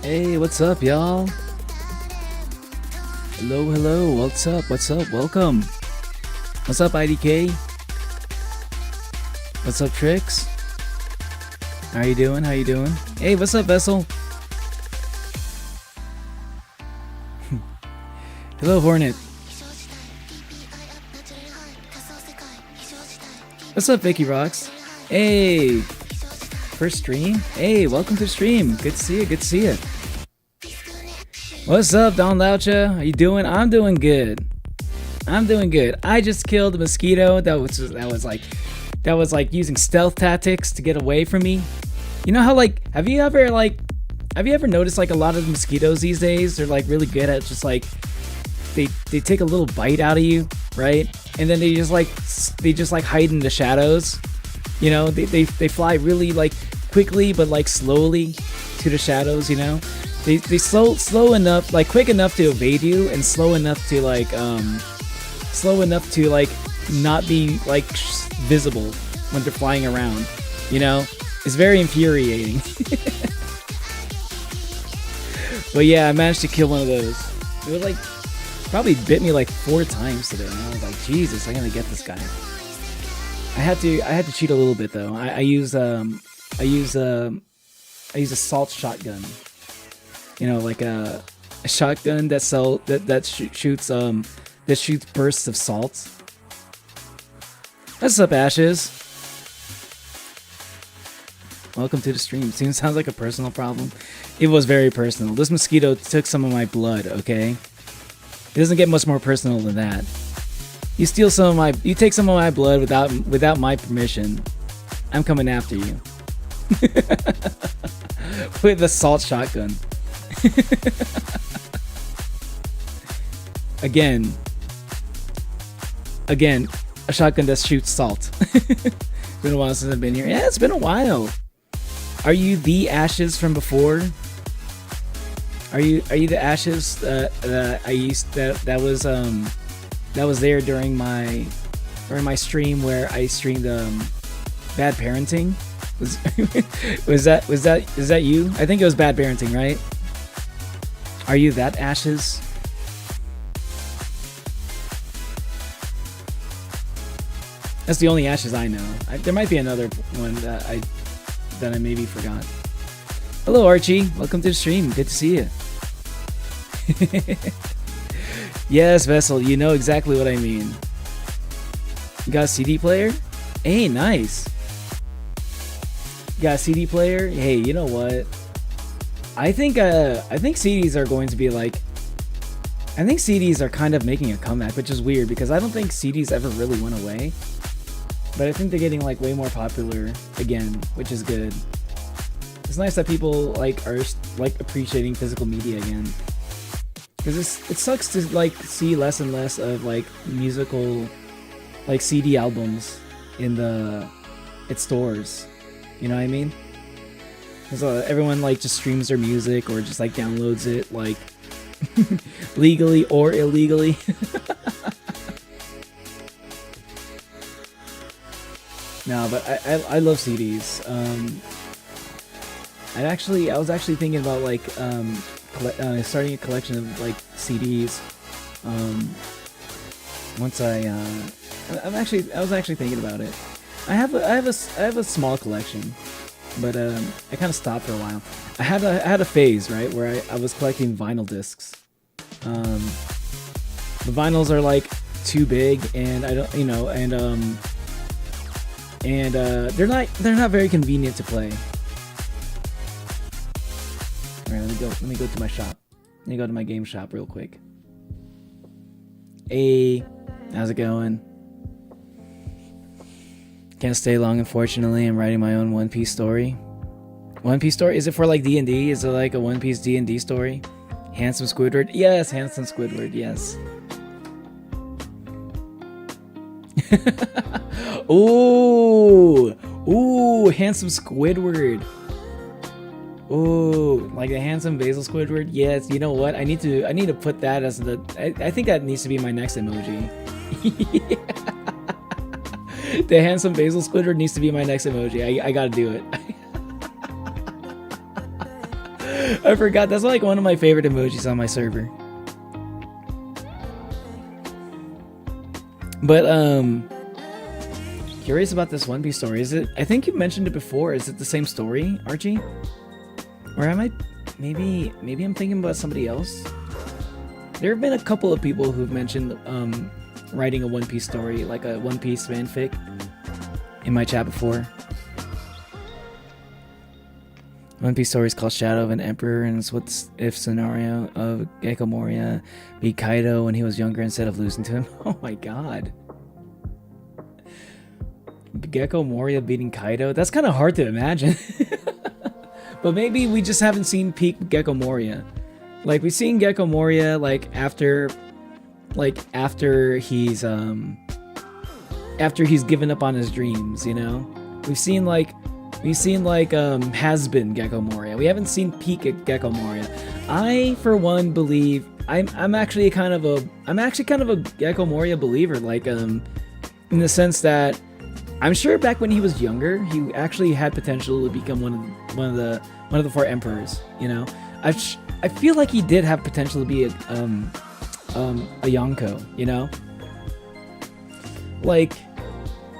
Hey, what's up, y'all? Hello, hello. What's up? What's up? Welcome. What's up, IDK? What's up, Trix? How you doing? How you doing? Hey, what's up, Vessel? Hello, Hornet. What's up, Vicky Rocks? Hey, first stream? Hey, welcome to the stream. Good to see you. Good to see you. What's up, Don Laucha? How you doing? I'm doing good. I'm doing good. I just killed a mosquito that was like using stealth tactics to get away from me. You know how have you ever noticed like a lot of the mosquitoes these days, they're like really good at just like they take a little bite out of you, right? And then they just like hide in the shadows. You know, they fly really like quickly but like slowly to the shadows, you know? They slow enough, like quick enough to evade you, and slow enough to not be like visible when they're flying around. You know, it's very infuriating. But yeah, I managed to kill one of those. It was like probably bit me like 4 times today, and I was like, Jesus, I gotta get this guy. I had to cheat a little bit though. I use a salt shotgun. You know, like a shotgun that shoots bursts of salt. What's up, Ashes? Welcome to the stream. Sounds like a personal problem. It was very personal. This mosquito took some of my blood, okay? It doesn't get much more personal than that. You take some of my blood without my permission. I'm coming after you. With a salt shotgun. Again, a shotgun that shoots salt. It's been a while since I've been here. Yeah, it's been a while. Are you the Ashes from before? Are you the Ashes that I used that was there during my stream where I streamed bad parenting? Was that you? I think it was bad parenting, right? Are you that Ashes? That's the only Ashes I know. There might be another one that I maybe forgot. Hello Archie, welcome to the stream. Good to see you. Yes, Vessel, you know exactly what I mean. You got a CD player? Hey, nice. You got a CD player? Hey, you know what? I think CDs are going to be like. I think CDs are kind of making a comeback, which is weird because I don't think CDs ever really went away. But I think they're getting like way more popular again, which is good. It's nice that people like are like appreciating physical media again. Because it sucks to like see less and less of like musical like CD albums in its stores. You know what I mean? Because everyone like just streams their music or just like downloads it like legally or illegally. No, but I love CDs. I was actually thinking about like starting a collection of like CDs. Once I was actually thinking about it. I have a small collection, but I kind of stopped for a while. I had a phase, right, where I was collecting vinyl discs. The vinyls are like too big, and I don't, and they're not very convenient to play. All right, let me go to my shop. Let me go to my game shop real quick. Hey, how's it going? Can't stay long, unfortunately. I'm writing my own One Piece story. One Piece story? Is it for like D&D? Is it like a One Piece D&D story? Handsome Squidward? Yes, Handsome Squidward, yes. Ooh, Handsome Squidward. Ooh, like a handsome basil Squidward. Yes, you know what? I need to put that as the. I think that needs to be my next emoji. The handsome basil Squidward needs to be my next emoji. I gotta do it. I forgot. That's like one of my favorite emojis on my server. But curious about this One Piece story. Is it? I think you mentioned it before. Is it the same story, Archie? Or am I? Maybe I'm thinking about somebody else. There have been a couple of people who've mentioned writing a One Piece story, like a One Piece fanfic, in my chat before. One Piece story is called Shadow of an Emperor, and it's what if scenario of Gecko Moria beat Kaido when he was younger instead of losing to him. Oh my god. Gecko Moria beating Kaido? That's kind of hard to imagine. But maybe we just haven't seen peak Gecko Moria. Like we've seen Gecko Moria like after he's given up on his dreams, you know? We've seen has been Gecko Moria. We haven't seen peak Gecko Moria. I for one believe I'm actually kind of a Gecko Moria believer, like in the sense that I'm sure back when he was younger, he actually had potential to become one of the four emperors. You know, I feel like he did have potential to be a Yonko. You know, like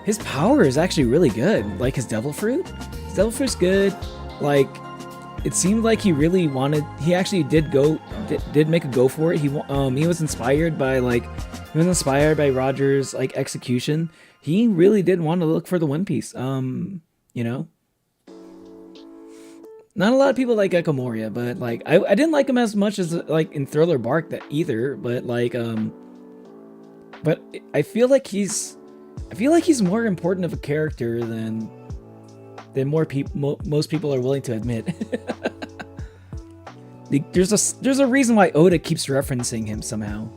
his power is actually really good. Like his devil fruit's good. Like it seemed like he really wanted. He actually did make a go for it. He was inspired by Roger's like execution. He really did want to look for the One Piece. You know, not a lot of people like Gecko Moria, but like I didn't like him as much as like in Thriller Bark that either. But like but I feel like he's more important of a character than most people are willing to admit. There's a reason why Oda keeps referencing him somehow.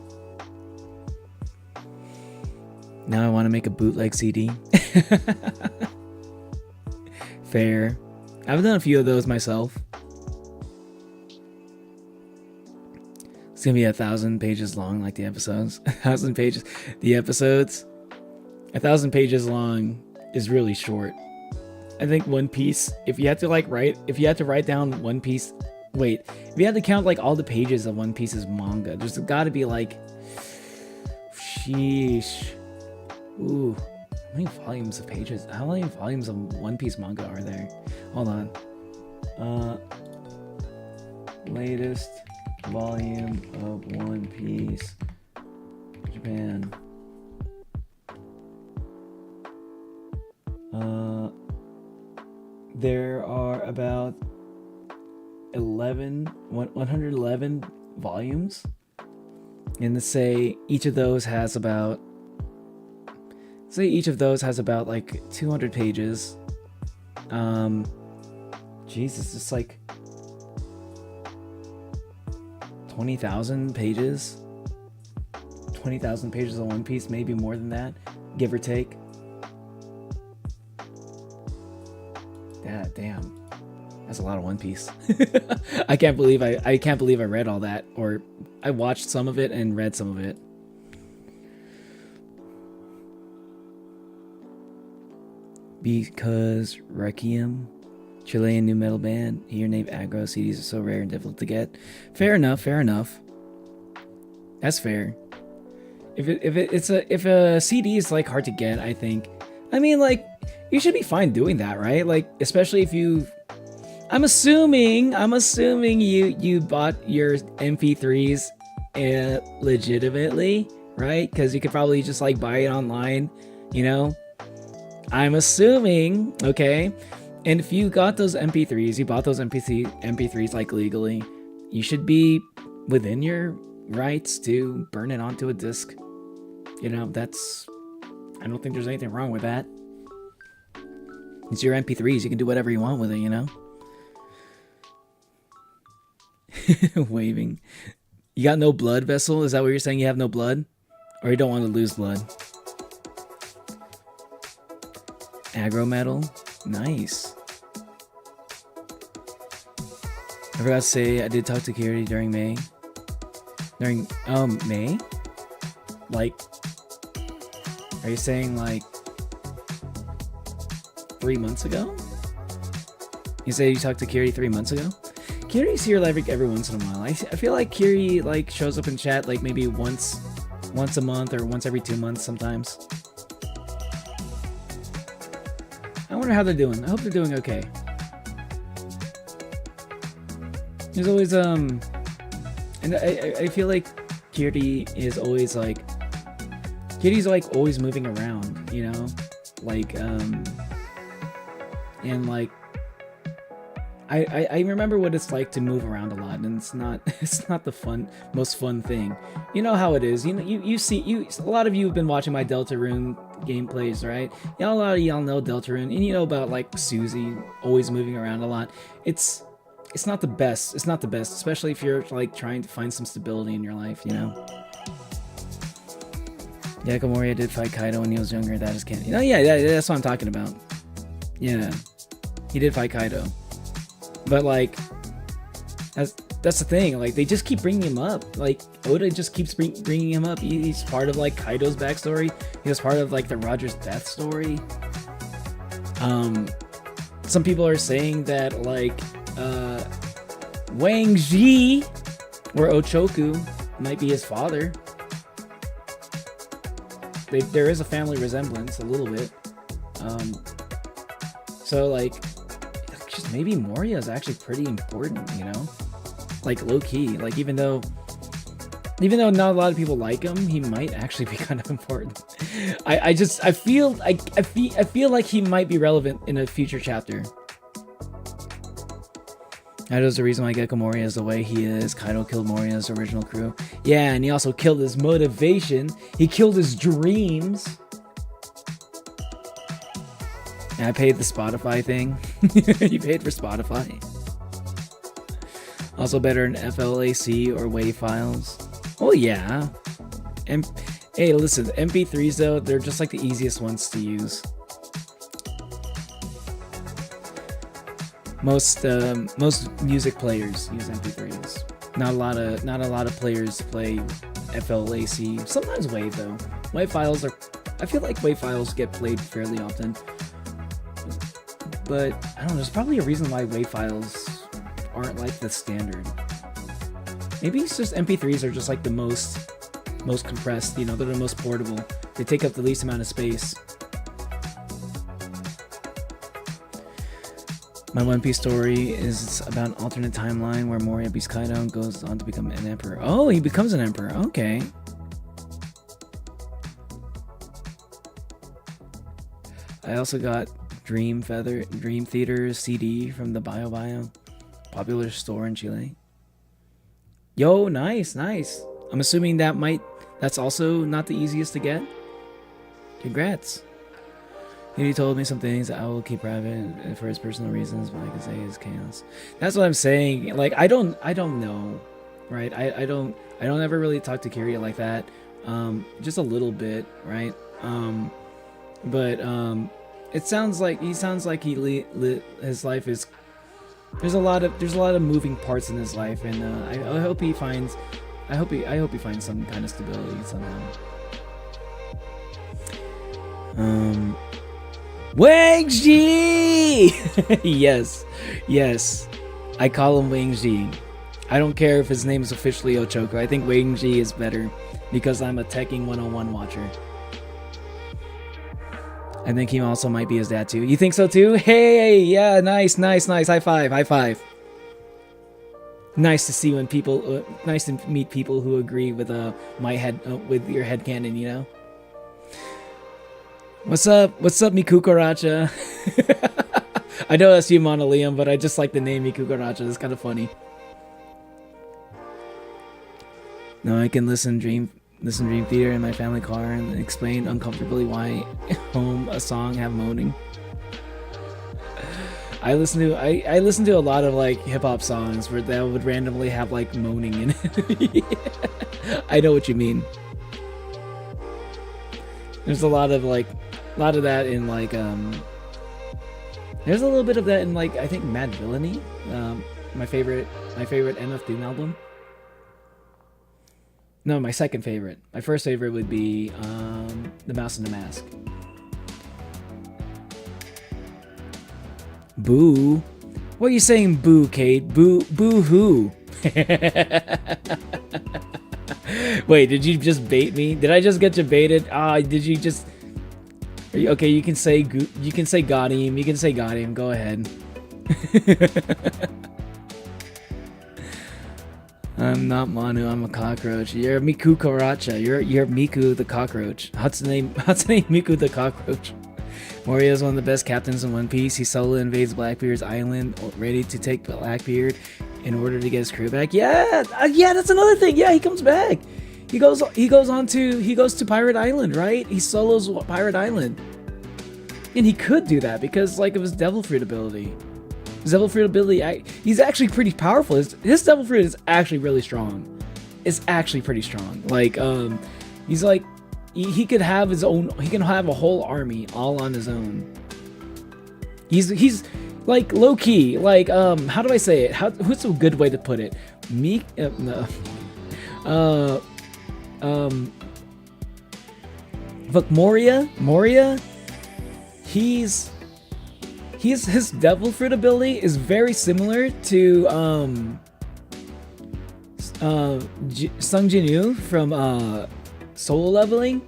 Now I want to make a bootleg CD. Fair. I've done a few of those myself. It's gonna be 1,000 pages long, like the episodes. 1,000 pages. The episodes. 1,000 pages long is really short. I think One Piece. If you had to write down One Piece. Wait, if you had to count like all the pages of One Piece's manga, there's got to be like. Sheesh. Ooh, how many volumes of pages? How many volumes of One Piece manga are there? Hold on. Latest volume of One Piece, Japan. There are about 111 volumes, and let's say each of those has about like 200 pages. Jesus, it's like 20,000 pages. 20,000 pages of One Piece, maybe more than that, give or take. Damn, that's a lot of One Piece. I can't believe I read all that, or I watched some of it and read some of it. Because Requiem, Chilean new metal band, here named Aggro. CDs are so rare and difficult to get. Fair enough. That's fair. If a CD is like hard to get, I think. I mean, like, you should be fine doing that, right? Like, especially if you. I'm assuming you bought your MP3s legitimately, right? Because you could probably just like buy it online, you know. I'm assuming, okay? And if you got those MP3s, you bought those MP3s like legally, you should be within your rights to burn it onto a disc. You know, I don't think there's anything wrong with that. It's your MP3s, you can do whatever you want with it, you know? Waving. You got no blood, Vessel? Is that what you're saying? You have no blood? Or you don't want to lose blood? Aggro metal? Nice. I forgot to say, I did talk to Kiri during May. May? Like, are you saying like 3 months ago? You say you talked to Kiri 3 months ago? Kiri's here like every once in a while. I feel like Kiri like shows up in chat like maybe once a month or once every 2 months sometimes. I wonder how they're doing. I hope they're doing okay. There's always and I feel like Kiri is always like Kiri's like always moving around, you know? Like and like I remember what it's like to move around a lot, and it's not the most fun thing. You know how it is. You know, a lot of you have been watching my Deltarune gameplays, right? Yeah, a lot of y'all know Deltarune, and you know about like Susie always moving around a lot. It's not the best. It's not the best, especially if you're like trying to find some stability in your life, you know. Yakamori did fight Kaido when he was younger. That is canon. You know, yeah, that's what I'm talking about. Yeah, he did fight Kaido. But like, that's the thing. Like, they just keep bringing him up. Like, Oda just keeps bringing him up. He's part of like Kaido's backstory. He was part of like the Roger's death story. Some people are saying that like Wang Ji or Ochoku might be his father. There is a family resemblance a little bit. So like, just maybe Moria is actually pretty important, you know, like low key. Like even though not a lot of people like him, he might actually be kind of important. I feel like he might be relevant in a future chapter. That is the reason why Gecko Moria is the way he is. Kaido killed Moria's original crew. Yeah, and he also killed his motivation. He killed his dreams. I paid the Spotify thing. You paid for Spotify. Also better than FLAC or WAV files. Oh yeah. Hey, listen, MP3s though, they're just like the easiest ones to use. Most music players use MP3s. Not a lot of players play FLAC. Sometimes WAV though. WAV files are. I feel like WAV files get played fairly often. But I don't know. There's probably a reason why WAV files aren't like the standard. Maybe it's just MP3s are just like the most compressed. You know, they're the most portable. They take up the least amount of space. My One Piece story is about an alternate timeline where Moria beats Kaido and goes on to become an emperor. Oh, he becomes an emperor. Okay. I also got Dream Theater CD from the Bio popular store in Chile. Yo, nice. I'm assuming that's also not the easiest to get. Congrats. He told me some things that I will keep private for his personal reasons, but I can say is chaos. That's what I'm saying. Like I don't know, right? I don't ever really talk to Kiria like that. Just a little bit, right? But it sounds like his life is. There's a lot of moving parts in his life, and I hope he finds some kind of stability somehow. Wang Ji! yes. I call him Wang Ji. I don't care if his name is officially Ochoko. I think Wang Ji is better because I'm a Tekking 101 watcher. I think he also might be his dad too. You think so too? Hey, yeah, nice. High five. Nice to see when people, nice to meet people who agree with with your headcanon, you know? What's up, Mikukaracha? I know that's you, Monolium, but I just like the name Mikukaracha. It's kind of funny. No, I can listen Dream Theater in my family car and explain uncomfortably why home a song have moaning. I listen to a lot of like hip hop songs where that would randomly have like moaning in it. I know what you mean. There's a lot of that in like there's a little bit of that in like I think Mad Villainy, my favorite MF Doom album. No, my second favorite. My first favorite would be The Mouse and the Mask. Boo? What are you saying, boo, Kate? Boo who? Wait, did you just bait me? Did I just get you baited? Did you just... Okay, you can say got him. You can say got him. Go ahead. I'm not Manu, I'm a cockroach. You're Miku Karacha. You're Miku the cockroach. Hatsune Miku the cockroach. Moria is one of the best captains in One Piece. He solo invades Blackbeard's island, ready to take Blackbeard in order to get his crew back. Yeah, that's another thing. Yeah, he comes back. He goes to Pirate Island, right? He solos Pirate Island. And he could do that because like of his Devil Fruit ability. His Devil Fruit ability, he's actually pretty powerful. His Devil Fruit is actually really strong. It's actually pretty strong. Like, he's like, he could have his own, he can have a whole army all on his own. He's like low key, like, how do I say it? What's a good way to put it? Look, Moria, his Devil Fruit ability is very similar to Sung Jinwoo from Solo Leveling.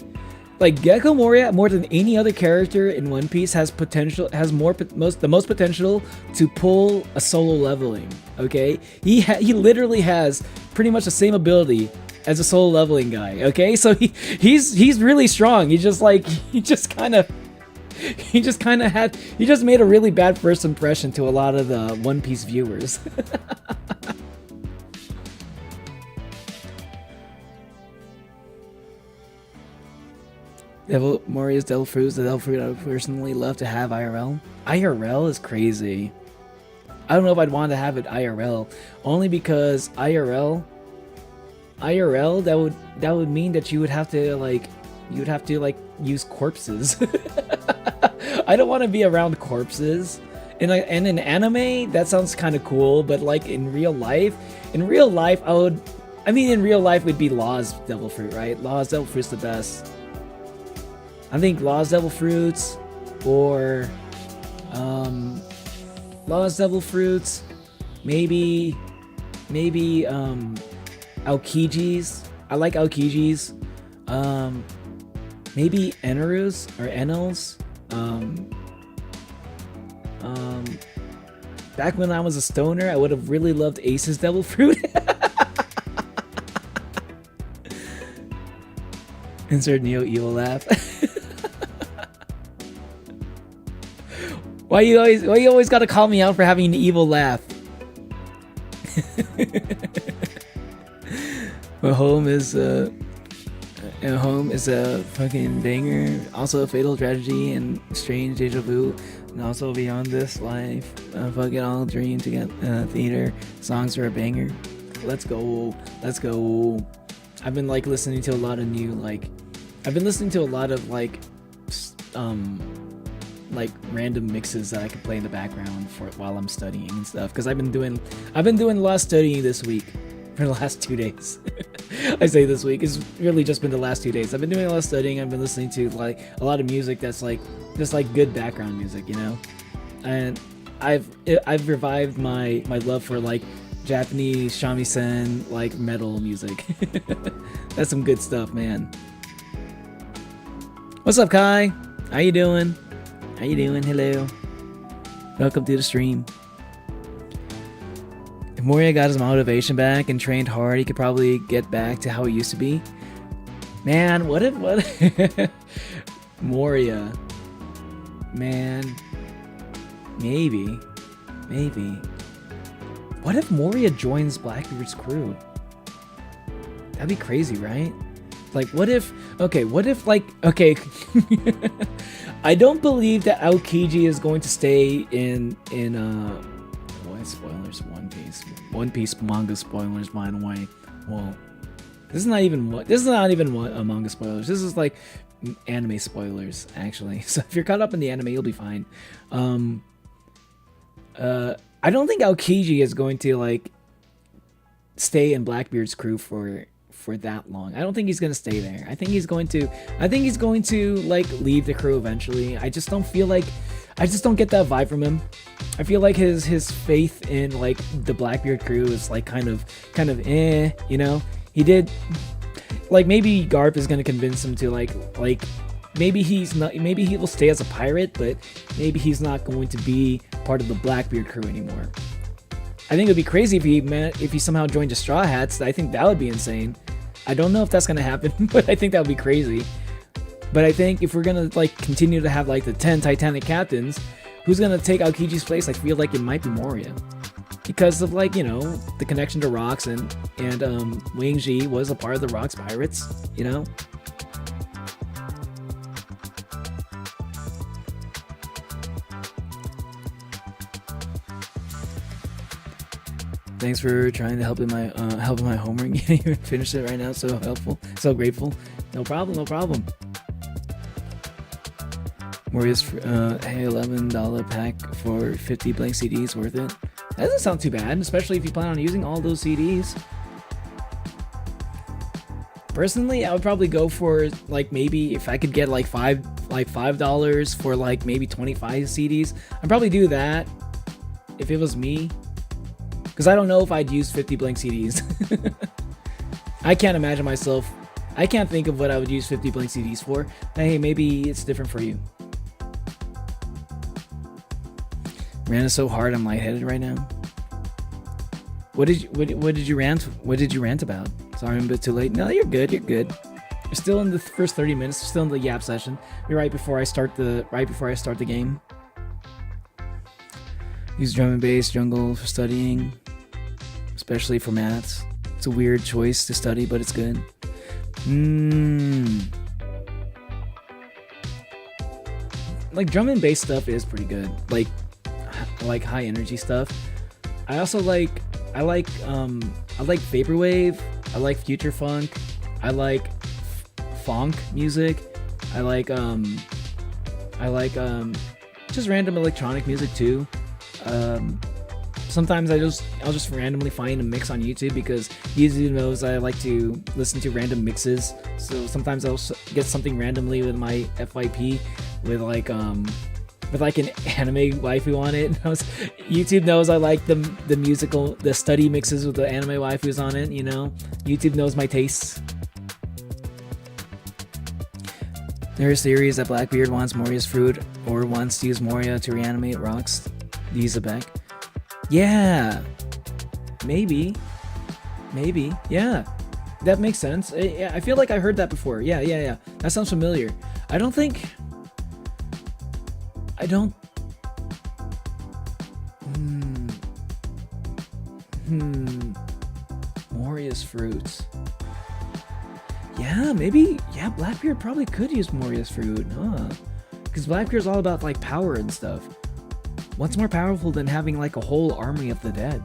Like Gecko Moria, more than any other character in One Piece, has the most potential to pull a solo leveling. Okay, he literally has pretty much the same ability as a solo leveling guy. Okay, so he's really strong. He just made a really bad first impression to a lot of the One Piece viewers. Moria's Devil Fruit is the Devil Fruit I would personally love to have IRL. IRL is crazy. I don't know if I'd want to have it IRL, only because IRL that would mean that you would have to like use corpses. I don't want to be around corpses. And in anime, that sounds kind of cool, but like in real life, in real life would be Law's Devil Fruit, right? Law's Devil Fruit's the best. I think Law's Devil Fruits or Law's Devil Fruits, maybe Aokijis. I like Aokijis. Maybe Enerus or Enels. Back when I was a stoner, I would have really loved Ace's Devil Fruit. Insert Neo evil laugh. Why you always gotta call me out for having an evil laugh? Home is a fucking banger. Also a fatal tragedy and strange deja vu. And also beyond this life, fucking all dream to get theater songs are a banger. Let's go. I've been like listening to a lot of new like random mixes that I can play in the background for while I'm studying and stuff. Because I've been doing a lot of studying this week for the last 2 days. I say this week, it's really just been the last 2 days. I've been doing a lot of studying. I've been listening to like a lot of music that's like just like good background music, you know. And I've revived my love for like Japanese shamisen like metal music. That's some good stuff, man. What's up, Kai? How you doing? Hello. Welcome to the stream. If Moria got his motivation back and trained hard, he could probably get back to how he used to be. Man, what Moria. Man. Maybe. What if Moria joins Blackbeard's crew? That'd be crazy, right? Like, what if I don't believe that Aokiji is going to stay in what spoilers? One Piece manga spoilers, by the way. Well, this is not even manga spoilers. This is like anime spoilers, actually. So if you're caught up in the anime, you'll be fine. I don't think Aokiji is going to like stay in Blackbeard's crew for that long. I don't think he's gonna stay there. I think he's going to like leave the crew eventually. I just don't get that vibe from him. I feel like his faith in like the Blackbeard crew is like kind of you know. He did like maybe Garp is gonna convince him to like maybe he will stay as a pirate, but maybe he's not going to be part of the Blackbeard crew anymore. I think it'd be crazy if he somehow joined the Straw Hats. I think that would be insane. I don't know if that's gonna happen, but I think that would be crazy. But I think if we're gonna like continue to have like the 10 Titanic captains, who's gonna take Aokiji's place? I feel like it might be Moria, because of like, you know, the connection to Rocks and Wang Ji was a part of the Rocks pirates, you know. Thanks for trying to help in my homework. You can't even finish it right now. So helpful, so grateful. No problem. Moria's hey, $11 pack for 50 blank CDs worth it? That doesn't sound too bad, especially if you plan on using all those CDs. Personally, I would probably go for like maybe if I could get like $5 for like maybe 25 CDs. I'd probably do that if it was me. Because I don't know if I'd use 50 blank CDs. I can't imagine myself. I can't think of what I would use 50 blank CDs for. Hey, maybe it's different for you. Ran is so hard, I'm lightheaded right now. What did you rant about? Sorry, I'm a bit too late. No, you're good. You're still in the first 30 minutes. You're still in the yap session. You're right before I start the game. Use drum and bass jungle for studying, especially for maths. It's a weird choice to study, but it's good. Like drum and bass stuff is pretty good. Like high energy stuff. I also like I like vaporwave. I like future funk. I like funk music. I like just random electronic music too. Sometimes I'll just randomly find a mix on YouTube because YouTube knows I like to listen to random mixes. So sometimes I'll get something randomly with my FYP with like an anime waifu on it. YouTube knows I like the study mixes with the anime waifus on it, you know? YouTube knows my tastes. There's theories that Blackbeard wants Moria's fruit or wants to use Moria to reanimate rocks to use it back. Yeah. Maybe. Yeah. That makes sense. I feel like I heard that before. Yeah. That sounds familiar. I don't... Moria's fruits. Yeah, maybe. Yeah, Blackbeard probably could use Moria's fruit, huh? Because Blackbeard's all about like power and stuff. What's more powerful than having like a whole army of the dead?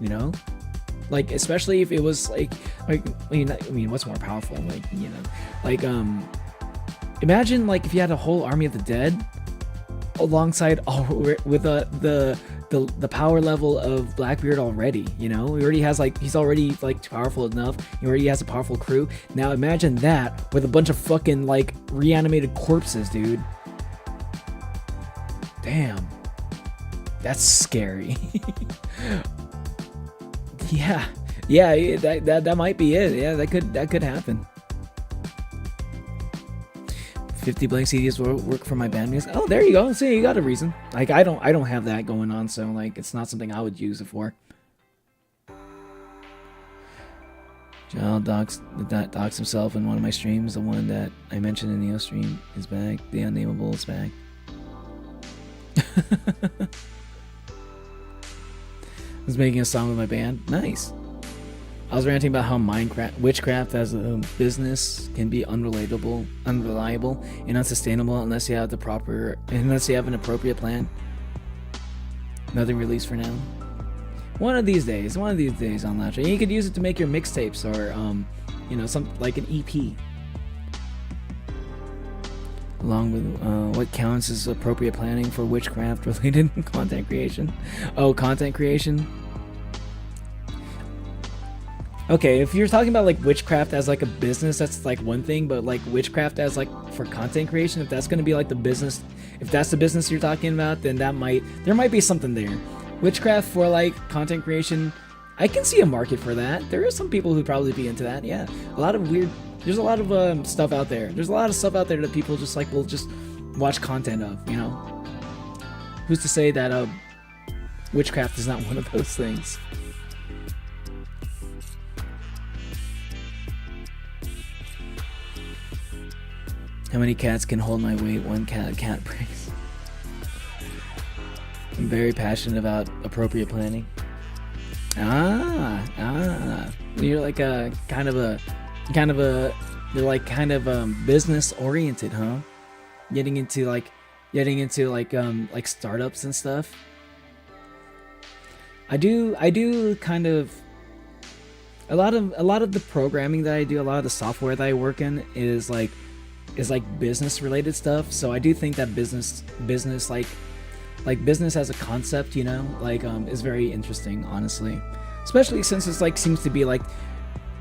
You know, like especially if it was like I mean, what's more powerful? Like, you know, like imagine like if you had a whole army of the dead alongside with the power level of Blackbeard already. You know, he's already like powerful enough. He already has a powerful crew. Now imagine that with a bunch of fucking like reanimated corpses, dude. Damn, that's scary. yeah, that might be it. Yeah, that could happen. 50 blank CDs will work for my band music. Oh, there you go. See, you got a reason. Like I don't have that going on, so like it's not something I would use it for. Child docs himself in one of my streams. The one that I mentioned in the stream is back. The unnameable is back. I was making a song with my band. Nice. I was ranting about how witchcraft as a business can be unreliable, and unsustainable unless you have an appropriate plan. Nothing released for now. One of these days on Latcher. You could use it to make your mixtapes or you know, some like an EP. Along with what counts as appropriate planning for witchcraft related content creation. Oh, content creation. Okay, if you're talking about like witchcraft as like a business, that's like one thing, but like witchcraft as like for content creation, if that's gonna be like the business, if that's the business you're talking about, then there might be something there. Witchcraft for like content creation, I can see a market for that. There are some people who'd probably be into that. Yeah, there's a lot of stuff out there. There's a lot of stuff out there that people just like will just watch content of, you know. Who's to say that witchcraft is not one of those things? How many cats can hold my weight? One cat breaks. I'm very passionate about appropriate planning. You're like a kind of business oriented, huh? Getting into like startups and stuff. I do kind of a lot of the programming that I do, a lot of the software that I work in is like business related stuff. So I do think that business like business as a concept, you know, like is very interesting, honestly, especially since it's like seems to be like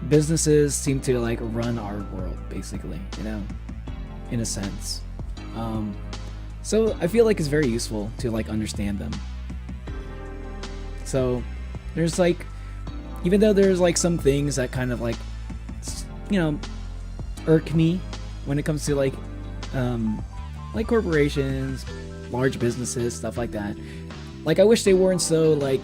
businesses seem to like run our world basically, you know, in a sense. So I feel like it's very useful to like understand them. So there's like, even though there's like some things that kind of like, you know, irk me when it comes to like corporations, large businesses, stuff like that. Like I wish they weren't so like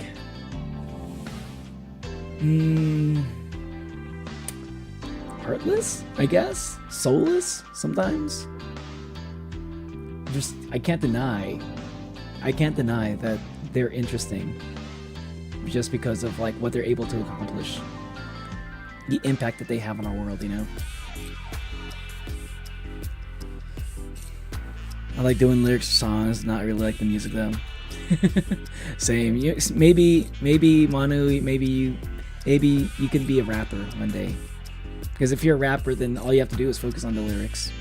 heartless, I guess, soulless sometimes. I can't deny that they're interesting just because of like what they're able to accomplish, the impact that they have on our world, you know. I like doing lyrics to songs, not really like the music though. Same. Maybe Manu, maybe you could be a rapper one day. Because if you're a rapper, then all you have to do is focus on the lyrics.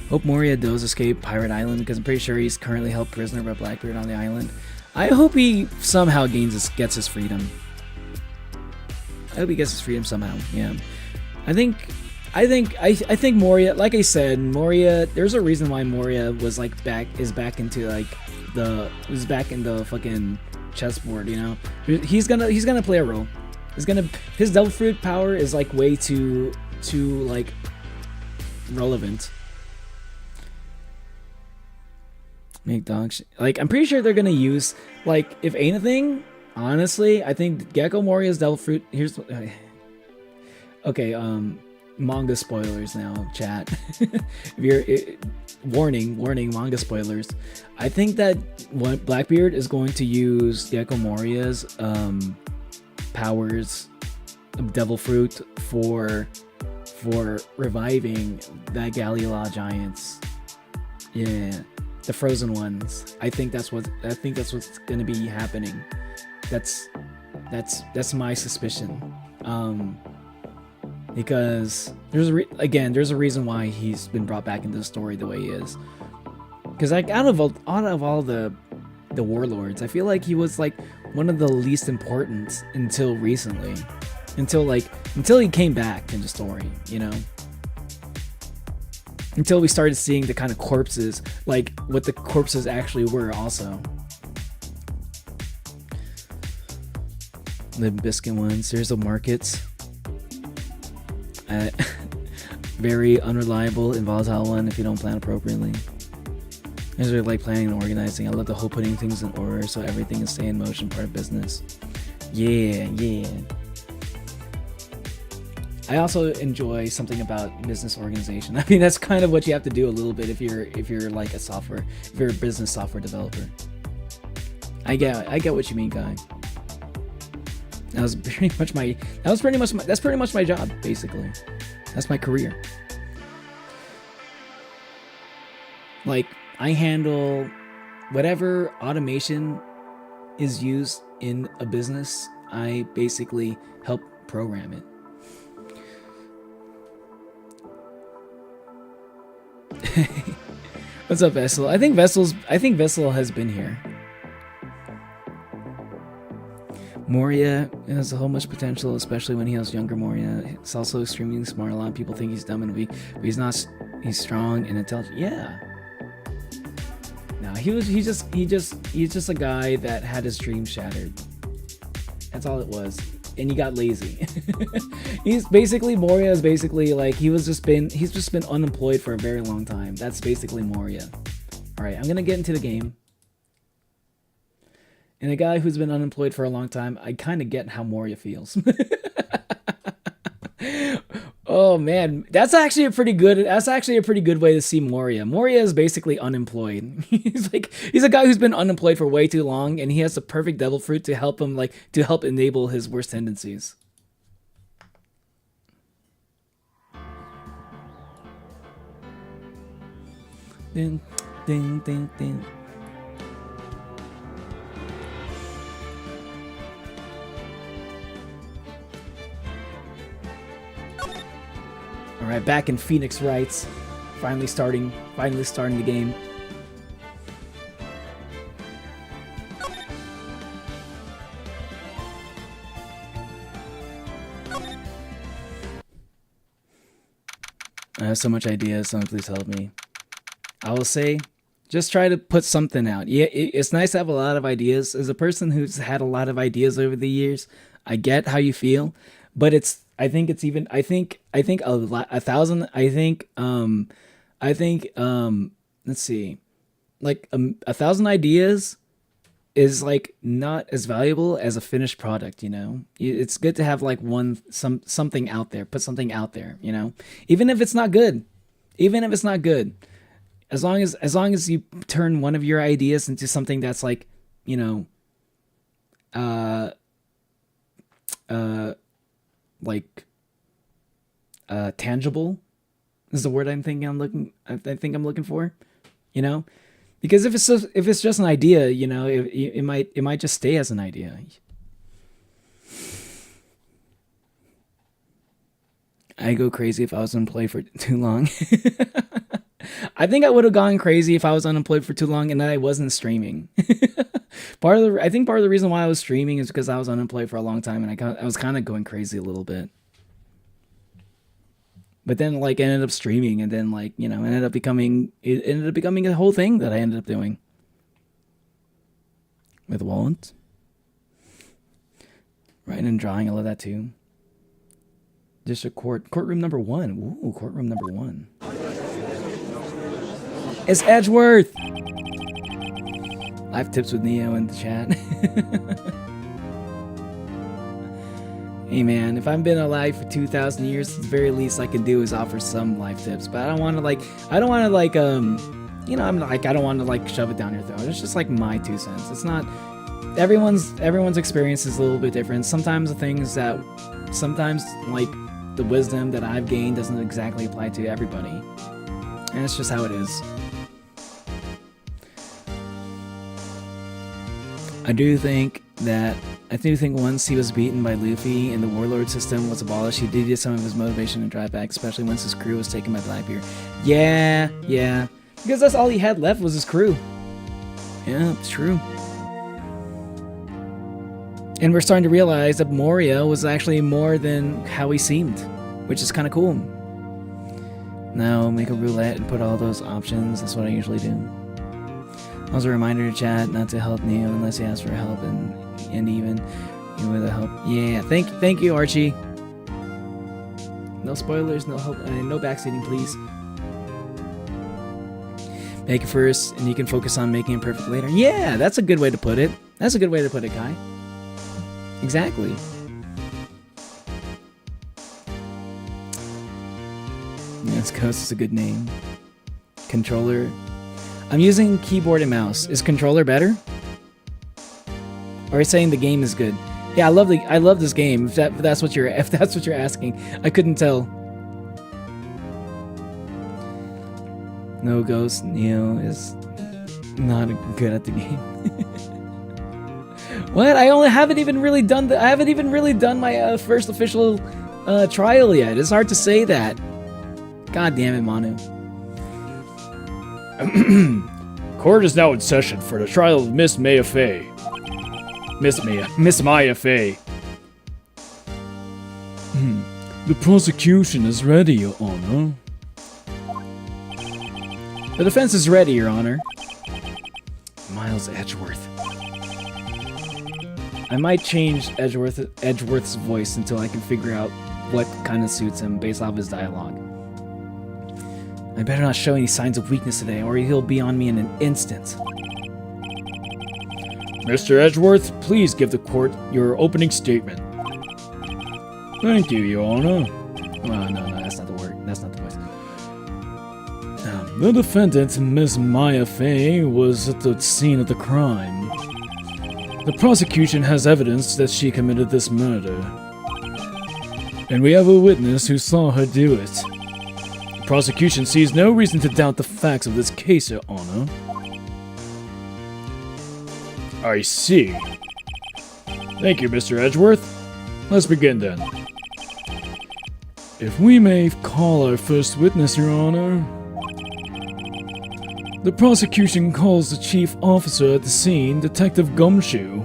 Hope Moria does escape Pirate Island, because I'm pretty sure he's currently held prisoner by Blackbeard on the island. I hope he somehow gets his freedom. I hope he gets his freedom somehow. Yeah, I think Moria. Like I said, Moria. There's a reason why Moria was like back into like was back in the fucking chessboard. You know, he's gonna play a role. His Devil Fruit power is like way too like relevant. Make dogs like I'm pretty sure they're gonna use like if anything. Honestly, I think Gecko Moria's Devil Fruit. Here's okay. Manga spoilers now, chat. If you're warning, manga spoilers. I think that what Blackbeard is going to use Gecko Moria's powers of Devil Fruit for reviving the Galila giants. Yeah, the frozen ones. I think that's what's gonna be happening. That's my suspicion. Because there's a reason why he's been brought back into the story the way he is. Because like out of all the warlords, I feel like he was like one of the least important until recently, until he came back in the story, you know. Until we started seeing the kind of corpses, like what the corpses actually were also. The biscuit ones. There's the markets. Very unreliable and volatile one if you don't plan appropriately. These are like planning and organizing. I love the whole putting things in order so everything is staying in motion, part of business. Yeah. I also enjoy something about business organization. I mean, that's kind of what you have to do a little bit if you're like a business software developer. I get what you mean, guy. That's pretty much my job, basically. That's my career. Like, I handle whatever automation is used in a business. I basically help program it. What's up, Vessel? I think Vessel has been here. Moria has so much potential, especially when he has younger Moria. He's also extremely smart. A lot of people think he's dumb and weak, but he's not. He's strong and intelligent. Yeah. No, he's just a guy that had his dreams shattered. That's all it was. And he got lazy. Moria is basically like he's just been unemployed for a very long time. That's basically Moria. Alright, I'm gonna get into the game. And a guy who's been unemployed for a long time, I kind of get how Moria feels. Oh man, that's actually a pretty good way to see Moria. Moria is basically unemployed. He's a guy who's been unemployed for way too long, and he has the perfect devil fruit to help him enable his worst tendencies. Ding, ding, ding, ding. Alright, back in Phoenix Wright. Finally starting the game. I have so much ideas, someone please help me. I will say, just try to put something out. Yeah, it's nice to have a lot of ideas. As a person who's had a lot of ideas over the years, I get how you feel, but I think a thousand. Let's see, like 1,000 ideas is like not as valuable as a finished product. You know, it's good to have like something out there. Put something out there. You know, even if it's not good, as long as you turn one of your ideas into something that's like, you know, tangible is the word I think I'm looking for, you know, Because if it's just an idea, you know, it might just stay as an idea. I go crazy if I was unemployed for too long. I think I would have gone crazy if I was unemployed for too long and I wasn't streaming. I think part of the reason why I was streaming is because I was unemployed for a long time and I was kind of going crazy a little bit. But then like I ended up streaming and then like, you know, it ended up becoming a whole thing that I ended up doing. With Wallet. Writing and drawing, I love that too. District courtroom number 1. Ooh, courtroom number 1. It's Edgeworth. Life tips with Neo in the chat. Hey man, if I've been alive for 2,000 years, the very least I can do is offer some life tips. But I don't want to you know, I don't want to like shove it down your throat. It's just like my 2 cents. It's not everyone's experience is a little bit different. Sometimes like the wisdom that I've gained doesn't exactly apply to everybody. And it's just how it is. I do think once he was beaten by Luffy and the warlord system was abolished, he did get some of his motivation to drive back, especially once his crew was taken by Blackbeard. Yeah. Because that's all he had left was his crew. Yeah, it's true. And we're starting to realize that Moria was actually more than how he seemed, which is kind of cool. Now, make a roulette and put all those options. That's what I usually do. Also a reminder to chat not to help Neo unless he asks for help and even with the help. Yeah, thank you, Archie. No spoilers, no help, no backseating, please. Make it first, and you can focus on making it perfect later. Yeah, that's a good way to put it. That's a good way to put it, Kai. Exactly. Yes, Ghost is a good name. Controller. I'm using keyboard and mouse. Is controller better? Or are you saying the game is good? Yeah, I love this game. If that's what you're asking, I couldn't tell. No, Ghost Neo is not good at the game. What? I haven't even really done my first official trial yet. It's hard to say that. God damn it, Manu. Court is now in session for the trial of Miss Maya Fey. Miss Maya Fey. The prosecution is ready, Your Honor. The defense is ready, Your Honor. Miles Edgeworth. I might change Edgeworth's voice until I can figure out what kind of suits him based off his dialogue. I better not show any signs of weakness today, or he'll be on me in an instant. Mr. Edgeworth, please give the court your opening statement. Thank you, Your Honor. Oh, no, that's not the word. That's not the voice. The defendant, Miss Maya Fey, was at the scene of the crime. The prosecution has evidence that she committed this murder. And we have a witness who saw her do it. The prosecution sees no reason to doubt the facts of this case, Your Honor. I see. Thank you, Mr. Edgeworth. Let's begin then. If we may call our first witness, Your Honor. The prosecution calls the chief officer at the scene, Detective Gumshoe.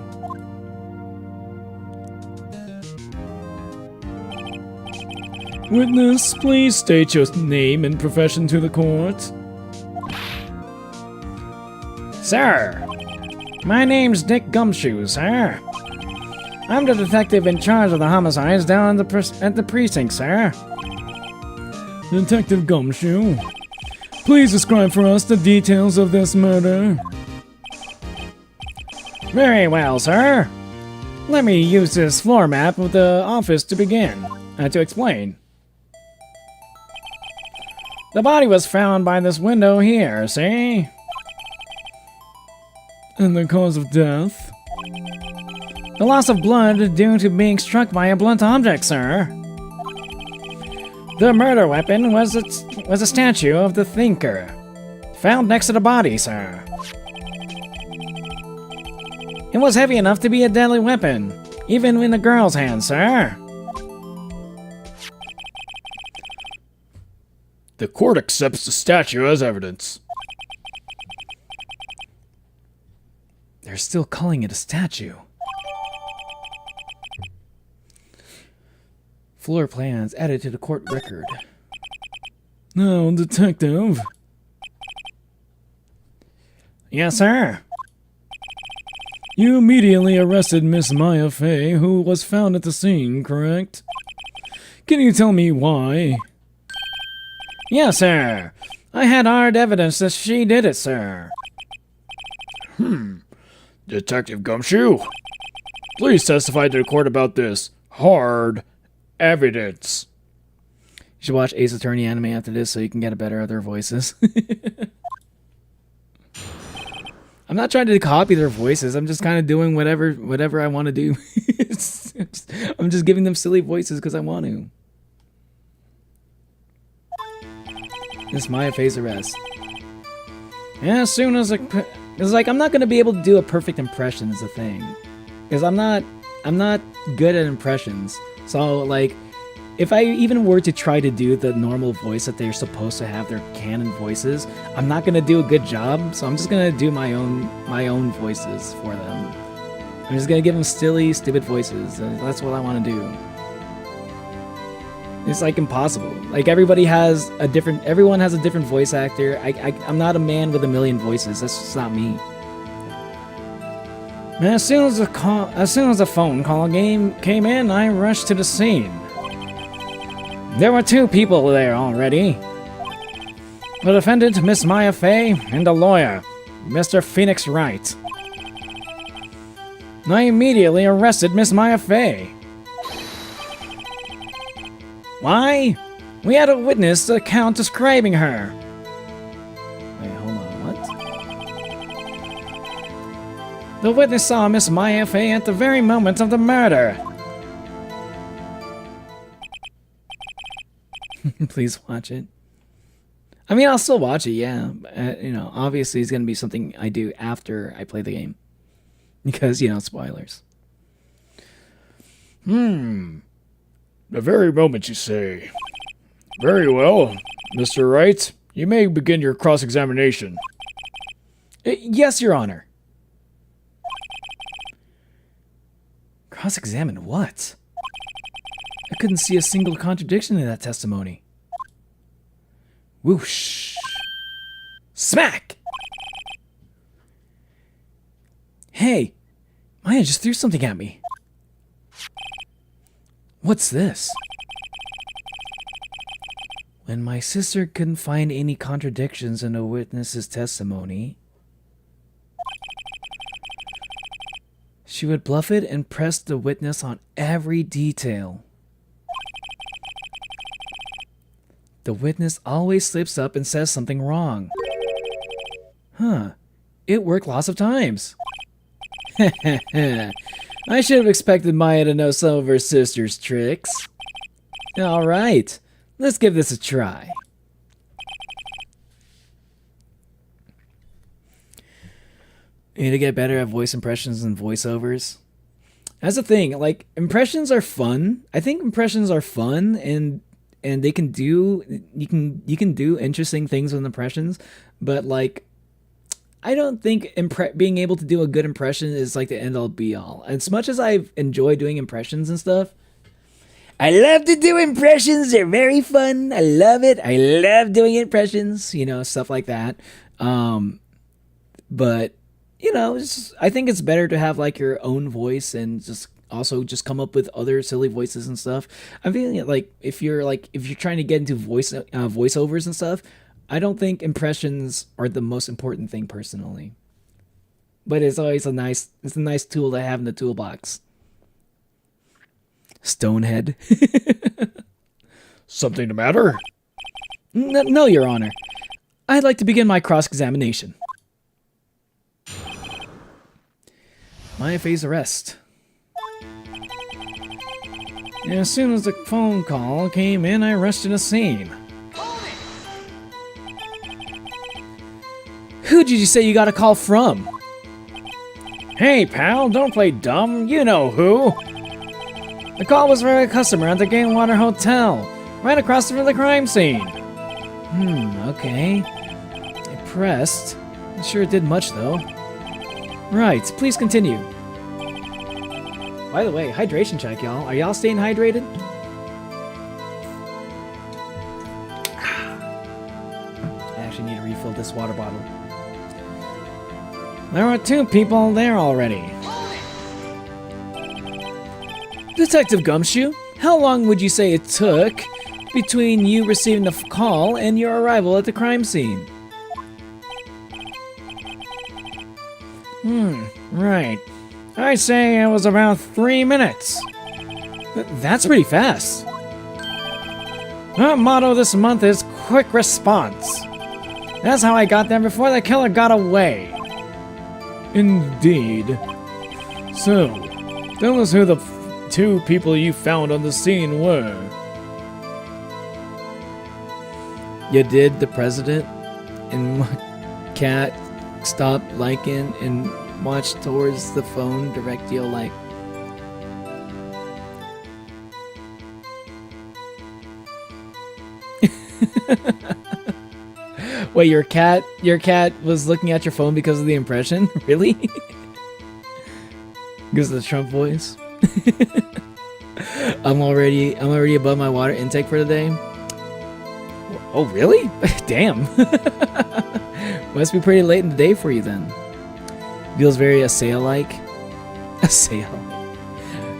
Witness, please state your name and profession to the court. Sir, my name's Dick Gumshoe, sir. I'm the detective in charge of the homicides down at the precinct, sir. Detective Gumshoe, please describe for us the details of this murder. Very well, sir. Let me use this floor map of the office to begin, to explain. The body was found by this window here, see? And the cause of death? The loss of blood due to being struck by a blunt object, sir. The murder weapon was a statue of the thinker, Found next to the body, sir. It was heavy enough to be a deadly weapon, even in a girl's hands, sir. The court accepts the statue as evidence. They're still calling it a statue. Floor plans added to the court record. Now, detective. Yes, sir. You immediately arrested Miss Maya Fey, who was found at the scene, correct? Can you tell me why? Yes, sir. I had hard evidence that she did it, sir. Detective Gumshoe, please testify to the court about this hard evidence. You should watch Ace Attorney anime after this so you can get a better other voices. I'm not trying to copy their voices. I'm just kind of doing whatever I want to do. I'm just giving them silly voices because I want to. This Maya Fey's arrest. As soon as It's like I'm not gonna be able to do a perfect impression is the thing, because I'm not good at impressions. So like, if I even were to try to do the normal voice that they're supposed to have, their canon voices, I'm not gonna do a good job. So I'm just gonna do my own voices for them. I'm just gonna give them silly, stupid voices. And that's what I want to do. It's like impossible. Like everyone has a different voice actor. I'm not a man with a million voices. That's just not me. As soon as the phone call came in, I rushed to the scene. There were two people there already. The defendant, Miss Maya Fey, and a lawyer, Mr. Phoenix Wright. I immediately arrested Miss Maya Fey. Why? We had a witness account describing her. Wait, hold on, what? The witness saw Miss Maya Fey at the very moment of the murder. Please watch it. I mean, I'll still watch it, yeah. Obviously it's going to be something I do after I play the game. Because, spoilers. The very moment you say. Very well, Mr. Wright. You may begin your cross-examination. Yes, Your Honor. Cross-examine what? I couldn't see a single contradiction in that testimony. Whoosh. Smack! Hey, Maya just threw something at me. What's this? When my sister couldn't find any contradictions in a witness's testimony, she would bluff it and press the witness on every detail. The witness always slips up and says something wrong. Huh. It worked lots of times. I should have expected Maya to know some of her sister's tricks. Alright, let's give this a try. You need to get better at voice impressions and voiceovers. That's the thing, like, impressions are fun. I think impressions are fun, and they can do, you can do interesting things with impressions, but like, I don't think being able to do a good impression is like the end all be all. As much as I enjoy doing impressions and stuff, I love to do impressions. They're very fun. I love it. I love doing impressions, stuff like that. But I think it's better to have like your own voice and just come up with other silly voices and stuff. I'm feeling like if you're trying to get into voiceovers and stuff, I don't think impressions are the most important thing personally. But it's always a nice tool to have in the toolbox. Stonehead. Something the matter? No, Your Honor. I'd like to begin my cross-examination. Maya Fey's arrest. As soon as the phone call came in, I rushed to the scene. Who did you say you got a call from? Hey, pal, don't play dumb. You know who. The call was for a customer at the Gamewater Hotel, right across from the crime scene. Okay. I pressed. Not sure it did much, though. Right, please continue. By the way, hydration check, y'all. Are y'all staying hydrated? I actually need to refill this water bottle. There were 2 people there already. Detective Gumshoe, how long would you say it took between you receiving the call and your arrival at the crime scene? Right. I'd say it was about 3 minutes. That's pretty fast. Our motto this month is quick response. That's how I got there before the killer got away. Indeed. So, tell us who the 2 people you found on the scene were. You did the president and my cat stop liking and watch towards the phone direct you like. Wait, your cat was looking at your phone because of the impression? Really? Because of the Trump voice? I'm already above my water intake for the day. Oh, really? Damn. Must be pretty late in the day for you then. Feels very Asaya-like. Asaya.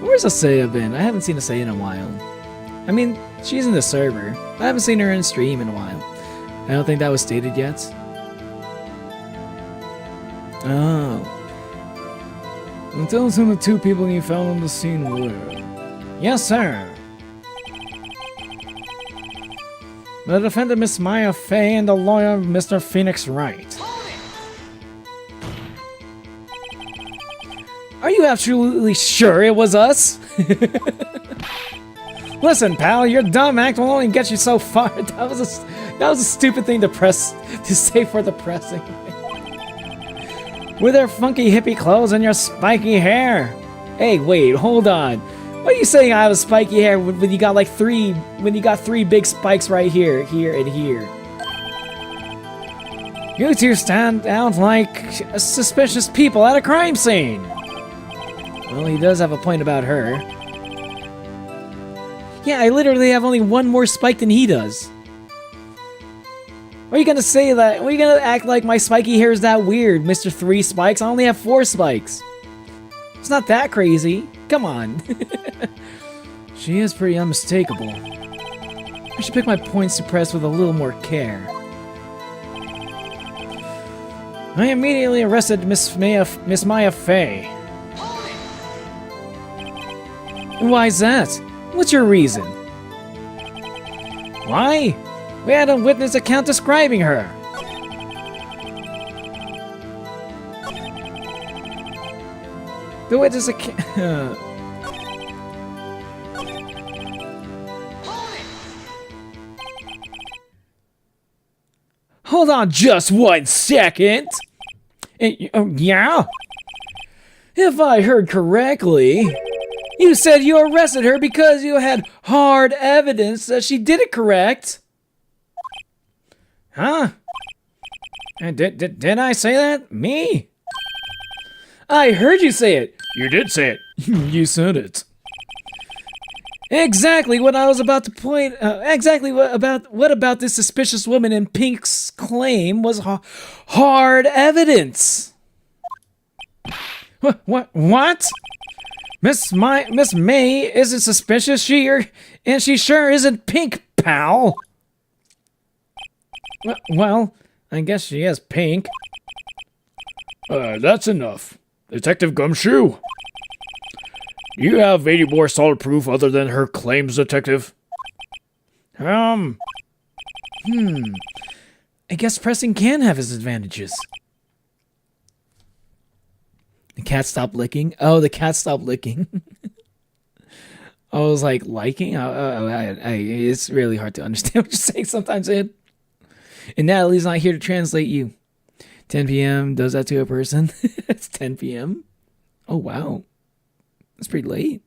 Where's Asaya been? I haven't seen Asaya in a while. I mean, she's in the server. I haven't seen her in stream in a while. I don't think that was stated yet. Oh. And tell us who the 2 people you found on the scene were. Yes, sir. The defendant, Miss Maya Fey, and the lawyer, Mr. Phoenix Wright. Are you absolutely sure it was us? Listen, pal, your dumb act will only get you so far. That was a stupid thing to say for the pressing. With their funky hippie clothes and your spiky hair. Hey, wait, hold on. What are you saying I have spiky hair when you got like 3 big spikes right here, here, and here? You 2 stand out like suspicious people at a crime scene. Well, he does have a point about her. Yeah, I literally have only 1 more spike than he does. Are you gonna say that? Are you gonna act like my spiky hair is that weird, Mr. 3 spikes? I only have 4 spikes. It's not that crazy. Come on. She is pretty unmistakable. I should pick my points to press with a little more care. I immediately arrested Miss Maya Fey. Why's that? What's your reason? Why? We had a witness account describing her. The witness account... Hold on just 1 second! Yeah? If I heard correctly, you said you arrested her because you had hard evidence that she did it correct. Huh? Did I say that? Me? I heard you say it. You did say it. You said it. Exactly what I was about to point. What about this suspicious woman in Pink's claim was hard evidence? What? Miss May isn't suspicious. And she sure isn't Pink, pal. Well, I guess she is Pink. That's enough. Detective Gumshoe. Do you have any more solid proof other than her claims, Detective? I guess pressing can have its advantages. The cat stopped licking. Oh, the cat stopped licking. I was like, liking? It's really hard to understand what you're saying sometimes, Ed. And Natalie's not here to translate you. 10 p.m. does that to a person. It's 10 p.m. Oh, wow. That's pretty late.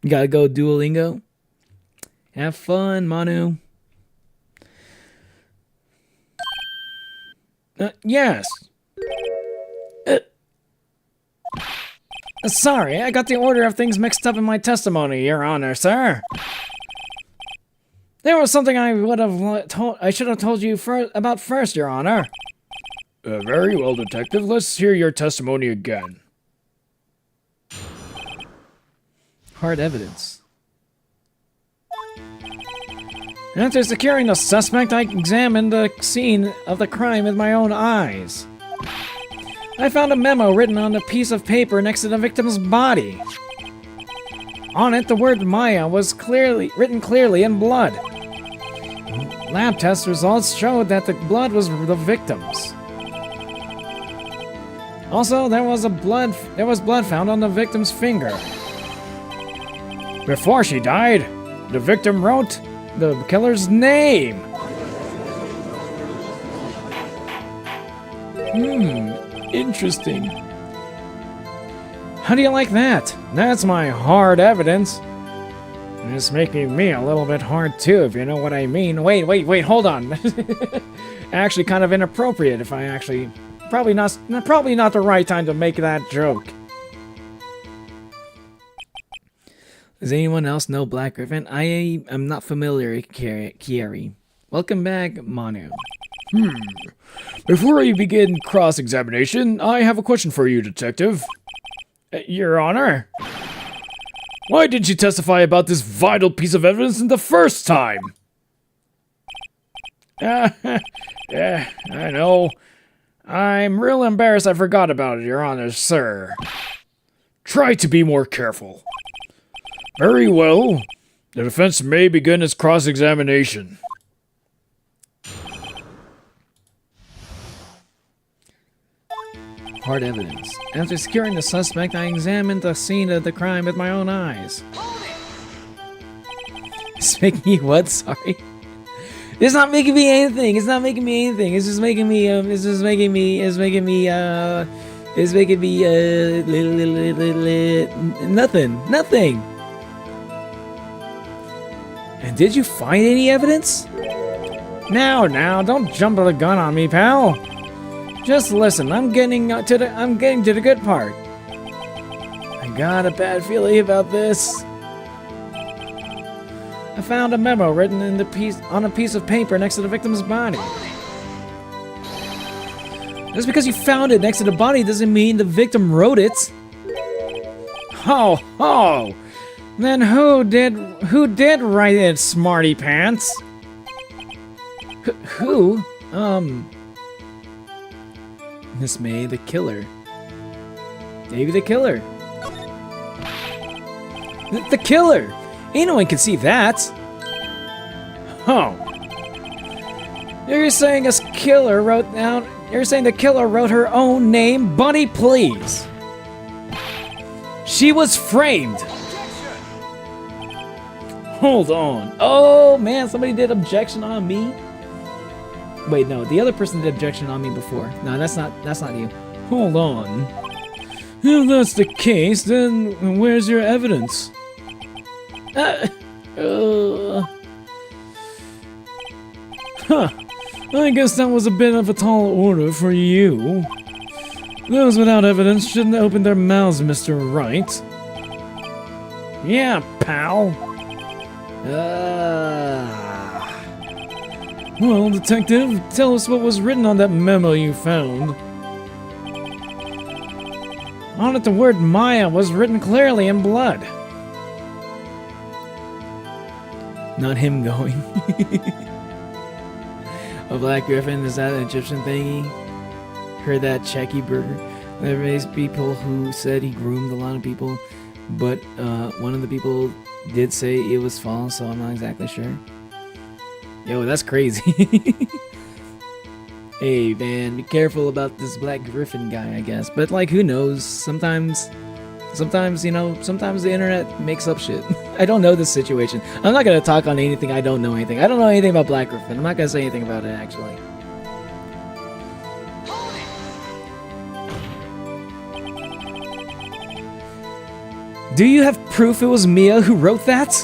You gotta go Duolingo. Have fun, Manu. Yes. Sorry, I got the order of things mixed up in my testimony, Your Honor, sir. There was something I should have told you about first, Your Honor. Very well, Detective. Let's hear your testimony again. Hard evidence. After securing the suspect, I examined the scene of the crime with my own eyes. I found a memo written on a piece of paper next to the victim's body. On it, the word Maya was written clearly in blood. Lab test results showed that the blood was the victim's. Also, there was blood found on the victim's finger. Before she died, the victim wrote the killer's name. Interesting. How do you like that? That's my hard evidence. And it's making me a little bit hard too, if you know what I mean. Wait, hold on. Actually kind of inappropriate if I actually... Probably not the right time to make that joke. Does anyone else know Black Griffin? I am not familiar with Kieri. Welcome back, Manu. Before we begin cross-examination, I have a question for you, Detective. Your Honor? Why didn't you testify about this vital piece of evidence in the first time? Yeah, I know. I'm real embarrassed I forgot about it, Your Honor, sir. Try to be more careful. Very well. The defense may begin its cross-examination. Hard evidence. After securing the suspect, I examined the scene of the crime with my own eyes. It's making you what? Sorry. It's not making me anything. It's not making me anything. It's just making me. Nothing. And did you find any evidence? Now, don't jump the gun on me, pal. Just listen. I'm getting to the good part. I got a bad feeling about this. I found a memo written on a piece of paper next to the victim's body. Just because you found it next to the body doesn't mean the victim wrote it. Oh. Then who did write it, smarty pants? Who? Miss May, the killer. Maybe the killer. The killer! Ain't no one can see that. Oh. You're saying the killer wrote her own name? Buddy, please. She was framed. Hold on. Oh man, somebody did objection on me. Wait, no, the other person did objection on me before. No, that's not you. Hold on. If that's the case, then where's your evidence? I guess that was a bit of a tall order for you. Those without evidence shouldn't open their mouths, Mr. Wright. Yeah, pal. Well, Detective, tell us what was written on that memo you found. On it, the word Maya was written clearly in blood. Not him going. A Black Griffin, is that an Egyptian thingy? Heard that Checky Burger. There's people who said he groomed a lot of people, but one of the people did say it was false, so I'm not exactly sure. Yo, that's crazy. Hey man, be careful about this Black Griffin guy, I guess. But like, who knows? Sometimes Sometimes, you know, sometimes the internet makes up shit. I don't know this situation. I'm not gonna talk on anything I don't know anything. I don't know anything about Black Griffin. I'm not gonna say anything about it, actually. Do you have proof it was Mia who wrote that?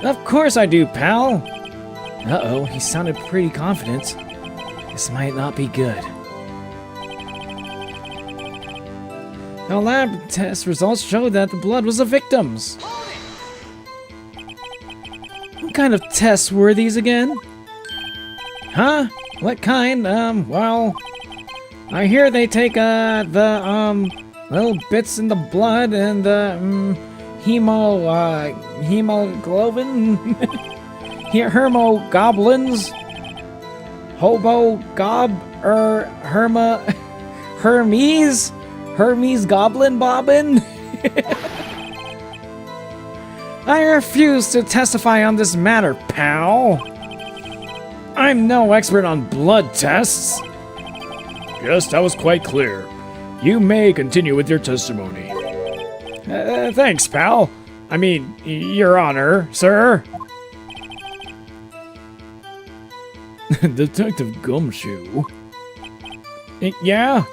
Of course I do, pal. Uh-oh, he sounded pretty confident. This might not be good. The lab test results showed that the blood was the victim's. What kind of tests were these again? Huh? What kind? Well, I hear they take, the little bits in the blood and the, hemoglobin? Hermogoblins? Hermes Goblin Bobbin? I refuse to testify on this matter, pal. I'm no expert on blood tests. Yes, that was quite clear. You may continue with your testimony. Thanks, pal. I mean, Your Honor, sir. Detective Gumshoe. Yeah?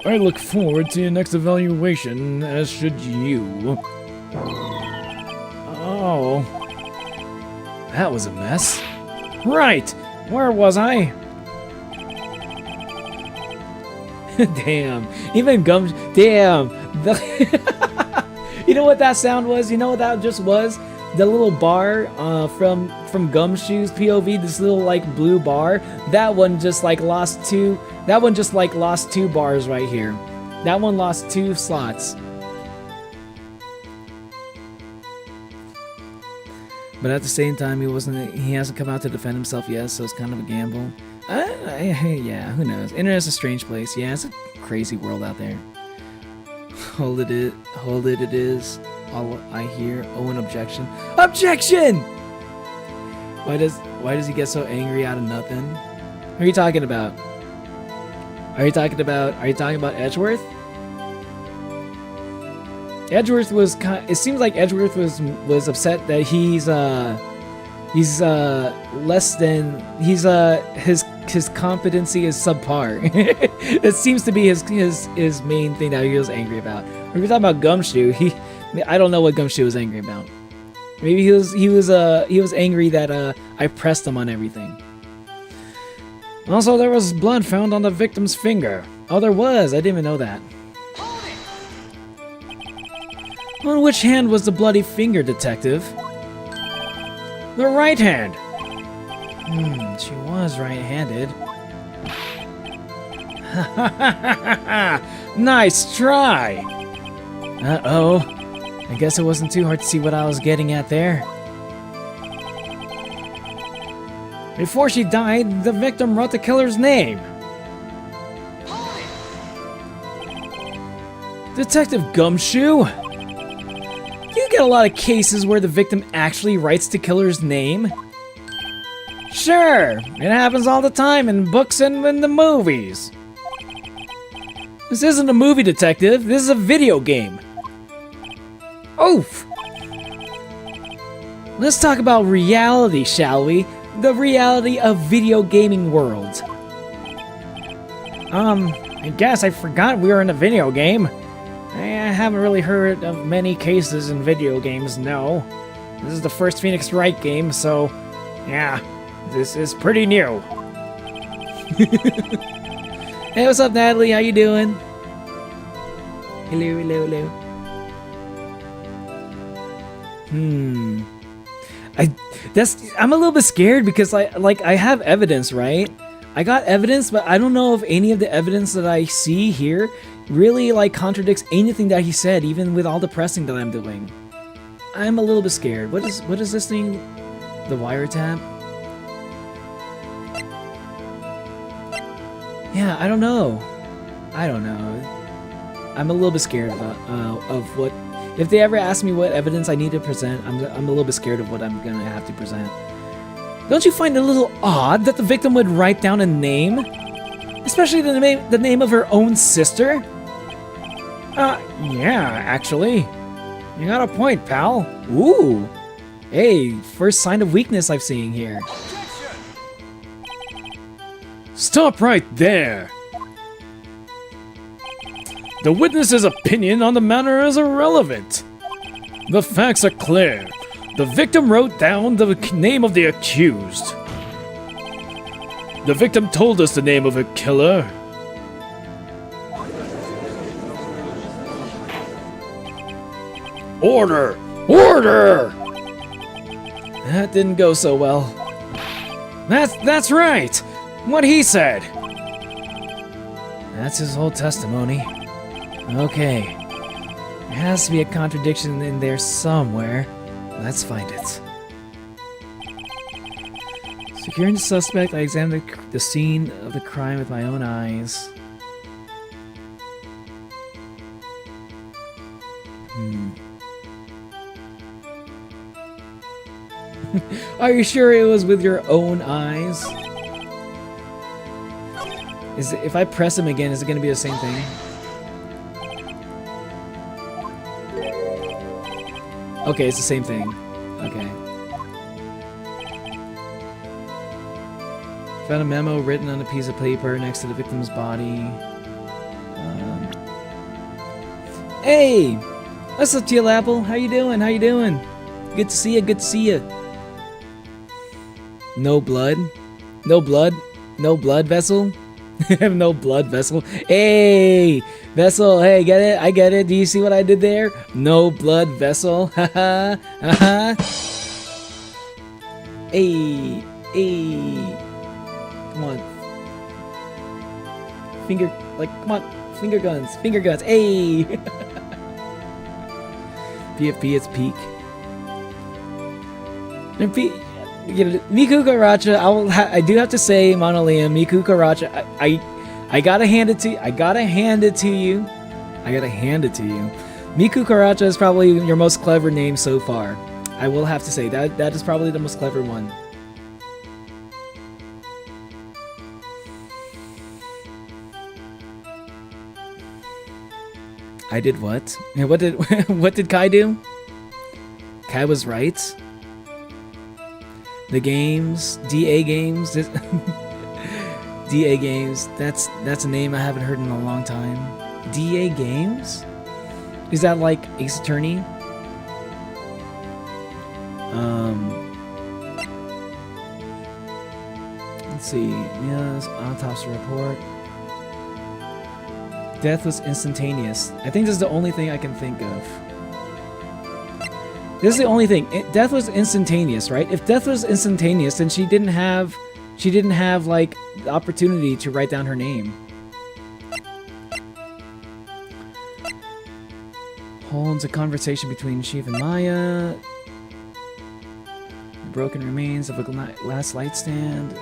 I look forward to your next evaluation, as should you. Oh. That was a mess. Right. Where was I? Damn. Even Gum... Damn. You know what that sound was? You know what that just was? The little bar from Gumshoe's POV, this little like blue bar. That one just like lost two... That one just like lost 2 bars right here. That one lost 2 slots. But at the same time, he hasn't come out to defend himself yet, so it's kind of a gamble. Yeah, who knows? Internet's a strange place. Yeah, it's a crazy world out there. Hold it, it is. All I hear. Oh, an objection. Objection! Why does he get so angry out of nothing? Who are you talking about? Are you talking about Edgeworth? Edgeworth was it seems like Edgeworth was upset that he's less than his competency is subpar. It seems to be his main thing that he was angry about. If you're talking about Gumshoe, I don't know what Gumshoe was angry about. Maybe he was angry that I pressed him on everything. Also, there was blood found on the victim's finger. Oh, there was. I didn't even know that. On which hand was the bloody finger, detective? The right hand. She was right-handed. Nice try. Uh-oh. I guess it wasn't too hard to see what I was getting at there. Before she died, the victim wrote the killer's name. Detective Gumshoe? You get a lot of cases where the victim actually writes the killer's name? Sure, it happens all the time in books and in the movies. This isn't a movie, detective. This is a video game. Oof. Let's talk about reality, shall we? The reality of video gaming world. I guess I forgot we were in a video game. I haven't really heard of many cases in video games, no. This is the first Phoenix Wright game, so yeah, this is pretty new. Hey, what's up, Natalie? How you doing? Hello, hello, hello. I'm a little bit scared because I have evidence, right? I got evidence, but I don't know if any of the evidence that I see here really like contradicts anything that he said, even with all the pressing that I'm doing. I'm a little bit scared. What is this thing? The wiretap? Yeah, I don't know. I'm a little bit scared of what. If they ever ask me what evidence I need to present, I'm a little bit scared of what I'm gonna have to present. Don't you find it a little odd that the victim would write down a name? Especially the name of her own sister? Yeah, actually. You got a point, pal. Ooh. Hey, first sign of weakness I've seen here. Stop right there! The witness's opinion on the matter is irrelevant. The facts are clear. The victim wrote down the name of the accused. The victim told us the name of a killer. Order! Order! That didn't go so well. That's right. What he said. That's his whole testimony. Okay. There has to be a contradiction in there somewhere. Let's find it. Securing the suspect, I examined the scene of the crime with my own eyes. Are you sure it was with your own eyes? If I press him again, is it going to be the same thing? Okay, it's the same thing. Okay. Found a memo written on a piece of paper next to the victim's body. Hey! What's up, Teal Apple? How you doing? How you doing? Good to see you. Good to see you. No blood? No blood? No blood, Vessel? No blood, Vessel. Hey! Vessel, hey, get it? I get it. Do you see what I did there? No blood, Vessel. Haha. Haha. Hey. Hey. Come on. Come on. Finger guns. Finger guns. Hey! PFP, it's peak. Miku Karacha, I do have to say, Monolium, Miku Karacha, I gotta hand it to you. I gotta hand it to you. Miku Karacha is probably your most clever name so far. I will have to say that is probably the most clever one. I did what? What did Kai do? Kai was right. The games, DA games, DA games. That's a name I haven't heard in a long time. DA games? Is that like Ace Attorney? Let's see. Yes, autopsy report. Death was instantaneous. I think this is the only thing I can think of. This is the only thing. Death was instantaneous, right? If death was instantaneous, then she didn't have like the opportunity to write down her name. Holds a conversation between Sheev and Maya. The broken remains of a last light stand.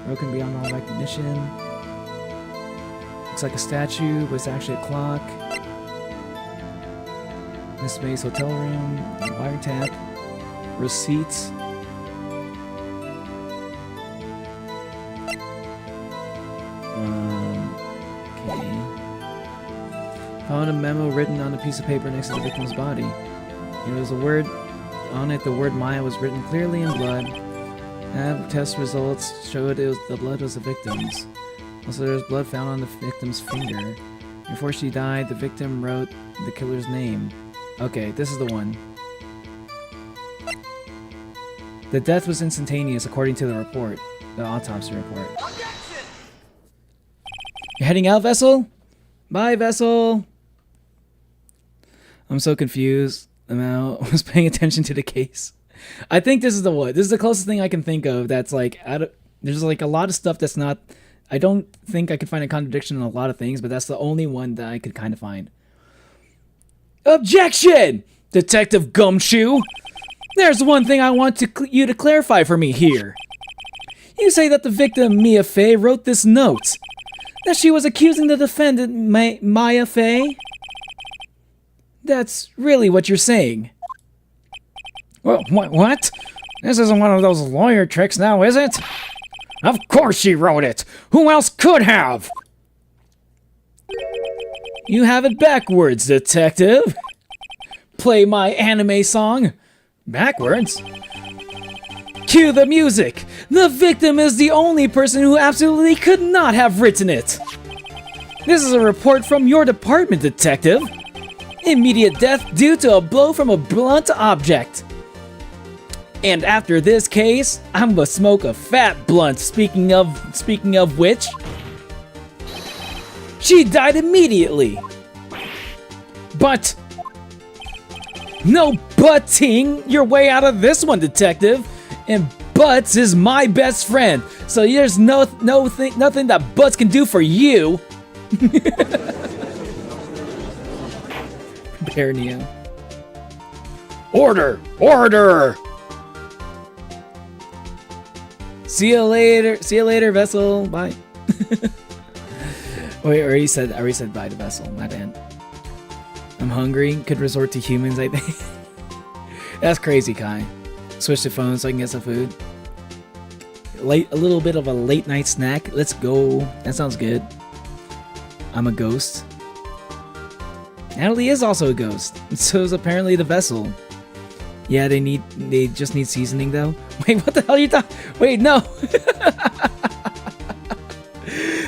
Broken beyond all recognition. Looks like a statue, but it's actually a clock. Miss May's hotel room, wiretap, receipts. Okay. Found a memo written on a piece of paper next to the victim's body. It was a word on it. The word Maya was written clearly in blood. Lab test results showed the blood was the victim's. Also, there was blood found on the victim's finger. Before she died, the victim wrote the killer's name. Okay, this is the one. The death was instantaneous according to the report. The autopsy report. You're heading out, Vessel? Bye, Vessel! I'm so confused. I was paying attention to the case. I think this is the one. This is the closest thing I can think of that's like... there's like a lot of stuff that's not... I don't think I could find a contradiction in a lot of things, but that's the only one that I could kind of find. Objection! Detective Gumshoe! There's one thing I want you to clarify for me here. You say that the victim, Mia Fey, wrote this note. That she was accusing the defendant, Maya Fey? That's really what you're saying. Well, what? This isn't one of those lawyer tricks now, is it? Of course she wrote it! Who else could have? You have it backwards, detective. Play my anime song. Backwards? Cue the music. The victim is the only person who absolutely could not have written it. This is a report from your department, detective. Immediate death due to a blow from a blunt object. And after this case, I'm gonna smoke a fat blunt. Speaking of which, she died immediately. But no butting your way out of this one, detective. And Butts is my best friend, so there's nothing that Butts can do for you. Prepare Neo. Order! Order! See you later, Vessel. Bye. Wait, I already said bye to Vessel. My bad. I'm hungry. Could resort to humans, I think. That's crazy, Kai. Switch to phone so I can get some food. A little bit of a late night snack. Let's go. That sounds good. I'm a ghost. Natalie is also a ghost. So is apparently the Vessel. Yeah, they just need seasoning though. Wait, what the hell are you talking? Wait, no.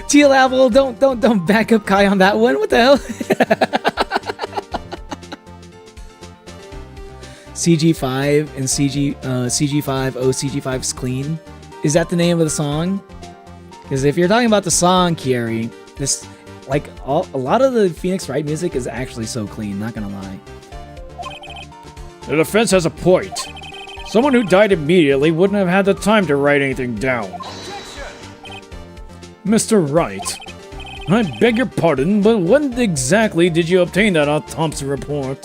Teal Apple, don't back up Kai on that one. What the hell? CG5 and CG5, oh CG5's clean. Is that the name of the song? Because if you're talking about the song, Kieri, this a lot of the Phoenix Wright music is actually so clean, not gonna lie. The defense has a point. Someone who died immediately wouldn't have had the time to write anything down. Mr. Wright, I beg your pardon, but when exactly did you obtain that autopsy report?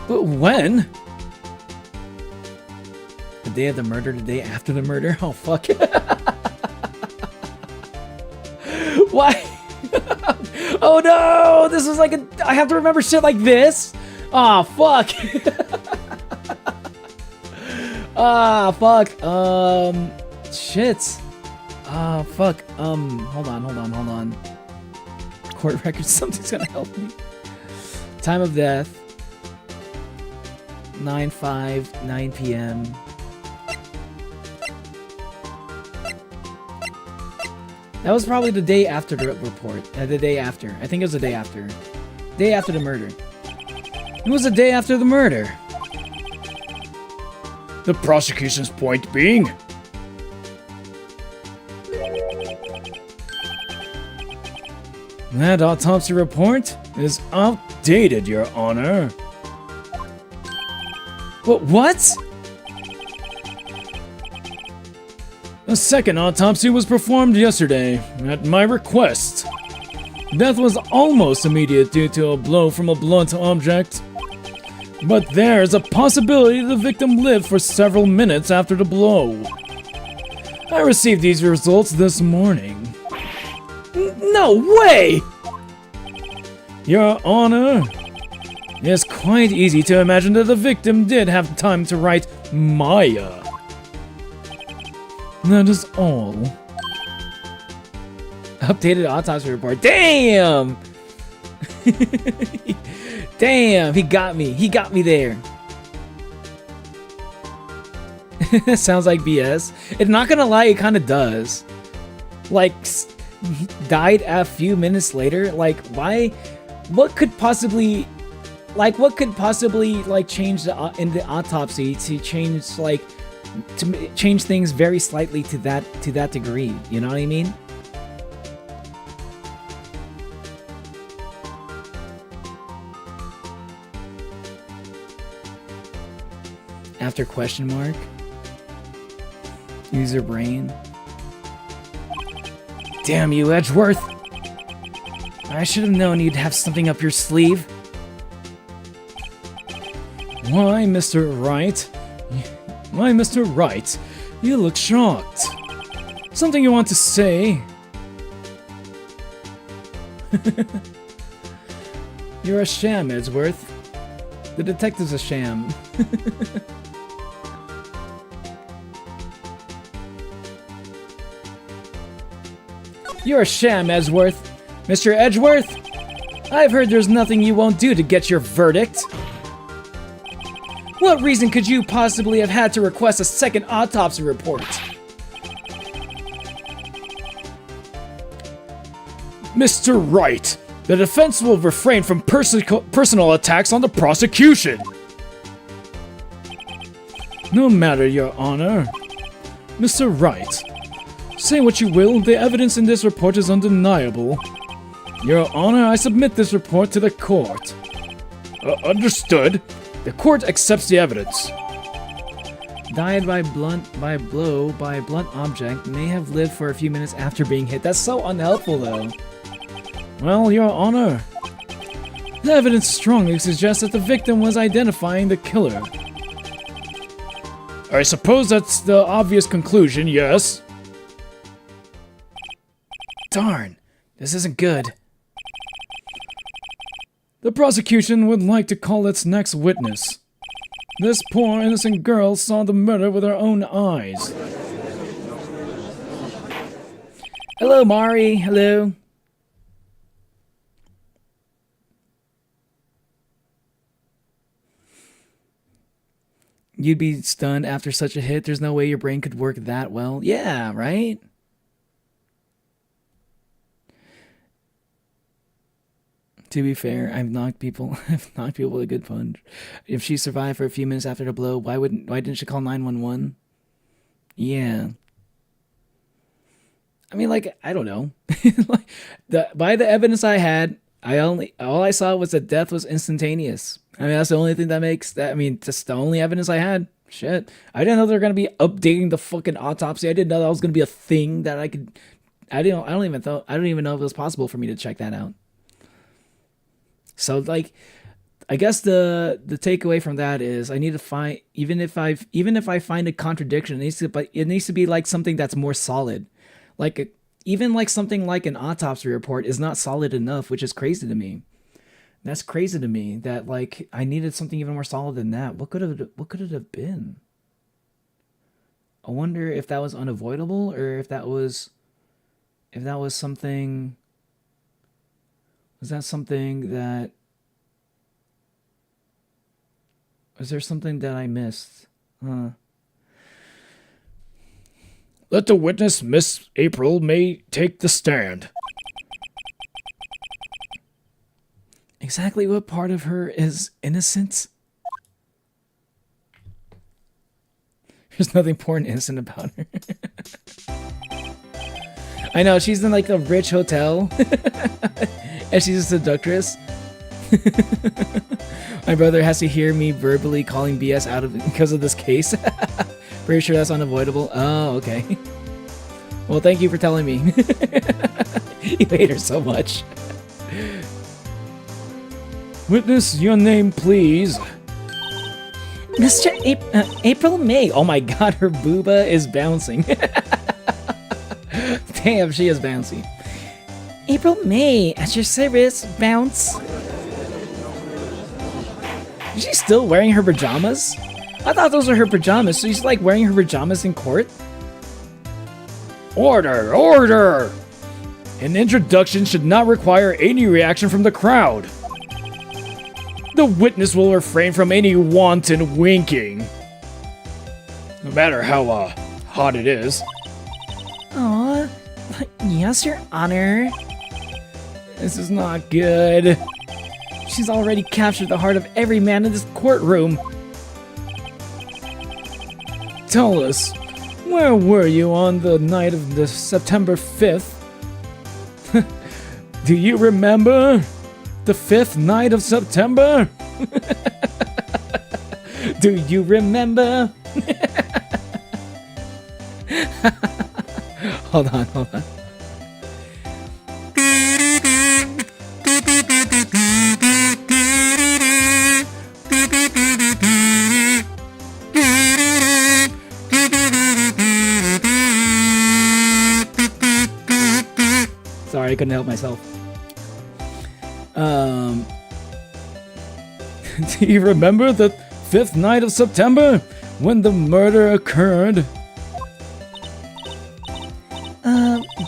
When? The day of the murder, the day after the murder? Oh, fuck. Why? Oh no! This is like I have to remember shit like this? Ah, fuck. Ah, fuck. Shit. Ah, fuck. Hold on. Court records, something's gonna help me. Time of death. 9/5, 9 p.m. That was probably the day after the report. The day after. I think it was the day after. Day after the murder. It was the day after the murder. The prosecution's point being... That autopsy report is outdated, Your Honor. What? A second autopsy was performed yesterday, at my request. Death was almost immediate due to a blow from a blunt object. But there's a possibility the victim lived for several minutes after the blow. I received these results this morning. No way! Your Honor, it's quite easy to imagine that the victim did have time to write Maya. That is all. Updated autopsy report. Damn! Damn, he got me. He got me there. Sounds like BS. And not gonna lie, it kind of does. Like, died a few minutes later. Like, why? What could possibly change in the autopsy to change things very slightly to that degree? You know what I mean? After question mark? Use your brain. Damn you, Edgeworth! I should have known you'd have something up your sleeve. Why, Mr. Wright? Why, Mr. Wright? You look shocked. Something you want to say? You're a sham, Edgeworth. The detective's a sham. You're a sham, Edgeworth. Mr. Edgeworth? I've heard there's nothing you won't do to get your verdict. What reason could you possibly have had to request a second autopsy report? Mr. Wright, the defense will refrain from personal attacks on the prosecution. No matter, Your Honor. Mr. Wright, say what you will, the evidence in this report is undeniable. Your Honor, I submit this report to the court. Understood. The court accepts the evidence. Died by blunt object, may have lived for a few minutes after being hit. That's so unhelpful, though. Well, Your Honor, the evidence strongly suggests that the victim was identifying the killer. I suppose that's the obvious conclusion, yes? Darn, this isn't good. The prosecution would like to call its next witness. This poor innocent girl saw the murder with her own eyes. Hello, Mari. Hello. You'd be stunned after such a hit. There's no way your brain could work that well. Yeah, right? To be fair, I've knocked people with a good punch. If she survived for a few minutes after the blow, why didn't she call 911? Yeah. I mean, like, I don't know. By the evidence I had, all I saw was that death was instantaneous. I mean, that's the only thing that makes that. I mean, that's the only evidence I had. Shit, I didn't know they were gonna be updating the fucking autopsy. I didn't know that was gonna be a thing that I could. I don't even know if it was possible for me to check that out. So, like, I guess the takeaway from that is I need to find even if I find a contradiction, it needs to be like something that's more solid. Like even like something like an autopsy report is not solid enough, which is crazy to me. That's crazy to me that like I needed something even more solid than that. What could it have been? I wonder if that was unavoidable or if that was something. Was that something that? Was there something that I missed? Let the witness, Miss April, may take the stand. Exactly what part of her is innocent? There's nothing poor and innocent about her. I know, she's in like a rich hotel. And she's a seductress. My brother has to hear me verbally calling BS out of because of this case. Pretty sure that's unavoidable. Oh, okay. Well, thank you for telling me. You hate her so much. Witness, your name, please. Mr. April May. Oh my god, her booba is bouncing. Damn, she is bouncy. April May, at your service, bounce. Is she still wearing her pajamas? I thought those were her pajamas, so she's like wearing her pajamas in court? Order! Order! An introduction should not require any reaction from the crowd. The witness will refrain from any wanton winking. No matter how, hot it is. Aw, yes, Your Honor. This is not good. She's already captured the heart of every man in this courtroom. Tell us, where were you on the night of the September 5th? Do you remember? The 5th night of September? Do you remember? Hold on. Sorry, I couldn't help myself. Do you remember the 5th night of September when the murder occurred?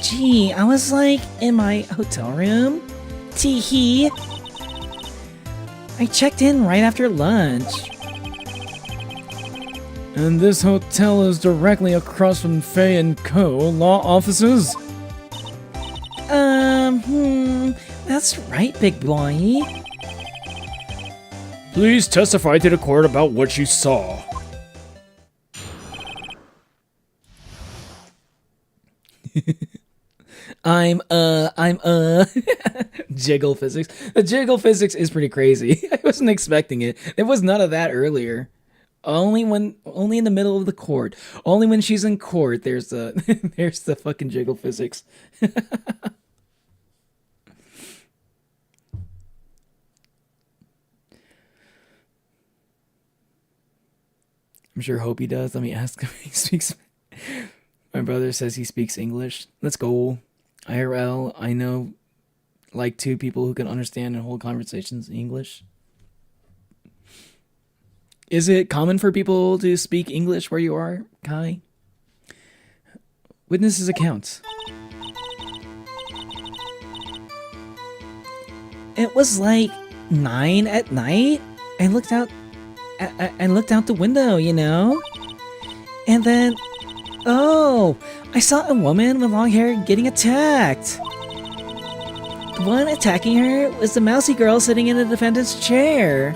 Gee, I was like in my hotel room. Tee-hee. I checked in right after lunch. And this hotel is directly across from Fay & Co. law offices? That's right, big boy. Please testify to the court about what you saw. I'm jiggle physics. The jiggle physics is pretty crazy. I wasn't expecting it. There was none of that earlier. Only in the middle of the court. Only when she's in court there's the there's the fucking jiggle physics. I'm sure Hopi does. Let me ask him if he speaks. My brother says he speaks English. Let's go. IRL, I know like 2 people who can understand and hold conversations in English. Is it common for people to speak English where you are, Kai? Witnesses' accounts. It was like 9 at night. I looked out the window, you know? And then, oh, I saw a woman with long hair getting attacked. The one attacking her was the mousy girl sitting in the defendant's chair.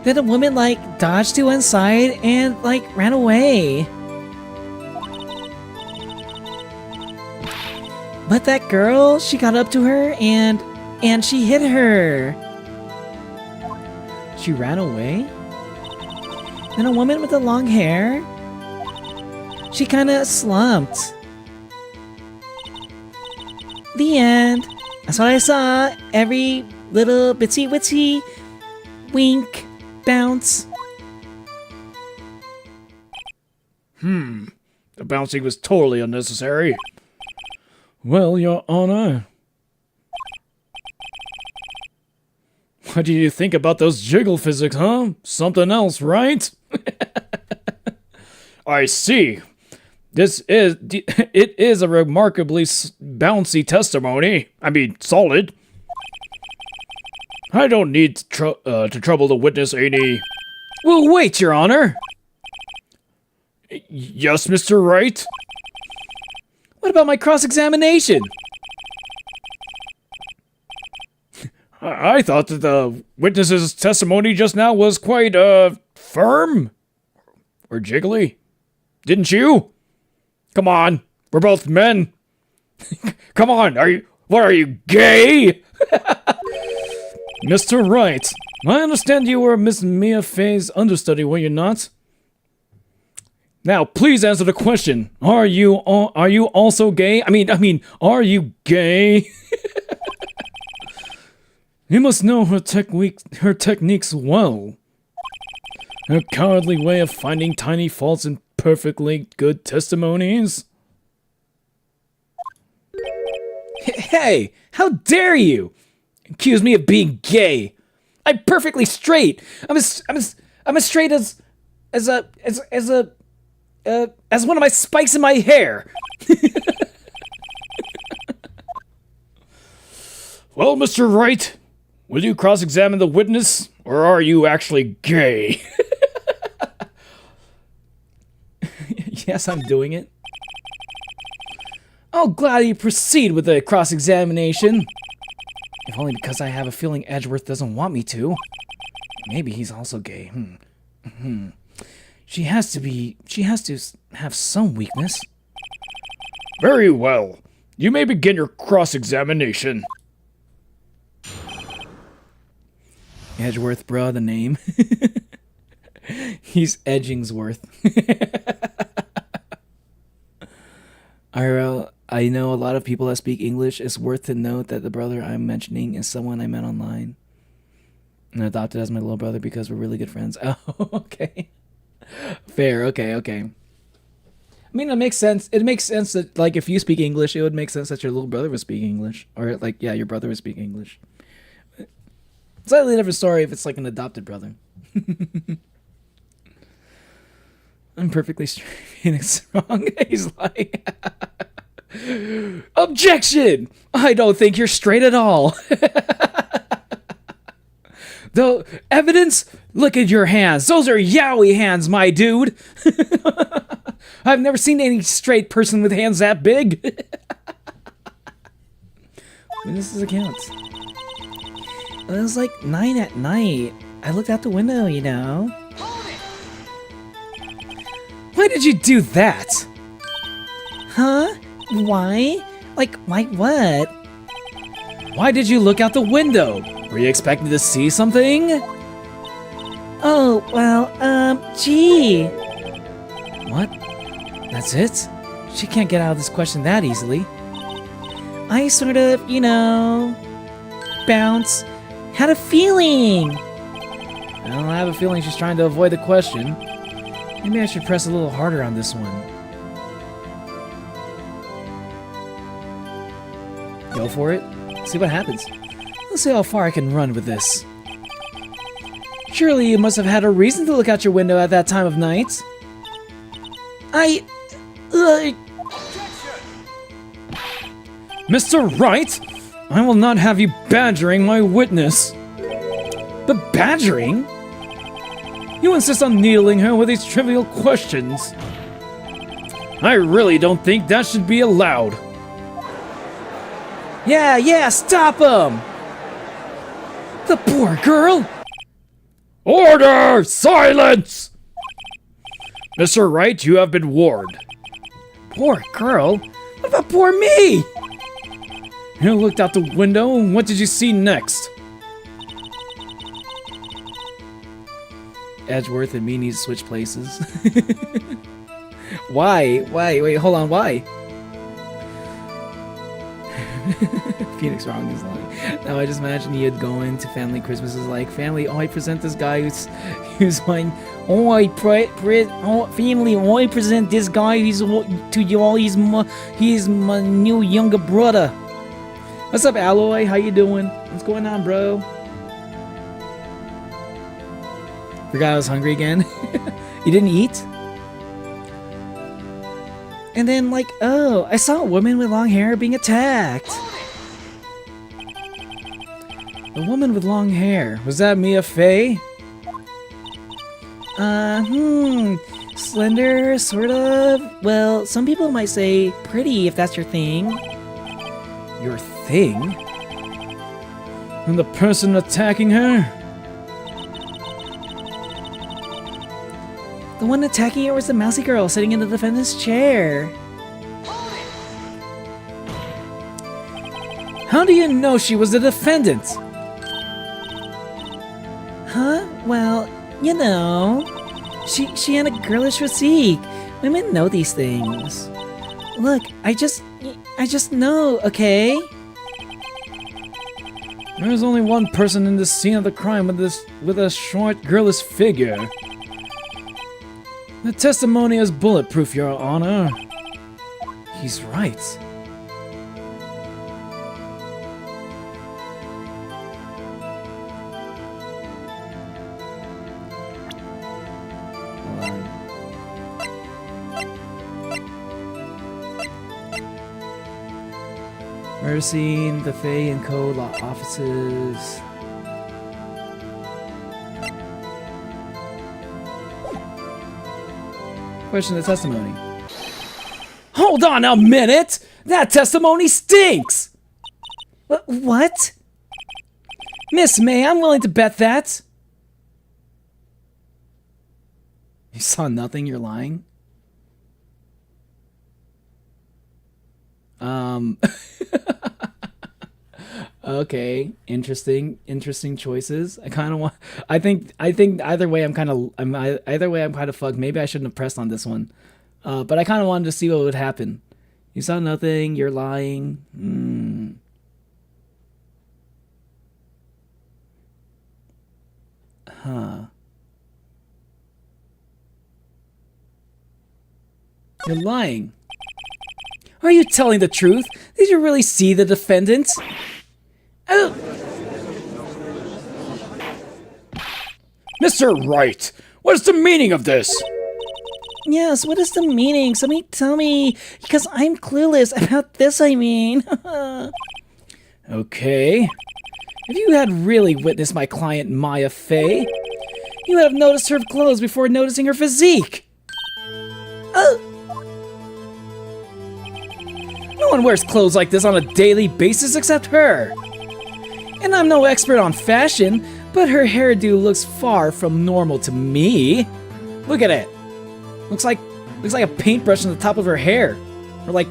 Then the woman, like, dodged to one side and, like, ran away. But that girl, she got up to her and she hit her. She ran away? Then a woman with the long hair, she kind of slumped. The end. That's what I saw. Every little bitsy witsy wink, bounce. The bouncing was totally unnecessary. Well, Your Honor. What do you think about those jiggle physics, huh? Something else, right? I see. It is a remarkably bouncy testimony. I mean, solid. I don't need to trouble the witness any. Well, wait, Your Honor. Yes, Mr. Wright? What about my cross-examination? I thought that the witness's testimony just now was quite, firm? Or jiggly? Didn't you? Come on, we're both men. Come on, what are you, gay? Mr. Wright, I understand you were Miss Mia Fey's understudy, were you not? Now, please answer the question. Are you also gay? I mean, are you gay? You must know her techniques well. Her cowardly way of finding tiny faults in perfectly good testimonies. Hey, how dare you accuse me of being gay? I'm perfectly straight. I'm as straight as one of my spikes in my hair. Well, Mr. Wright, will you cross-examine the witness, or are you actually gay? Yes, I'm doing it. I'll gladly proceed with the cross-examination. If only because I have a feeling Edgeworth doesn't want me to. Maybe he's also gay. She has to have some weakness. Very well. You may begin your cross-examination. Edgeworth, bruh, the name. He's Edgingsworth. IRL, I know a lot of people that speak English. It's worth to note that the brother I'm mentioning is someone I met online. And adopted as my little brother because we're really good friends. Oh, okay. Fair, okay. I mean, it makes sense. It makes sense that, like, if you speak English, it would make sense that your little brother would speak English. Or, like, yeah, your brother would speak English. Slightly different story if it's, like, an adopted brother. I'm perfectly straight. Phoenix wrong. He's like, objection! I don't think you're straight at all. The evidence? Look at your hands. Those are yaoi hands, my dude. I've never seen any straight person with hands that big. Witnesses accounts. It was like 9 at night. I looked out the window, you know. Why did you do that? Huh? Why? Like, why what? Why did you look out the window? Were you expecting to see something? Oh, well, gee. What? That's it? She can't get out of this question that easily. I sort of, you know, bounce. Had a feeling. I don't have a feeling she's trying to avoid the question. Maybe I should press a little harder on this one. Go for it. See what happens. Let's see how far I can run with this. Surely you must have had a reason to look out your window at that time of night. Mr. Wright, I will not have you badgering my witness. But badgering? You insist on needling her with these trivial questions. I really don't think that should be allowed. Yeah, stop him! The poor girl! Order! Silence! Mr. Wright, you have been warned. Poor girl? What about poor me? You looked out the window, and what did you see next? Edgeworth and me need to switch places. Why? Wait, hold on, why? Phoenix wrong is lying. Now I just imagine you'd go into family Christmases like, family, I present this guy who's mine. Family, I present this guy to you all. He's my new younger brother. What's up, Alloy? How you doing? What's going on, bro? Forgot I was hungry again. You didn't eat? And then, like, oh, I saw a woman with long hair being attacked. A woman with long hair. Was that Mia Fey? Slender, sort of. Well, some people might say pretty if that's your thing. Your thing? And the person attacking her? The one attacking her was the mousy girl sitting in the defendant's chair. How do you know she was the defendant? Huh? Well, you know, she had a girlish physique. Women know these things. Look, I just know, okay? There's only one person in this scene of the crime with a short, girlish figure. The testimony is bulletproof, Your Honor. He's right. Hold on. Murder scene, the Faye and Co. law offices. Question the testimony. Hold on a minute! That testimony stinks! What? Miss May, I'm willing to bet that. You saw nothing, you're lying? Okay, interesting choices. I kind of want. I think either way I'm kind of fucked. Maybe I shouldn't have pressed on this one, but I kind of wanted to see what would happen. You saw nothing. You're lying. Huh. You're lying. Are you telling the truth? Did you really see the defendant? Oh. Mr. Wright, what is the meaning of this? Yes, what is the meaning? Somebody tell me, because I'm clueless about this, I mean. Okay. If you had really witnessed my client Maya Fey, you would have noticed her clothes before noticing her physique. No one wears clothes like this on a daily basis except her. And I'm no expert on fashion, but her hairdo looks far from normal to me. Look at it. Looks like a paintbrush on the top of her hair, or like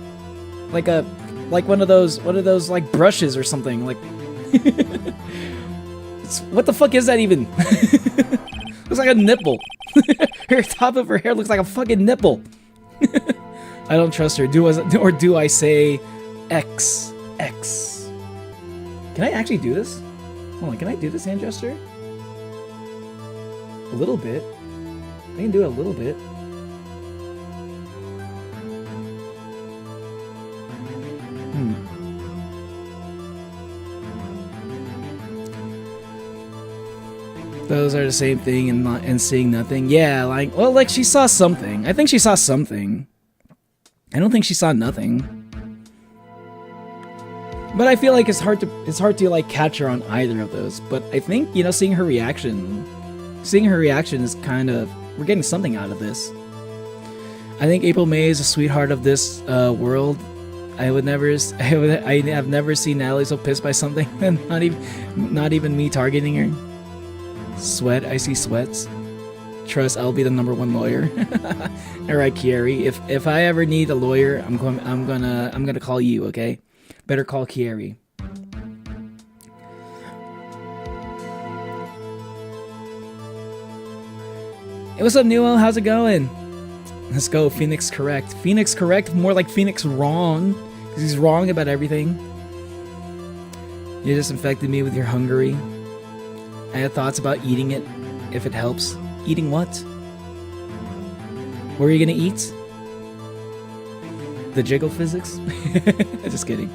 one of those like brushes or something. Like, what the fuck is that even? Looks like a nipple. Her top of her hair looks like a fucking nipple. I don't trust her. Do I say X? Can I actually do this? Hold on, can I do this hand gesture? A little bit. I can do it a little bit. Those are the same thing and seeing nothing. Yeah, like she saw something. I think she saw something. I don't think she saw nothing. But I feel like it's hard to like catch her on either of those. But I think, you know, seeing her reaction is kind of, we're getting something out of this. I think April May is a sweetheart of this world. I have never seen Natalie so pissed by something, and not even me targeting her. Sweat, I see sweats. Trust, I'll be the #1 lawyer. All right, Kieri, if I ever need a lawyer, I'm gonna call you. Okay, better call Kieri. Hey, what's up, Nuo? How's it going? Let's go, Phoenix correct. Phoenix correct, more like Phoenix wrong, because he's wrong about everything. You just infected me with your Hungary. I had thoughts about eating it, if it helps. Eating what? What are you gonna eat? The jiggle physics? Just kidding.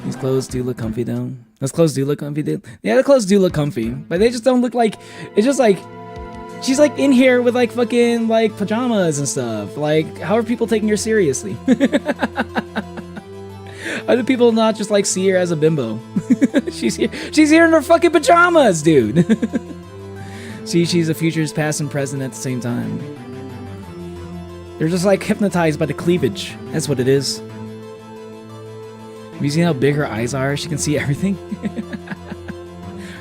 These clothes do look comfy though. Those clothes do look comfy dude. Yeah, the clothes do look comfy, but they just don't look like, it's just like, she's like in here with like fucking like pajamas and stuff. Like, how are people taking her seriously? How do people not just like see her as a bimbo? She's here in her fucking pajamas, dude. See, she's a future's past and present at the same time. They're just like hypnotized by the cleavage. That's what it is. Have you seen how big her eyes are? She can see everything.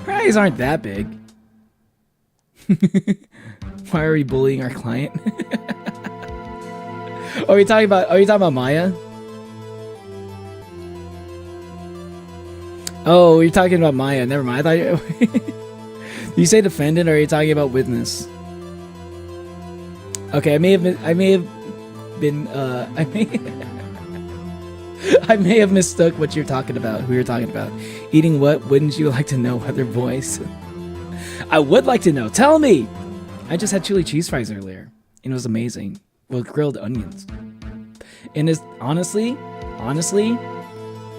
Her eyes aren't that big. Why are we bullying our client? Are you talking about Maya? Oh, you're talking about Maya. Never mind. I thought you say defendant, or are you talking about witness? Okay, I may have mistook what you're talking about. Who you're talking about? Eating what? Wouldn't you like to know, other boys? I would like to know. Tell me. I just had chili cheese fries earlier, and it was amazing with grilled onions. And it's honestly,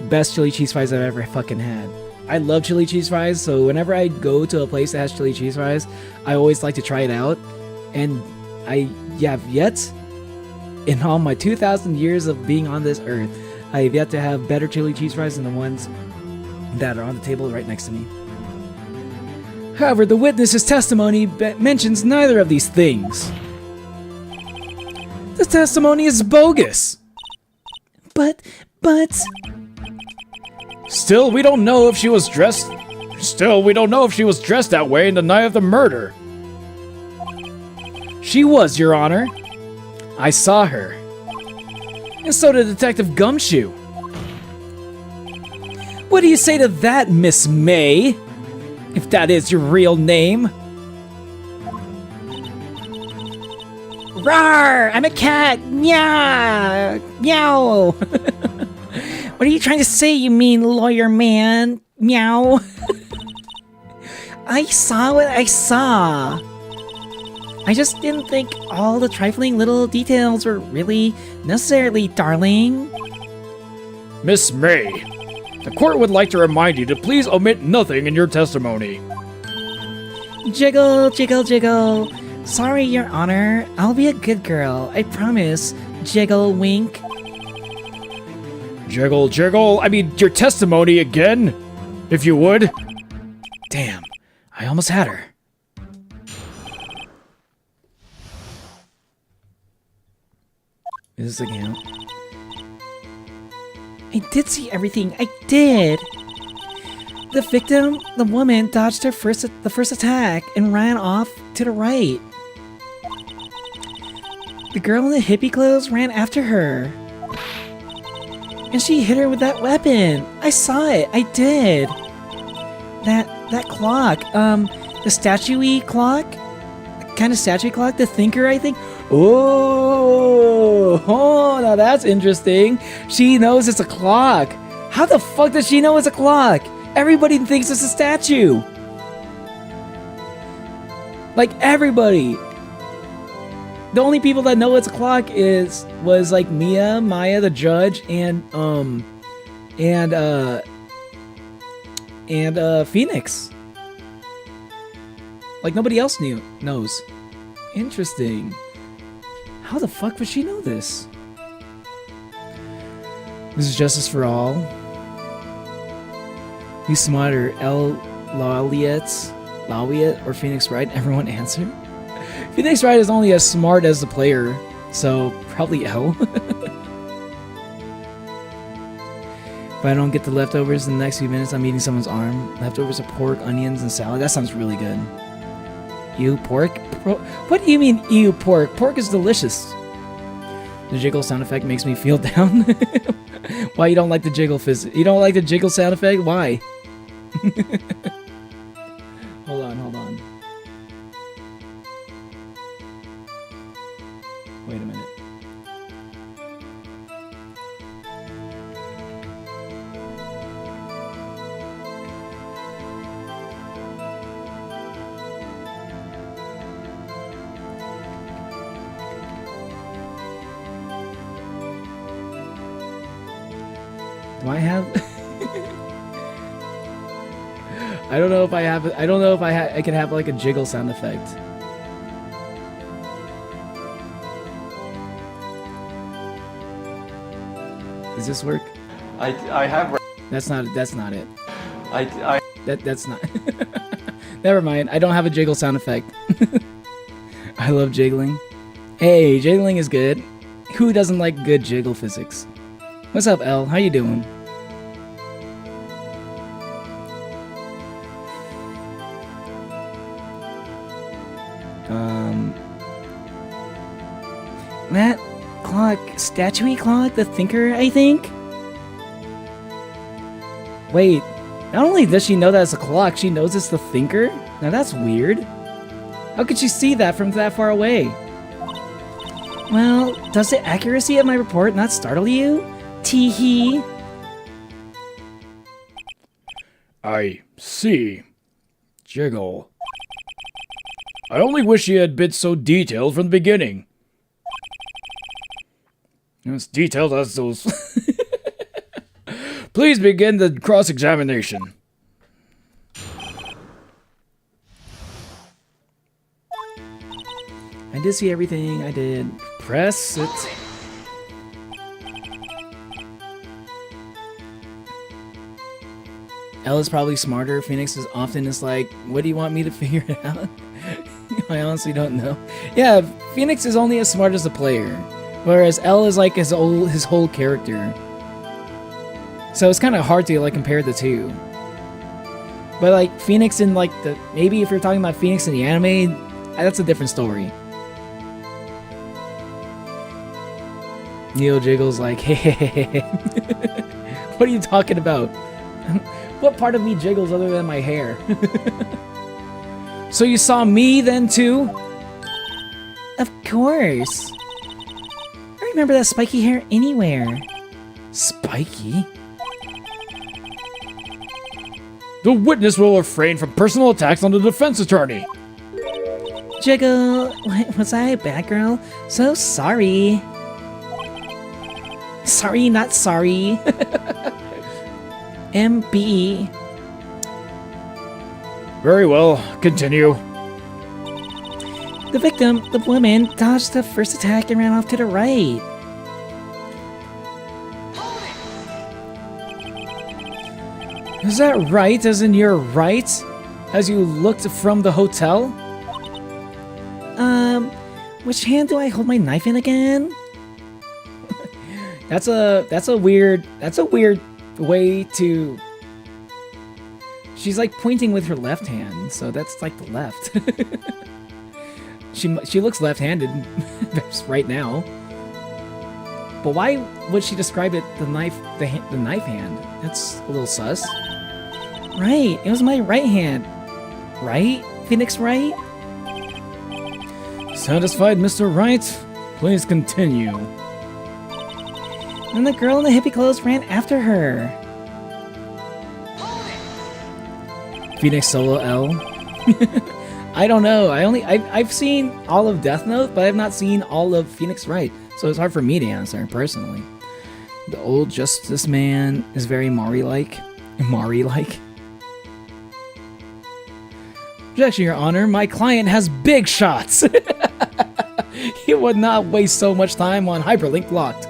best chili cheese fries I've ever fucking had. I love chili cheese fries, so whenever I go to a place that has chili cheese fries, I always like to try it out. And I have yet, in all my 2,000 years of being on this earth, I have yet to have better chili cheese fries than the ones that are on the table right next to me. However, the witness's testimony mentions neither of these things. The testimony is bogus. But... Still, we don't know if she was dressed that way in the night of the murder. She was, Your Honor. I saw her. And so did Detective Gumshoe. What do you say to that, Miss May? If that is your real name. Rawr! I'm a cat! Meow! Meow! What are you trying to say, you mean lawyer man? Meow! I saw what I saw. I just didn't think all the trifling little details were really necessary, darling. Miss May, the court would like to remind you to please omit nothing in your testimony. Jiggle, jiggle, jiggle. Sorry, Your Honor. I'll be a good girl. I promise. Jiggle, wink. Jiggle, jiggle. I mean, your testimony again. if you would. Damn, I almost had her. Is this a count? I did see everything. I did. The victim, the woman, dodged the first attack and ran off to the right. The girl in the hippie clothes ran after her. And she hit her with that weapon. I saw it. I did. That clock. The statue-y clock? Kind of statue clock? The thinker, I think? Oh, now that's interesting. She knows it's a clock. How the fuck does she know it's a clock? Everybody thinks it's a statue. Like, everybody. The only people that know it's a clock was like Maya, the judge, and Phoenix. Like, nobody else knows. Interesting. How the fuck would she know this? This is justice for all. Who's smarter, Laureate or Phoenix Wright? Everyone answer. Phoenix Wright is only as smart as the player, so probably L. If I don't get the leftovers in the next few minutes, I'm eating someone's arm. Leftovers of pork, onions, and salad. That sounds really good. Ew, pork? What do you mean, ew, pork? Pork is delicious. The jiggle sound effect makes me feel down. Why you don't like the jiggle You don't like the jiggle sound effect? Why? Hold on. Wait a minute. Do I have? I don't know if I have. I don't know if I can have like a jiggle sound effect. Does this work? I have. That's not it. I That's not. Never mind. I don't have a jiggle sound effect. I love jiggling. Hey, jiggling is good. Who doesn't like good jiggle physics? What's up, L? How you doing? That clock, statue-y clock, the thinker, I think? Wait, not only does she know that it's a clock, she knows it's the thinker? Now that's weird. How could she see that from that far away? Well, does the accuracy of my report not startle you? Tee-hee. I see. Jiggle. I only wish you had been so detailed from the beginning. As detailed as those. Please begin the cross-examination. I did see everything. I did. Press it. L is probably smarter. Phoenix is often like, what do you want me to figure it out? I honestly don't know. Yeah, Phoenix is only as smart as the player. Whereas L is like his whole character. So it's kind of hard to like compare the two. But like Phoenix in like maybe if you're talking about Phoenix in the anime, that's a different story. Neo jiggles like, hey. What are you talking about? What part of me jiggles other than my hair? So you saw me then too? Of course. I remember that spiky hair anywhere. Spiky? The witness will refrain from personal attacks on the defense attorney. Jiggle, was I a bad girl? So sorry. Sorry, not sorry. MB. Very well, continue. The victim, the woman, dodged the first attack and ran off to the right. Is that right, as in you're right? As you looked from the hotel? Which hand do I hold my knife in again? That's a weird way to... She's like pointing with her left hand, so that's like the left. She looks left-handed right now. But why would she describe it the knife hand? That's a little sus. Right, it was my right hand. Right? Phoenix Wright? Satisfied, Mr. Wright? Please continue. And the girl in the hippie clothes ran after her. Phoenix Solo L. I don't know. I've seen all of Death Note, but I've not seen all of Phoenix Wright, so it's hard for me to answer personally. The old Justice Man is very Mari-like. Mari-like. Objection, Your Honor. My client has big shots. He would not waste so much time on hyperlink blocked.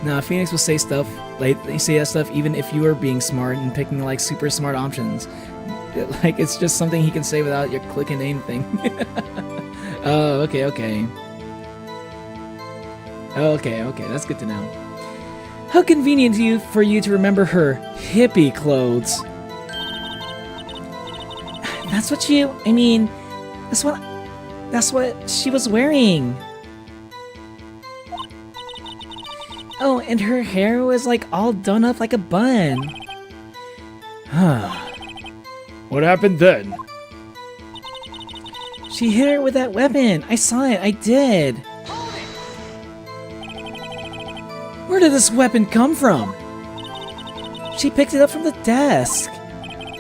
Nah, Phoenix will say stuff like they say that stuff even if you are being smart and picking like super smart options. Like it's just something he can say without your clicking anything. Oh, okay. Okay, that's good to know. How convenient for you to remember her hippie clothes. That's what that's what she was wearing. Oh, and her hair was like all done up like a bun. What happened then? She hit her with that weapon. I saw it. I did. Where did this weapon come from? She picked it up from the desk.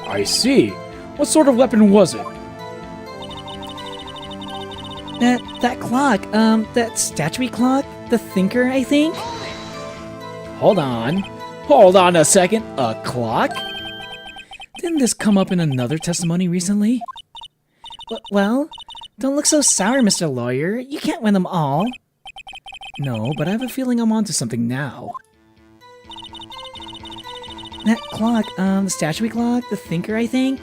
I see. What sort of weapon was it? That clock, that statuary clock, the thinker, I think? Hold on a second, a clock? Didn't this come up in another testimony recently? Well, don't look so sour, Mr. Lawyer. You can't win them all. No, but I have a feeling I'm onto something now. That clock, the statuary clock, the thinker, I think?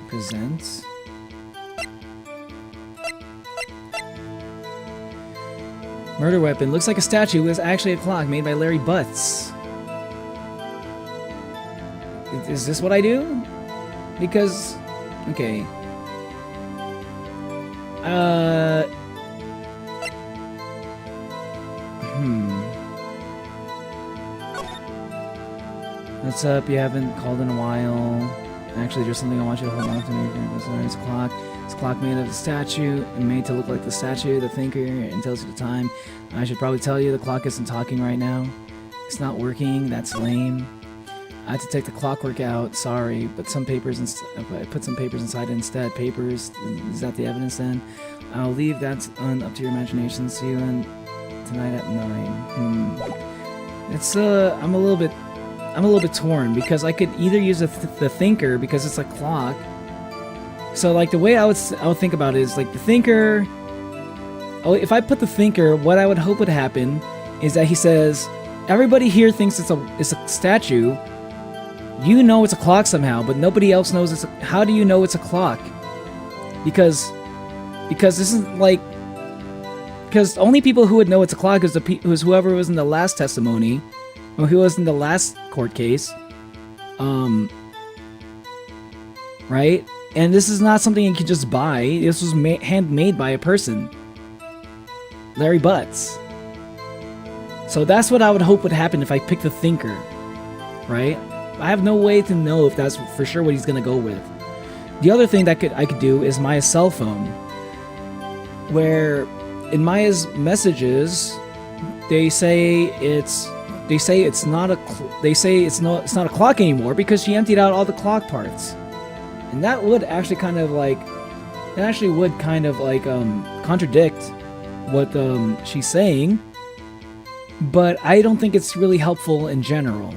Presents. Murder weapon. Looks like a statue. It was actually a clock made by Larry Butts. Is this what I do? Because... Okay. What's up? You haven't called in a while. Actually, there's something I want you to hold on to me. It's a clock. It's a clock made of a statue and made to look like the statue, the thinker, and tells you the time. I should probably tell you the clock isn't talking right now. It's not working. That's lame. I had to take the clockwork out. Sorry, but some papers. I put some papers inside it instead. Papers. Is that the evidence then? I'll leave that up to your imagination. See you tonight at 9. It's I'm a little bit torn because I could either use the thinker because it's a clock. So like the way I would think about it is like the thinker. Oh, if I put the thinker, what I would hope would happen is that he says, everybody here thinks it's a statue. You know it's a clock somehow, but nobody else knows it's. How do you know it's a clock? Because this isn't like. Because only people who would know it's a clock is whoever was in the last testimony. Well, who was in the last court case, right? And this is not something you can just buy. This was handmade by a person, Larry Butts. So that's what I would hope would happen if I pick the thinker, right? I have no way to know if that's for sure what he's gonna go with. The other thing that I could do is Maya's cell phone, where in Maya's messages they say it's not a clock anymore because she emptied out all the clock parts, and that would actually kind of contradict what she's saying, but I don't think it's really helpful in general.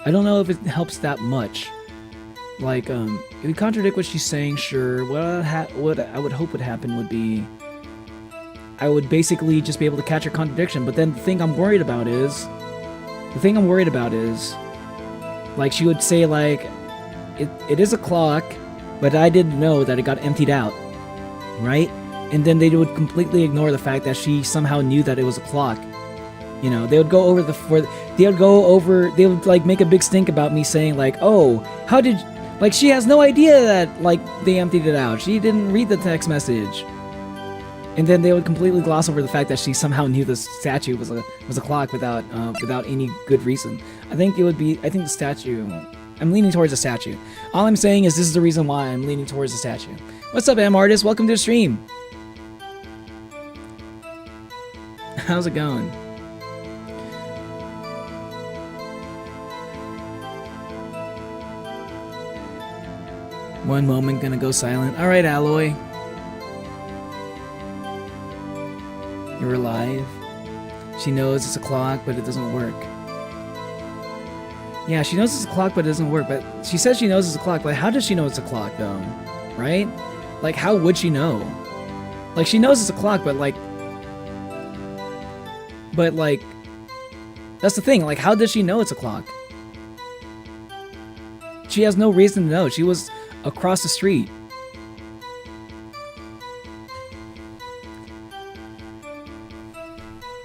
I don't know if it helps that much. Like it would contradict what she's saying, sure. What I would hope would happen would be I would basically just be able to catch her contradiction. But then the thing I'm worried about is, like, she would say, like, it is a clock, but I didn't know that it got emptied out, right? And then they would completely ignore the fact that she somehow knew that it was a clock. You know, they would like make a big stink about me saying, like, oh, how did, like, she has no idea that, like, they emptied it out. She didn't read the text message. And then they would completely gloss over the fact that she somehow knew the statue was a clock without any good reason. I think the statue. I'm leaning towards the statue. All I'm saying is this is the reason why I'm leaning towards the statue. What's up, M Artist? Welcome to the stream. How's it going? One moment, gonna go silent. All right, Alloy. You're alive. She knows it's a clock, but it doesn't work. Yeah, she knows it's a clock, but it doesn't work. But she says she knows it's a clock. But how does she know it's a clock, though? Right? Like, how would she know? Like, she knows it's a clock, but like, that's the thing. Like, how does she know it's a clock? She has no reason to know. She was across the street.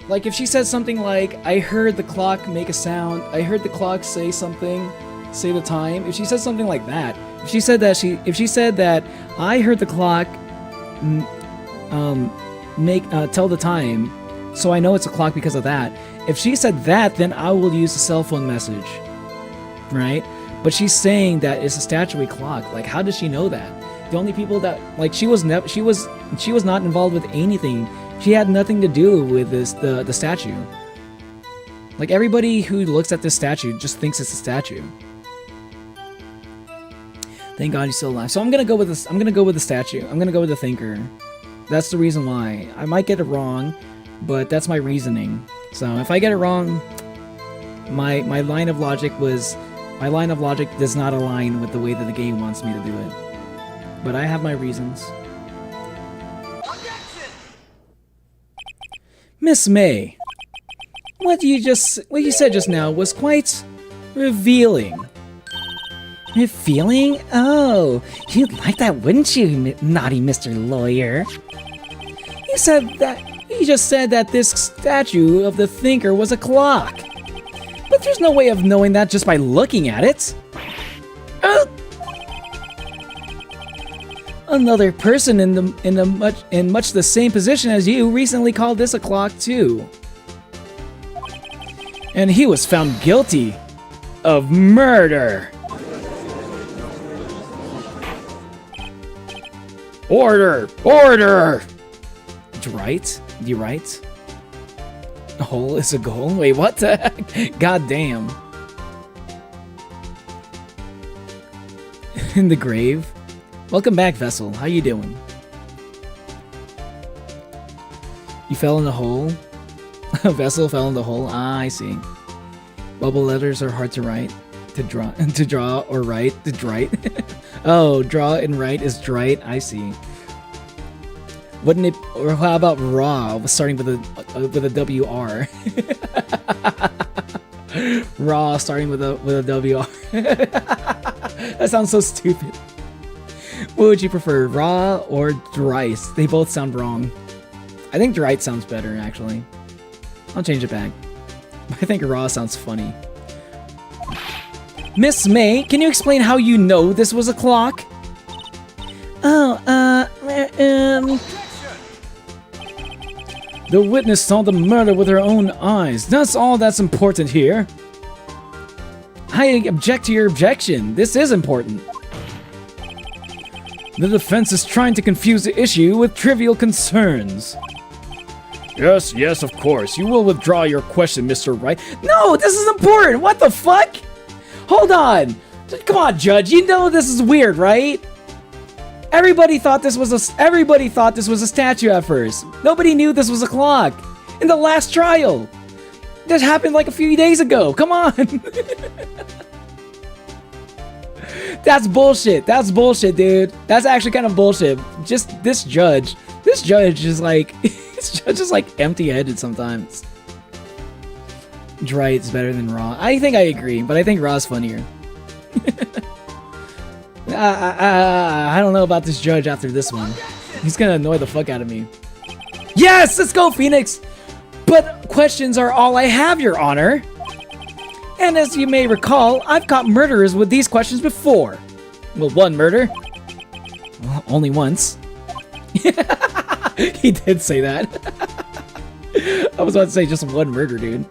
Like, if she said something like, I heard the clock make a sound, I heard the clock say something, say the time, if she said something like that, if she said that I heard the clock tell the time, so I know it's a clock because of that. If she said that, then I will use the cell phone message, right? But she's saying that it's a statutory clock. Like, how does she know that? The only people that, like, she was not involved with anything. She had nothing to do with the statue. Like, everybody who looks at this statue just thinks it's a statue. Thank God he's still alive. So I'm gonna go with this. I'm gonna go with the statue. I'm gonna go with the thinker. That's the reason why. I might get it wrong, but that's my reasoning. So if I get it wrong, my line of logic does not align with the way that the game wants me to do it. But I have my reasons. Miss May, what you said just now was quite revealing. Revealing? Oh, you'd like that, wouldn't you, naughty Mr. Lawyer? You just said that this statue of the thinker was a clock. But there's no way of knowing that just by looking at it. Another person in much the same position as you recently called this a clock too. And he was found guilty of murder. Order! Order! Right? You right? A hole is a goal? Wait, what the heck? God damn. In the grave? Welcome back, Vessel. How you doing? You fell in the hole? Vessel fell in the hole? Ah, I see. Bubble letters are hard to write. To draw or write. To write. Oh, draw and write is drite. I see. Wouldn't it? Or how about raw, starting with a WR? Raw, starting with a WR. That sounds so stupid. What would you prefer, raw or drice? They both sound wrong. I think drite sounds better, actually. I'll change it back. I think raw sounds funny. Miss May, can you explain how you know this was a clock? The witness saw the murder with her own eyes. That's all that's important here. I object to your objection. This is important. The defense is trying to confuse the issue with trivial concerns. Yes, yes, of course. You will withdraw your question, Mr. Wright. No, this is important. What the fuck? Hold on. Come on, Judge. You know this is weird, right? Everybody thought this was a statue at first. Nobody knew this was a clock. In the last trial. That happened like a few days ago. Come on. That's bullshit. That's bullshit, dude. That's actually kind of bullshit. Just this judge is like This judge is like empty-headed sometimes. Wright's better than Raw. I think I agree, but I think Raw's funnier. I don't know about this judge after this one. He's gonna annoy the fuck out of me. Yes! Let's go, Phoenix! But questions are all I have, Your Honor. And as you may recall, I've caught murderers with these questions before. Well, one murder. Well, only once. He did say that. I was about to say just one murder, dude.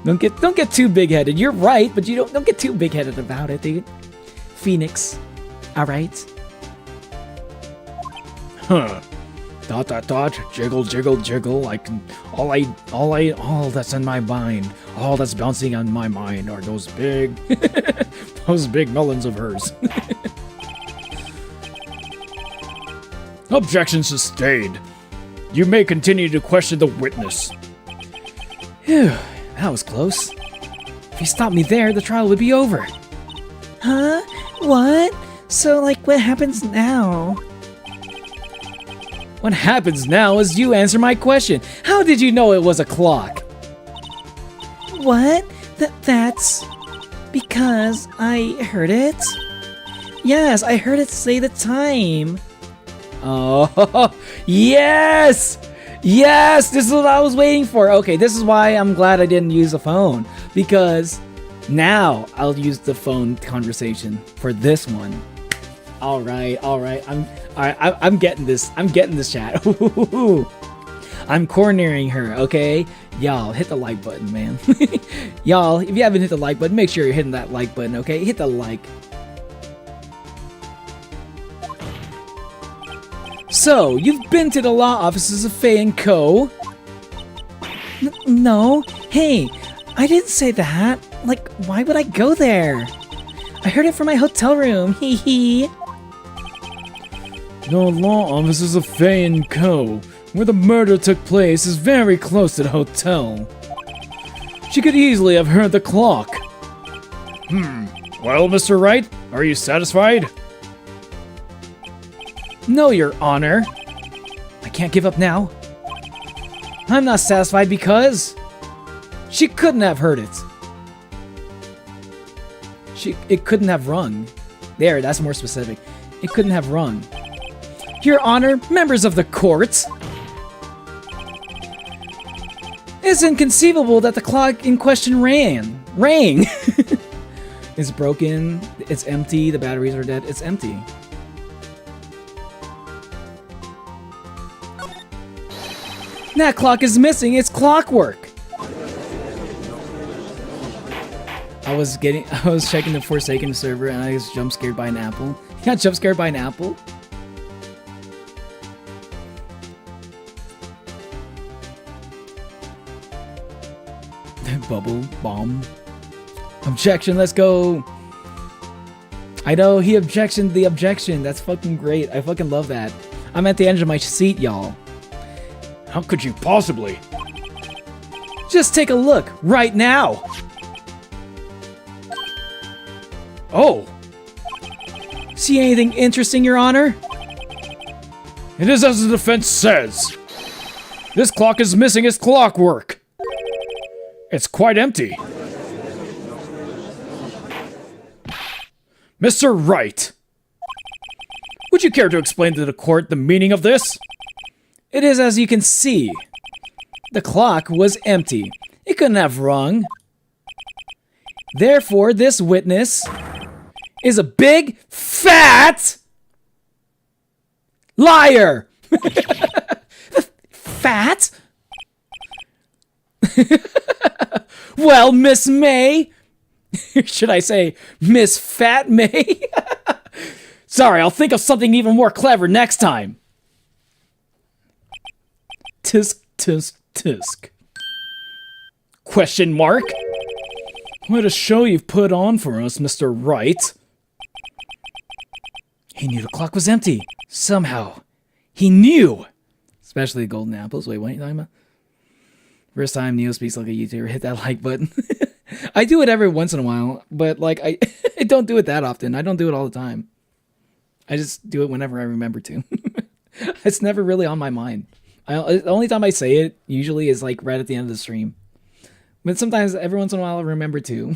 Don't get too big-headed. You're right, but you don't get too big-headed about it, dude. Phoenix. All right. Huh. Dot dot dot. Jiggle jiggle jiggle. I can. All that's in my mind. All that's bouncing on my mind are those big, those big melons of hers. Objection sustained. You may continue to question the witness. Phew, that was close. If you stopped me there, the trial would be over. Huh? What? So, like, what happens now? What happens now is you answer my question. How did you know it was a clock? What? That's because I heard it? Yes, I heard it say the time. Oh, yes! Yes! This is what I was waiting for. Okay, this is why I'm glad I didn't use the phone. Because now I'll use the phone conversation for this one. All right. I'm getting this. I'm getting this chat. I'm cornering her, okay? Y'all, hit the like button, man. Y'all, if you haven't hit the like button, make sure you're hitting that like button, okay? Hit the like. So, you've been to the law offices of Faye & Co. No. Hey, I didn't say that. Like, why would I go there? I heard it from my hotel room. Hee hee. The law offices of Faye & Co., where the murder took place, is very close to the hotel. She could easily have heard the clock. Well, Mr. Wright, are you satisfied? No, Your Honor. I can't give up now. I'm not satisfied because she couldn't have heard it. It couldn't have rung. There, that's more specific. It couldn't have rung. Your Honor, members of the court. It's inconceivable that the clock in question rang. It's broken. It's empty. The batteries are dead. It's empty. That clock is missing. It's clockwork. I was checking the Forsaken server and I was jump scared by an apple. You got jump scared by an apple? Bubble bomb. Objection, let's go. I know, he objectioned the objection. That's fucking great. I fucking love that. I'm at the edge of my seat, y'all. How could you possibly? Just take a look right now. Oh, See anything interesting, Your Honor? it is as the defense says. This clock is missing its clockwork. It's quite empty. Mr. Wright, would you care to explain to the court the meaning of this? It is as you can see. The clock was empty. It couldn't have rung. Therefore, this witness is a big, fat liar. Fat? Well, Miss May. Should I say Miss Fat May? Sorry, I'll think of something even more clever next time. Tisk, tisk, tisk. Question mark? What a show you've put on for us, Mr. Wright. He knew the clock was empty. Somehow. He knew. Especially the golden apples. Wait, what are you talking about? First time Neo speaks like a YouTuber. Hit that like button. I do it every once in a while, but like I don't do it that often. I don't do it all the time. I just do it whenever I remember to. It's never really on my mind. The only time I say it usually is like right at the end of the stream. But sometimes, every once in a while, I remember too.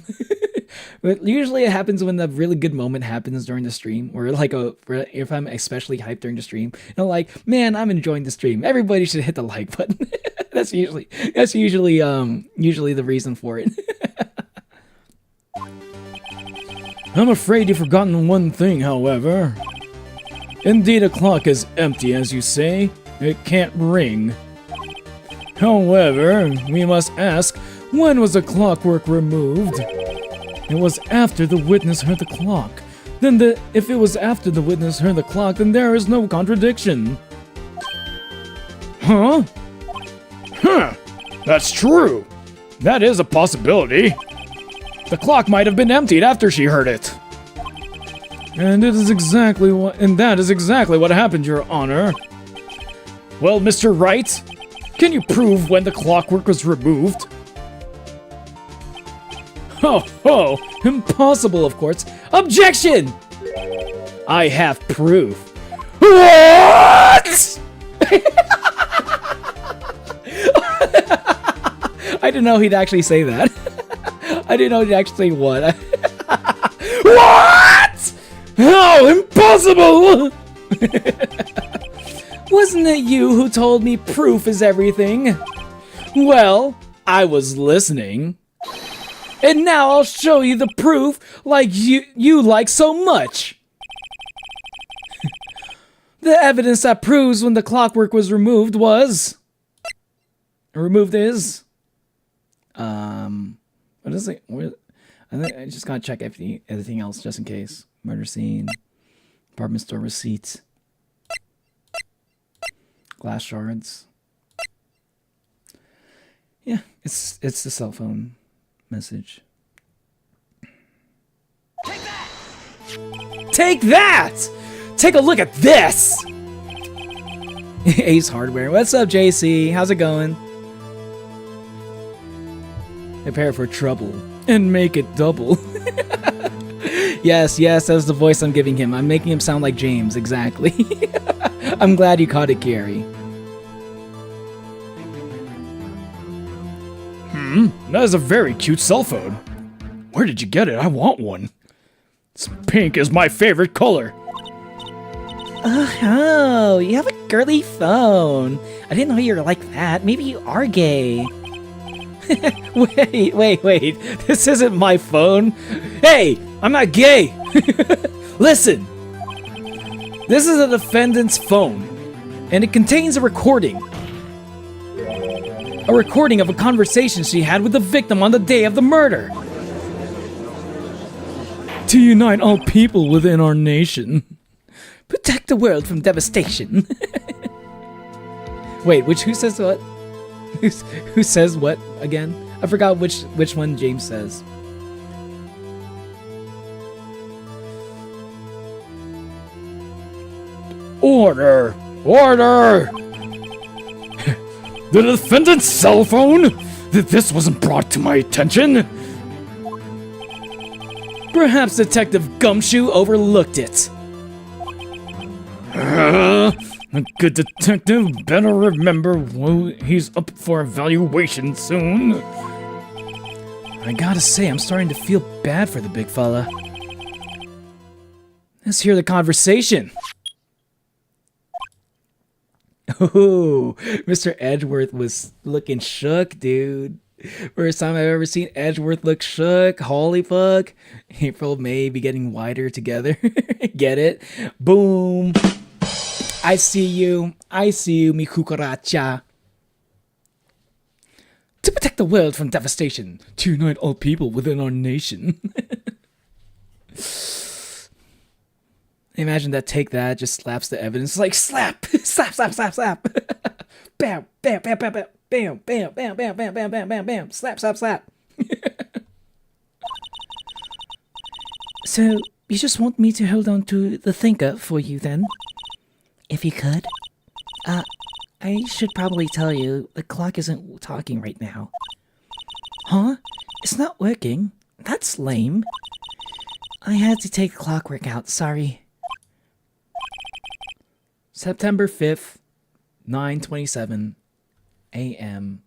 But usually it happens when the really good moment happens during the stream, or like if I'm especially hyped during the stream, like, man, I'm enjoying the stream. Everybody should hit the like button. That's usually the reason for it. I'm afraid you've forgotten one thing, however. Indeed, a clock is empty, as you say. It can't ring. However, we must ask, when was the clockwork removed? It was after the witness heard the clock. If it was after the witness heard the clock, then there is no contradiction. Huh? Huh. That's true. That is a possibility. The clock might have been emptied after she heard it. And that is exactly what happened, Your Honor. Well, Mr. Wright, can you prove when the clockwork was removed? Oh, impossible, of course. Objection! I have proof. What? I didn't know he'd actually say that. I didn't know he'd actually say what. What? How impossible! Wasn't it you who told me proof is everything? Well, I was listening. And now I'll show you the proof like you like so much. The evidence that proves when the clockwork was removed was... Removed is... What is it? I think I just gotta check everything else just in case. Murder scene. Department store receipts. Glass shards. Yeah, it's the cell phone message. Take that! Take that! Take a look at this! Ace Hardware. What's up, JC? How's it going? Prepare for trouble and make it double. Yes, that's the voice I'm giving him. I'm making him sound like James, exactly. I'm glad you caught it, Gary. That is a very cute cell phone. Where did you get it? I want one. This pink is my favorite color. Oh, you have a girly phone. I didn't know you were like that. Maybe you are gay. Wait. This isn't my phone. Hey, I'm not gay. Listen. This is a defendant's phone, and it contains a recording. A recording of a conversation she had with the victim on the day of the murder. To unite all people within our nation. Protect the world from devastation. Wait, who says what? Who says what again? I forgot which one James says. Order! The defendant's cell phone? This wasn't brought to my attention. Perhaps Detective Gumshoe overlooked it. A good detective better remember he's up for evaluation soon. I gotta say, I'm starting to feel bad for the big fella. Let's hear the conversation. Oh, Mr. Edgeworth was looking shook, dude. First time I've ever seen Edgeworth look shook. Holy fuck. April, May be getting wider together. Get it? Boom. I see you, mi cucaracha. To protect the world from devastation, to unite all people within our nation. Imagine that. Take that just slaps the evidence like slap. Bam, bam, bam, bam, bam, bam, bam, bam, bam, bam, bam, bam, bam, bam, slap. So you just want me to hold on to the thinker for you then? If you could. I should probably tell you, the clock isn't talking right now. Huh? It's not working? That's lame. I had to take the clockwork out, sorry. September 5th, 9:27 a.m.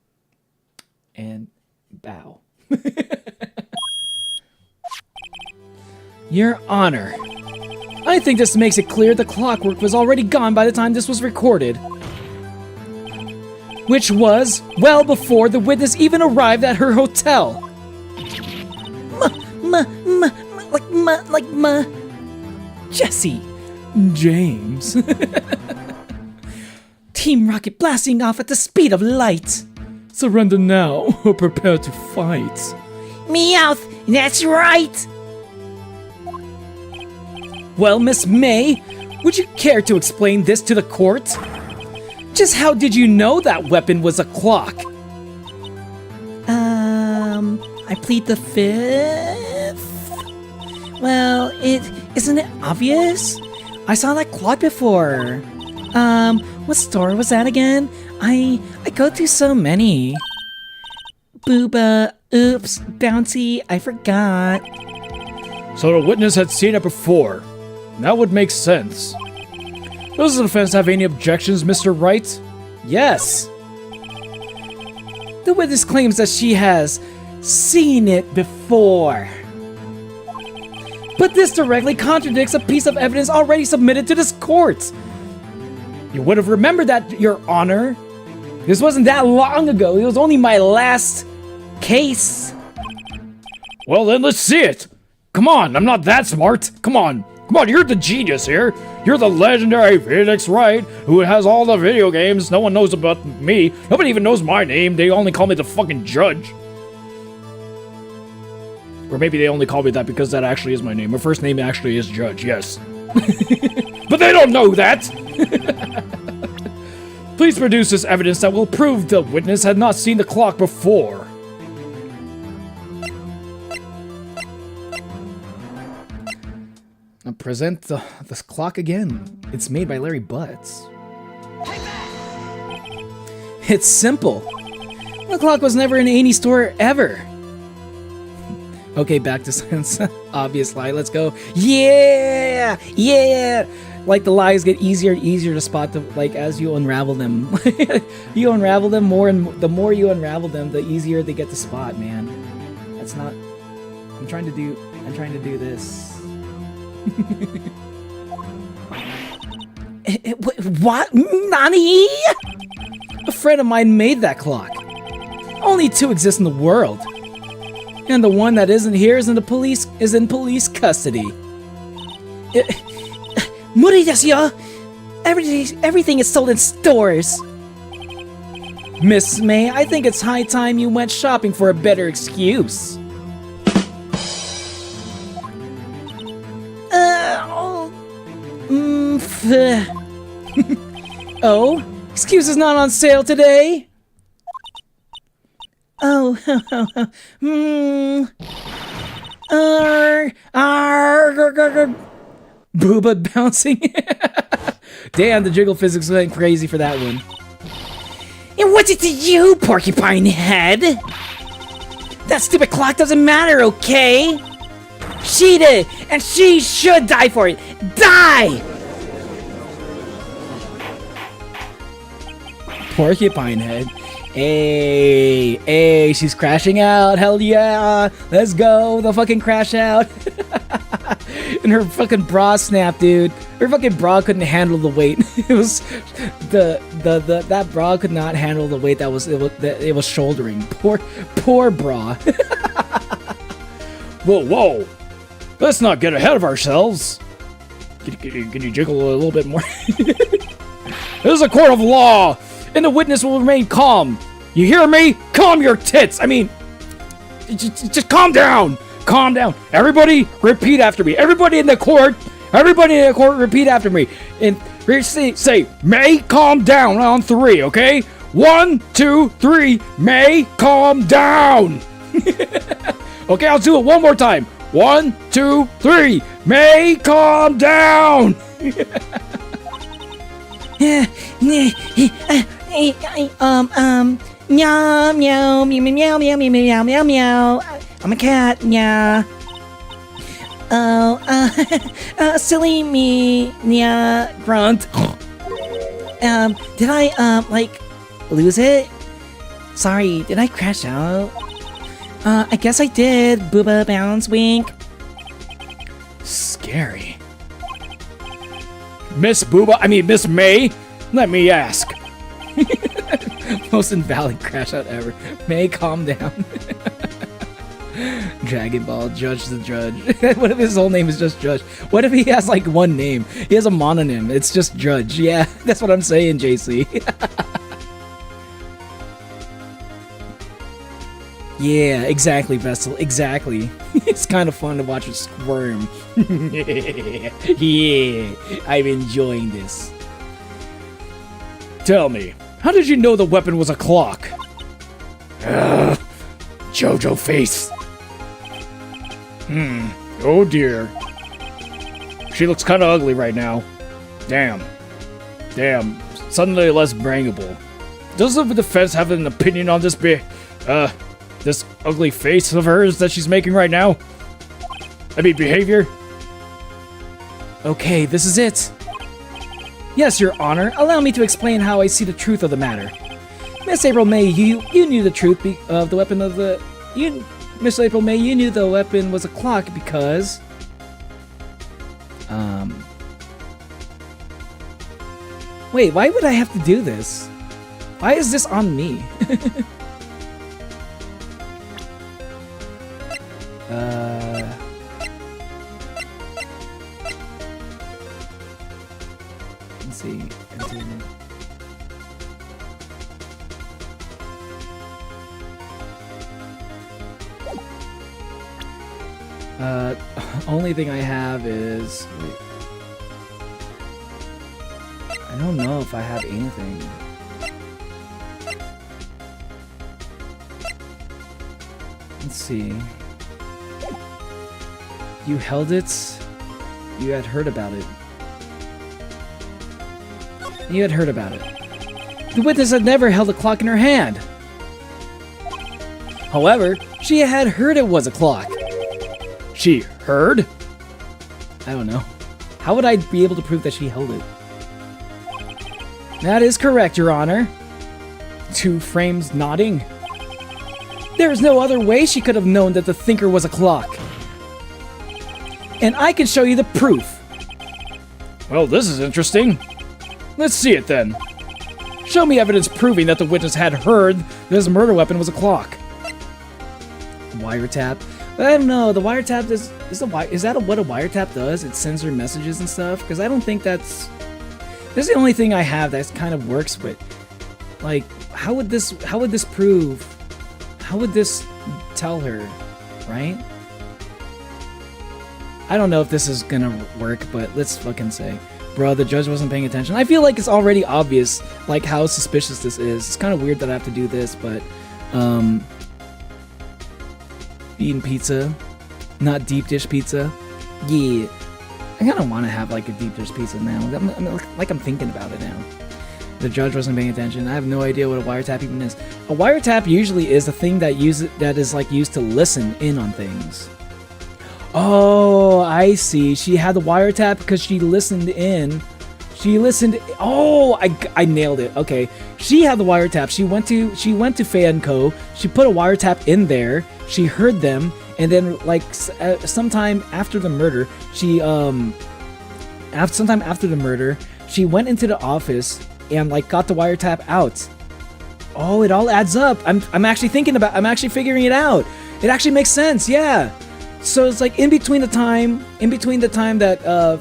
and bow. Your Honor, I think this makes it clear the clockwork was already gone by the time this was recorded. Which was well before the witness even arrived at her hotel. Jesse. James. Team Rocket blasting off at the speed of light. Surrender now or prepare to fight. Meowth, that's right. Well, Miss May, would you care to explain this to the court? Just how did you know that weapon was a clock? I plead the fifth. Well, isn't it obvious? I saw that clock before. What store was that again? I go to so many. Booba, oops, bouncy, I forgot. So the witness had seen it before. That would make sense. Does the defense have any objections, Mr. Wright? Yes. The witness claims that she has seen it before. But this directly contradicts a piece of evidence already submitted to this court. You would have remembered that, Your Honor. This wasn't that long ago. It was only my last case. Well, then let's see it. Come on, I'm not that smart. Come on, you're the genius here. You're the legendary Phoenix Wright, who has all the video games. No one knows about me. Nobody even knows my name. They only call me the fucking judge. Or maybe they only call me that because that actually is my name. My first name actually is Judge, yes. But they don't know that! Please produce this evidence that will prove the witness had not seen the clock before. I'll present the clock again. It's made by Larry Butts. It's simple. The clock was never in any store ever. Okay, back to science. Obvious lie. Let's go. Yeah! Yeah! Like the lies get easier and easier to spot like as you unravel them. You unravel them more, and the more you unravel them, the easier they get to spot, man. That's not... I'm trying to do this. What? Nani? A friend of mine made that clock. Only two exist in the world. And the one that isn't here is in police custody. Muri desu yo. Everything is sold in stores. Miss May, I think it's high time you went shopping for a better excuse. Oh, excuse is not on sale today. Oh, Booba bouncing. Damn, the jiggle physics went crazy for that one. And what's it to you, porcupine head? That stupid clock doesn't matter, okay? She did, and she should die for it. Die! Porcupine head. Hey, she's crashing out. Hell yeah. Let's go. The fucking crash out. And her fucking bra snapped, dude. Her fucking bra couldn't handle the weight. It was that bra could not handle the weight that it was shouldering. Poor bra. Whoa. Let's not get ahead of ourselves. Can you jiggle a little bit more? This is a court of law, and the witness will remain calm. You hear me? Calm your tits. I mean, just calm down. Calm down. Everybody, repeat after me. Everybody in the court, repeat after me. And say, May, calm down on 3, okay? 1, 2, 3, May, calm down. Okay, I'll do it one more time. 1, 2, 3, May, calm down. Meow, meow, meow, meow, meow, meow, meow, meow, meow. I'm a cat, meow. Oh, silly me, meow, grunt. Did I, like, lose it? Sorry, did I crash out? I guess I did. Booba bounce wink. Scary. Miss May, let me ask. Most invalid crash out ever. May, calm down. Dragon Ball, Judge the Judge. What if his whole name is just Judge? What if he has like one name? He has a mononym. It's just Judge. Yeah, that's what I'm saying, JC. Yeah, exactly, Vestal. Exactly. It's kind of fun to watch it squirm. Yeah, I'm enjoying this. Tell me, how did you know the weapon was a clock? Jojo face. Oh dear. She looks kind of ugly right now. Damn. Suddenly less brainable. Does the defense have an opinion on this this ugly face of hers that she's making right now? I mean, behavior? Okay, this is it. Yes, Your Honor. Allow me to explain how I see the truth of the matter. Miss April May, you knew the truth of the weapon of the... Miss April May, you knew the weapon was a clock because... Wait, why would I have to do this? Why is this on me? Let's see. Only thing I have is... Wait. I don't know if I have anything. Let's see. You held it? You had heard about it. You had heard about it. The witness had never held a clock in her hand. However, she had heard it was a clock. She heard? I don't know. How would I be able to prove that she held it? That is correct, Your Honor. 2 frames nodding. There is no other way she could have known that the thinker was a clock. And I can show you the proof. Well, this is interesting. Let's see it then. Show me evidence proving that the witness had heard this murder weapon was a clock. Wiretap. I don't know. The wiretap is that what a wiretap does? It sends her messages and stuff. Because I don't think that's the only thing I have that kind of works with. Like, how would this prove? How would this tell her, right? I don't know if this is gonna work, but let's fucking say, bro, the judge wasn't paying attention. I feel like it's already obvious, like how suspicious this is. It's kind of weird that I have to do this, but eating pizza, not deep dish pizza. Yeah, I kind of want to have like a deep dish pizza now. I'm thinking about it now. The judge wasn't paying attention. I have no idea what a wiretap even is. A wiretap usually is a thing that is like used to listen in on things. Oh, I see. She had the wiretap because she listened in. Oh, I nailed it. Okay, she had the wiretap. She went to Fanco. She put a wiretap in there. She heard them, and then like sometime after the murder, she she went into the office and like got the wiretap out. Oh, it all adds up. I'm actually figuring it out. It actually makes sense. Yeah. So it's like in between the time that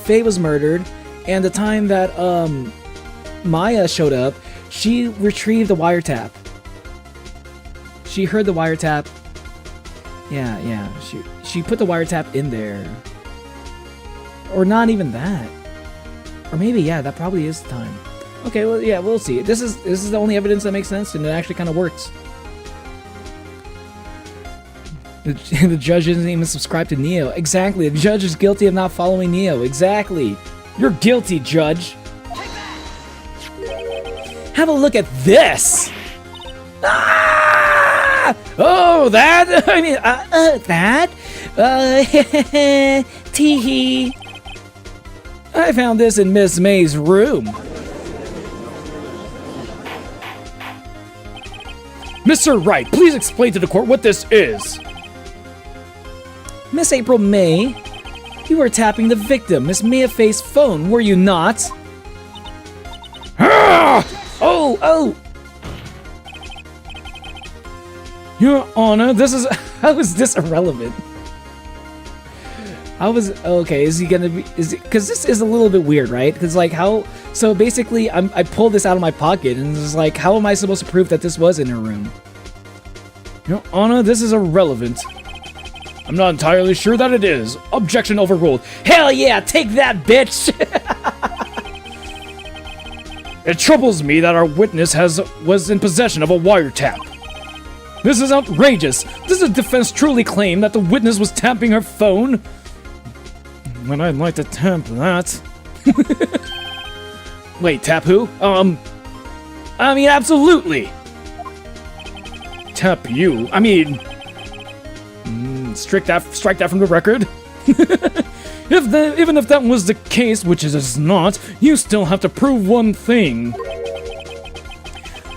Faye was murdered and the time that Maya showed up, she retrieved the wiretap. She heard the wiretap. Yeah. She put the wiretap in there. Or not even that. Or maybe, yeah, that probably is the time. Okay, well, yeah, we'll see. This is the only evidence that makes sense, and it actually kind of works. The judge isn't even subscribed to Neo. Exactly. The judge is guilty of not following Neo. Exactly. You're guilty, Judge. Have a look at this. Ah! Oh, that? I mean, that? Teehee. I found this in Miss May's room. Mr. Wright, please explain to the court what this is. Miss April May, you were tapping the victim, Miss Mia Faye's phone, were you not? Oh! Your Honor, this is... How is this irrelevant? Okay, is he gonna be, because this is a little bit weird, right? Because like so basically I pulled this out of my pocket and it's like, how am I supposed to prove that this was in her room? Your Honor, this is irrelevant. I'm not entirely sure that it is. Objection overruled. Hell yeah, take that, bitch! It troubles me that our witness was in possession of a wiretap. This is outrageous. Does the defense truly claim that the witness was tapping her phone? When I'd like to tap that. Wait, tap who? I mean, absolutely. Tap you. I mean, strike that from the record. Even if that was the case, which it is not, you still have to prove one thing.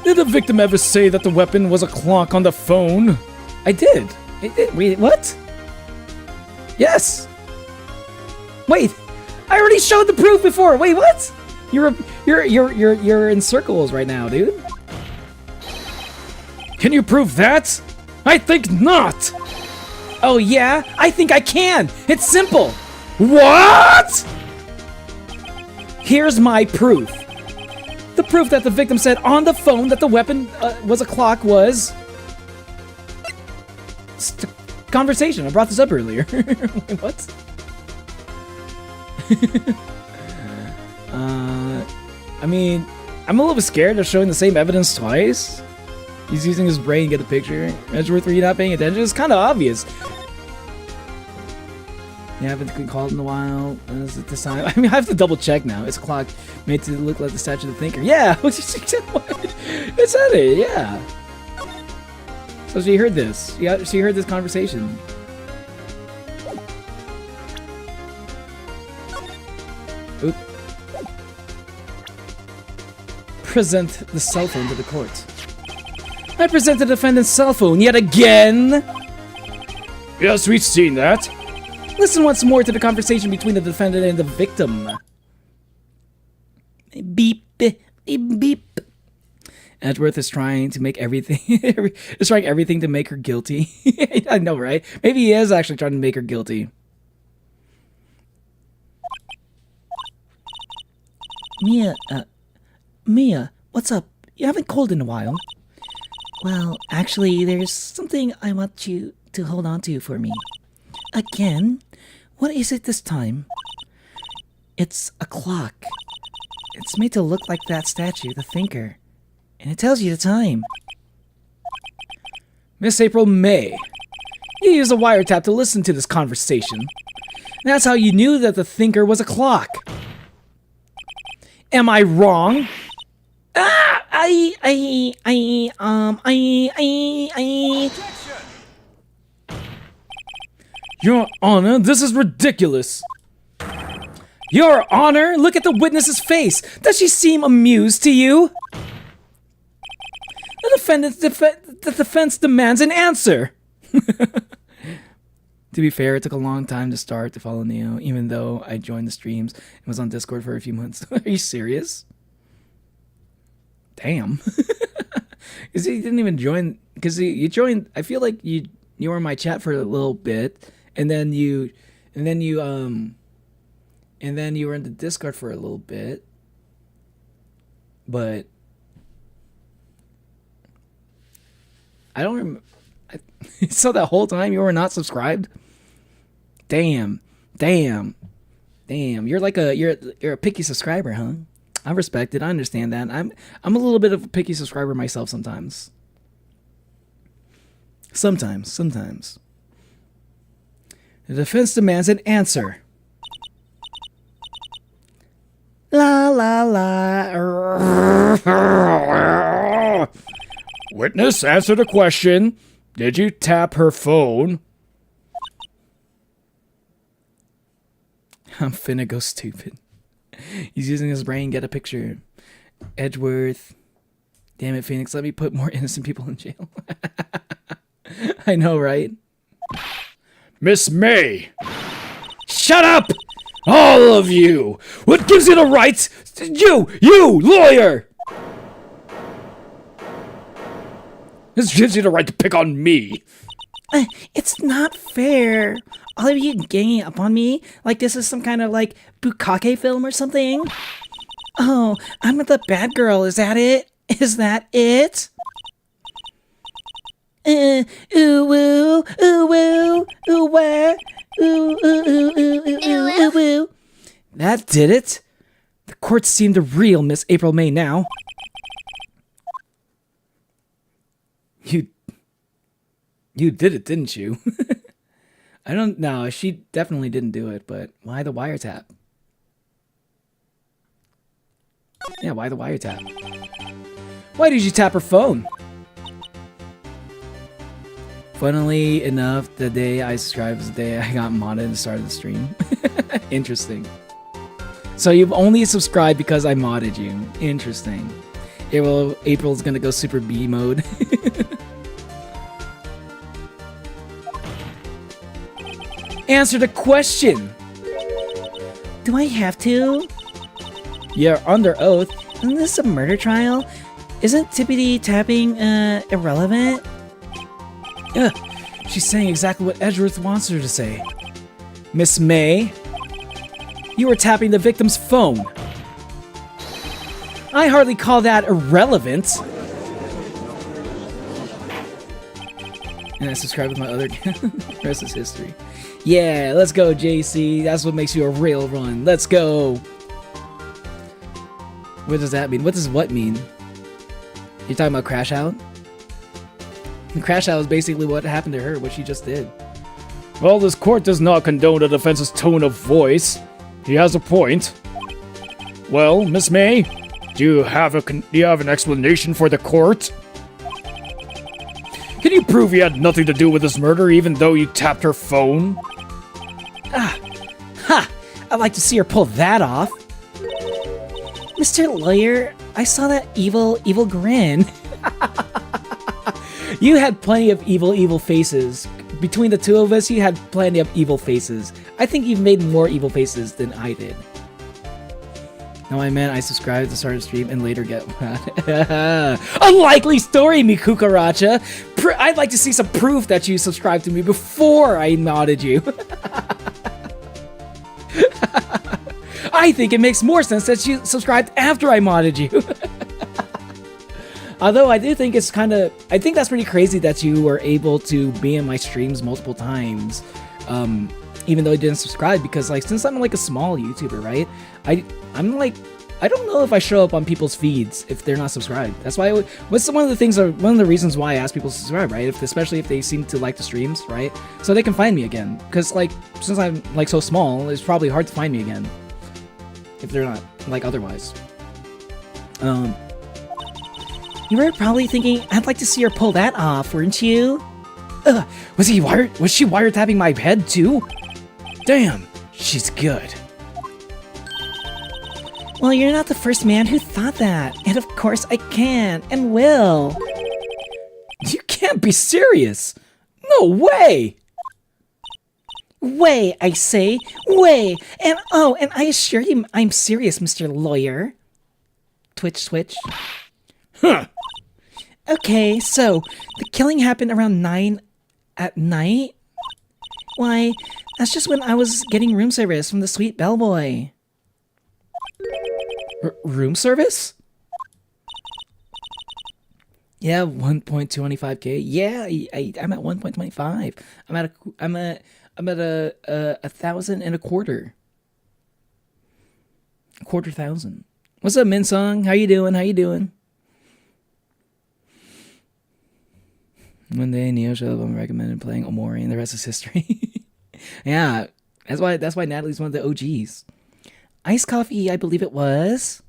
Did the victim ever say that the weapon was a clock on the phone? I did. Wait, what? Yes. Wait, I already showed the proof before. Wait, what? You're in circles right now, dude. Can you prove that? I think not. Oh yeah, I think I can. It's simple. What? Here's my proof. The proof that the victim said on the phone that the weapon was a clock was... conversation. I brought this up earlier. Wait, what? I mean, I'm a little bit scared of showing the same evidence twice. He's using his brain to get a picture. Edgeworth, were you not paying attention? It's kind of obvious. Yeah, I haven't been called in a while. Is it this time? I mean, I have to double check now. It's a clock made to look like the statue of the thinker. Yeah, it said it. Yeah. So she heard this. Yeah, she heard this conversation. Oop. Present the cell phone to the court. I present the defendant's cell phone yet again. Yes, we've seen that. Listen once more to the conversation between the defendant and the victim. Beep, beep, beep. Edgeworth is trying to make everything to make her guilty. I know, right? Maybe he is actually trying to make her guilty. Mia, what's up? You haven't called in a while. Well, actually, there's something I want you to hold on to for me. Again? What is it this time? It's a clock. It's made to look like that statue, the thinker. And it tells you the time. Miss April May, you used a wiretap to listen to this conversation. That's how you knew that the thinker was a clock. Am I wrong? Your Honor, this is ridiculous. Your Honor, look at the witness's face. Does she seem amused to you? The defense demands an answer. To be fair, it took a long time to start to follow Neo, even though I joined the streams and was on Discord for a few months. Are you serious? Damn. Because he didn't even join. Because you joined. I feel like you were in my chat for a little bit, and then you were in the Discord for a little bit. But I don't remember. So that whole time you were not subscribed? Damn. You're like you're a picky subscriber, huh? I respect it. I understand that. I'm a little bit of a picky subscriber myself sometimes. Sometimes. The defense demands an answer. La la la. Witness, answer the question. Did you tap her phone? I'm finna go stupid. He's using his brain, get a picture. Edgeworth. Damn it, Phoenix, let me put more innocent people in jail. I know, right? Miss May! Shut up! All of you! What gives you the right? You, lawyer! This gives you the right to pick on me. It's not fair. All of you ganging up on me like this is some kind of like bukkake film or something. Oh, I'm the bad girl. Is that it? Is that it? Ooh woo, ooh woo, ooh wah, ooh ooh ooh ooh ooh ooh woo. That did it. The courts seem to reel Miss April May now. You did it, didn't you? I don't know. She definitely didn't do it, but why the wiretap? Yeah, why the wiretap? Why did you tap her phone? Funnily enough, the day I subscribed was the day I got modded and started the stream. Interesting. So you've only subscribed because I modded you. Interesting. April's gonna go super B mode. Answer the question! Do I have to? You're under oath. Isn't this a murder trial? Isn't tippity tapping irrelevant? Ugh, she's saying exactly what Edgeworth wants her to say. Miss May, you were tapping the victim's phone. I hardly call that irrelevant. And I subscribe with my other the rest is history. Yeah, let's go, JC. That's what makes you a real run. Let's go. What does that mean? What does what mean? You're talking about Crash Out? Crash Out is basically what happened to her, what she just did. Well, this court does not condone the defense's tone of voice. He has a point. Well, Miss May, do you have an explanation for the court? Can you prove you had nothing to do with this murder even though you tapped her phone? Ha! I'd like to see her pull that off. Mr. Lawyer, I saw that evil grin. You had plenty of evil faces. Between the two of us, you had plenty of evil faces. I think you've made more evil faces than I did. No, I meant I subscribed to start a stream and later get unlikely story, mi cucaracha. I'd like to see some proof that you subscribed to me before I modded you. I think it makes more sense that you subscribed after I modded you. Although I do think it's kind of... I think that's pretty crazy that you were able to be in my streams multiple times. Even though you didn't subscribe. Because like, since I'm like a small YouTuber, right? I'm like... I don't know if I show up on people's feeds if they're not subscribed. That's why... one of the reasons why I ask people to subscribe, right? Especially if they seem to like the streams, right? So they can find me again. Because like, since I'm like so small, it's probably hard to find me again. If they're not like otherwise. You were probably thinking, I'd like to see her pull that off, weren't you? Was she wiretapping my head too? Damn, she's good. Well, you're not the first man who thought that. And of course I can, and will. You can't be serious. No way. Way, I say. Way. And I assure you I'm serious, Mr. Lawyer. Twitch. Huh. Okay, so the killing happened around 9 at night? Why, that's just when I was getting room service from the sweet bellboy. Room service? Yeah, 1.25k. Yeah, I'm at 1.25. I'm at 1,025. A quarter thousand. What's up, Minsong? How you doing? One day, Neo showed up. I'm recommended playing Omori, and the rest is history. Yeah, that's why Natalie's one of the OGs. Iced coffee, I believe it was.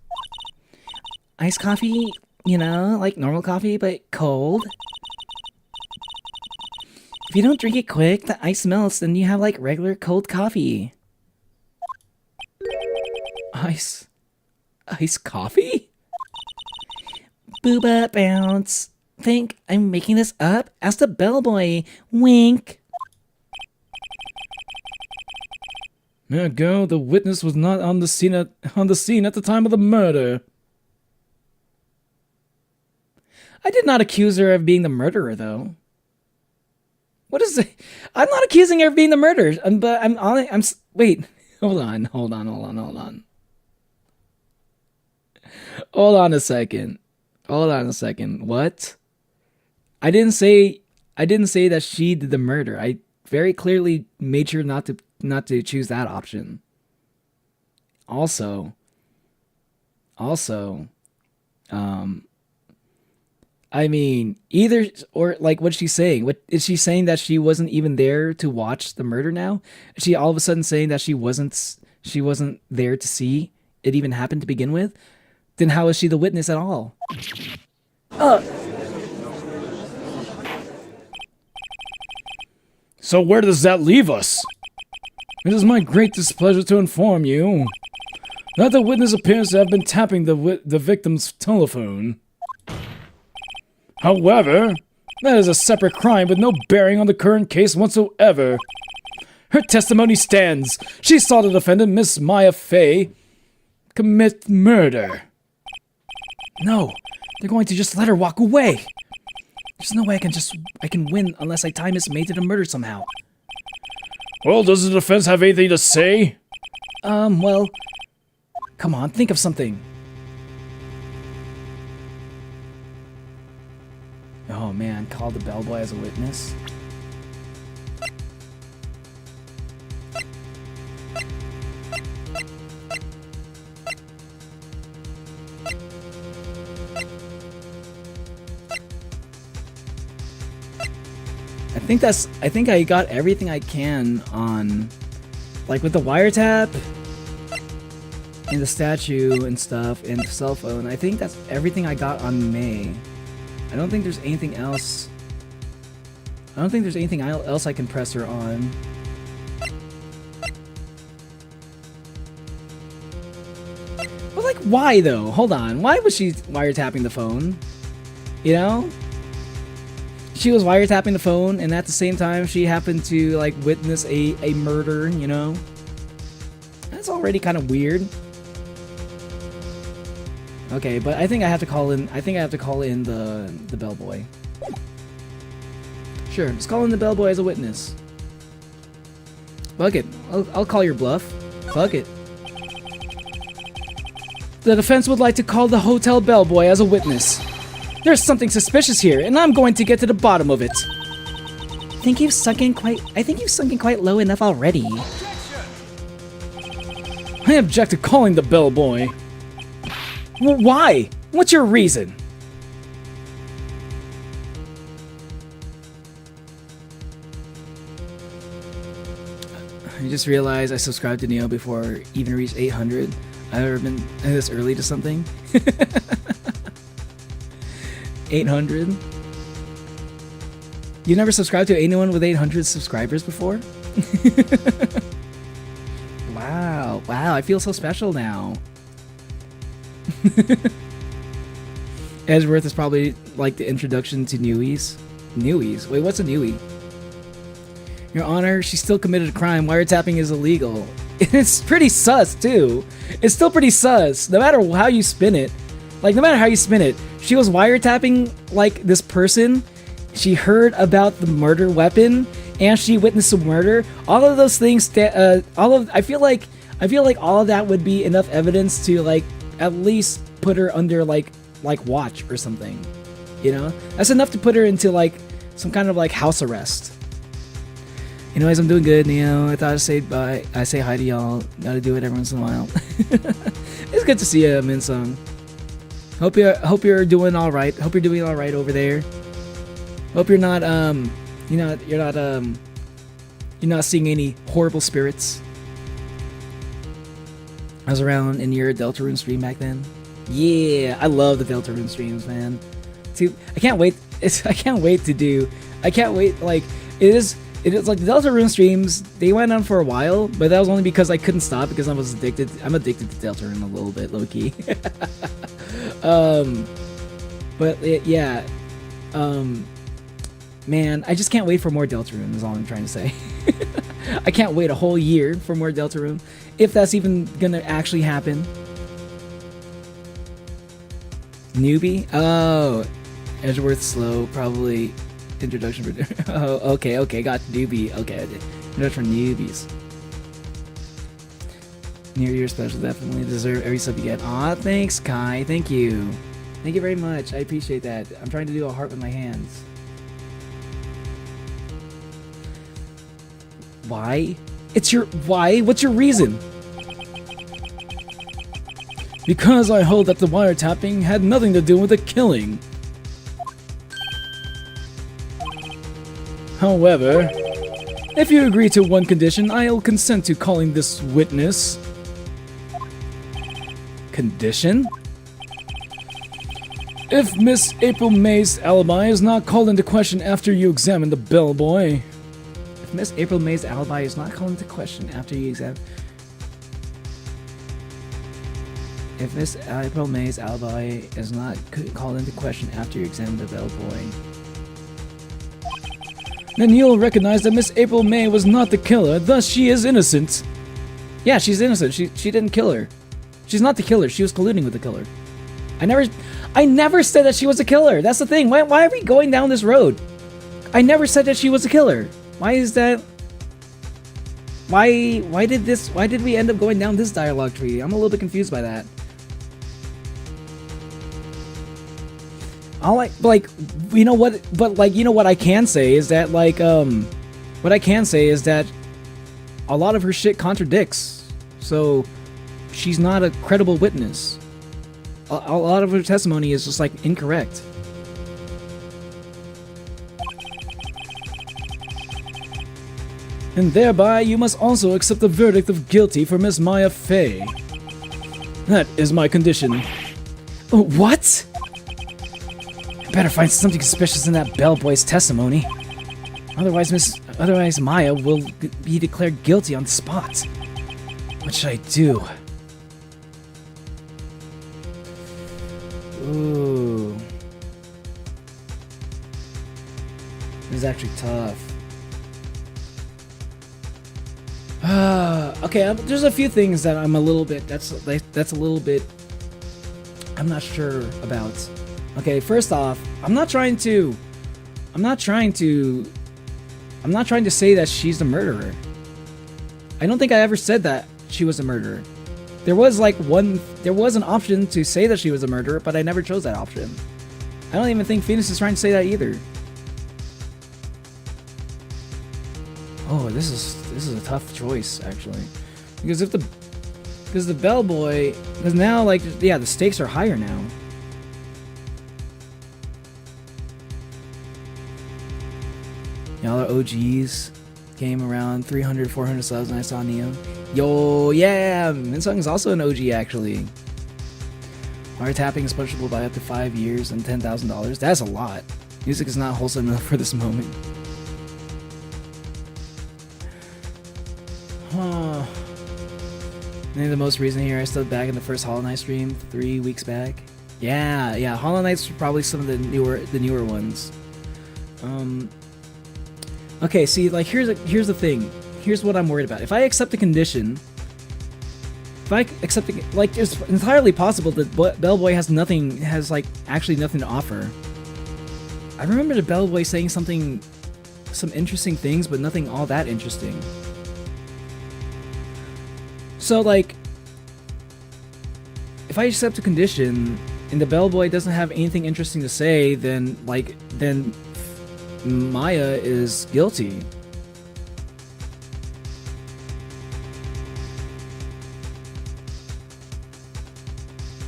Iced coffee, you know, like normal coffee, but cold. If you don't drink it quick, the ice melts, then you have like regular cold coffee. Ice coffee? Booba bounce. Think I'm making this up? Ask the bellboy. Wink. Now go, the witness was not on the scene at the time of the murder. I did not accuse her of being the murderer, though. What is it? I'm not accusing her of being the murderer, but wait. Hold on. Hold on a second. What? I didn't say that she did the murder. I very clearly made sure not to choose that option. Also, I mean, either or, like, what's she saying? What is she saying, that she wasn't even there to watch the murder now? Is she all of a sudden saying that she wasn't there to see it even happen to begin with? Then how is she the witness at all? So where does that leave us? It is my great displeasure to inform you that the witness appears to have been tapping the victim's telephone. However, that is a separate crime with no bearing on the current case whatsoever. Her testimony stands. She saw the defendant, Miss Maya Fey, commit murder. No, they're going to just let her walk away. There's no way I can win unless I tie Miss May to the murder somehow. Well, does the defense have anything to say? Well, come on, think of something. Oh man, call the bellboy as a witness. I think I got everything I can on, like, with the wiretap and the statue and stuff and the cell phone. I think that's everything I got on May. I don't think there's anything else. I don't think there's anything else I can press her on. But, like, why though? Hold on. Why was she wiretapping the phone? You know? She was wiretapping the phone, and at the same time, she happened to, like, witness a murder, you know? That's already kind of weird. Okay, but I think I have to call in. I think I have to call in the bellboy. Sure, let's call in the bellboy as a witness. Fuck it. I'll call your bluff. Fuck it. The defense would like to call the hotel bellboy as a witness. There's something suspicious here, and I'm going to get to the bottom of it. I think you've sunk in quite low enough already. I object to calling the bellboy. Why? What's your reason? I just realized I subscribed to Neo before I even reached 800. I've ever been this early to something. 800? You never subscribed to anyone with 800 subscribers before? Wow, I feel so special now. Edgeworth is probably like the introduction to newies. Newies? Wait, what's a newie? Your Honor, she still committed a crime. Wiretapping is illegal. It's pretty sus, too. It's still pretty sus, no matter how you spin it. Like, no matter how you spin it. She was wiretapping, like, this person. She heard about the murder weapon, and she witnessed a murder. All of those things, I feel like all of that would be enough evidence to, like, at least put her under, like watch or something. You know? That's enough to put her into, like, some kind of, like, house arrest. Anyways, I'm doing good, Neo. I thought I'd say bye. I say hi to y'all. Gotta do it every once in a while. It's good to see you, Minsung. Hope you're doing all right. Hope you're doing all right over there. Hope you're not you're not seeing any horrible spirits. I was around in your Deltarune stream back then. Yeah, I love the Deltarune streams, man. Dude, I can't wait. Like, it is like the Deltarune streams, they went on for a while, but that was only because I couldn't stop because I was addicted. I'm addicted to Deltarune a little bit, low key. But yeah, man, I just can't wait for more Deltarune is all I'm trying to say. I can't wait a whole year for more Deltarune, if that's even gonna actually happen. Newbie? Oh, Edgeworth slow, probably introduction for... Oh, okay, got newbie. Okay, introduction for newbies. New Year special, definitely deserve every sub you get. Aw, thanks, Kai. Thank you. Thank you very much. I appreciate that. I'm trying to do a heart with my hands. Why? Why? What's your reason? Because I hold that the wiretapping had nothing to do with the killing. However, if you agree to one condition, I'll consent to calling this witness. Condition? If Miss April May's alibi is not called into question after you examine the bellboy. If Miss April May's alibi is not called into question after you examine... If Miss April May's alibi is not called into question after you examine the bellboy... Then you'll recognize that Miss April May was not the killer, thus she is innocent. Yeah, she's innocent. She didn't kill her. She's not the killer. She was colluding with the killer. I never said that she was a killer. That's the thing. Why are we going down this road? I never said that she was a killer. Why is that? Why did we end up going down this dialogue tree? I'm a little bit confused by that. You know what? But like, you know what I can say is that what I can say is that a lot of her shit contradicts. So she's not a credible witness. A lot of her testimony is just like incorrect. And thereby you must also accept the verdict of guilty for Miss Maya Fey. That is my condition. What? I better find something suspicious in that bellboy's testimony. Otherwise Maya will be declared guilty on the spot. What should I do? Ooh. This is actually tough. Okay, there's a few things that I'm a little bit, that's a little bit, I'm not sure about. Okay, first off, I'm not trying to say that she's the murderer. I don't think I ever said that she was a murderer. There was an option to say that she was a murderer, but I never chose that option. I don't even think Phoenix is trying to say that either. Oh, this is a tough choice actually, because the bellboy, because now the stakes are higher now. Y'all are OGs. Came around 300, 400 subs and I saw Neo. Yo, yeah! Minsung is also an OG actually. Wiretapping is punishable by up to 5 years and $10,000. That's a lot. Music is not wholesome enough for this moment. Huh. Maybe the most recent here, I stood back in the first Hollow Knight stream 3 weeks back. Yeah, Hollow Knight's probably some of the newer ones. Okay, see, like here's the thing. Here's what I'm worried about. If I accept the condition, it's entirely possible that Bellboy has actually nothing to offer. I remember the Bellboy saying some interesting things, but nothing all that interesting. So like, if I accept the condition and the Bellboy doesn't have anything interesting to say, then Maya is guilty.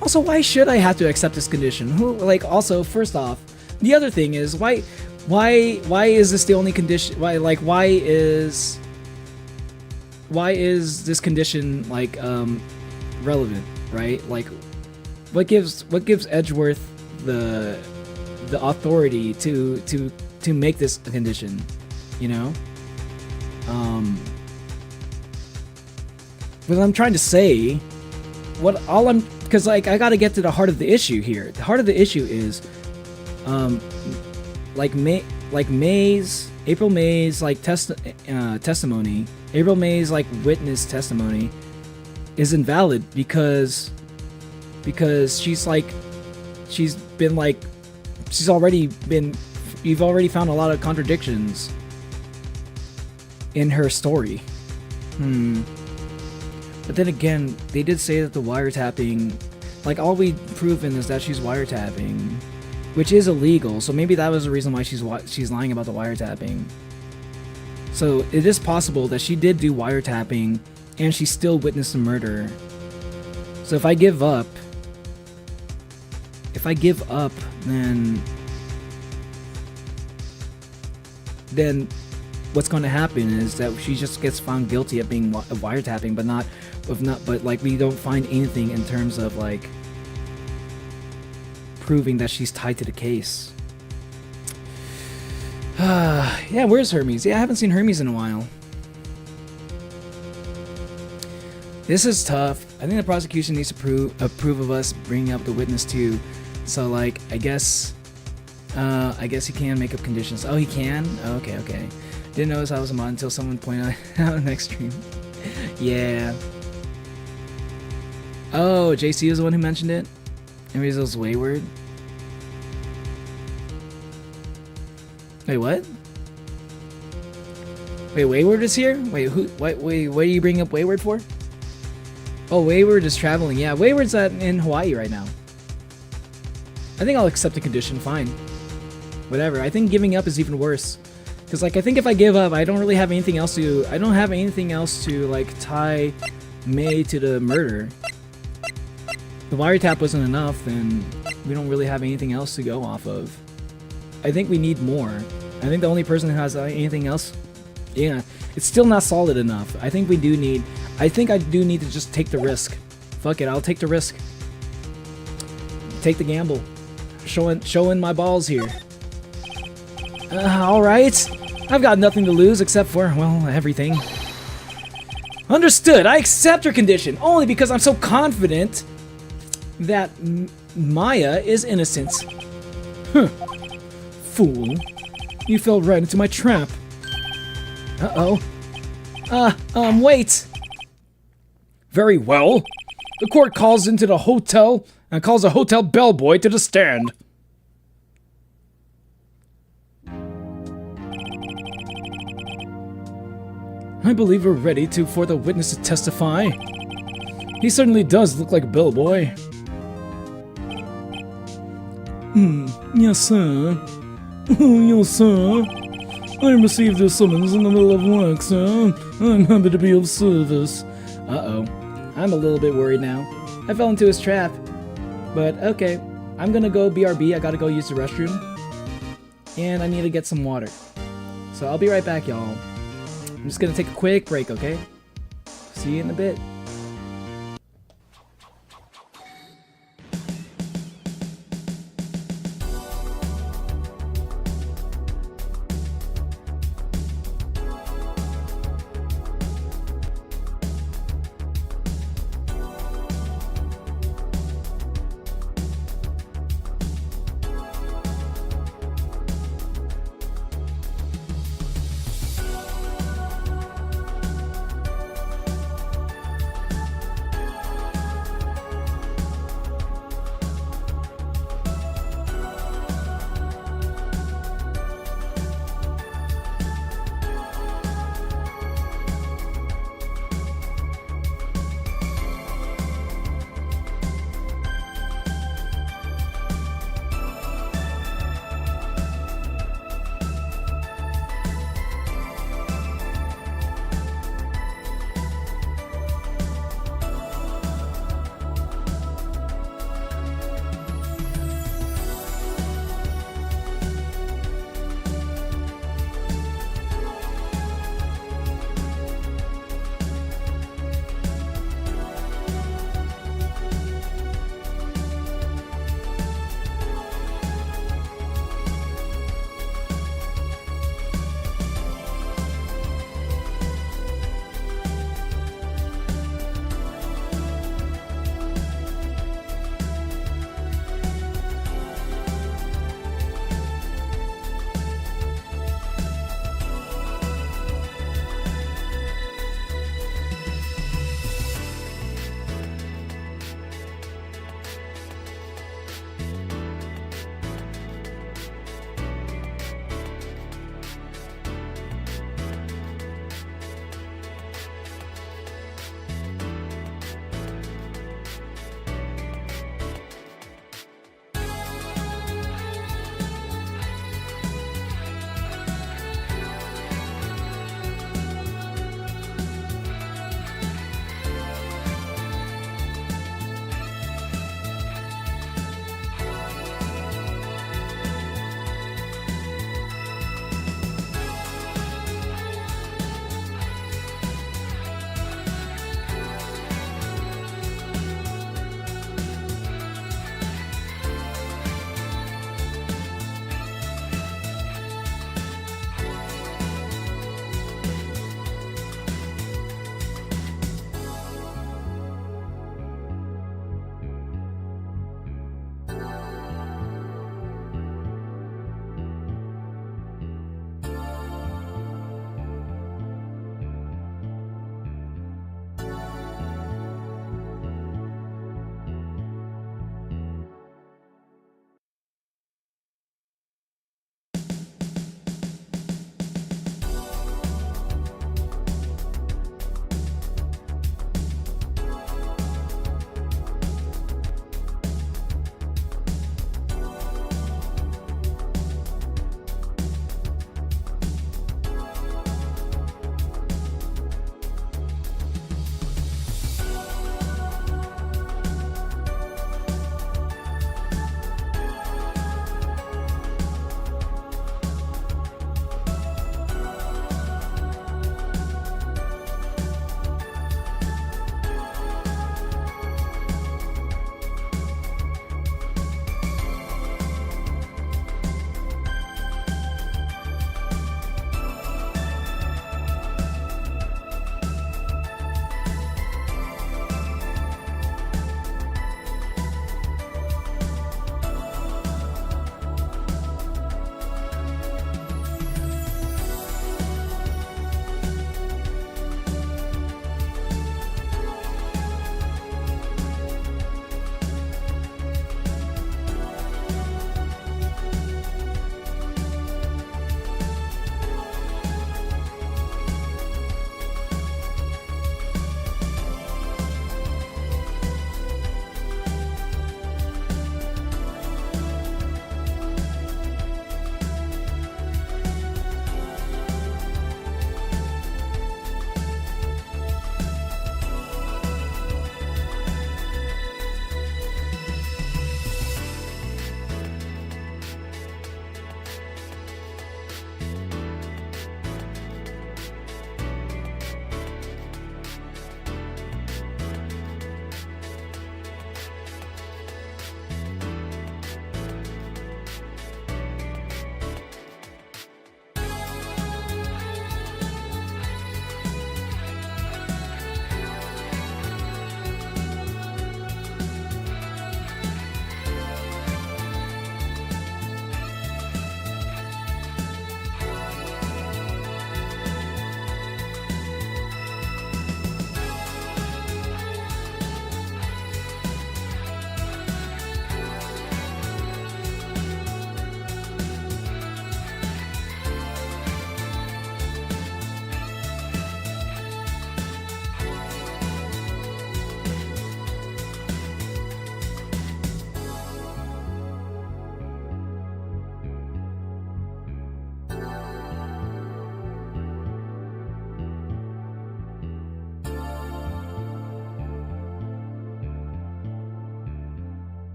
Also, why should I have to accept this condition? Also, first off, the other thing is why is this the only condition? Why is this condition relevant, right? Like, what gives Edgeworth the authority to make this a condition, you know? What I'm trying to say, because I gotta get to the heart of the issue here. The heart of the issue is, like May's April May's like testimony, April May's like witness testimony is invalid because she's already been, you've already found a lot of contradictions in her story. But then again, they did say that the wiretapping, like all we've proven is that she's wiretapping, which is illegal. So maybe that was the reason why she's lying about the wiretapping. So it is possible that she did do wiretapping and she still witnessed a murder. So if I give up, then what's going to happen is that she just gets found guilty of being wiretapping, but like we don't find anything in terms of like proving that she's tied to the case. Yeah, where's Hermes? Yeah, I haven't seen Hermes in a while. This is tough. I think the prosecution needs to approve of us bringing up the witness too. So like, I guess he can make up conditions. Oh, he can? Okay. Didn't notice I was a mod until someone pointed out next stream. Yeah. Oh, JC was the one who mentioned it? Maybe it was Wayward. Wait, what? Wait, Wayward is here? Wait, who? Wait, what are you bringing up Wayward for? Oh, Wayward is traveling. Yeah, Wayward's in Hawaii right now. I think I'll accept the condition, fine. Whatever, I think giving up is even worse. Because, like, I think if I give up, I don't really have anything else to... I don't have anything else to, like, tie May to the murder. The wiretap wasn't enough, and we don't really have anything else to go off of. I think we need more. I think the only person who has anything else... Yeah, it's still not solid enough. I think we do need... I think I do need to just take the risk. Fuck it, I'll take the risk. Take the gamble. Showing my balls here. Alright. I've got nothing to lose except for, well, everything. Understood. I accept your condition, only because I'm so confident that Maya is innocent. Huh. Fool. You fell right into my trap. Uh-oh. Wait. Very well. The court calls into the hotel and calls a hotel bellboy to the stand. I believe we're ready for the witness to testify. He certainly does look like a bellboy. Yes, sir. Yes, sir. I received this summons in the middle of work, sir. I'm happy to be of service. Uh-oh. I'm a little bit worried now. I fell into his trap. But, okay. I'm gonna go BRB. I gotta go use the restroom. And I need to get some water. So I'll be right back, y'all. I'm just gonna take a quick break, okay? See you in a bit.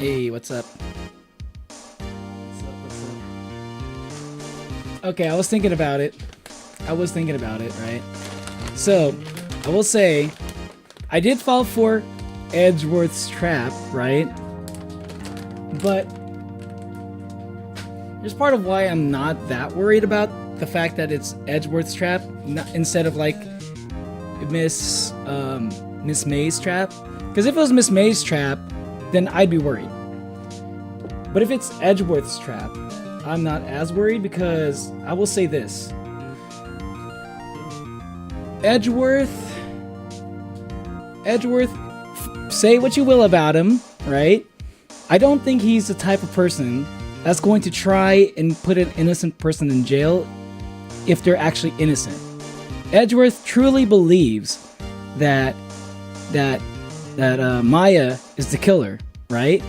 Hey, what's up? Okay, I was thinking about it, right? So, I will say, I did fall for Edgeworth's trap, right? But there's part of why I'm not that worried about the fact that it's Edgeworth's trap instead of like Miss May's trap. Because if it was Miss May's trap, then I'd be worried. But if it's Edgeworth's trap, I'm not as worried because I will say this. Edgeworth, say what you will about him, right? I don't think he's the type of person that's going to try and put an innocent person in jail if they're actually innocent. Edgeworth truly believes that Maya is the killer, right?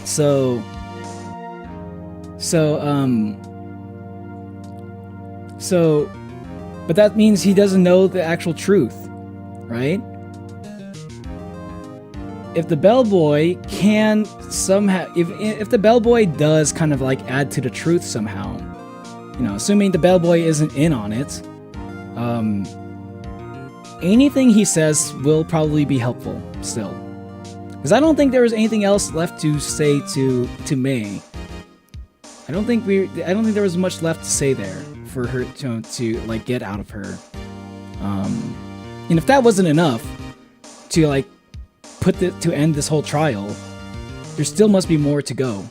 So, but that means he doesn't know the actual truth, right? If the bellboy can somehow, if the bellboy does kind of like add to the truth somehow, you know, assuming the bellboy isn't in on it, anything he says will probably be helpful still. Because I don't think there was anything else left to say to May. I don't think there was much left to say there for her to like get out of her. And if that wasn't enough to like to end this whole trial, there still must be more to go.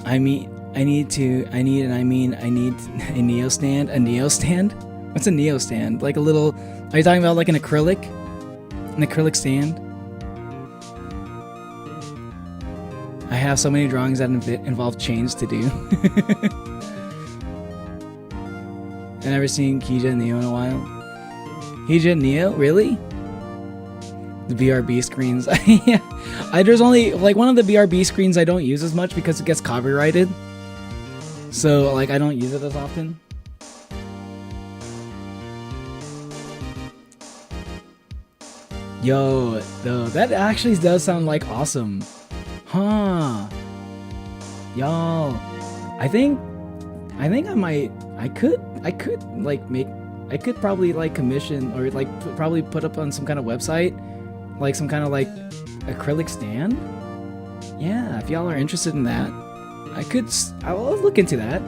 I need a Neo stand. A Neo stand? What's a Neo stand? Like a little... Are you talking about like an acrylic? An acrylic stand? I have so many drawings that involve chains to do. I've never seen Kija and Neo in a while. Kija and Neo? Really? The BRB screens. Yeah. There's only... Like, one of the BRB screens I don't use as much because it gets copyrighted. So, like, I don't use it as often. Yo, though, that actually does sound like awesome. Huh. Y'all. I think I might... I could probably like commission or like probably put up on some kind of website, like some kind of like acrylic stand. Yeah, if y'all are interested in that, I'll look into that.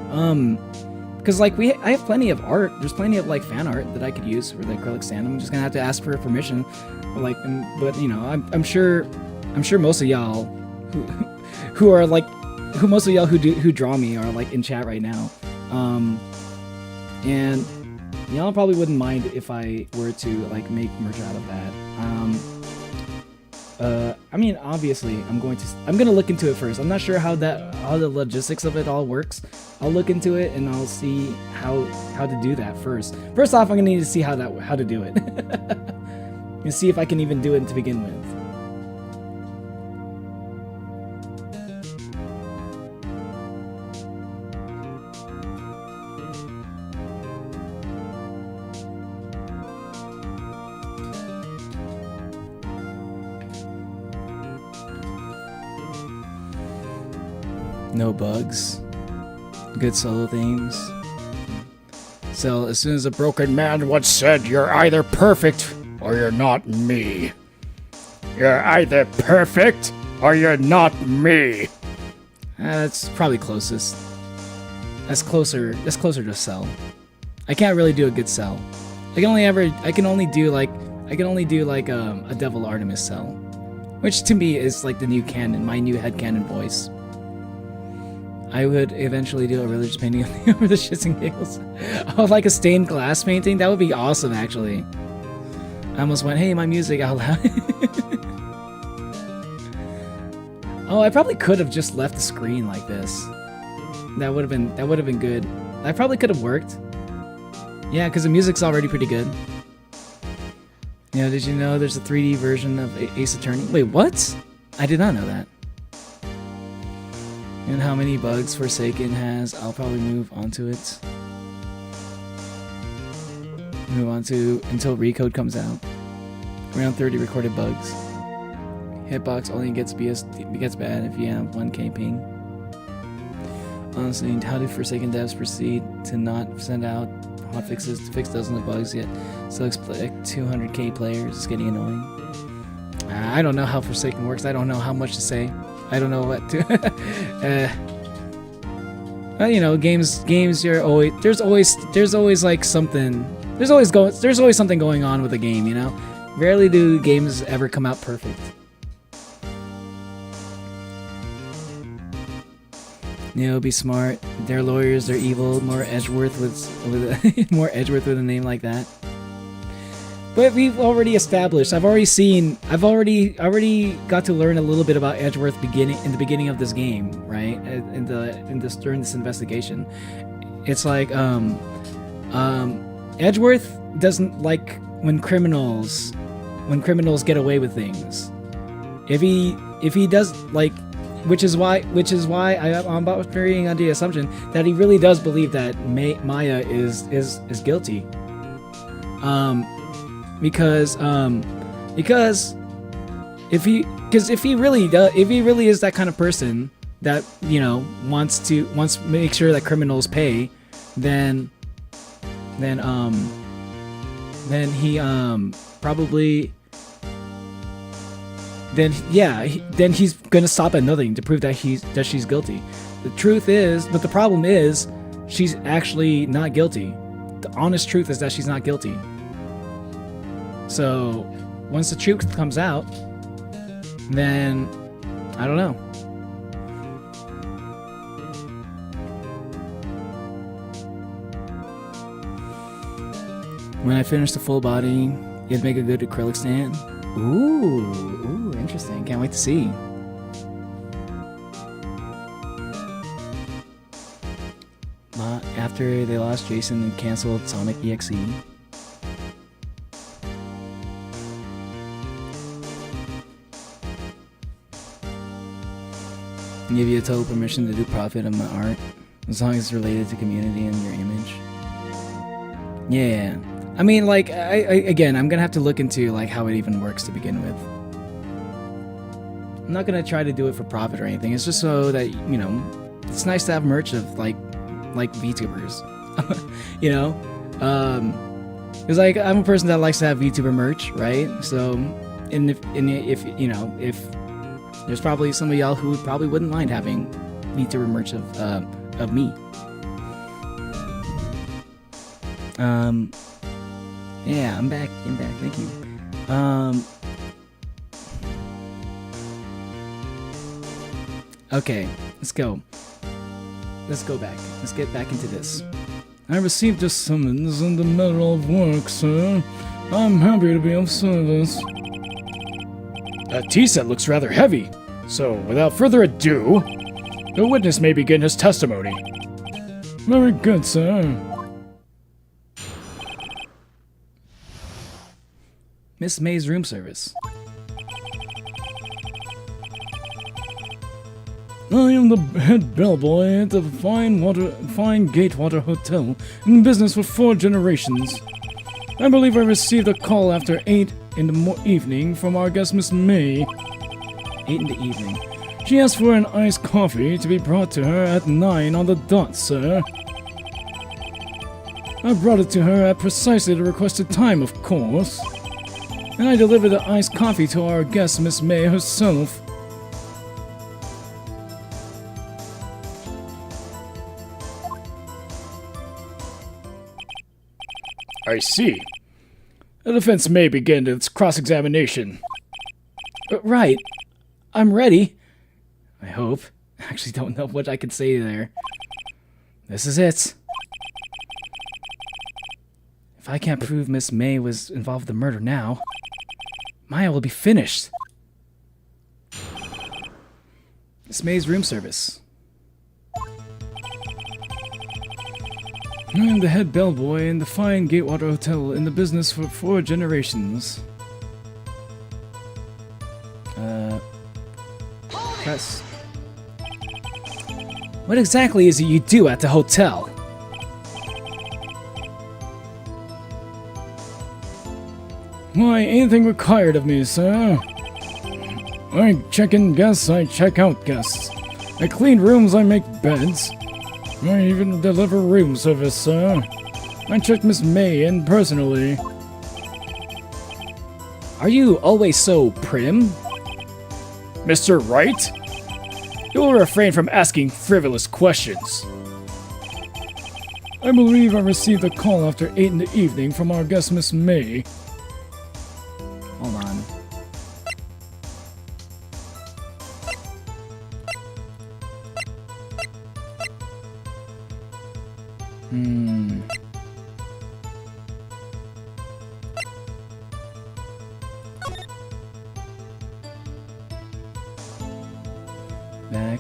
Because like I have plenty of art. There's plenty of like fan art that I could use for the acrylic stand. I'm just gonna have to ask for permission. But you know, I'm sure most of y'all who draw me are like in chat right now. And y'all probably wouldn't mind if I were to like make merch out of that. I mean, obviously, I'm gonna look into it first. I'm not sure how the logistics of it all works. I'll look into it and I'll see how to do that first. First off, I'm gonna need to see how to do it, and see if I can even do it to begin with. No bugs. Good solo themes. So as soon as a broken man once said, "You're either perfect or you're not me. You're either perfect or you're not me." That's probably closest. That's closer to Cell. I can't really do a good Cell. I can only do like a Devil Artemis Cell, which to me is like the new canon, my new headcanon voice. I would eventually do a religious painting over the shits and giggles. Oh, like a stained glass painting? That would be awesome, actually. I almost went, "Hey, my music out loud." Oh, I probably could have just left the screen like this. That would have been good. That probably could have worked. Yeah, because the music's already pretty good. Yeah, did you know there's a 3D version of Ace Attorney? Wait, what? I did not know that. And how many bugs Forsaken has, I'll probably move onto it. Move on to until Recode comes out. Around 30 recorded bugs. Hitbox only gets bad if you have 1k ping. Honestly, how do Forsaken devs proceed to not send out hotfixes to fix dozens of bugs yet still expect 200k players? It's getting annoying. I don't know how Forsaken works. I don't know how much to say. I don't know what to. You know, games. You're always there's always like something. There's always something going on with a game. You know, rarely do games ever come out perfect. Neo, be smart. They're lawyers. They're evil. More Edgeworth with more Edgeworth with a name like that. But we've already established. I've already got to learn a little bit about Edgeworth in the beginning of this game, right? During this investigation, it's like Edgeworth doesn't like when criminals get away with things. If he does like. Which is why I'm about varying on the assumption that he really does believe that Maya is guilty. Because if he really is that kind of person that, you know, wants to make sure that criminals pay, then he probably. Then he's gonna stop at nothing to prove that she's guilty. The truth is, but the problem is, she's actually not guilty. The honest truth is that she's not guilty. So, once the truth comes out, then I don't know. When I finish the full body, it'd make a good acrylic stand. Ooh, interesting. Can't wait to see. After they lost Jason and canceled Sonic EXE. Give you a total permission to do profit on my art, as long as it's related to community and your image. Yeah. I mean, like, again, I'm gonna have to look into like how it even works to begin with. I'm not gonna try to do it for profit or anything. It's just so that, you know, it's nice to have merch of like VTubers, you know. It's like I'm a person that likes to have VTuber merch, right? So, if you know, if there's probably some of y'all who probably wouldn't mind having VTuber merch of me. Yeah, I'm back. Thank you. Okay, let's go. Let's go back. Let's get back into this. I received a summons in the matter of work, sir. I'm happy to be of service. That tea set looks rather heavy. So, without further ado, the witness may begin his testimony. Very good, sir. Miss May's room service. I am the head bellboy at the Fine Gatewater Hotel, in business for 4 generations. I believe I received a call after 8 in the evening from our guest Miss May. 8 in the evening. She asked for an iced coffee to be brought to her at 9 on the dot, sir. I brought it to her at precisely the requested time, of course. And I delivered the iced coffee to our guest Miss May herself. I see. The defense may begin its cross-examination. Right. I'm ready. I hope. I actually don't know what I can say there. This is it. If I can't prove Miss May was involved in the murder now, Maya will be finished. Miss May's room service. I am the head bellboy in the Fine Gatewater Hotel, in the business for 4 generations. Press. What exactly is it you do at the hotel? Why, anything required of me, sir? I check in guests, I check out guests. I clean rooms, I make beds. I even deliver room service, sir. I checked Miss May in personally. Are you always so prim? Mr. Wright? You will refrain from asking frivolous questions. I believe I received a call after 8 in the evening from our guest Miss May. Hold on. Back.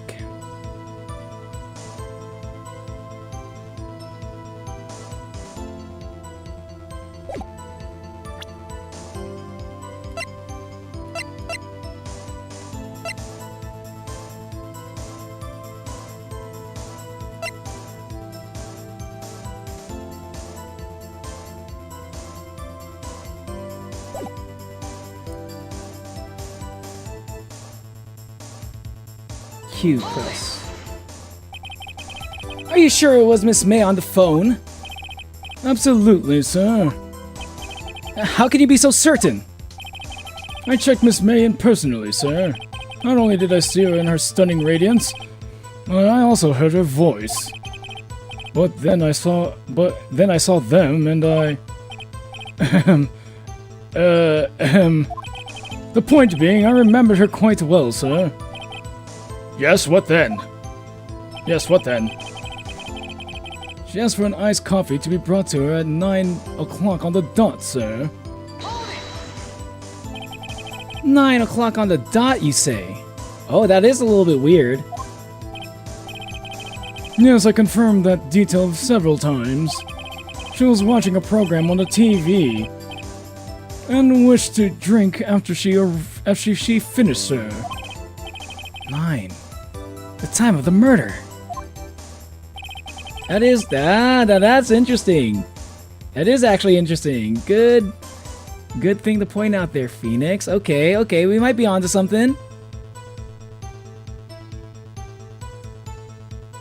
Q press. Are you sure it was Miss May on the phone? Absolutely, sir. How can you be so certain? I checked Miss May in personally, sir. Not only did I see her in her stunning radiance, but I also heard her voice. But then I saw them, and I... The point being, I remembered her quite well, sir. Yes, what then? Yes, what then? She asked for an iced coffee to be brought to her at 9 o'clock on the dot, sir. 9 o'clock on the dot, you say? Oh, that is a little bit weird. Yes, I confirmed that detail several times. She was watching a program on the TV and wished to drink after she finished, sir. 9. The time of the murder. That's interesting. That is actually interesting. Good thing to point out there, Phoenix. Okay, we might be onto something.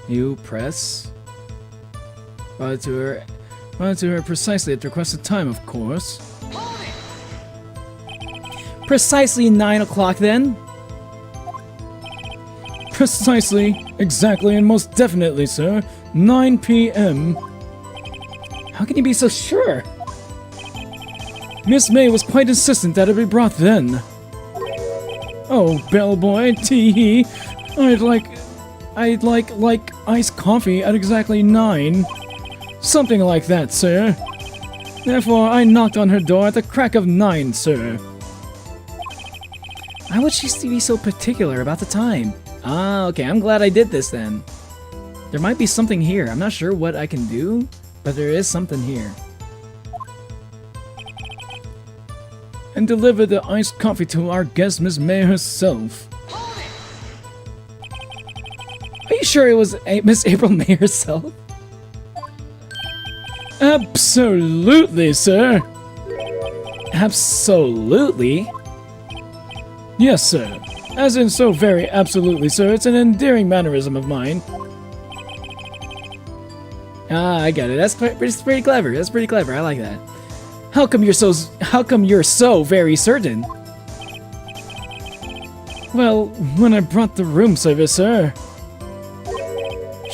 You press. Brought it to her precisely at the requested time, of course. Precisely 9 o'clock then? Precisely, exactly, and most definitely, sir. 9 p.m. How can you be so sure? Miss May was quite insistent that it be brought then. Oh, bellboy, tee-hee. I'd like iced coffee at exactly 9. Something like that, sir. Therefore, I knocked on her door at the crack of 9, sir. Why would she be so particular about the time? Ah, okay, I'm glad I did this then. There might be something here. I'm not sure what I can do, but there is something here. And delivered the iced coffee to our guest Miss May herself. Are you sure it was Miss April May herself? Absolutely, sir. Absolutely? Yes, sir. As in so very absolutely, sir. It's an endearing mannerism of mine. Ah, I get it. That's pretty clever. That's pretty clever. I like that. How come you're so very certain? Well, when I brought the room service, sir,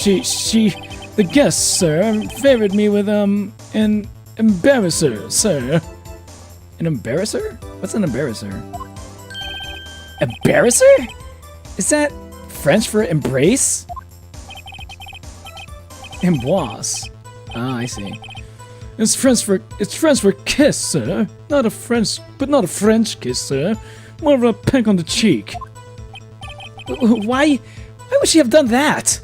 the guests, sir, favored me with an embarrasser, sir. An embarrasser? What's an embarrasser? Embarrasser? Is that French for embrace? Emboss. Ah, I see. It's French for kiss, sir. Not a French kiss, sir. More of a peck on the cheek. Why would she have done that?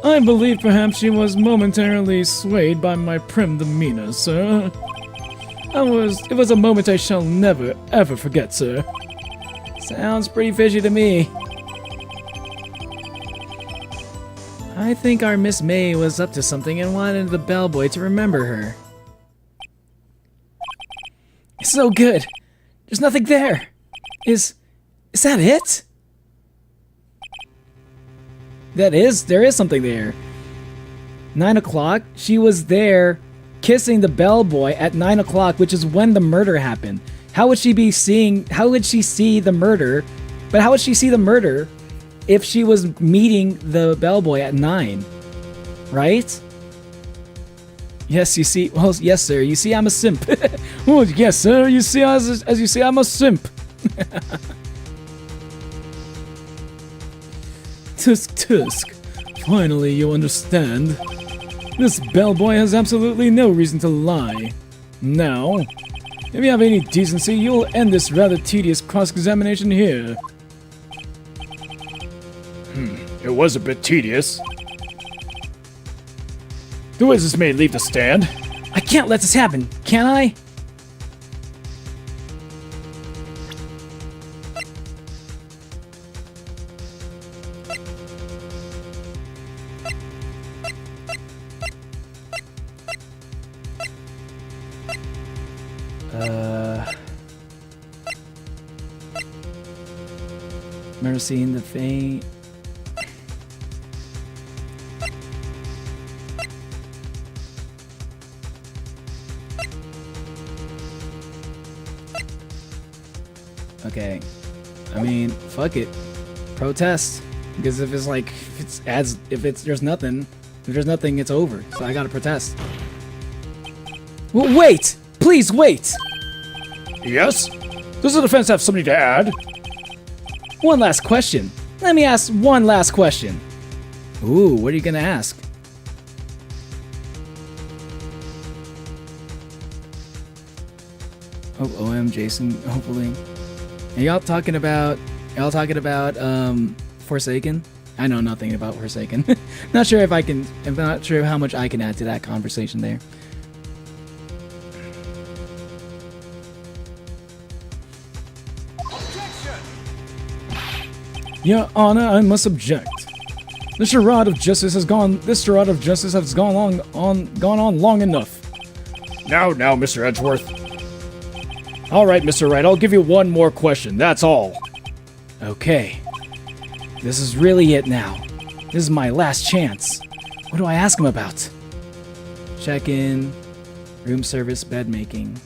I believe perhaps she was momentarily swayed by my prim demeanor, sir. It was a moment I shall never, ever forget, sir. Sounds pretty fishy to me. I think our Miss May was up to something and wanted the bellboy to remember her. It's so good. There's nothing there. Is that it? There is something there. 9 o'clock, she was there kissing the bellboy at 9 o'clock, which is when the murder happened. How would she see the murder? But how would she see the murder if she was meeting the bellboy at 9? Right? Yes, you see. Well, yes, sir. You see, I'm a simp. Oh, yes, sir. You see, as you see, I'm a simp. Tusk, Tusk. Finally, you understand. This bellboy has absolutely no reason to lie. Now, if you have any decency, you'll end this rather tedious cross-examination here. It was a bit tedious. The witness may leave the stand. I can't let this happen, can I? Mercy in the faint. Okay, I mean, fuck it. Protest, because if there's nothing, it's over. So I gotta protest. Well, wait, please wait. Yes? Does the defense have something to add? One last question. Let me ask one last question. Ooh, what are you gonna ask? Oh, OM Jason, hopefully. Are y'all talking about Forsaken? I know nothing about Forsaken. Not sure if I can. I'm not sure how much I can add to that conversation there. Your Honor, I must object. This charade of justice has gone on long enough. Now, Mr. Edgeworth. All right, Mr. Wright, I'll give you one more question. That's all. Okay. This is really it now. This is my last chance. What do I ask him about? Check-in, room service, bed making.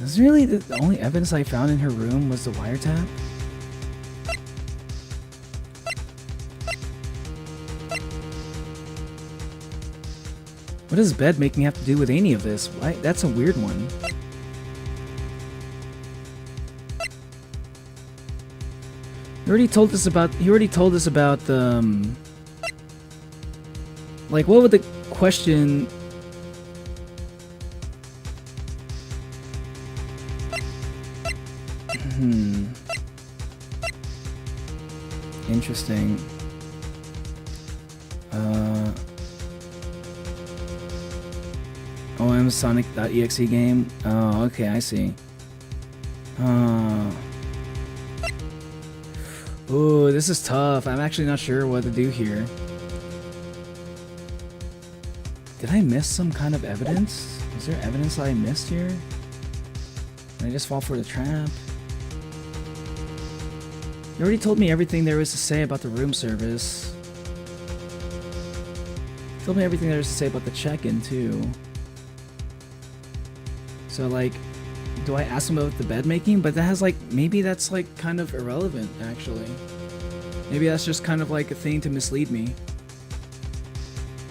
This is really the only evidence I found in her room was the wiretap? What does bed making have to do with any of this? Why? That's a weird one. He already told us about the like, what would the question? Interesting. OM Sonic.exe game. Oh, okay, I see. Ooh, this is tough. I'm actually not sure what to do here. Did I miss some kind of evidence? Is there evidence that I missed here? Did I just fall for the trap? You already told me everything there is to say about the room service. You told me everything there is to say about the check-in, too. So, like, do I ask him about the bed making? But that has, like, maybe that's, like, kind of irrelevant, actually. Maybe that's just kind of, like, a thing to mislead me.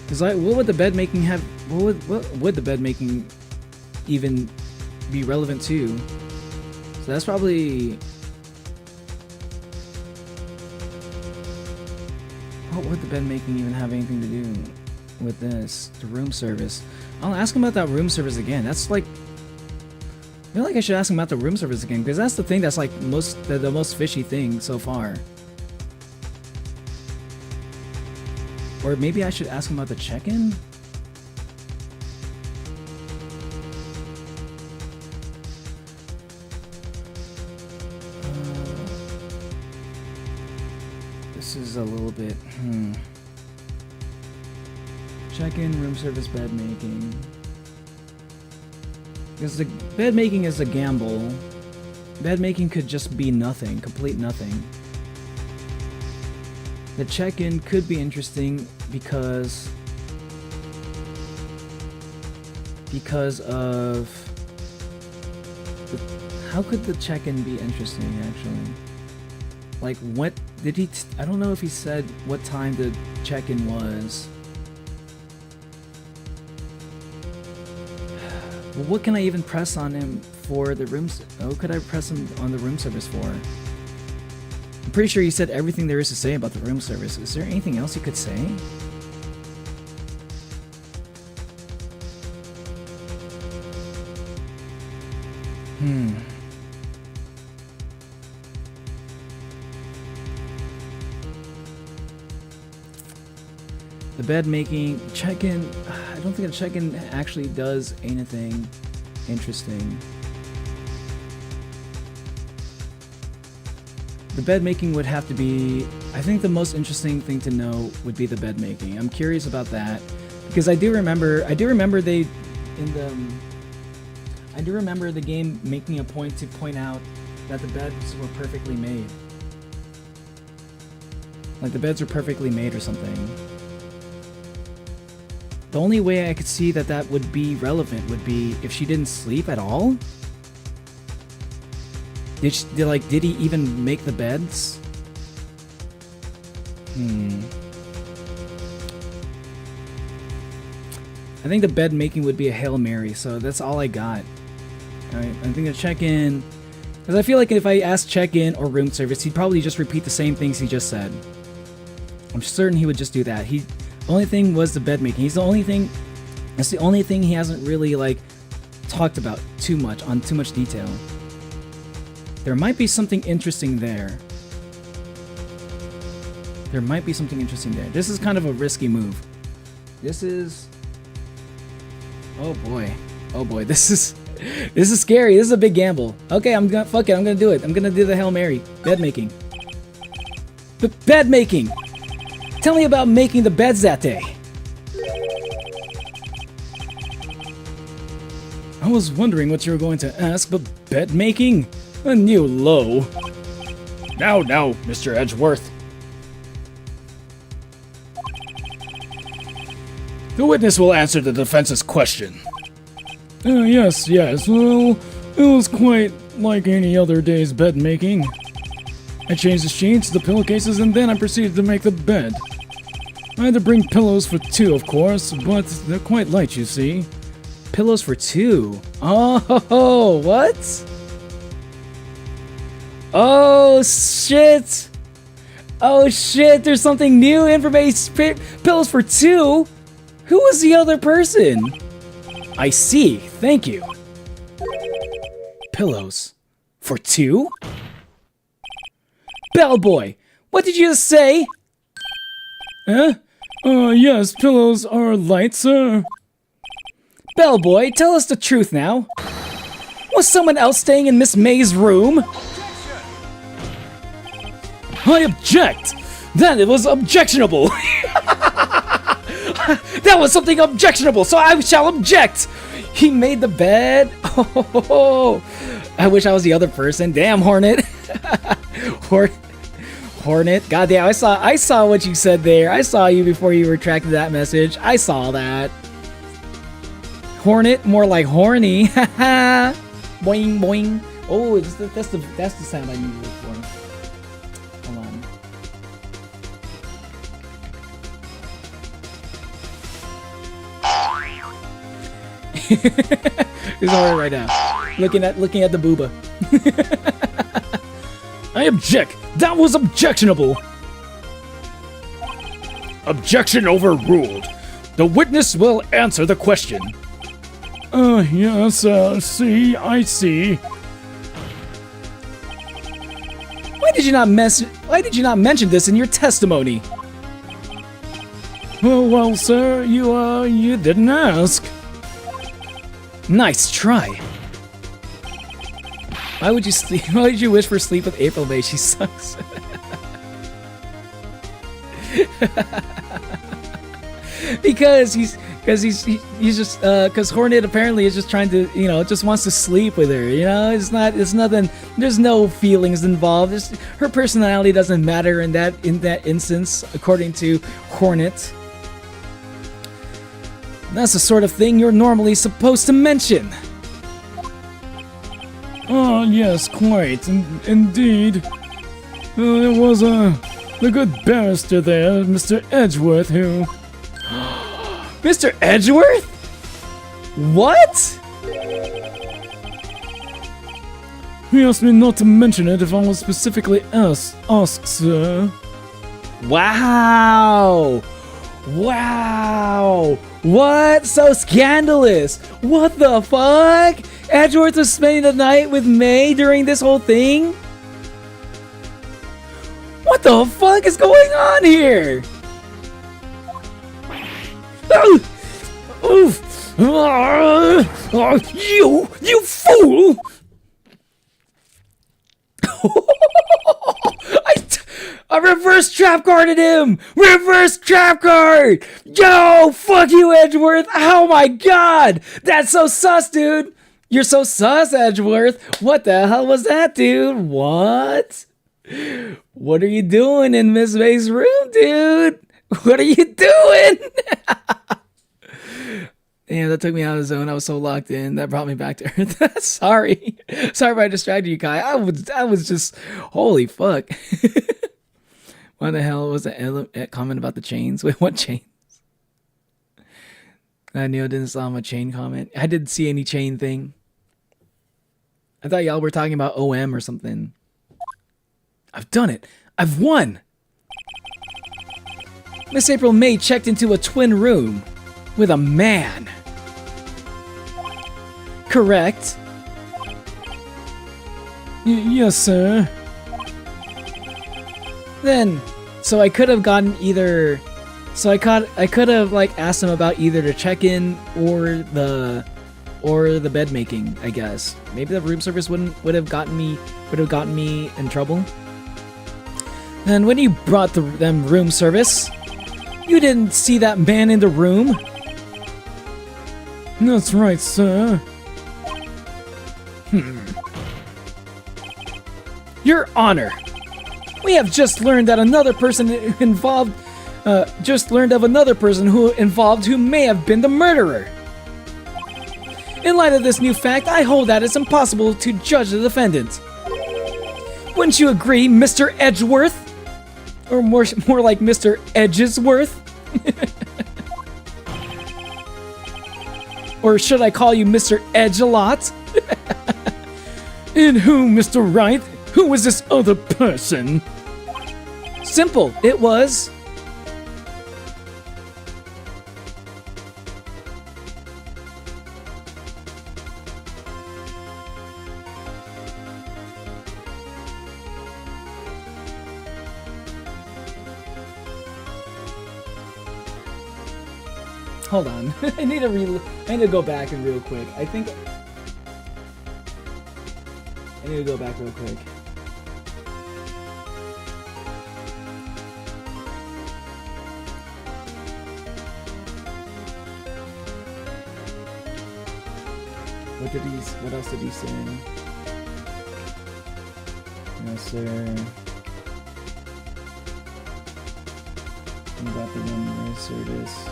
Because, like, what would the bed making have... What would the bed making even be relevant to? So that's probably... What would the bed making even have anything to do with this? The room service. I'll ask him about that room service again. That's like... I feel like I should ask him about the room service again, because that's the thing that's like the most fishy thing so far. Or maybe I should ask him about the check-in? This is a little bit, Check-in, room service, bed making. Because the bed making is a gamble. Bed making could just be nothing, complete nothing. The check-in could be interesting because of how could the check-in be interesting actually? Like what did he I don't know if he said what time the check-in was. Well, what can I even press on him for the rooms? Oh, could I press him on the room service for? I'm pretty sure he said everything there is to say about the room service. Is there anything else he could say? The bed making, check-in, I don't think a check-in actually does anything interesting. The bed making would have to be, I think the most interesting thing to know would be the bed making. I'm curious about that because I do remember the game making a point to point out that the beds were perfectly made. Like the beds were perfectly made or something. The only way I could see that that would be relevant would be if she didn't sleep at all. Did he even make the beds? I think the bed making would be a Hail Mary, so that's all I got. Alright, I'm thinking check-in. Because I feel like if I asked check-in or room service, he'd probably just repeat the same things he just said. I'm certain he would just do that. Only thing was the bed making. That's the only thing he hasn't really like talked about too much detail. There might be something interesting there. This is kind of a risky move. This is, oh boy, this is scary. This is a big gamble. Okay, I'm gonna do it. I'm gonna do the Hail Mary. Bed making. Bed making. Tell me about making the beds that day. I was wondering what you were going to ask, but bed making? A new low. Now, Mr. Edgeworth. The witness will answer the defense's question. Yes. Well, it was quite like any other day's bed making. I changed the sheets, the pillowcases, and then I proceeded to make the bed. I had to bring pillows for two, of course, but they're quite light, you see. Pillows for two? Oh, what? Oh, shit! There's something new information. Pillows for two? Who was the other person? I see, thank you. Pillows for two? Bellboy, what did you just say? Huh? Yes, pillows are light, sir. Bellboy, tell us the truth now. Was someone else staying in Miss May's room? I object! That it was objectionable! That was something objectionable, so I shall object! He made the bed? Oh, I wish I was the other person. Damn, Hornet. Hornet. Goddamn, I saw what you said there. I saw you before you retracted that message. I saw that. Hornet, more like horny. Haha. Boing, boing. Oh, that's the sound I need to look for. Hold on. He's alright right now. Looking at the booba. I object! That was objectionable! Objection overruled. The witness will answer the question. Yes, see, I see. Why did you not mention this in your testimony? Well, sir, you didn't ask. Nice try. Why would you sleep? Why would you wish for sleep with April May? She sucks. because he's just because Hornet apparently is just trying to just wants to sleep with her. It's nothing. There's no feelings involved. Her personality doesn't matter in that instance, according to Hornet. That's the sort of thing you're normally supposed to mention. Oh, yes, quite. Indeed. It was the good barrister there, Mr. Edgeworth, who... Mr. Edgeworth? What? He asked me not to mention it if I was specifically asked, sir. Wow! Wow! What? So scandalous! What the fuck? Edgeworth was spending the night with May during this whole thing? What the fuck is going on here? Oof! You fool! I reverse trap guarded him! Reverse trap guard! Yo, fuck you, Edgeworth! Oh my god! That's so sus, dude! You're so sus, Edgeworth! What the hell was that, dude? What? What are you doing in Miss May's room, dude? What are you doing? Damn, that took me out of the zone. I was so locked in. That brought me back to Earth. Sorry if I distracted you, Kai. I was just, holy fuck. What the hell was that comment about the chains? Wait, what chains? I knew I didn't saw my chain comment. I didn't see any chain thing. I thought y'all were talking about OM or something. I've done it. I've won. Miss April May checked into a twin room with a man. Correct. Yes, sir. Then, so I could have gotten either. So I could have like asked him about either the check-in or the bed making. I guess maybe the room service would have gotten me in trouble. And when you brought them room service, you didn't see that man in the room. That's right, sir. Your Honor, we have just learned that another person involved. Just learned of another person who may have been the murderer. In light of this new fact, I hold that it's impossible to judge the defendant. Wouldn't you agree, Mr. Edgeworth? Or more like Mr. Edgesworth? Or should I call you Mr. Edge a lot? And who, Mr. Wright? Who was this other person? Simple, it was... Hold on. I need to go back and real quick. I need to go back real quick. What else did he say? No, sir. About the one service.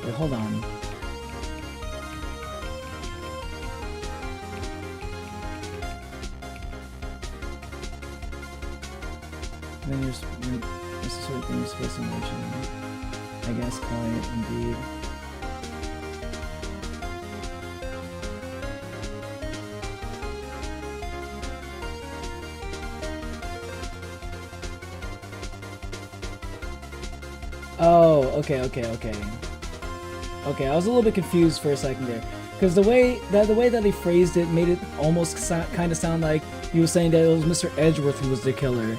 Wait, hold on. Then that's the sort of thing you're supposed to mention. I guess quiet, indeed. Oh, okay. Okay, I was a little bit confused for a second there, because the way that he phrased it made it almost kind of sound like he was saying that it was Mr. Edgeworth who was the killer,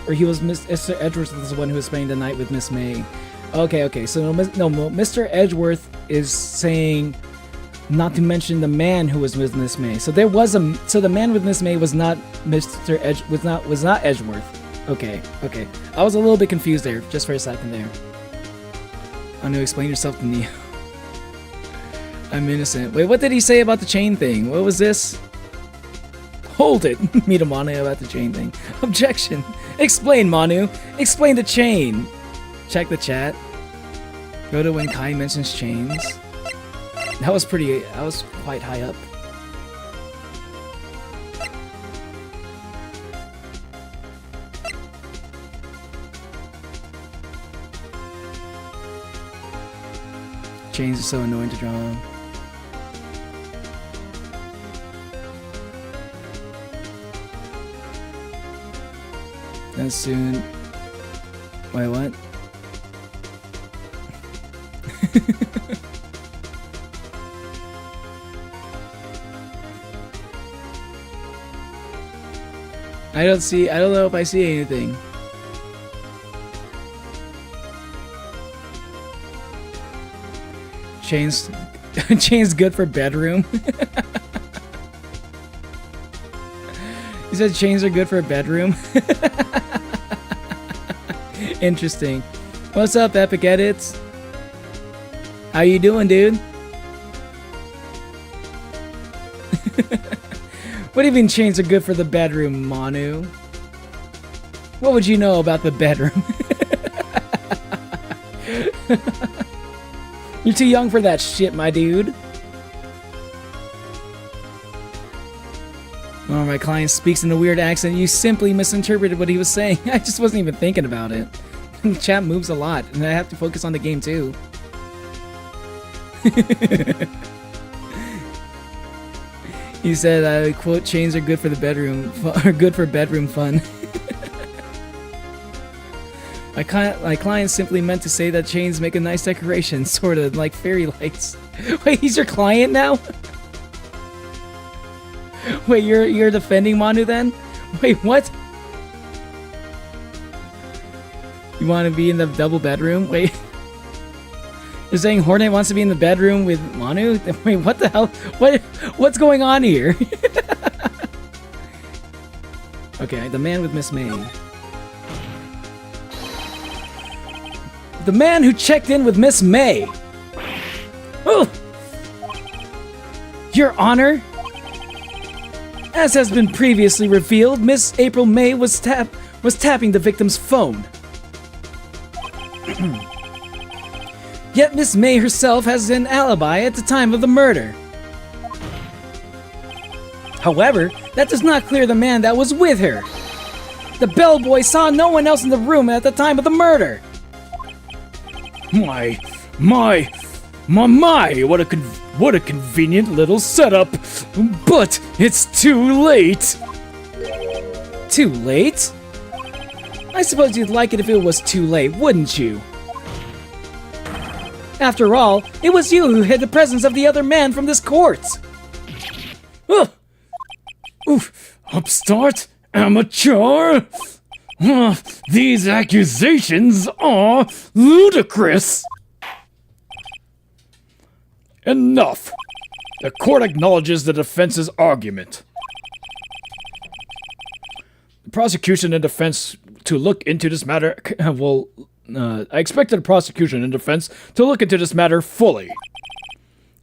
or he was Mr. Edgeworth was the one who was spending the night with Miss May. Okay. So no, Mr. Edgeworth is saying not to mention the man who was with Miss May. So the man with Miss May was not Mr. was not Edgeworth. Okay. I was a little bit confused there, just for a second there. I know, explain yourself to Neo. I'm innocent. Wait, what did he say about the chain thing? What was this? Hold it! Meet a Manu about the chain thing. Objection! Explain, Manu! Explain the chain! Check the chat. Go to when Kai mentions chains. That was quite high up. Chains are so annoying to draw on. And soon... Wait, what? I don't know if I see anything. Chains good for bedroom. You said chains are good for a bedroom? Interesting. What's up, Epic Edits? How you doing, dude? What do you mean chains are good for the bedroom, Manu? What would you know about the bedroom? You're too young for that shit, my dude. Oh, my client speaks in a weird accent. You simply misinterpreted what he was saying. I just wasn't even thinking about it. The chat moves a lot, and I have to focus on the game too. He said, I quote, chains are good for the bedroom, are good for bedroom fun. My client simply meant to say that chains make a nice decoration, sort of like fairy lights. Wait, he's your client now? Wait, you're defending Manu then? Wait, what? You want to be in the double bedroom? Wait. You're saying Hornet wants to be in the bedroom with Manu? Wait, what the hell? What's going on here? Okay, the man with Miss May. The man who checked in with Miss May. Oh! Your Honor, as has been previously revealed, Miss April May was tapping the victim's phone. Yet Miss May herself has an alibi at the time of the murder. However, that does not clear the man that was with her. The bellboy saw no one else in the room at the time of the murder. My, what a convenient little setup. But it's too late. Too late? I suppose you'd like it if it was too late, wouldn't you? After all, it was you who hid the presence of the other man from this court. Ugh. Oof, upstart, amateur. These accusations are ludicrous. Enough. The court acknowledges the defense's argument. The prosecution and defense to look into this matter I expected the prosecution and defense to look into this matter fully.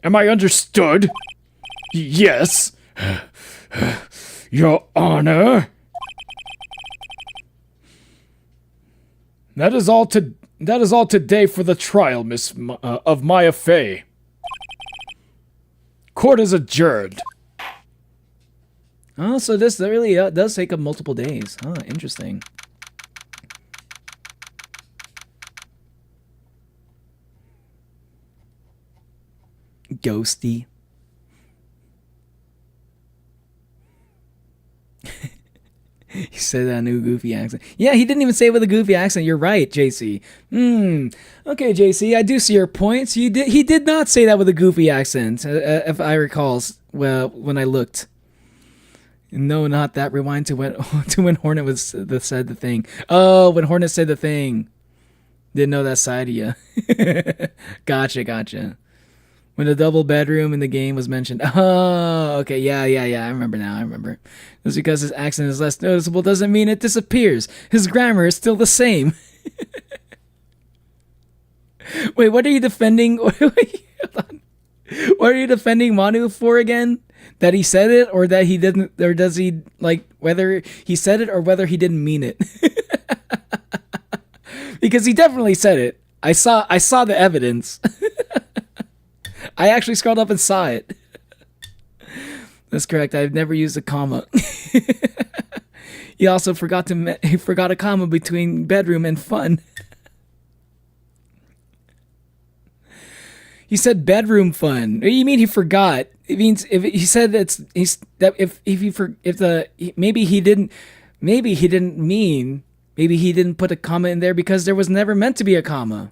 Am I understood? Yes. Your Honor. That is all today for the trial, of Maya Fey. Court is adjourned. Oh, so this really does take up multiple days. Huh, interesting. Ghosty. He said that in a goofy accent. Yeah, he didn't even say it with a goofy accent. You're right, JC. Okay, JC, I do see your points. He did not say that with a goofy accent, if I recall. Well, when I looked. No, not that. Rewind to when Hornet said the thing. Oh, when Hornet said the thing. Didn't know that side of you. Gotcha. When the double bedroom in the game was mentioned. Oh, okay. Yeah. I remember now. Just because his accent is less noticeable doesn't mean it disappears. His grammar is still the same. Wait, what are you defending? Wait, hold on. What are you defending Manu for again? That he said it or that he didn't? Or does he, like, whether he said it or whether he didn't mean it? Because he definitely said it. I saw the evidence. I actually scrolled up and saw it. That's correct. I've never used a comma. He also forgot a comma between bedroom and fun. He said bedroom fun. What do you mean he forgot? It means if he said maybe he didn't put a comma in there because there was never meant to be a comma.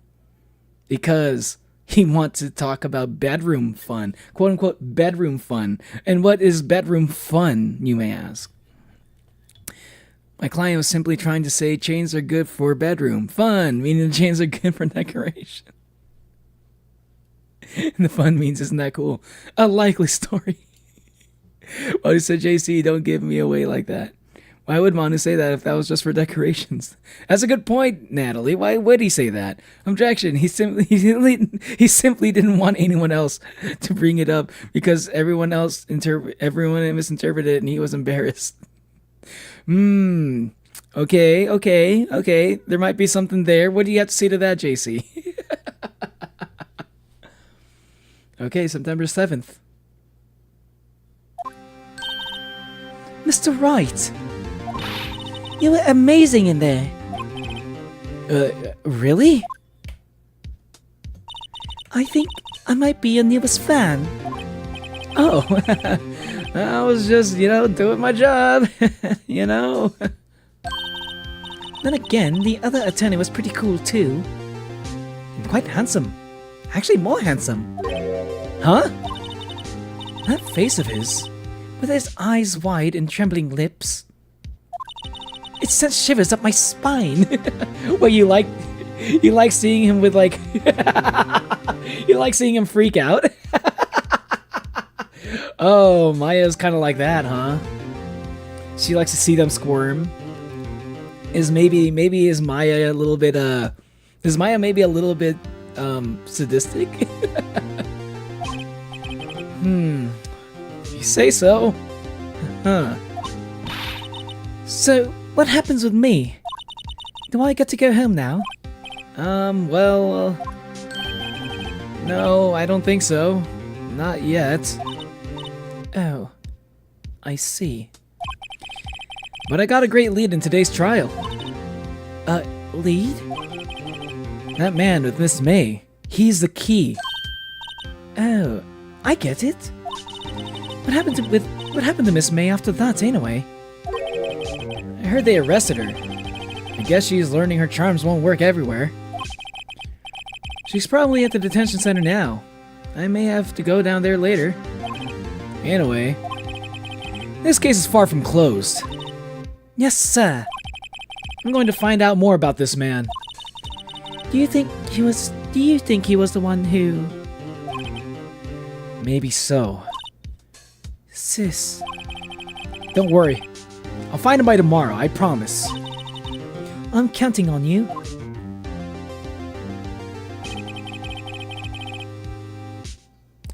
Because he wants to talk about bedroom fun, quote unquote bedroom fun. And what is bedroom fun, you may ask? My client was simply trying to say chains are good for bedroom fun, meaning the chains are good for decoration. And the fun means, isn't that cool? A likely story. Well, he said, JC, don't give me away like that. Why would Manu say that if that was just for decorations? That's a good point, Natalie. Why would he say that? Objection. He simply didn't want anyone else to bring it up because everyone misinterpreted it and he was embarrassed. Okay. There might be something there. What do you have to say to that, JC? Okay, September 7th. Mr. Wright, you were amazing in there. Really? I think I might be your newest fan. Oh, I was just, doing my job, Then again, the other attorney was pretty cool too. And quite handsome. Actually, more handsome. Huh? That face of his, with his eyes wide and trembling lips. It sent shivers up my spine. Well, you like seeing him with like, you like seeing him freak out? Oh, Maya's kind of like that, huh? She likes to see them squirm. Is Maya a little bit is Maya maybe a little bit sadistic? You say so. Huh. So, what happens with me? Do I get to go home now? Well, no, I don't think so. Not yet. Oh, I see. But I got a great lead in today's trial. Lead? That man with Miss May, he's the key. Oh, I get it. What happened to Miss May after that, anyway? I heard they arrested her. I guess she's learning her charms won't work everywhere. She's probably at the detention center now. I may have to go down there later. Anyway, this case is far from closed. Yes, sir. I'm going to find out more about this man. Do you think he was the one who... Maybe so. Sis. Don't worry. I'll find him by tomorrow, I promise. I'm counting on you.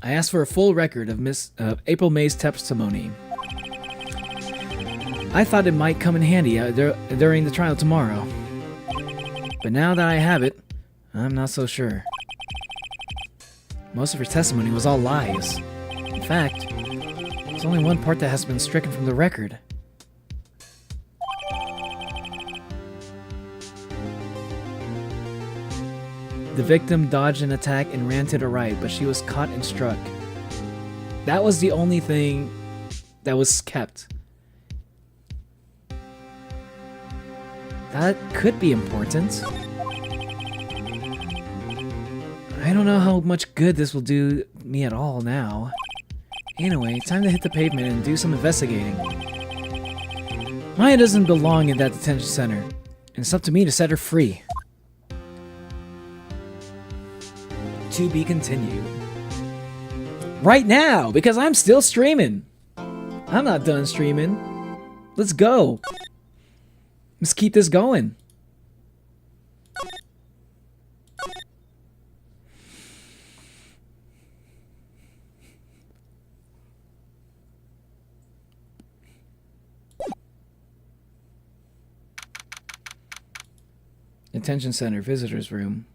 I asked for a full record of April May's testimony. I thought it might come in handy during the trial tomorrow. But now that I have it, I'm not so sure. Most of her testimony was all lies. In fact, there's only one part that has been stricken from the record. The victim dodged an attack and ran to the right, but she was caught and struck. That was the only thing that was kept. That could be important. I don't know how much good this will do me at all now. Anyway, time to hit the pavement and do some investigating. Maya doesn't belong in that detention center, and it's up to me to set her free. To be continued. Right now, because I'm still streaming. I'm not done streaming. Let's go. Let's keep this going. Detention center, visitors room.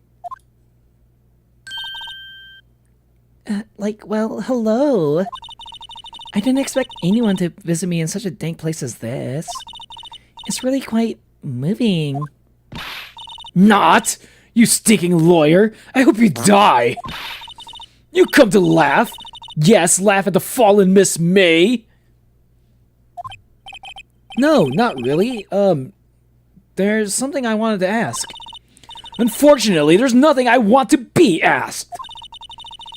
Well, hello. I didn't expect anyone to visit me in such a dank place as this. It's really quite moving. Not! You stinking lawyer! I hope you die! You come to laugh! Yes, laugh at the fallen Miss May! No, not really. There's something I wanted to ask. Unfortunately, there's nothing I want to be asked!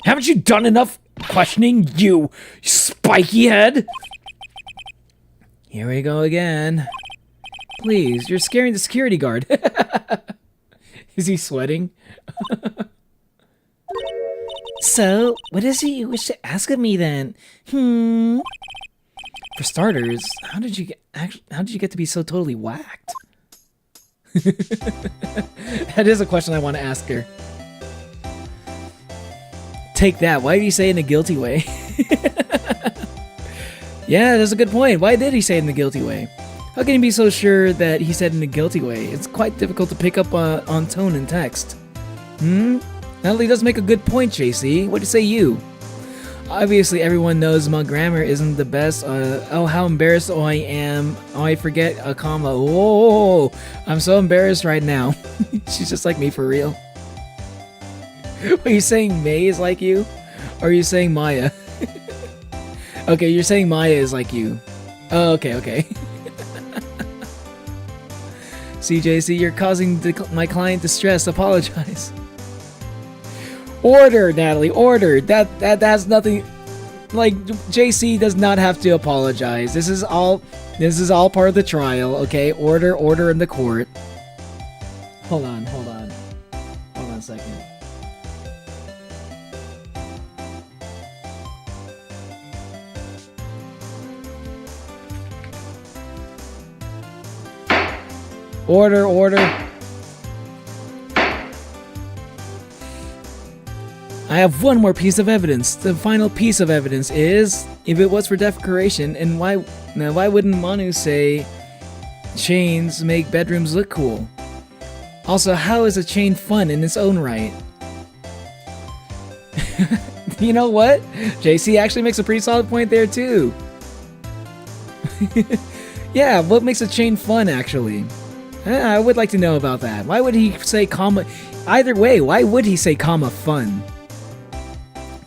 Haven't you done enough questioning, you spiky head? Here we go again. Please, you're scaring the security guard. Is he sweating? So, what is it you wish to ask of me then? For starters, how did you get to be so totally whacked? That is a question I want to ask her. Take that. Why did he say it in a guilty way? Yeah, that's a good point. Why did he say it in a guilty way? How can you be so sure that he said it in a guilty way? It's quite difficult to pick up on tone and text. Natalie does make a good point, JC. What do you say you? Obviously, everyone knows my grammar isn't the best. Oh, how embarrassed I am. Oh, I forget a comma. Whoa, I'm so embarrassed right now. She's just like me for real. Are you saying May is like you? Or are you saying Maya? Okay, you're saying Maya is like you. Oh, okay. CJC, you're causing my client distress. Apologize. Order, Natalie, order. That's nothing. Like, JC does not have to apologize. This is all part of the trial, okay? Order in the court. Hold on a second. Order. I have one more piece of evidence. The final piece of evidence is, if it was for decoration, and why wouldn't Manu say chains make bedrooms look cool? Also, how is a chain fun in its own right? You know what? JC actually makes a pretty solid point there too. Yeah, what makes a chain fun actually? I would like to know about that. Why would he say comma? Either way, why would he say comma fun?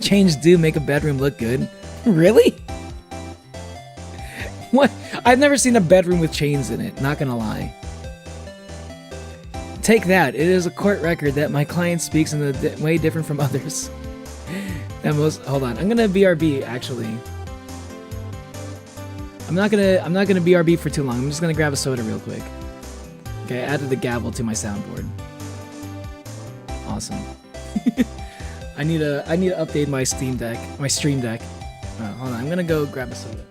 Chains do make a bedroom look good. Really? What? I've never seen a bedroom with chains in it, not gonna lie. Take that. It is a court record that my client speaks in a way different from others. Hold on. I'm gonna BRB actually. I'm not gonna BRB for too long. I'm just gonna grab a soda real quick. Okay, I added the gavel to my soundboard. Awesome. I need to update my stream deck. Hold on, I'm gonna go grab a soda.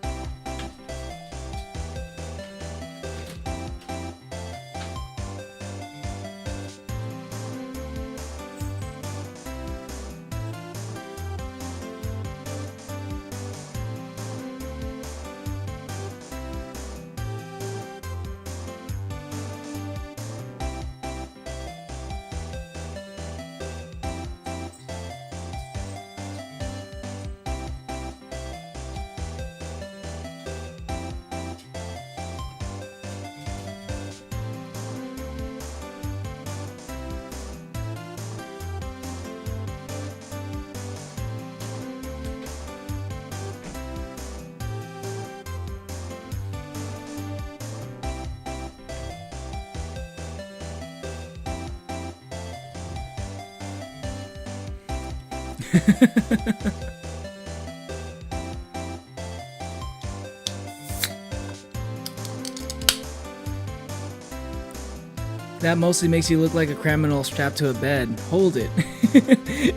That mostly makes you look like a criminal strapped to a bed. Hold it.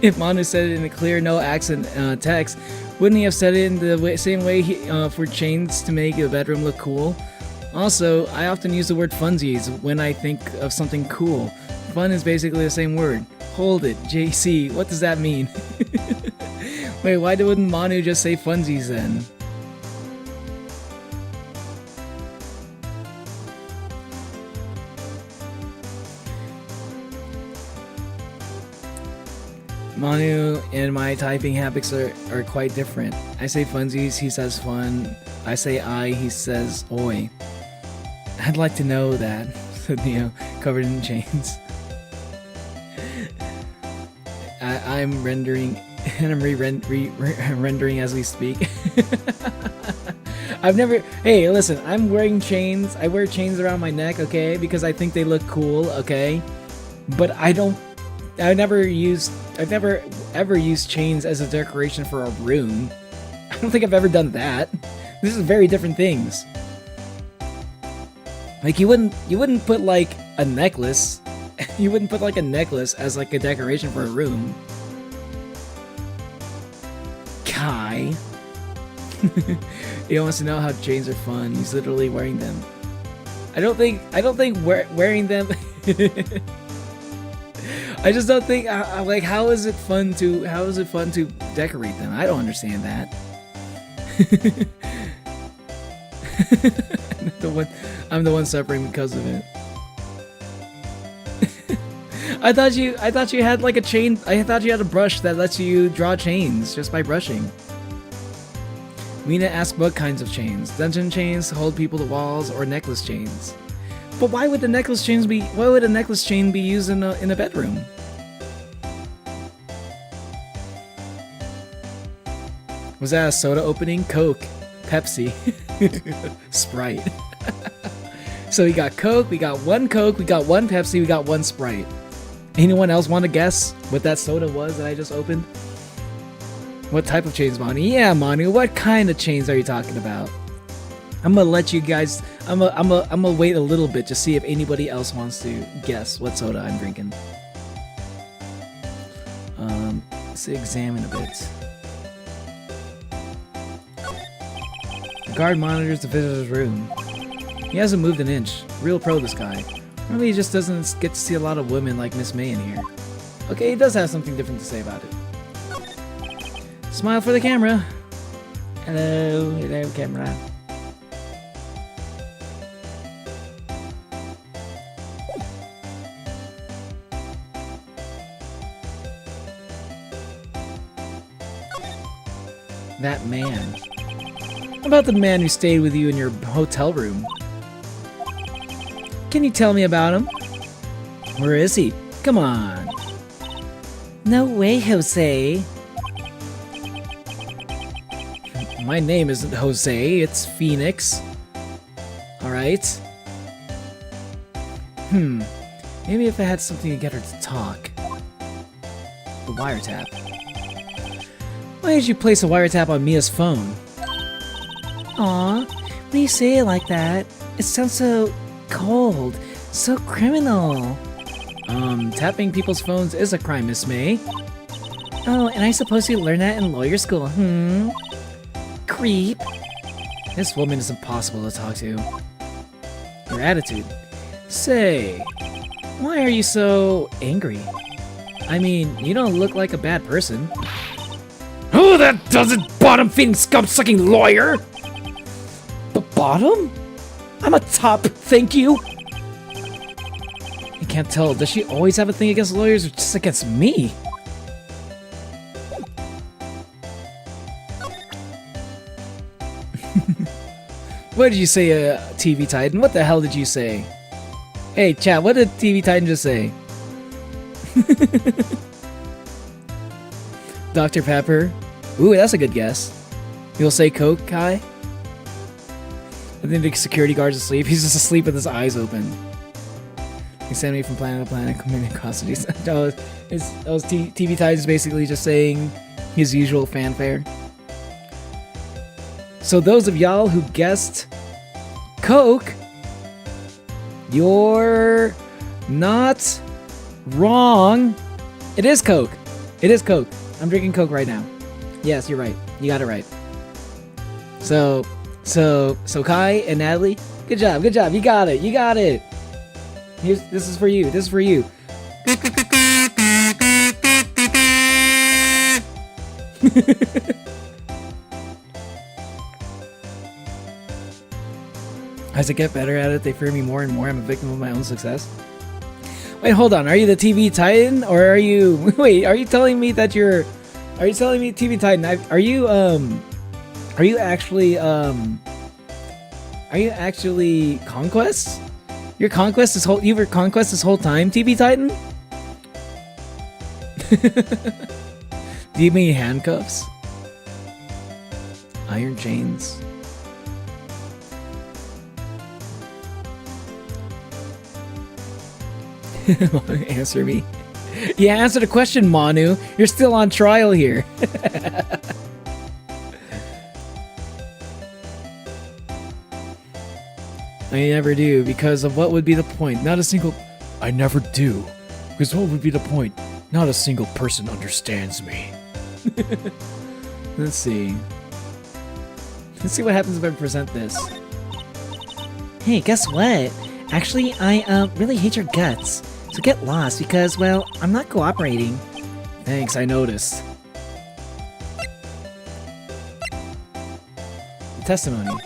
If Manu said it in a clear, no accent text, wouldn't he have said it in the same way for chains to make the bedroom look cool? Also, I often use the word funsies when I think of something cool. Fun is basically the same word. Hold it, JC, what does that mean? Wait, why wouldn't Manu just say funsies then? Manu and my typing habits are quite different. I say funsies, he says fun. I say he says oi. I'd like to know that, said Neo, covered in chains. I'm rendering, and I'm rendering as we speak. Hey, listen, I'm wearing chains. I wear chains around my neck, okay, because I think they look cool, okay? But I've never ever used chains as a decoration for a room. I don't think I've ever done that. This is very different things. Like you wouldn't put like a necklace. You wouldn't put like a necklace as like a decoration for a room. Kai. He wants to know how chains are fun. He's literally wearing them. I don't think wearing them. I just don't think like how is it fun to decorate them? I don't understand that. I'm the one suffering because of it. I thought you had like a chain. I thought you had a brush that lets you draw chains just by brushing. Mina asked what kinds of chains: dungeon chains to hold people to walls, or necklace chains. But why would a necklace chain be used in a bedroom? Was that a soda opening? Coke, Pepsi, Sprite. So we got Coke, we got one Pepsi, we got one Sprite. Anyone else want to guess what that soda was that I just opened? What type of chains, Manu? Yeah, Manu, what kind of chains are you talking about? I'm gonna let you guys. I'm gonna wait a little bit to see if anybody else wants to guess what soda I'm drinking. Let's examine a bit. The guard monitors the visitor's room. He hasn't moved an inch. Real pro, this guy. Maybe he just doesn't get to see a lot of women like Miss May in here. Okay, he does have something different to say about it. Smile for the camera. Hello, camera. That man. How about the man who stayed with you in your hotel room? Can you tell me about him? Where is he? Come on. No way, Jose. My name isn't Jose, it's Phoenix. Alright. Maybe if I had something to get her to talk. The wiretap. Why did you place a wiretap on Mia's phone? Aw, when you say it like that, it sounds so cold, so criminal. Tapping people's phones is a crime, Miss May. Oh, and I suppose you learned that in lawyer school, Creep. This woman is impossible to talk to. Her attitude. Say, why are you so angry? I mean, you don't look like a bad person. Who that doesn't bottom-feeding scum-sucking lawyer? The bottom? I'm a top, thank you. I can't tell. Does she always have a thing against lawyers or just against me? What did you say, TV Titan? What the hell did you say? Hey, chat, what did TV Titan just say? Dr. Pepper? Ooh, that's a good guess. You'll say Coke, Kai? I think the security guard's asleep. He's just asleep with his eyes open. He sent me from planet to planet, committing atrocities. TV Tide is basically just saying his usual fanfare. So those of y'all who guessed Coke, you're not wrong. It is Coke. It is Coke. I'm drinking Coke right now. Yes, you're right. You got it right. So Kai and Natalie, good job. You got it. This is for you. As I get better at it, they fear me more and more. I'm a victim of my own success. Wait, hold on. Are you the TV Titan, or are you? Wait, are you telling me that you're? Are you telling me TV Titan? Are you actually Conquest? You were Conquest this whole time, TV Titan? Do you mean handcuffs? Iron chains. Answer me. Yeah, answer the question, Manu. You're still on trial here. I never do, because of what would be the point? Not a single... I never do. Because what would be the point? Not a single person understands me. Let's see. Let's see what happens if I present this. Hey, guess what? Actually, I really hate your guts. So get lost because, well, I'm not cooperating. Thanks, I noticed. Testimony.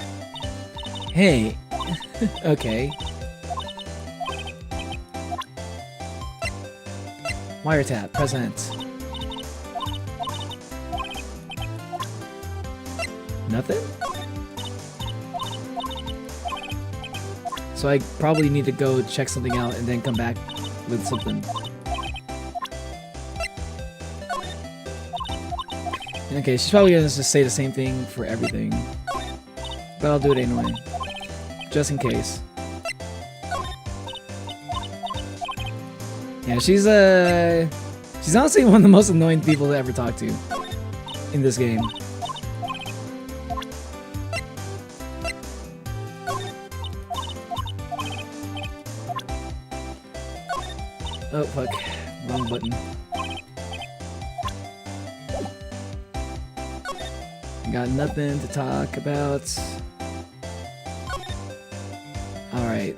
Hey. Okay. Wiretap, present. Nothing? So I probably need to go check something out and then come back with something. Okay, she's probably gonna just say the same thing for everything. But I'll do it anyway. Just in case. Yeah, she's honestly one of the most annoying people to ever talk to in this game. Oh, fuck. Wrong button. Got nothing to talk about. Alright.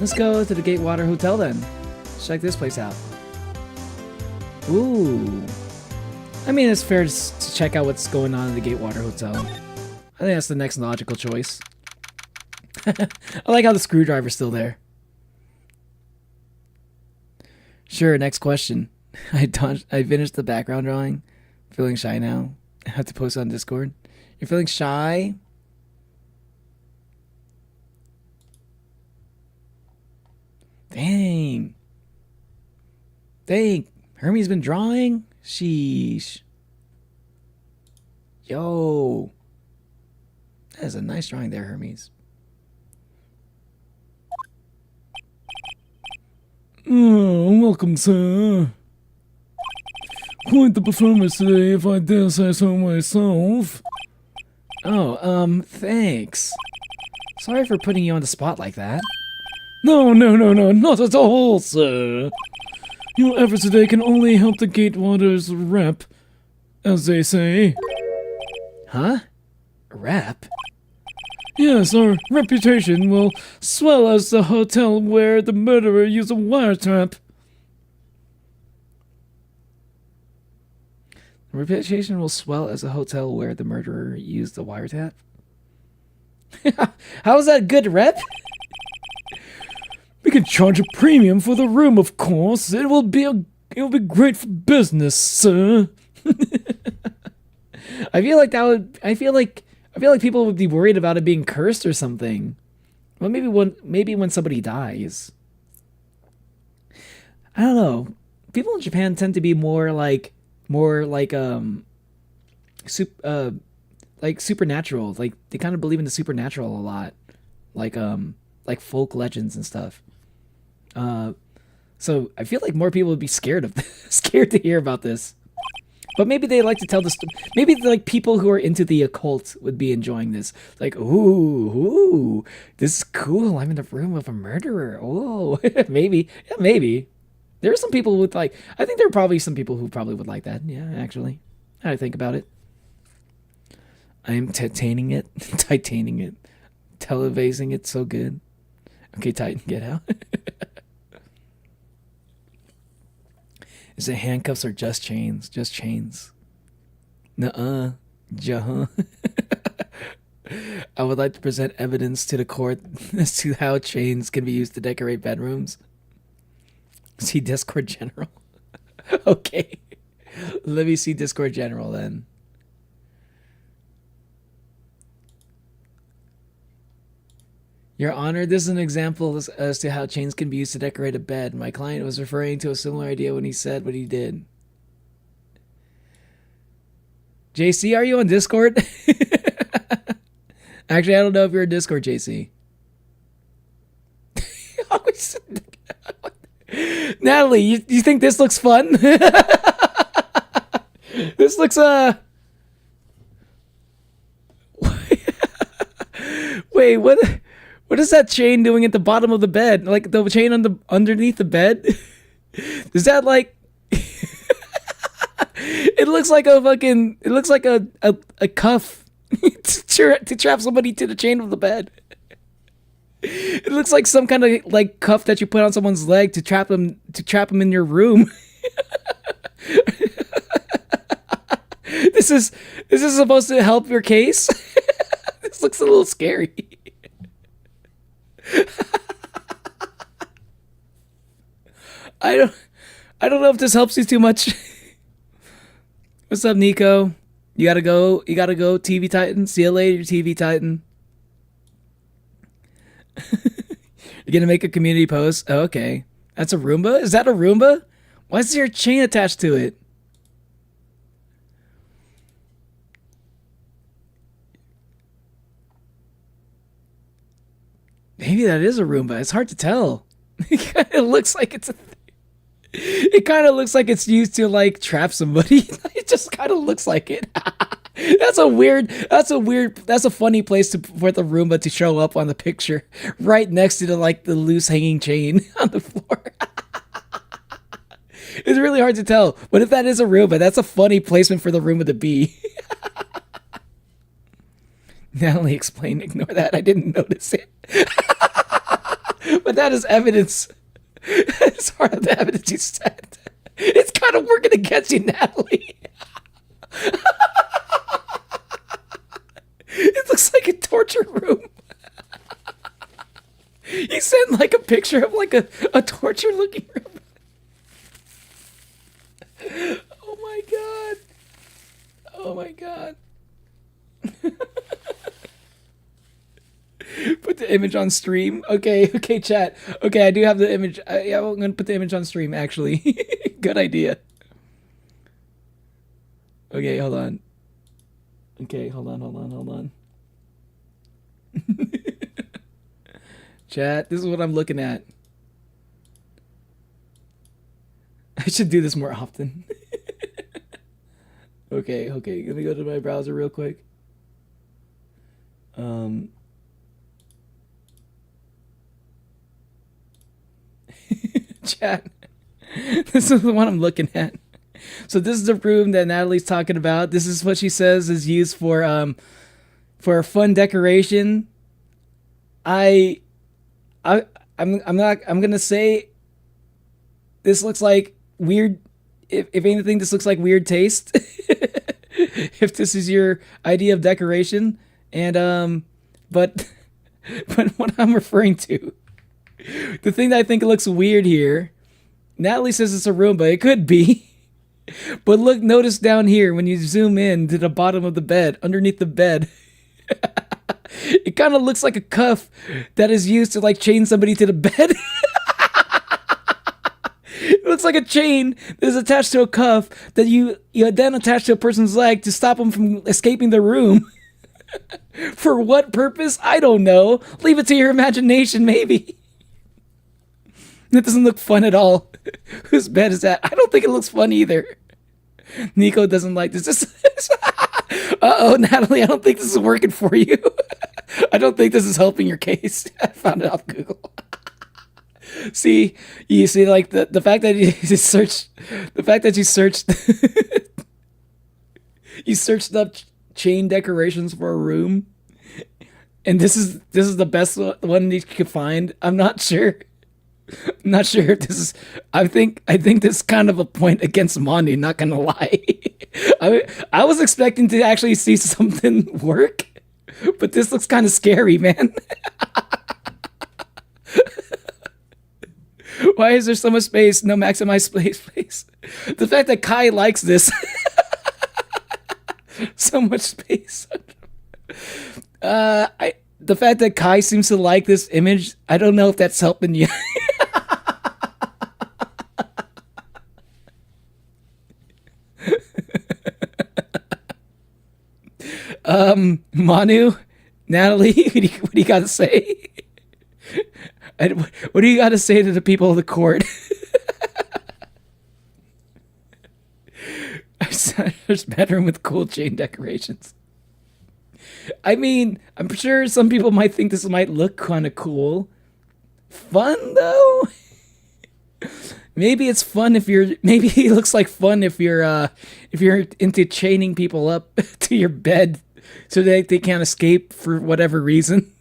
Let's go to the Gatewater Hotel then. Check this place out. Ooh. I mean, it's fair to check out what's going on in the Gatewater Hotel. I think that's the next logical choice. I like how the screwdriver's still there. Sure, next question. I finished the background drawing. Feeling shy now. I have to post it on Discord. You're feeling shy? Dang. Hermie's been drawing? Sheesh. Yo. That is a nice drawing there, Hermes. Oh, welcome, sir. Quite the performance today, if I dare say so myself. Oh, thanks. Sorry for putting you on the spot like that. No, not at all, sir. Your efforts today can only help the Gatewater's rep, as they say. Huh? Rep? Yes, our reputation will swell as the hotel where the murderer used a wiretap. Reputation will swell as a hotel where the murderer used the wiretap? How is that a good rep? We can charge a premium for the room, of course. It will be great for business, sir. I feel like I feel like people would be worried about it being cursed or something. Well, maybe when somebody dies. I don't know. People in Japan tend to be more like supernatural. Like they kind of believe in the supernatural a lot. Like folk legends and stuff. So I feel like more people would be scared of this, scared to hear about this. But maybe they like to tell the story. Maybe like people who are into the occult would be enjoying this. Like, ooh, this is cool. I'm in the room of a murderer. Oh, maybe, yeah, maybe. There are some people with like. I think there are probably some people who probably would like that. Yeah, actually, now I think about it. I'm titanium it, televasing it so good. Okay, Titan, get out. Is it handcuffs or just chains? Just chains. Nuh-uh. Juh. I would like to present evidence to the court as to how chains can be used to decorate bedrooms. See Discord General. Okay. Let me see Discord General then. Your Honor, this is an example as to how chains can be used to decorate a bed. My client was referring to a similar idea when he said what he did. JC, are you on Discord? Actually, I don't know if you're on Discord, JC. Natalie, you think this looks fun? This looks, Wait, what is that chain doing at the bottom of the bed? Like the chain underneath the bed? Is that like? It looks like a fucking. It looks like a cuff to trap somebody to the chain of the bed. It looks like some kind of like cuff that you put on someone's leg to trap them in your room. This is supposed to help your case. This looks a little scary. I don't know if this helps you too much. What's up, Nico? You gotta go, TV Titan. See you later, TV Titan. You're gonna make a community post? Oh, okay. That's a Roomba? Is that a Roomba? Why is there a chain attached to it? Maybe that is a Roomba. It's hard to tell. It kind of looks like it's it kind of looks like it's used to like trap somebody. It just kind of looks like it. That's a funny place for the Roomba to show up on the picture, right next to the loose hanging chain on the floor. It's really hard to tell. But if that is a Roomba, that's a funny placement for the Roomba to be. Natalie explained, ignore that. I didn't notice it. But that is evidence. It's part of the evidence you said. It's kind of working against you, Natalie. It looks like a torture room. You sent like a picture of like a torture looking room. Oh my god. Oh my god. Put the image on stream. Okay, chat. Okay, I do have the image. Yeah, I'm gonna put the image on stream, actually. Good idea. Okay, hold on. Okay, hold on. Chat, this is what I'm looking at. I should do this more often. Okay, let me go to my browser real quick. Chat. This is the one I'm looking at. So this is the room that Natalie's talking about. This is what she says is used for a fun decoration. I'm gonna say this looks like weird. If anything, this looks like weird taste. If this is your idea of decoration, and but what I'm referring to, the thing that I think looks weird here, Natalie says it's a Roomba. It could be. But look, notice down here when you zoom in to the bottom of the bed, underneath the bed, it kind of looks like a cuff that is used to like chain somebody to the bed. It looks like a chain that is attached to a cuff that you then attach to a person's leg to stop them from escaping the room. For what purpose? I don't know. Leave it to your imagination, maybe. That doesn't look fun at all. Whose bed is that? I don't think it looks fun either. Nico doesn't like this. Uh-oh, Natalie, I don't think this is working for you. I don't think this is helping your case. I found it off Google. See, you see, like the fact that you searched, you searched up chain decorations for a room, and this is the best one you could find. I'm not sure if this is. I think this is kind of a point against Mondi. Not gonna lie, I was expecting to actually see something work, but this looks kind of scary, man. Why is there so much space? No maximize space. The fact that Kai likes this. So much space. The fact that Kai seems to like this image, I don't know if that's helping you. Manu, Natalie, what do you got to say? What do you got to say to the people of the court? There's bedroom with cool chain decorations. I mean, I'm sure some people might think this might look kind of cool. Fun though? Maybe it's fun if you're. Maybe it looks like fun if you're into chaining people up to your bed so that they can't escape for whatever reason.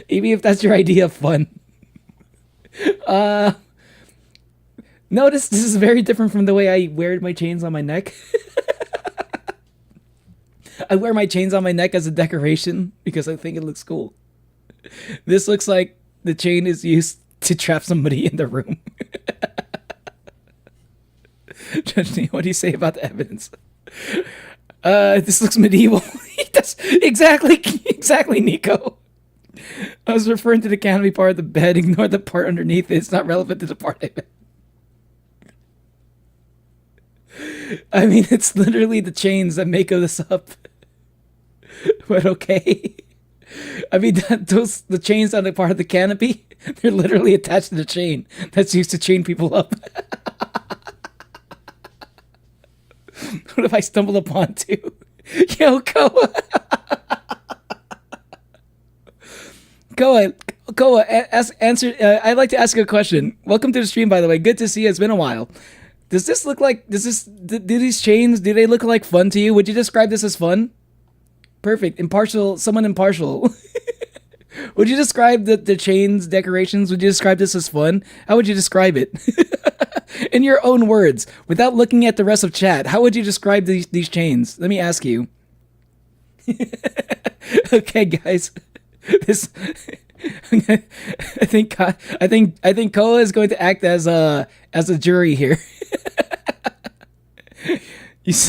Maybe if that's your idea of fun. Notice this is very different from the way I wear my chains on my neck. I wear my chains on my neck as a decoration because I think it looks cool. This looks like the chain is used to trap somebody in the room. Judge Neil, what do you say about the evidence? This looks medieval. That's exactly, Nico. I was referring to the canopy part of the bed. Ignore the part underneath it. It's not relevant to the part I meant. I mean, it's literally the chains that make this up. But okay. I mean, the chains on the part of the canopy, they're literally attached to the chain that's used to chain people up. What if I stumble upon two? Yo, Koa. Koa, answer. I'd like to ask you a question. Welcome to the stream, by the way. Good to see you. It's been a while. Does this look like? Do these chains? Do they look like fun to you? Would you describe this as fun? Perfect. Impartial. Someone impartial. Would you describe the chains decorations? Would you describe this as fun? How would you describe it? In your own words, without looking at the rest of chat, how would you describe these chains? Let me ask you. Okay, guys. This. I think Koa is going to act as a jury here.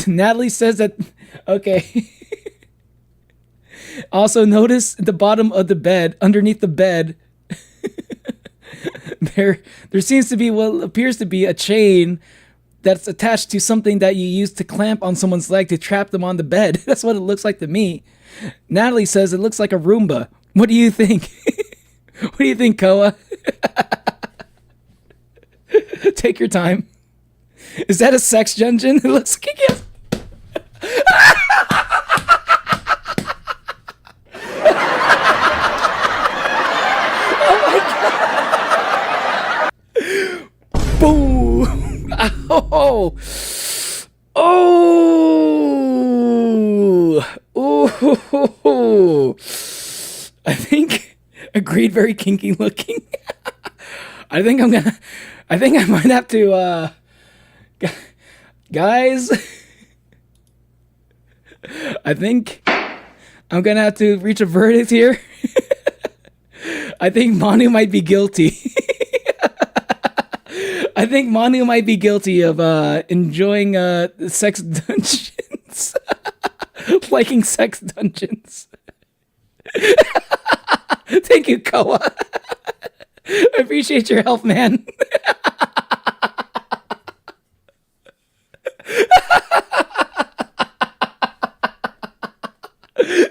Natalie says that. Okay. Also, notice the bottom of the bed, underneath the bed, there seems to be what appears to be a chain that's attached to something that you use to clamp on someone's leg to trap them on the bed. That's what it looks like to me. Natalie says it looks like a Roomba. What do you think? What do you think, Koa? Take your time. Is that a sex dungeon? It looks like it. Boom! Oh! Oh! Oh! I think agreed. Very kinky looking. I think I might have to. Guys, I think I'm gonna have to reach a verdict here. I think Manu might be guilty. I think Manu might be guilty of enjoying sex dungeons. Liking sex dungeons. Thank you, Koa. I appreciate your help, man.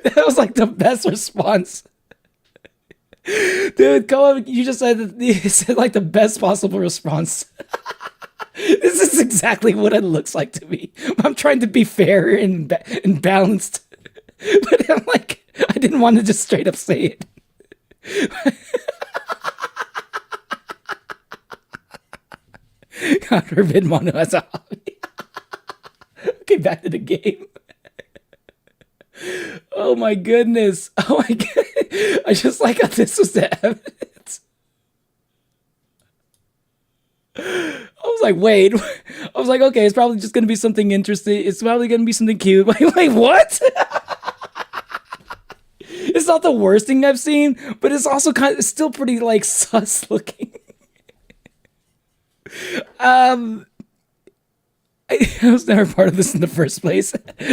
That was like the best response. Dude, come on, you just said that you said like the best possible response. This is exactly what it looks like to me. I'm trying to be fair and balanced, but I'm like, I didn't want to just straight up say it. God forbid Mono has a hobby. Okay, back to the game. Oh my goodness. Oh my god. I just like how this was the evidence. I was like, wait. I was like, okay, it's probably just gonna be something interesting. It's probably gonna be something cute. Wait, what? It's not the worst thing I've seen, but it's also it's still pretty like sus looking. I was never part of this in the first place.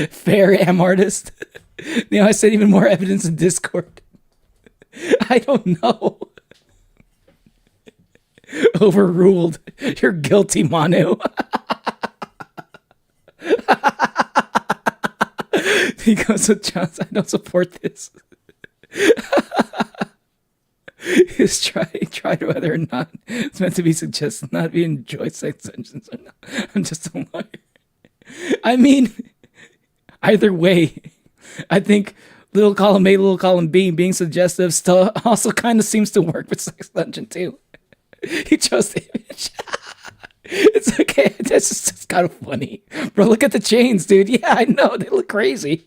Fair am artist. You know, I said even more evidence in Discord. I don't know. Overruled. You're guilty, Manu. He goes with Johnson. I don't support this. Is try whether or not it's meant to be suggested not be enjoy sex dungeons or not. I'm just a liar. I mean, either way, I think little column A, little column B being suggestive still also kind of seems to work with sex dungeon too. He chose the image. It's okay. That's just kind of funny, bro. Look at the chains, dude. Yeah, I know they look crazy.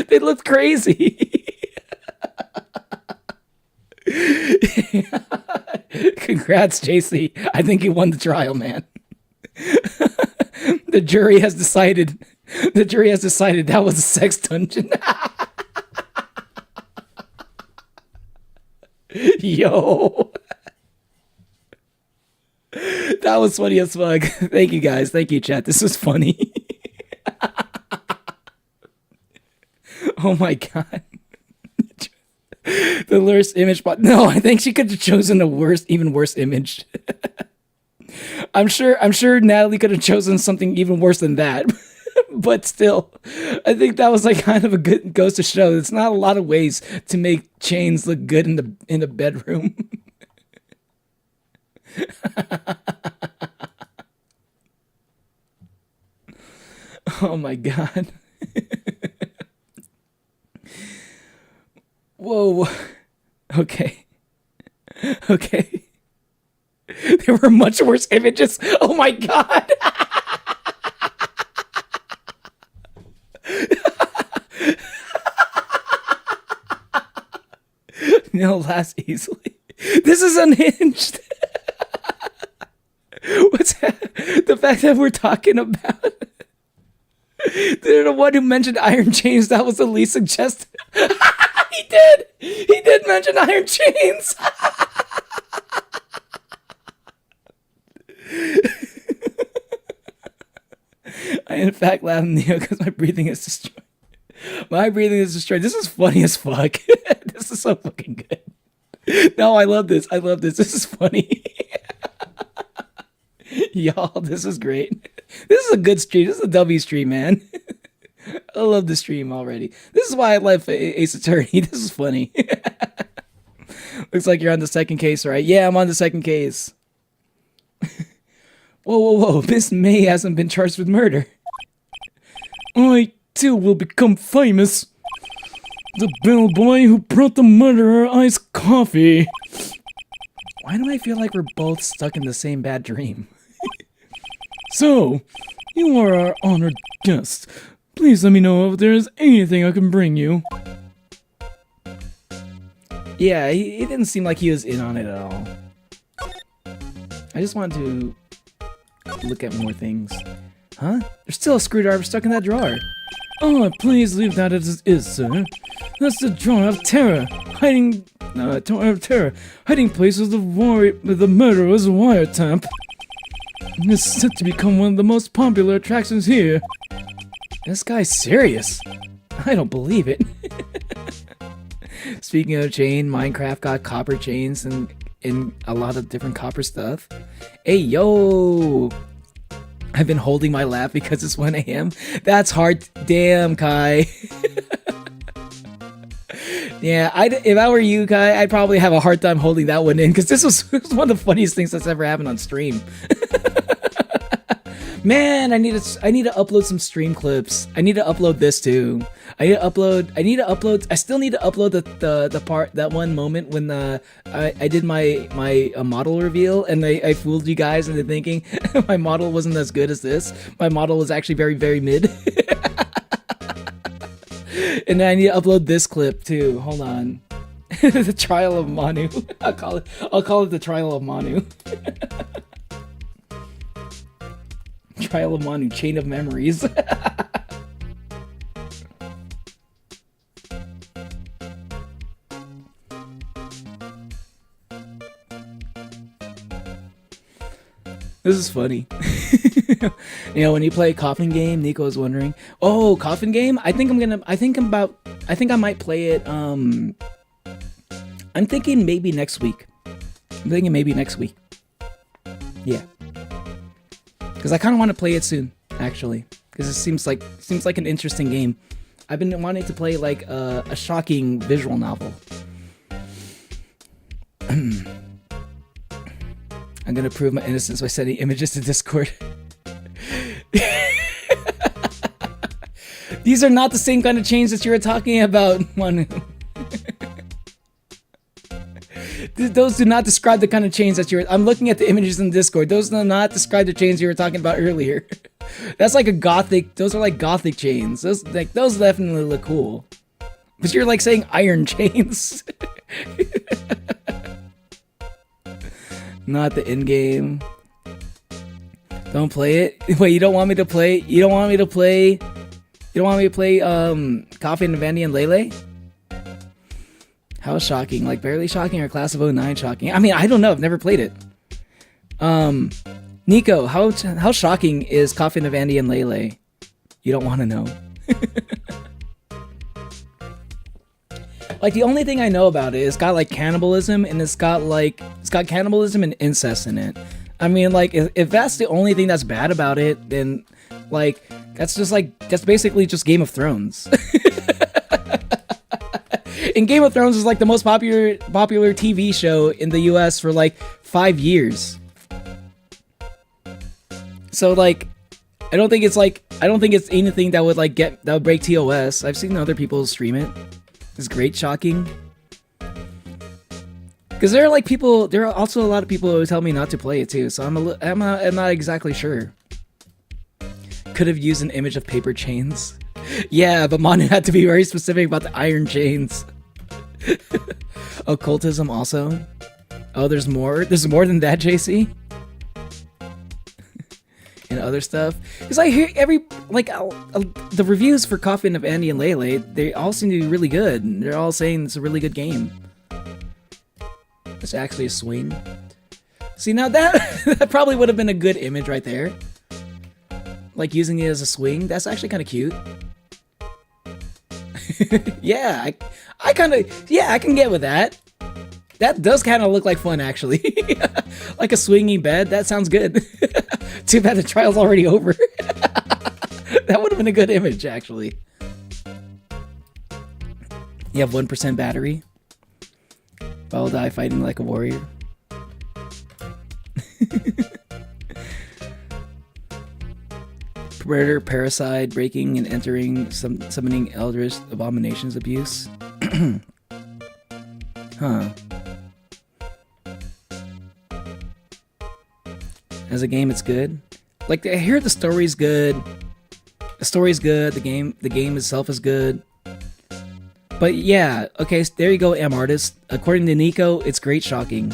They look crazy. Congrats, JC. I think you won the trial, man. The jury has decided that was a sex dungeon. Yo. That was funny as fuck. Thank you guys. Thank you, chat. This was funny. Oh my god. The worst image bot. No, I think she could have chosen a even worse image. I'm sure Natalie could have chosen something even worse than that. But still, I think that was like kind of a good goes to show. It's not a lot of ways to make chains look good in the bedroom. Oh my god. Whoa. Okay. Okay. There were much worse images. Oh my god. No, last easily. This is unhinged. What's that? The fact that we're talking about the one who mentioned iron chains, that was the least suggestive. He did mention iron chains. I in fact laugh Neo because my breathing is destroyed. My breathing is destroyed. This is funny as fuck. This is so fucking good. No, I love this. This is funny. Y'all, this is great. This is a good stream. This is a W stream, man. I love the stream already. This is why I love Ace Attorney. This is funny. Looks like you're on the second case, right? Yeah, I'm on the second case. Whoa. Miss May hasn't been charged with murder. I, too, will become famous. The bellboy who brought the murderer iced coffee. Why do I feel like we're both stuck in the same bad dream? So, you are our honored guest. Please let me know if there is anything I can bring you. Yeah, he didn't seem like he was in on it at all. I just wanted to look at more things. Huh? There's still a screwdriver stuck in that drawer. Oh, please leave that as it is, sir. That's the drawer of terror. Hiding place of the murderer's wiretap. It's set to become one of the most popular attractions here. This guy's serious. I don't believe it. Speaking of chain, Minecraft got copper chains and a lot of different copper stuff. Hey, yo! I've been holding my laugh because it's 1 a.m. That's hard. Damn, Kai. Yeah, if I were you, Kai, I'd probably have a hard time holding that one in because this was one of the funniest things that's ever happened on stream. Man, I need to upload some stream clips. I need to upload this too. I still need to upload the part, that one moment when I did my model reveal and I fooled you guys into thinking my model wasn't as good as this. My model was actually very, very mid. And then I need to upload this clip too. Hold on. The trial of Manu. I'll call it the trial of Manu. Trial of Manu, chain of memories. This is funny. You know, when you play Coffin Game, Nico is wondering, oh, Coffin Game? I think I might play it, I'm thinking maybe next week. Yeah. Because I kind of want to play it soon, actually. Because it seems like an interesting game. I've been wanting to play like a shocking visual novel. I'm gonna prove my innocence by sending images to Discord. These are not the same kind of chains that you were talking about, Manu. Those do not describe the kind of chains that I'm looking at the images in Discord. Those do not describe the chains you were talking about earlier. That's like those are like gothic chains. Those definitely look cool. But you're like saying iron chains. Not the in-game. Don't play it. Wait, you don't want me to play Coffee and Vandy and Lele? How shocking? Like barely shocking or Class of '09 shocking? I mean, I don't know. I've never played it. Nico, how shocking is Coffee and Vandy and Lele? You don't want to know. Like the only thing I know about it is it's got like cannibalism and it's got cannibalism and incest in it. I mean, like if that's the only thing that's bad about it, then like that's basically just Game of Thrones. And Game of Thrones is like the most popular TV show in the US for like 5 years. So like I don't think it's anything that would break TOS. I've seen other people stream it. It's great shocking. Because there are also a lot of people who tell me not to play it too, so I'm not exactly sure. Could have used an image of paper chains. Yeah, but Manu had to be very specific about the iron chains. Occultism also. Oh, there's more than that, JC? And other stuff. Because I hear the reviews for Coffin of Andy and Lele, they all seem to be really good. They're all saying it's a really good game. It's actually a swing. See, now that probably would have been a good image right there. Like using it as a swing, that's actually kind of cute. Yeah, I can get with that. That does kind of look like fun, actually. Like a swinging bed. That sounds good. Too bad the trial's already over. That would have been a good image, actually. You have 1% battery. I'll die fighting like a warrior. Predator, parasite, breaking and entering, summoning eldritch abominations abuse. Huh. As a game, it's good. Like, I hear the story's good. The story's good. The game itself is good. But yeah, okay, so there you go, Artist. According to Nico, it's great shocking.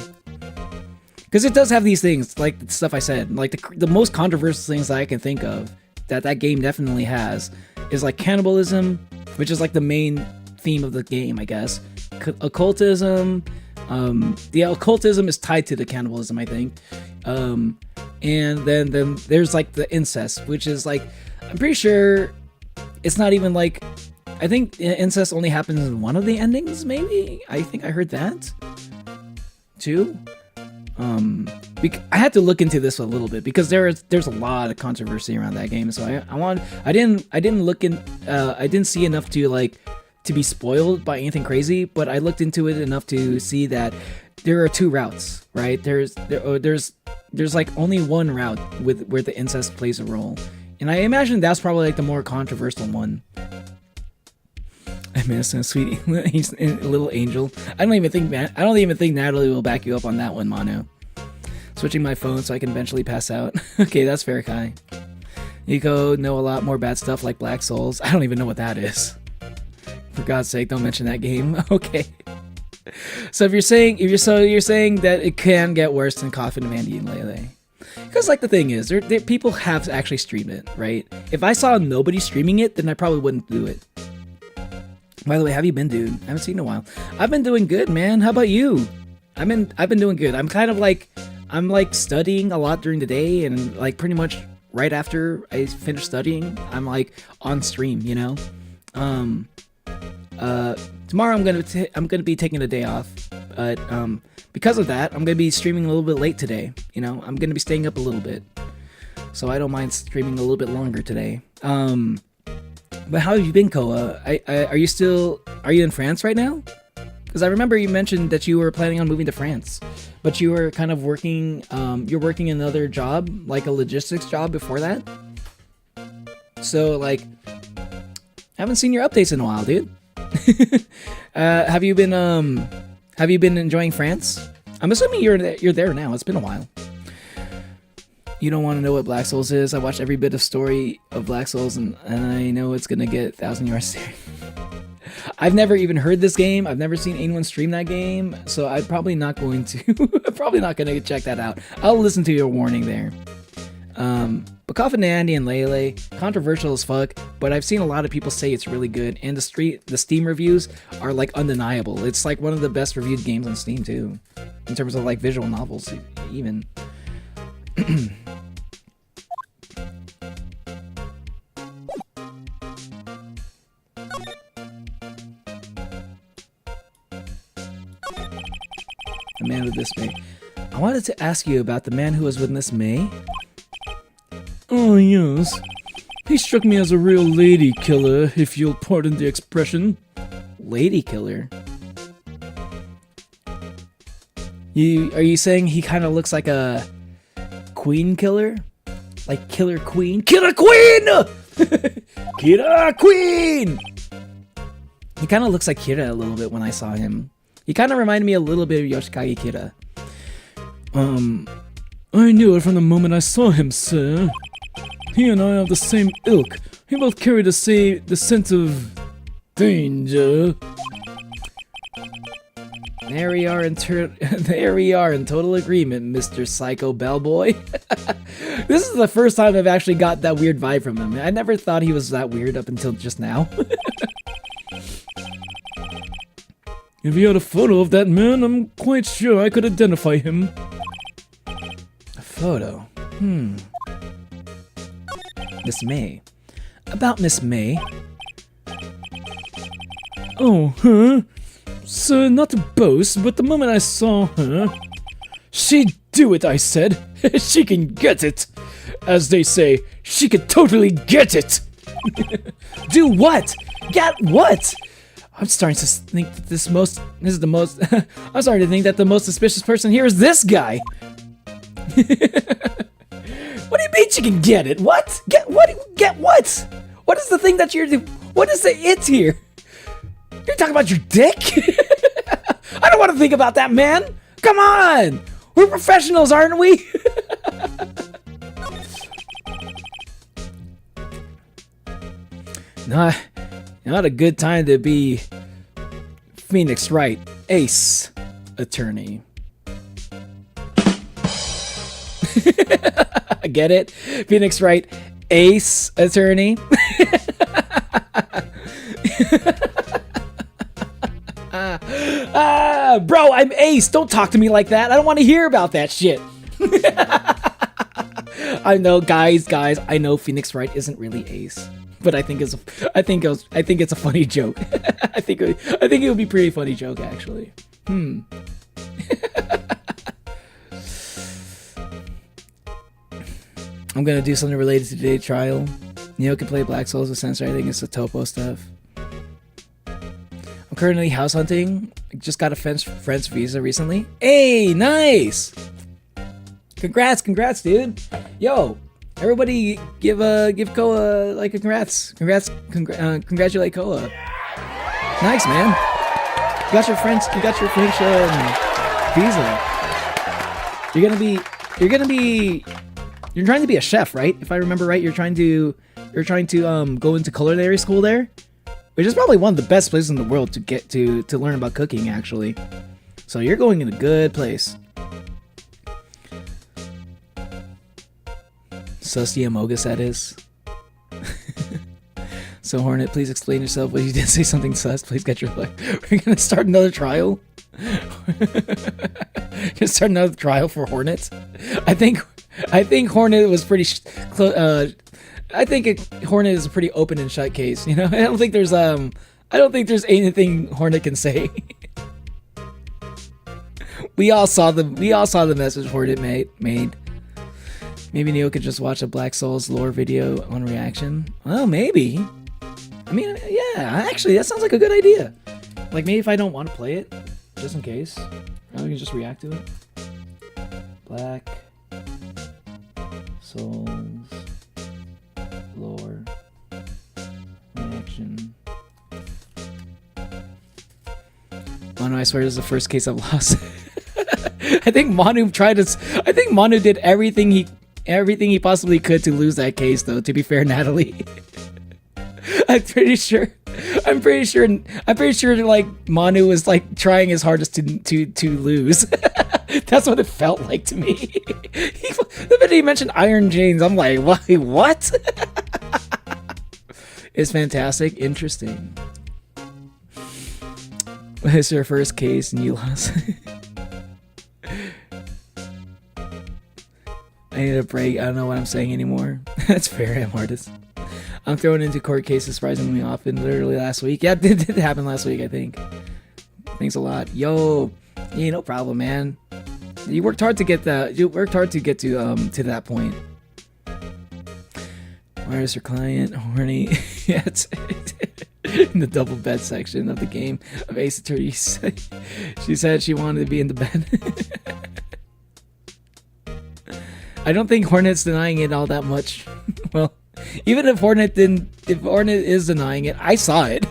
Because it does have these things, like the stuff I said. Like, the most controversial things that I can think of that game definitely has is like cannibalism, which is like the main theme of the game, I guess. Occultism. The occultism is tied to the cannibalism, I think. And then there's like the incest, which is like, I'm pretty sure it's not even like, I think incest only happens in one of the endings, maybe? I think I heard that too. I had to look into this a little bit because there's a lot of controversy around that game, so I didn't see enough to like to be spoiled by anything crazy, but I looked into it enough to see that there are 2 routes, right? There's like only one route with where the incest plays a role, and I imagine that's probably like the more controversial one. I mean, it's so sweet. He's a little angel. I don't even think Natalie will back you up on that one, Manu. Switching my phone so I can eventually pass out. Okay, that's fair, Kai. Nico know a lot more bad stuff like Black Souls. I don't even know what that is. For God's sake, don't mention that game. Okay. So you're saying that it can get worse than Coffin of Andy and Lele. Because like the thing is, people have actually streamed it, right? If I saw nobody streaming it, then I probably wouldn't do it. By the way, how have you been, dude? I haven't seen you in a while. I've been doing good, man. How about you? I've been doing good. I'm like studying a lot during the day, and like pretty much right after I finish studying, I'm like on stream, you know. Tomorrow I'm gonna be taking a day off, but because of that, I'm gonna be streaming a little bit late today. You know, I'm gonna be staying up a little bit, so I don't mind streaming a little bit longer today. But how have you been, Koa? Are you in France right now? Because I remember you mentioned that you were planning on moving to France, but you were kind of working. You're working another job, like a logistics job, before that. So like, I haven't seen your updates in a while, dude. Have you been enjoying France? I'm assuming you're there now. It's been a while. You don't want to know what Black Souls is. I watched every bit of story of Black Souls, and I know it's gonna get 1,000 yards. I've never even heard this game. I've never seen anyone stream that game, so I'm probably not going to check that out. I'll listen to your warning there. But Coffin Andy and Lele, controversial as fuck, but I've seen a lot of people say it's really good, and the Steam reviews are like undeniable. It's like one of the best reviewed games on Steam too, in terms of like visual novels even. The man with Miss May. I wanted to ask you about the man who was with Miss May. Oh, yes. He struck me as a real lady killer, if you'll pardon the expression. Lady killer? Are you saying he kind of looks like a queen killer? Like Killer Queen? Killer Queen! Killer Queen! He kind of looks like Kira a little bit when I saw him. He kind of reminded me a little bit of Yoshikage Kira. I knew it from the moment I saw him, sir. He and I are the same ilk. We both carry the sense of danger. There we are in total agreement, Mr. Psycho Bellboy. This is the first time I've actually got that weird vibe from him. I never thought he was that weird up until just now. If you had a photo of that man, I'm quite sure I could identify him. A photo? Miss May. About Miss May. Oh, huh? Sir, not to boast, but the moment I saw her... She'd do it, I said. She can get it. As they say, she could totally get it. Do what? Get what? I'm starting to think that I'm starting to think that the most suspicious person here is this guy. What do you mean she can get it? What? Get what? Get what? What is the thing that you're doing? What is the it here? You're talking about your dick? I don't want to think about that, man. Come on. We're professionals, aren't we? Not a good time to be Phoenix Wright, ace attorney. Get it? Phoenix Wright, ace attorney. Bro, I'm ace. Don't talk to me like that. I don't want to hear about that shit. I know, guys. I know Phoenix Wright isn't really ace, but I think it's a funny joke. I think it would be a pretty funny joke, actually. I'm gonna do something related to today's trial. Neo can play Black Souls with Sensor. I think it's the topo stuff. I'm currently house hunting. I just got a French visa recently. Hey, nice! Congrats, dude. Yo, everybody give Koa like a congrats. Congratulate Koa. Nice, man. You got your French visa. You're trying to be a chef, right? If I remember right, you're trying to go into culinary school there, which is probably one of the best places in the world to get to learn about cooking, actually. So you're going in a good place. Susty Amogus, that is. So Hornet, please explain yourself. Well, you did say something sus. Please get your luck. We're gonna start another trial. Gonna start another trial for Hornet. I think Hornet was pretty close. Hornet is a pretty open and shut case. You know, I don't think there's anything Hornet can say. we all saw the message Hornet made. Maybe Neo could just watch a Black Souls lore video on reaction. Well, maybe. I mean, yeah, actually, that sounds like a good idea. Like, maybe if I don't want to play it, just in case, I can just react to it. Black Souls lore reaction. Oh no, I swear this is the first case I've lost. I think Manu did everything he possibly could to lose that case, though, to be fair, Natalie. I'm pretty sure like Manu was like trying his hardest to lose. That's what it felt like to me. The minute he mentioned Iron James, I'm like, what? It's fantastic, interesting. It's your first case and you lost. I need a break. I don't know what I'm saying anymore. That's fair, I'm artist. I'm thrown into court cases surprisingly often, literally last week. Yeah, it did happen last week, I think. Thanks a lot. Yo, yeah, no problem, man. You worked hard to get that. You worked hard to get to that point. Where is your client? Horny. Yeah, it's in the double bed section of the game of Ace Attorney. She said she wanted to be in the bed. I don't think Hornet's denying it all that much. Well, even if Hornet is denying it, I saw it.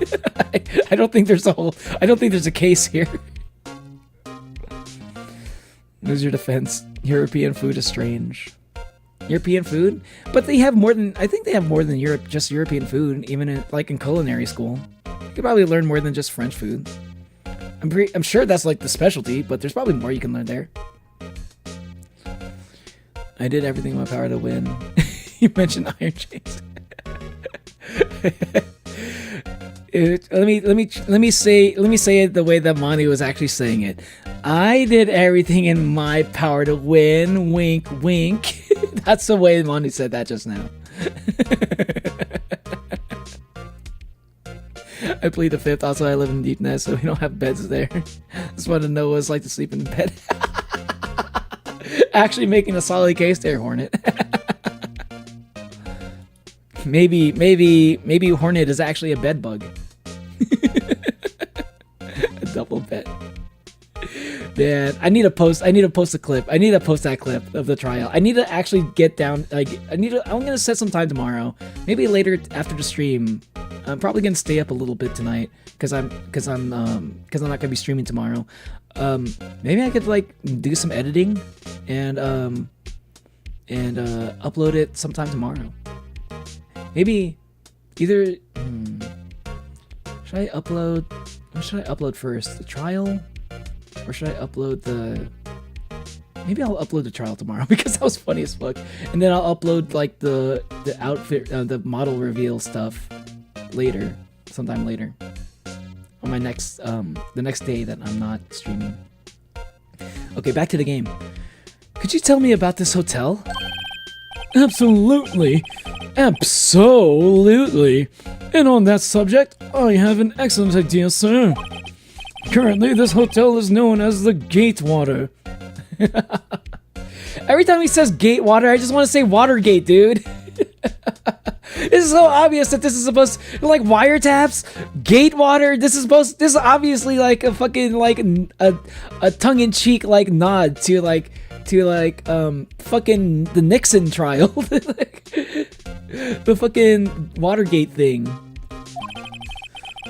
I don't think there's a case here. Who's your defense? European food is strange. European food? But they have more than just European food, even in culinary school. You could probably learn more than just French food. I'm sure that's like the specialty, but there's probably more you can learn there. I did everything in my power to win. You mentioned Iron James. Let me say it the way that Manu was actually saying it. I did everything in my power to win. Wink, wink. That's the way Manu said that just now. I plead the fifth. Also, I live in Deep Nest, so we don't have beds there. Just want to know what it's like to sleep in bed. Actually making a solid case there, Hornet. Maybe Hornet is actually a bed bug. A double bed. Man, I need to post a clip. I need to post that clip of the trial. I need to actually get down. I'm gonna set some time tomorrow. Maybe later after the stream. I'm probably gonna stay up a little bit tonight because I'm not gonna be streaming tomorrow. Maybe I could do some editing and upload it sometime tomorrow. Maybe either should I upload? What should I upload first? The trial, or should I upload the? Maybe I'll upload the trial tomorrow because that was funny as fuck. And then I'll upload the outfit, the model reveal stuff later, sometime later. On my next the next day that I'm not streaming. Okay, back to the game. Could you tell me about this hotel? Absolutely. Absolutely. And on that subject, I have an excellent idea, sir. Currently, this hotel is known as the Gatewater. Every time he says Gatewater, I just want to say Watergate, dude. It's so obvious that this is supposed to, like, wiretaps, gate water. This is obviously like a fucking like a tongue-in-cheek like nod to fucking the Nixon trial, the fucking Watergate thing.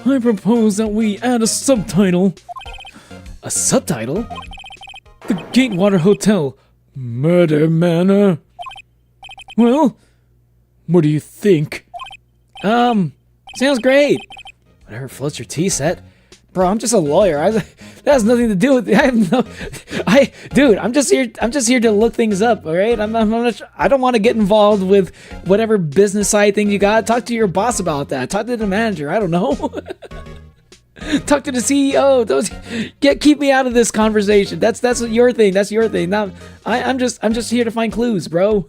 I propose that we add a subtitle. A subtitle? The Gatewater Hotel, Murder Manor. Well, what do you think? Sounds great. Whatever floats your tea set. Bro, I'm just a lawyer. That has nothing to do with it. Dude, I'm just here to look things up, all right? I don't want to get involved with whatever business side thing you got. Talk to your boss about that. Talk to the manager. I don't know. Talk to the CEO. Keep me out of this conversation. That's your thing. That's your thing. Now, I'm just here to find clues, bro.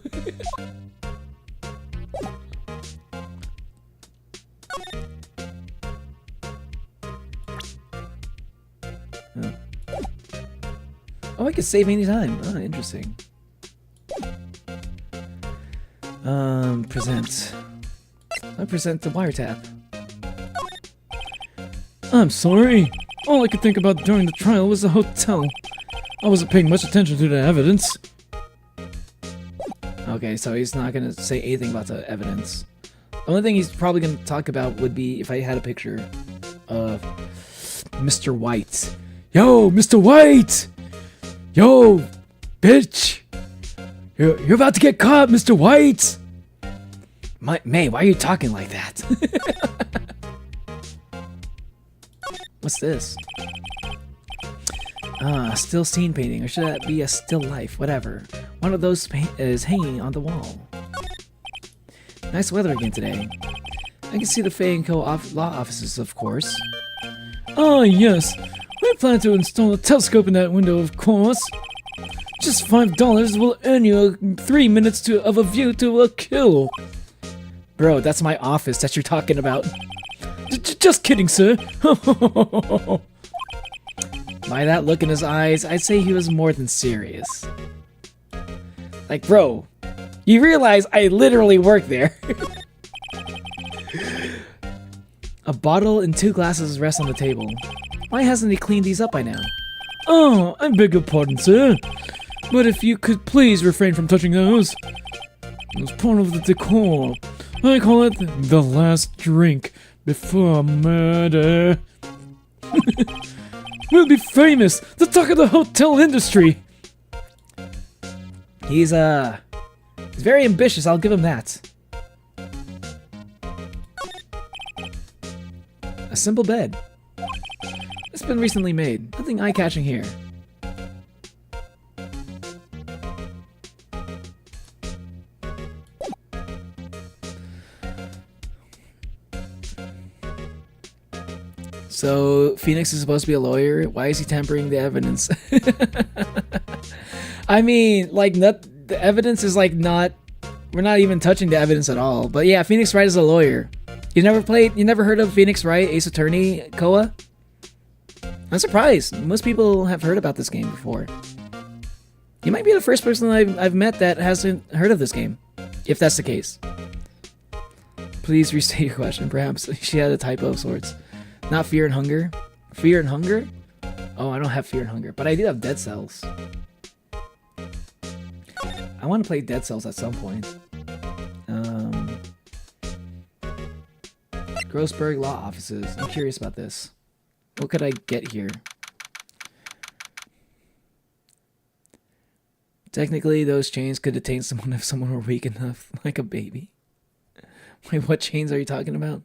Oh, I can save anytime. Oh, interesting. Present. I present the wiretap. I'm sorry. All I could think about during the trial was the hotel. I wasn't paying much attention to the evidence. Okay, so he's not gonna say anything about the evidence. The only thing he's probably gonna talk about would be if I had a picture of Mr. White. Yo, Mr. White! Yo, bitch! You're about to get caught, Mr. White! May, why are you talking like that? What's this? Still scene painting, or should that be a still life? Whatever. One of those is hanging on the wall. Nice weather again today. I can see the Fay & Co. law offices, of course. Ah, yes. We plan to install a telescope in that window, of course. Just $5 will earn you 3 minutes of a view to a kill. Bro, that's my office that you're talking about. Just kidding, sir. By that look in his eyes, I'd say he was more than serious. Like, bro, you realize I literally work there. A bottle and 2 glasses rest on the table. Why hasn't he cleaned these up by now? Oh, I beg your pardon, sir. But if you could please refrain from touching those. It's part of the decor. I call it the last drink before murder. We'll be famous, the talk of the hotel industry. He's very ambitious, I'll give him that. A simple bed. It's been recently made. Nothing eye-catching here. So, Phoenix is supposed to be a lawyer. Why is he tampering the evidence? I mean, like, the evidence is like not... We're not even touching the evidence at all. But yeah, Phoenix Wright is a lawyer. You never heard of Phoenix Wright, Ace Attorney, Koa? I'm surprised. Most people have heard about this game before. You might be the first person I've met that hasn't heard of this game. If that's the case. Please restate your question. Perhaps she had a typo of sorts. Not Fear and Hunger? Fear and Hunger? Oh, I don't have Fear and Hunger, but I do have Dead Cells. I want to play Dead Cells at some point. Grossberg Law Offices. I'm curious about this. What could I get here? Technically, those chains could detain someone if someone were weak enough, like a baby. Wait, what chains are you talking about?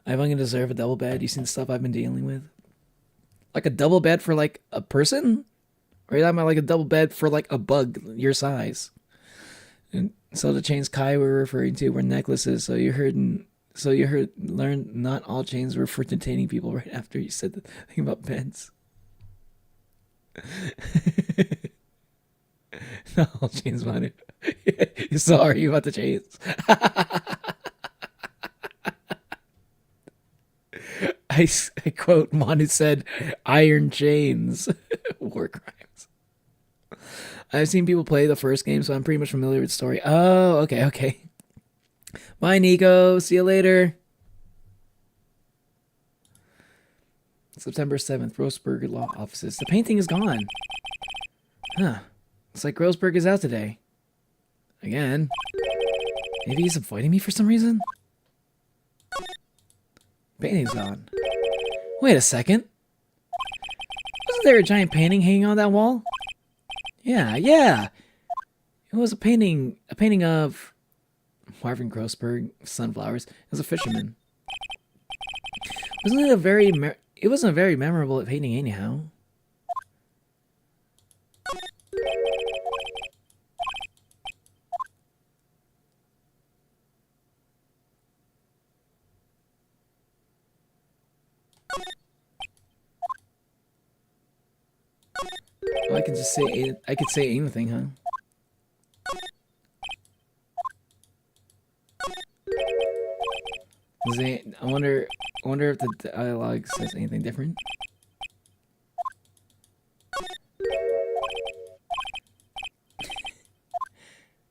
I'm gonna deserve a double bed. You seen the stuff I've been dealing with? Like a double bed for like a person? Or are you talking about like a double bed for like a bug your size? And so the chains Kai were referring to were necklaces. So you learned not all chains were for detaining people right after you said the thing about beds. Not all chains wanted. Sorry about the chains. I quote Manu said, "Iron chains, war crimes." I've seen people play the first game, so I'm pretty much familiar with the story. Oh, okay, okay. Bye, Nico. See you later. September 7th, Grossberg Law Offices. The painting is gone. Huh. Looks like Grossberg is out today. Again. Maybe he's avoiding me for some reason? Painting's gone. Wait a second. Wasn't there a giant painting hanging on that wall? Yeah. It was a painting of Marvin Grossberg, sunflowers. It was a fisherman. Wasn't it it wasn't a very memorable painting anyhow. Oh, I could say anything, huh? I wonder if the dialogue says anything different.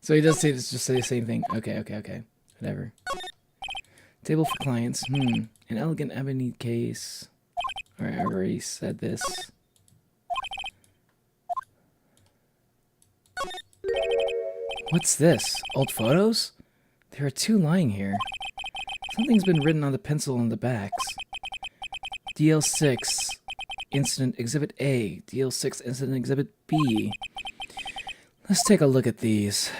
So he does just say the same thing. Okay. Whatever. Table for clients. An elegant ebony case. Alright, I already said this. What's this? Old photos? There are 2 lying here. Something's been written on the pencil on the backs. DL6 Incident Exhibit A. DL6 Incident Exhibit B. Let's take a look at these.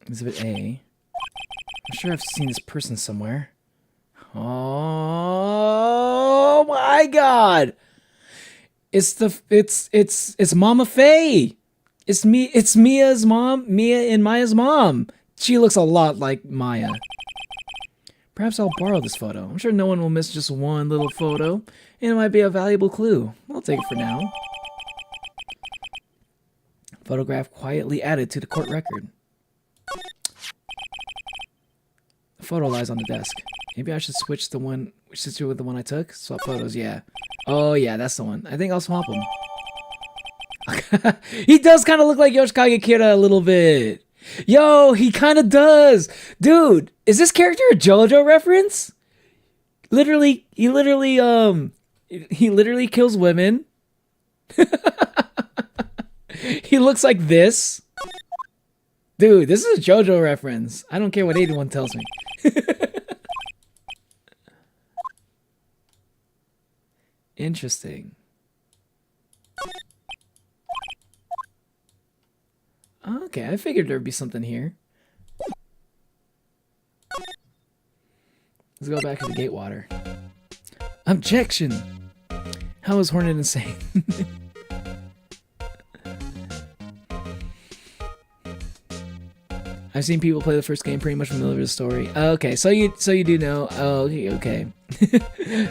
Exhibit A. I'm sure I've seen this person somewhere. Oh my god! It's Mama Faye! It's Mia's mom. Mia and Maya's mom. She looks a lot like Maya. Perhaps I'll borrow this photo. I'm sure no one will miss just one little photo, and it might be a valuable clue. I'll take it for now. Photograph quietly added to the court record. The photo lies on the desk. Maybe I should switch it with the one I took? Swap photos, yeah. Oh yeah, that's the one. I think I'll swap them. He does kind of look like Yoshikage Kira a little bit. Yo, he kind of does. Dude, is this character a JoJo reference? He literally kills women. He looks like this. Dude, this is a JoJo reference. I don't care what anyone tells me. Interesting. Okay, I figured there'd be something here. Let's go back to the Gatewater. Objection! How is Hornet insane? I've seen people play the first game, pretty much familiar with the story. Okay, so you do know. Oh, okay.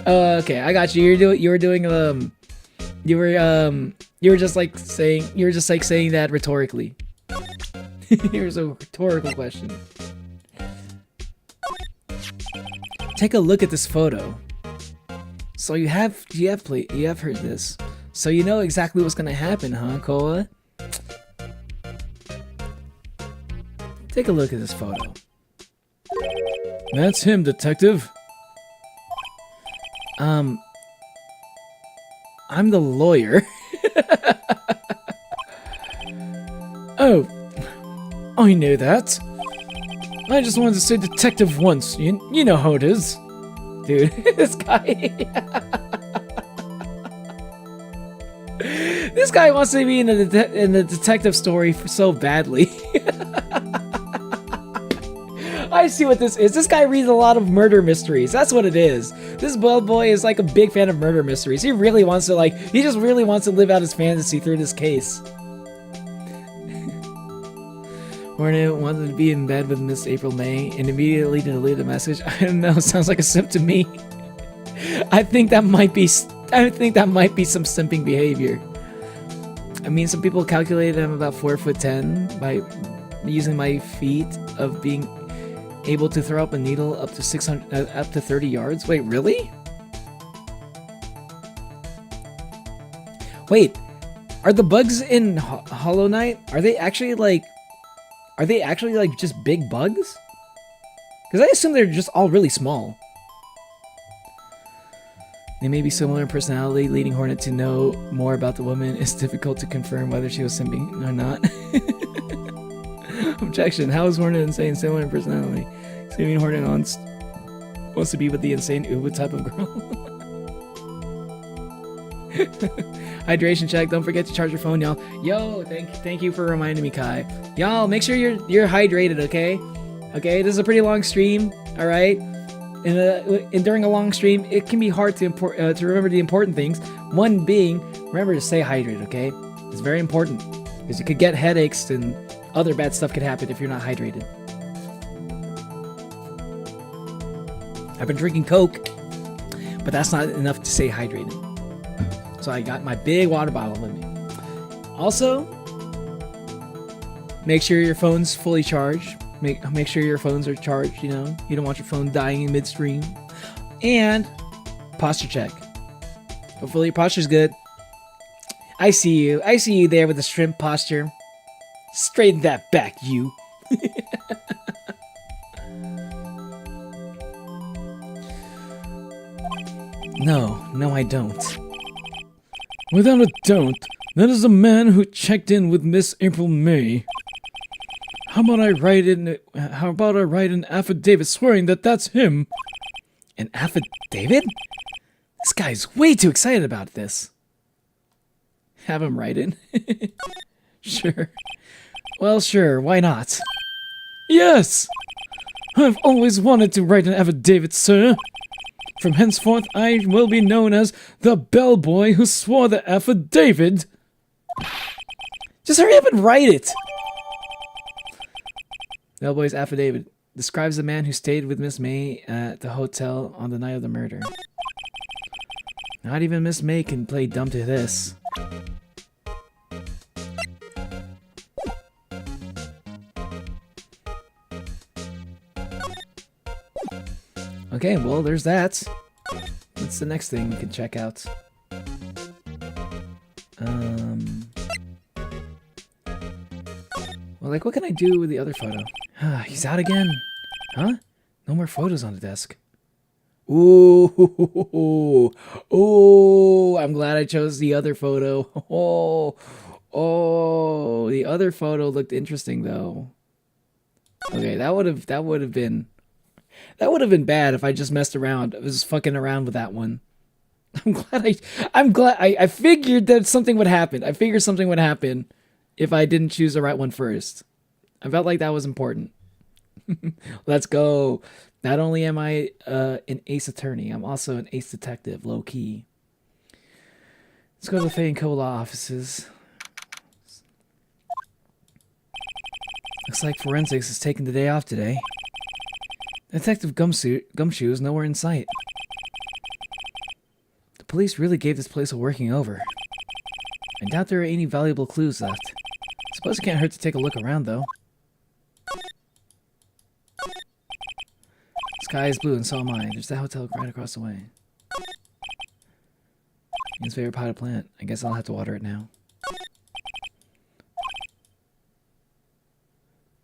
Okay, I got you. You were just saying that rhetorically. Here's a rhetorical question. Take a look at this photo. So you have heard this. So you know exactly what's gonna happen, huh, Koa? Take a look at this photo. That's him, detective. I'm the lawyer. Oh, I knew that. I just wanted to say detective once. You know how it is. Dude, this guy... This guy wants to be in the detective story so badly. I see what this is. This guy reads a lot of murder mysteries. That's what it is. This bald boy is like a big fan of murder mysteries. He really wants to he just really wants to live out his fantasy through this case. Hornet wanted to be in bed with Miss April May and immediately delete the message. I don't know. Sounds like a simp to me. I think that might be some simping behavior. I mean, some people calculated I'm about 4'10" by using my feat of being able to throw up a needle up to 30 yards. Wait, really? Wait, are the bugs in Hollow Knight? Are they actually like just big bugs? Because I assume they're just all really small. They may be similar in personality, leading Hornet to know more about the woman. It's difficult to confirm whether she was simping or not. Objection. How is Hornet insane similar in personality? Assuming Hornet wants to be with the insane Uber type of girl. Hydration check. Don't forget to charge your phone, y'all. Yo, thank you for reminding me, Kai. Y'all, make sure you're hydrated, okay? Okay, this is a pretty long stream, all right? And during a long stream, it can be hard to remember the important things. One being, remember to stay hydrated, okay? It's very important because you could get headaches and other bad stuff could happen if you're not hydrated. I've been drinking Coke, but that's not enough to stay hydrated. So I got my big water bottle with me. Also, make sure your phone's fully charged. Make sure your phones are charged, you know. You don't want your phone dying in midstream. And posture check. Hopefully your posture's good. I see you. I see you there with the shrimp posture. Straighten that back, you. No, I don't. Without a doubt, that is the man who checked in with Miss April May. How about I write an affidavit swearing that that's him? An affidavit? This guy's way too excited about this. Have him write it. Sure. Well, sure, why not? Yes! I've always wanted to write an affidavit, sir. From henceforth, I will be known as the bellboy who swore the affidavit. Just hurry up and write it! Bellboy's affidavit describes the man who stayed with Miss May at the hotel on the night of the murder. Not even Miss May can play dumb to this. Okay, well, there's that. What's the next thing we can check out? Well, like, what can I do with the other photo? He's out again. Huh? No more photos on the desk. Ooh, ooh, I'm glad I chose the other photo. Oh, the other photo looked interesting though. Okay, that would have been bad if I just messed around. I was fucking around with that one. I'm glad I figured that something would happen. I figured something would happen if I didn't choose the right one first. I felt like that was important. Let's go. Not only am I an ace attorney, I'm also an ace detective, low key. Let's go to the Fay and Co. law offices. Looks like forensics is taking the day off today. Detective Gumshoe is nowhere in sight. The police really gave this place a working over. I doubt there are any valuable clues left. Suppose it can't hurt to take a look around, though. Sky is blue and so am I. There's that hotel right across the way. Ian's favorite potted plant. I guess I'll have to water it now.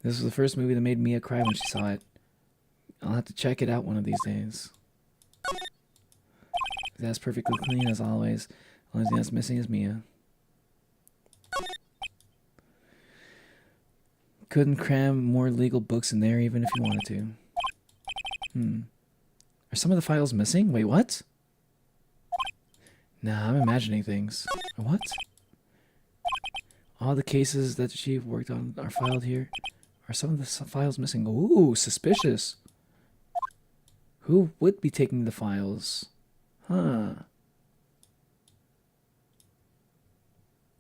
This was the first movie that made Mia cry when she saw it. I'll have to check it out one of these days. That's perfectly clean as always. The only thing that's missing is Mia. Couldn't cram more legal books in there even if you wanted to. Are some of the files missing? Wait, what? Nah, I'm imagining things. What? All the cases that she worked on are filed here. Are some of the files missing? Ooh, suspicious. Who would be taking the files? Huh.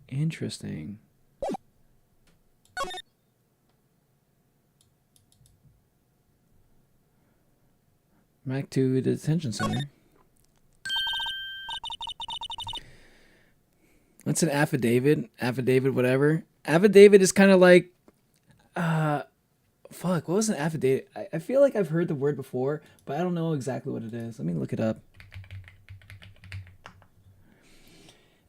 Interesting. Back to the detention center. What's an affidavit? Affidavit, whatever. Affidavit is kind of like, fuck, what was an affidavit? I feel like I've heard the word before, but I don't know exactly what it is. Let me look it up.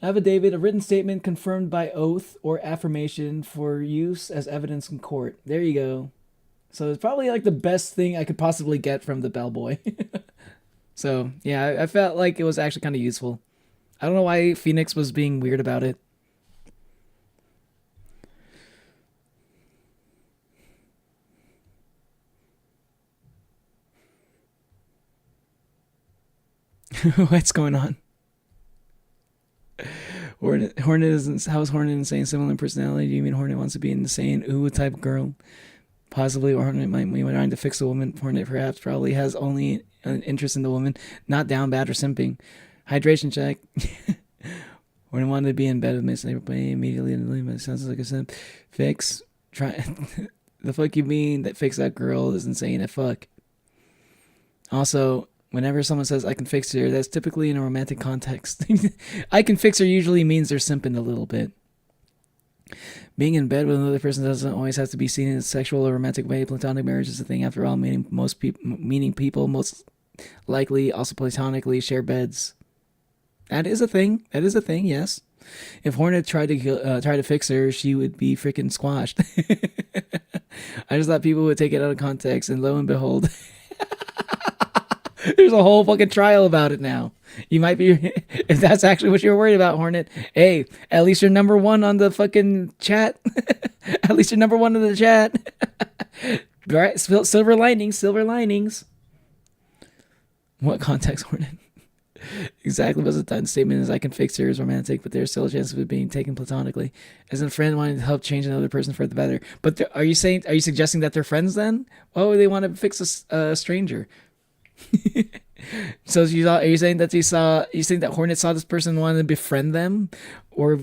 Affidavit, a written statement confirmed by oath or affirmation for use as evidence in court. There you go. So it's probably like the best thing I could possibly get from the bellboy. So yeah, I felt like it was actually kind of useful. I don't know why Phoenix was being weird about it. What's going on? Hornet isn't. How is Hornet insane? Similar personality? Do you mean Hornet wants to be insane? Ooh, type of girl? Possibly, or Hornet might be trying to fix a woman. Hornet perhaps probably has only an interest in the woman, not down bad or simping. Hydration check. Hornet wanted to be in bed with Miss Everybody immediately and leave. It sounds like a simp. Fix. Try. The fuck you mean that fix that girl is insane? A fuck. Also, whenever someone says I can fix her, that's typically in a romantic context. I can fix her usually means they're simping a little bit. Being in bed with another person doesn't always have to be seen in a sexual or romantic way. Platonic marriage is a thing after all, meaning people most likely also platonically share beds. That is a thing. That is a thing, yes. If Hornet tried to fix her, she would be freaking squashed. I just thought people would take it out of context, and lo and behold, there's a whole fucking trial about it now. You might be, if that's actually what you were worried about, Hornet. Hey, at least you're number one on the fucking chat. At least you're number one in the chat. Right? Silver linings, silver linings. What context, Hornet? Exactly what's the done statement is I can fix her is romantic, but there's still a chance of it being taken platonically. As a friend wanting to help change another person for the better. But are you suggesting that they're friends then? Why would they want to fix a stranger? So are you saying that you think that Hornet saw this person wanted to befriend them? Or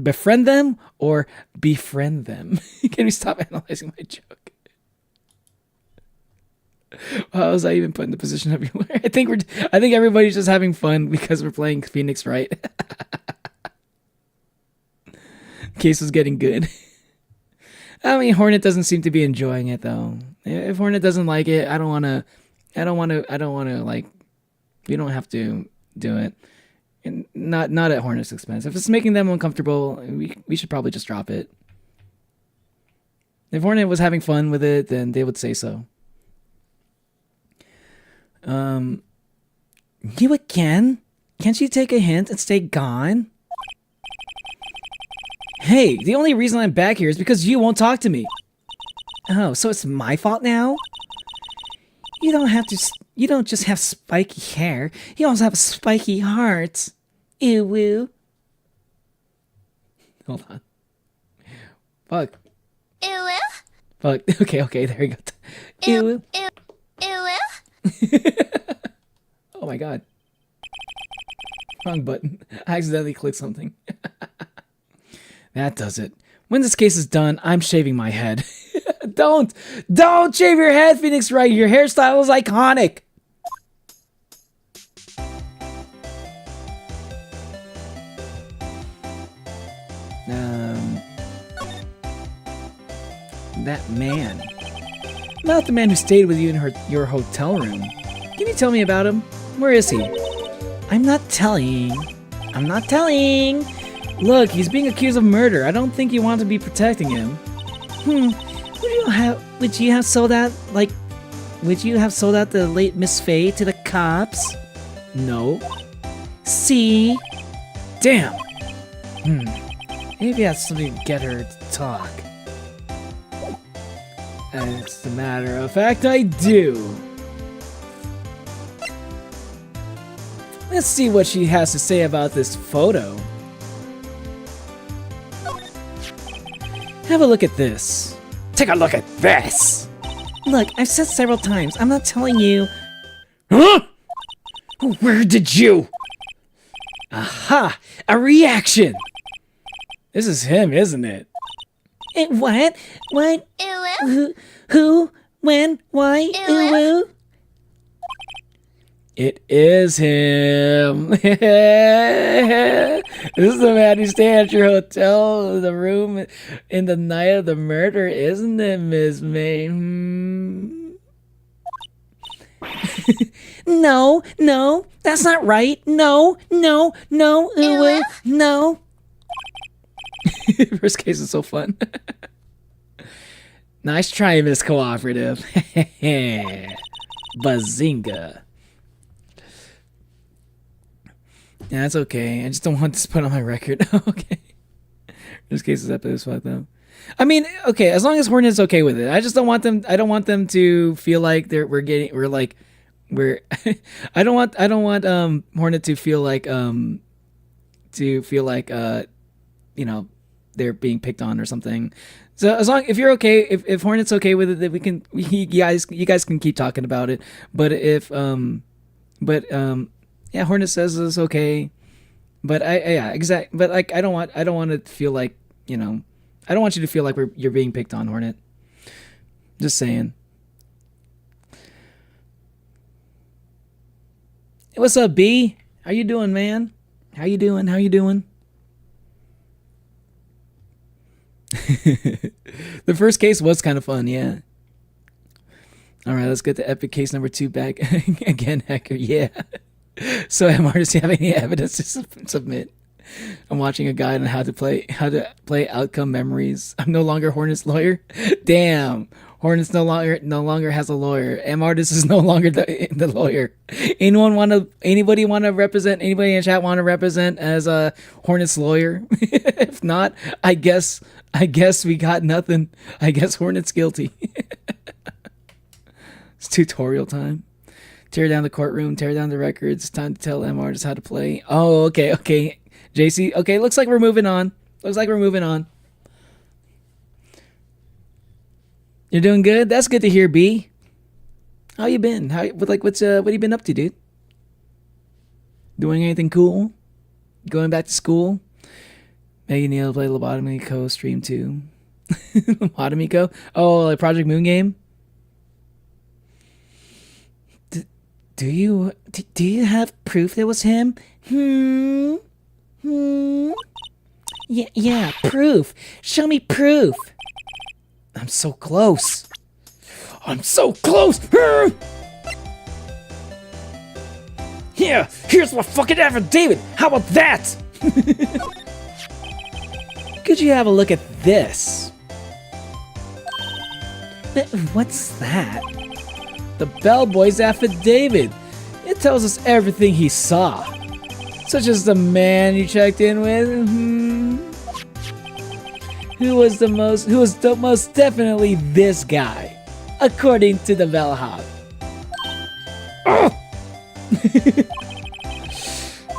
befriend them? Or befriend them? Can we stop analyzing my joke? How was I even put in the position of you? I think everybody's just having fun because we're playing Phoenix Wright. Case was getting good. I mean, Hornet doesn't seem to be enjoying it though. If Hornet doesn't like it, I don't want to like, we don't have to do it. And not at Hornet's expense. If it's making them uncomfortable, we should probably just drop it. If Hornet was having fun with it, then they would say so. You again? Can't you take a hint and stay gone? Hey, the only reason I'm back here is because you won't talk to me. Oh, so it's my fault now? You don't just have spiky hair. You also have a spiky heart. Ew woo. Hold on. Fuck. Ew. Fuck. Okay, there we go. Ew. Oh my god. Wrong button. I accidentally clicked something. That does it. When this case is done, I'm shaving my head. Don't shave your head, Phoenix Wright. Your hairstyle is iconic. That man. Not the man who stayed with you in your hotel room. Can you tell me about him? Where is he? I'm not telling. Look, he's being accused of murder. I don't think you want to be protecting him. Would you have sold out the late Miss Faye to the cops? No. See? Damn. Maybe that's something to get her to talk. As a matter of fact, I do. Let's see what she has to say about this photo. Have a look at this. Take a look at this. Look, I've said several times, I'm not telling you. Huh? Where did you? Aha! A reaction! This is him, isn't it? What? What? Ew. Who? When? Why? Ooh. It is him. This is the man who stayed at your hotel, the room in the night of the murder, isn't it, Miss May? No, no, that's not right. No, no, no, no. First case is so fun. Nice try, Miss Cooperative. Bazinga. Yeah, that's okay. I just don't want this put on my record. Okay. This case is epic as fuck though. I mean, okay, as long as Hornet's okay with it. I just don't want them. I don't want them to feel like I don't want Hornet to feel like you know, they're being picked on or something. So as long if you're okay, if Hornet's okay with it, then you guys can keep talking about it. But if yeah, Hornet says it's okay. But but like I don't want to feel like, you know, I don't want you to feel like you're being picked on, Hornet. Just saying. Hey, what's up, B? How you doing, man? How you doing? The first case was kind of fun, yeah. All right, let's get to epic case number 2 back again, Hacker. Yeah. So, MR, does he have any evidence to submit? I'm watching a guide on how to play outcome memories. I'm no longer Hornet's lawyer. Damn, Hornet's no longer has a lawyer. MR, this is no longer the lawyer. Anybody in chat want to represent as a Hornet's lawyer? If not, I guess we got nothing. I guess Hornet's guilty. It's tutorial time. Tear down the courtroom, tear down the records. Time to tell MR just how to play. Oh, okay. JC, okay, looks like we're moving on. You're doing good? That's good to hear, B. How you been? What have you been up to, dude? Doing anything cool? Going back to school? Megan Neal play Lobotomy Co. stream 2. Lobotomy Co? Oh, like Project Moon game? Do you have proof that was him? Yeah, proof. Show me proof. I'm so close. Yeah, here's my fucking affidavit. How about that? Could you have a look at this? What's that? The bellboy's affidavit. It tells us everything he saw, such as the man you checked in with, who was the most definitely this guy, according to the bellhop.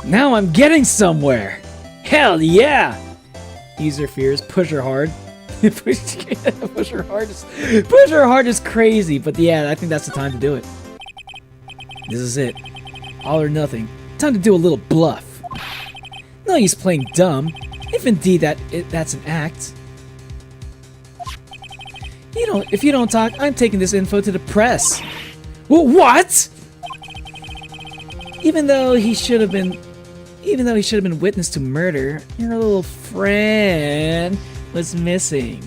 Now I'm getting somewhere. Hell yeah! User fears pusher hard. Pusher hard is crazy, but yeah, I think that's the time to do it. This is it. All or nothing. Time to do a little bluff. No use playing dumb, if indeed that's an act. If you don't talk, I'm taking this info to the press. Well, what? Even though he should have been witness to murder, your little friend was missing.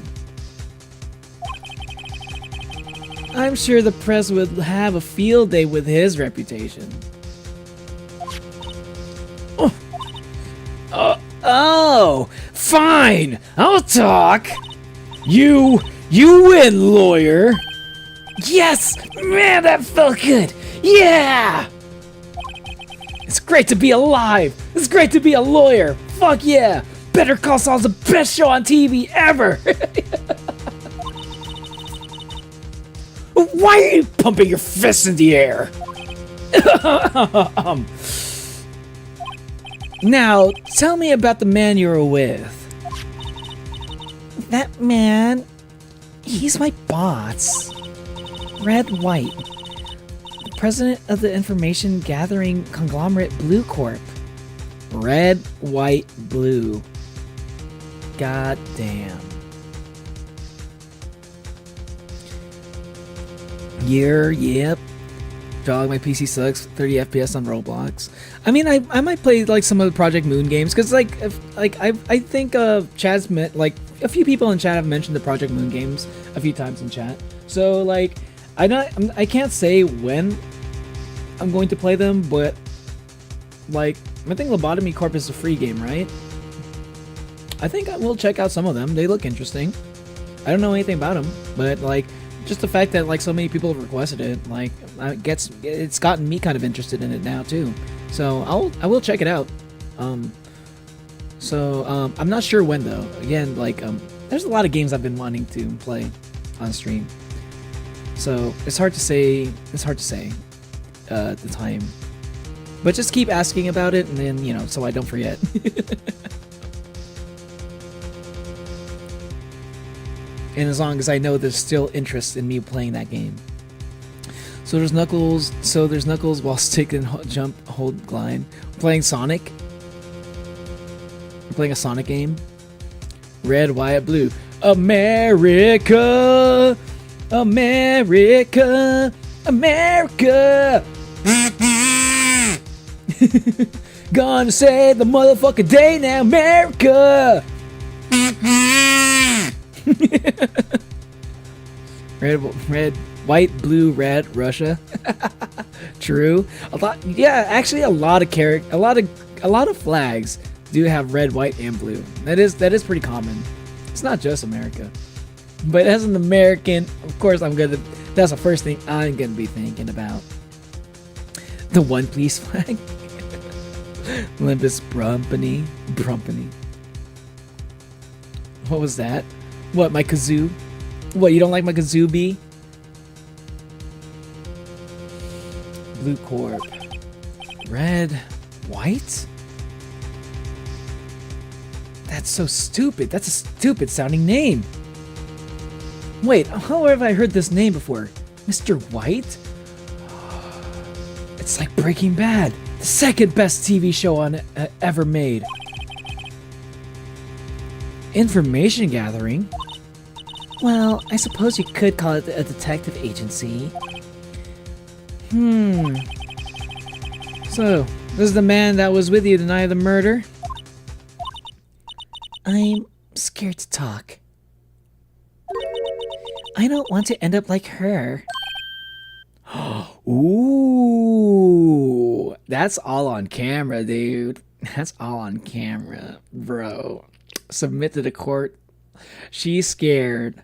I'm sure the press would have a field day with his reputation. Oh, fine, I'll talk. You win, lawyer. Yes, man, that felt good. Yeah. It's great to be alive. It's great to be a lawyer. Fuck yeah. Better Call Saul's the best show on TV ever. Why are you pumping your fists in the air? Now, tell me about the man you were with. That man, he's my boss. Red White, the president of the information gathering conglomerate Blue Corp. Red, White, Blue. God damn. Yep. Dog, my PC sucks. 30 FPS on Roblox. I mean, I might play like some of the Project Moon games because I think Chad's met like a few people in chat have mentioned the Project Moon games a few times in chat. So like I can't say when I'm going to play them, but like I think Lobotomy Corp is a free game, right? I think I will check out some of them. They look interesting. I don't know anything about them, but like just the fact that like so many people have requested it, like it's gotten me kind of interested in it now too. So I will check it out. I'm not sure when though. Again, like there's a lot of games I've been wanting to play on stream. So it's hard to say. The time, but just keep asking about it, and then so I don't forget. And as long as I know there's still interest in me playing that game. So there's Knuckles. While stick and jump, hold, glide. I'm playing Sonic. I'm playing a Sonic game. Red, white, blue. America, America, America. Gonna save the motherfucking day now, America. red, white, blue, red, Russia. True. A lot of flags do have red, white, and blue. That is pretty common. It's not just America, but as an American, of course, that's the first thing I'm gonna be thinking about. The One Piece flag. Olympus Brumpany. What was that? What, my kazoo? What, you don't like my kazoo, B? Blue Corp. Red. White? That's so stupid. That's a stupid sounding name. Wait, how have I heard this name before? Mr. White? It's like Breaking Bad. The second best TV show ever made. Information gathering? Well, I suppose you could call it a detective agency. So, this is the man that was with you the night of the murder? I'm scared to talk. I don't want to end up like her. Ooh, that's all on camera, dude. That's all on camera, bro. Submit to the court. She's scared.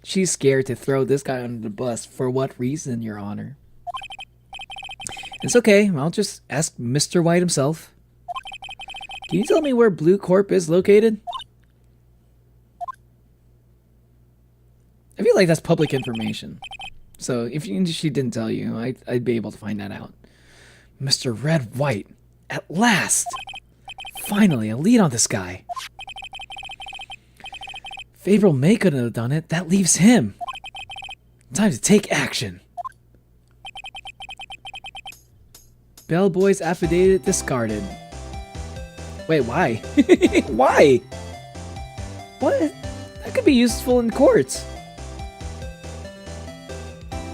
She's scared to throw this guy under the bus. For what reason, Your Honor? It's okay. I'll just ask Mr. White himself. Can you tell me where Blue Corp is located? I feel like that's public information. So if she didn't tell you, I'd be able to find that out. Mr. Red White. At last! Finally, a lead on this guy. If April May couldn't have done it, that leaves him. Time to take action. Bellboy's affidavit discarded. Wait, why? Why? What? That could be useful in courts.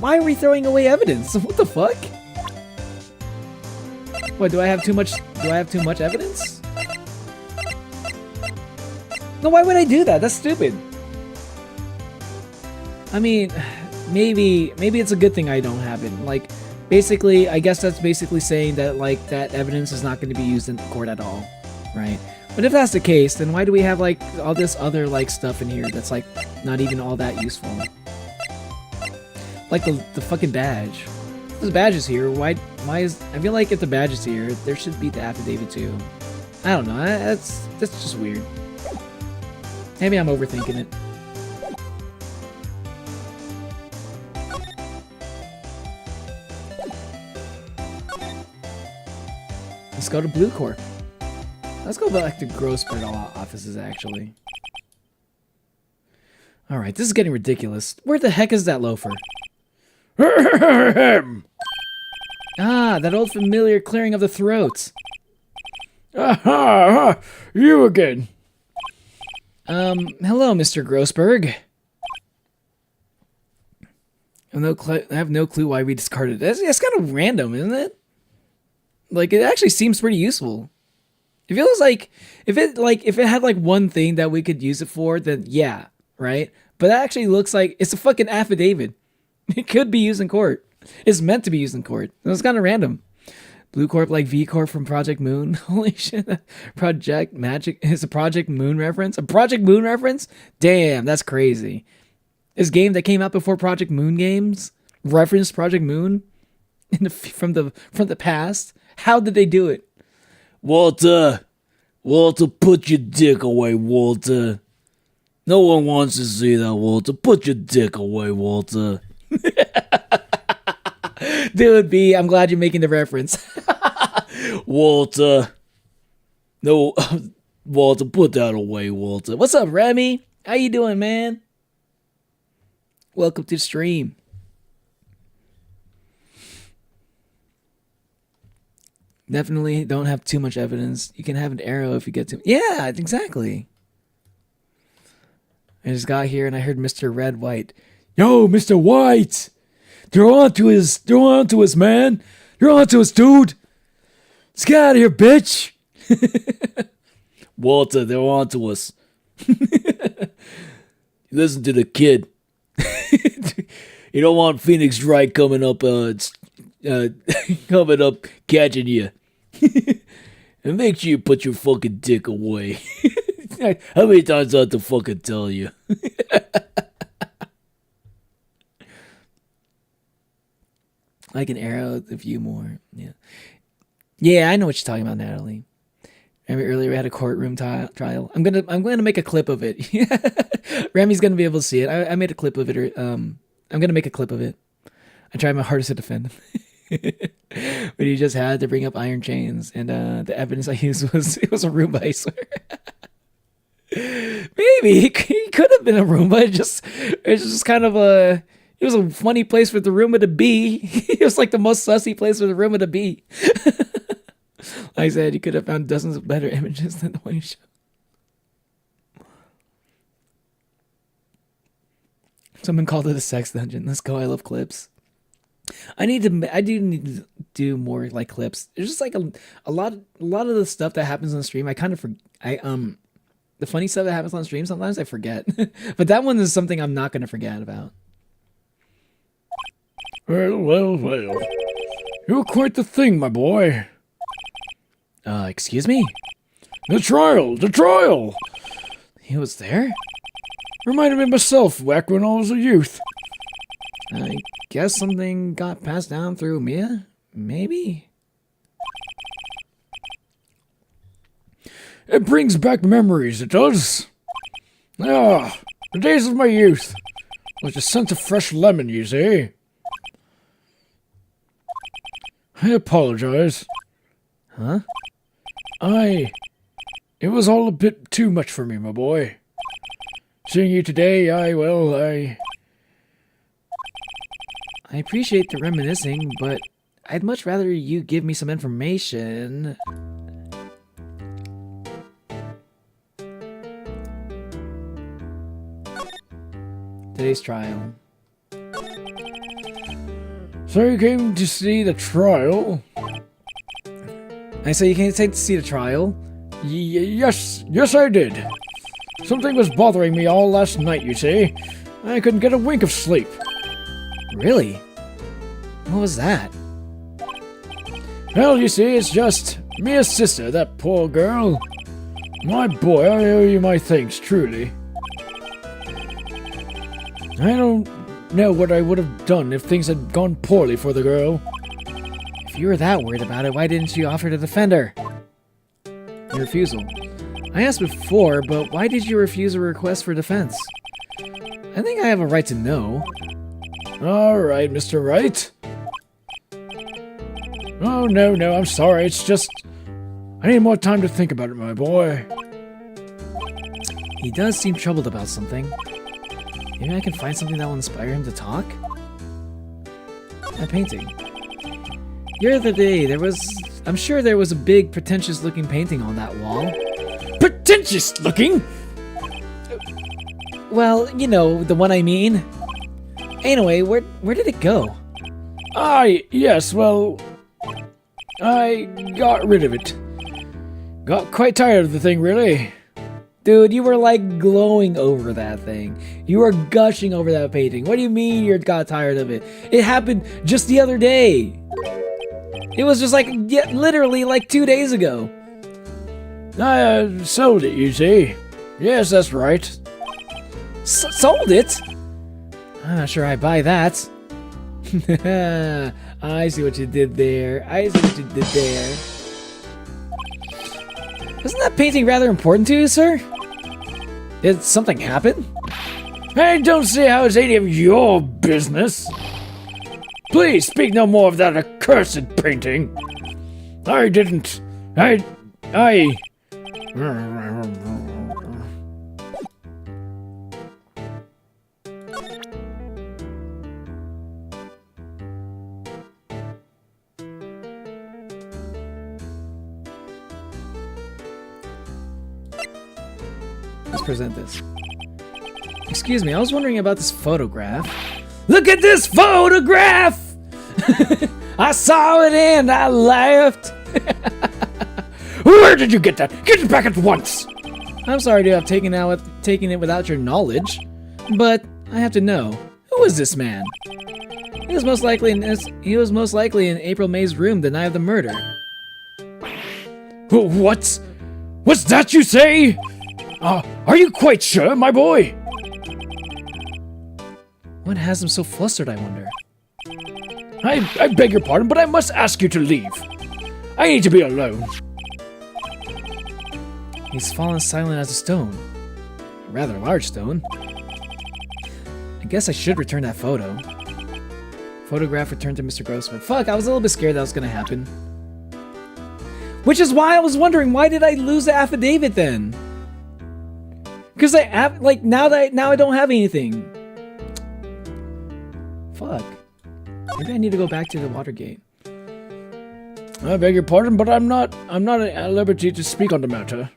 Why are we throwing away evidence? What the fuck? What, do I have too much evidence? No, why would I do that? That's stupid. I mean, maybe it's a good thing I don't have it. Like, basically, I guess that's basically saying that, like, that evidence is not going to be used in court at all, right? But if that's the case, then why do we have, like, all this other, like, stuff in here that's, like, not even all that useful? Like the fucking badge. This badge is here. Why is... I feel like if the badge is here, there should be the affidavit too. I don't know. That's just weird. Maybe I'm overthinking it. Let's go to Blue Corp. Let's go back to Grossberg offices, actually. Alright, this is getting ridiculous. Where the heck is that loafer? Ah, that old familiar clearing of the throats. Aha! You again. Hello, Mr. Grossberg. I have no clue why we discarded it. It's kind of random, isn't it? Like, it actually seems pretty useful. It feels like if it had like one thing that we could use it for, then yeah, right? But it actually looks like it's a fucking affidavit. It could be used in court. It's meant to be used in court. It was kind of random. Blue Corp like V Corp from Project Moon. Holy shit. Project Magic is a Project Moon reference. A Project Moon reference? Damn, that's crazy. This game that came out before Project Moon games referenced Project Moon from the past. How did they do it? Walter, put your dick away, Walter. No one wants to see that, Walter. Put your dick away, Walter. Dude, B, I'm glad you're making the reference. Walter. No, Walter, put that away, Walter. What's up, Remy? How you doing, man? Welcome to the stream. Definitely don't have too much evidence. You can have an arrow if you get to... Yeah, exactly. I just got here and I heard Mr. Red White. Yo, Mr. White! They're on to us, man! You're on to us, dude! Let's get out of here, bitch! Walter, they're on to us. Listen to the kid. You don't want Phoenix Wright coming up catching you. And make sure you put your fucking dick away. How many times do I have to fucking tell you? Like an arrow, a few more. Yeah. Yeah, I know what you're talking about, Natalie. Remember earlier we had a courtroom trial. I'm gonna make a clip of it. Remy's gonna be able to see it. I made a clip of it. I'm gonna make a clip of it. I tried my hardest to defend him. But he just had to bring up iron chains, and the evidence I used was a Roomba, I swear. Maybe he could have been a Roomba. It's just kind of a... It was a funny place for the Roomba to be. It was like the most sussy place for the Roomba to be. Like I said, you could have found dozens of better images than the one you showed. Someone called it a sex dungeon. Let's go. I love clips. I do need to do more like clips. There's just like a lot of the stuff that happens on stream. I kind of the funny stuff that happens on stream sometimes I forget. But that one is something I'm not going to forget about. Well. You're quite the thing, my boy. Excuse me? The trial! He was there? Reminded me of myself back when I was a youth. I guess something got passed down through Mia? Maybe? It brings back memories, it does. Ah, the days of my youth. Like a scent of fresh lemon, you see. I apologize. Huh? It was all a bit too much for me, my boy. Seeing you today, I appreciate the reminiscing, but I'd much rather you give me some information. Today's trial. So you came to see the trial? I say you came to see the trial? Yes, I did. Something was bothering me all last night, you see. I couldn't get a wink of sleep. Really? What was that? Well, you see, it's just Mia's sister, that poor girl. My boy, I owe you my thanks, truly. I don't know what I would have done if things had gone poorly for the girl. If you were that worried about it, why didn't you offer to defend her? Your refusal. I asked before, but why did you refuse a request for defense? I think I have a right to know. Alright, Mr. Wright. Oh, no, I'm sorry. It's just... I need more time to think about it, my boy. He does seem troubled about something. Maybe I can find something that will inspire him to talk? That painting. The other day, I'm sure there was a big, pretentious-looking painting on that wall. Pretentious-looking? Well, you know, the one I mean. Anyway, where did it go? Yes, well... I got rid of it. Got quite tired of the thing, really. Dude, you were like glowing over that thing. You were gushing over that painting. What do you mean you got tired of it? It happened just the other day. It was just like, yeah, literally like 2 days ago. I sold it, you see. Yes, that's right. Sold it? I'm not sure I buy that. I see what you did there. I see what you did there. Isn't that painting rather important to you, sir? Did something happen? I don't see how it's any of your business. Please speak no more of that accursed painting. I didn't. I. Let's present this. Excuse me, I was wondering about this photograph. Look at this photograph! I saw it and I laughed. Where did you get that? Get it back at once! I'm sorry to have taken it without your knowledge, but I have to know, who is this man? He was most likely in April May's room the night of the murder. What's that you say? Are you quite sure, my boy? What has him so flustered, I wonder? I beg your pardon, but I must ask you to leave. I need to be alone. He's fallen silent as a stone. A rather large stone. I guess I should return that photo. Photograph returned to Mr. Grossman. Fuck, I was a little bit scared that was gonna happen. Which is why I was wondering, why did I lose the affidavit then? Because now I don't have anything. Fuck. Maybe I need to go back to the Watergate. I beg your pardon, but I'm not at liberty to speak on the matter.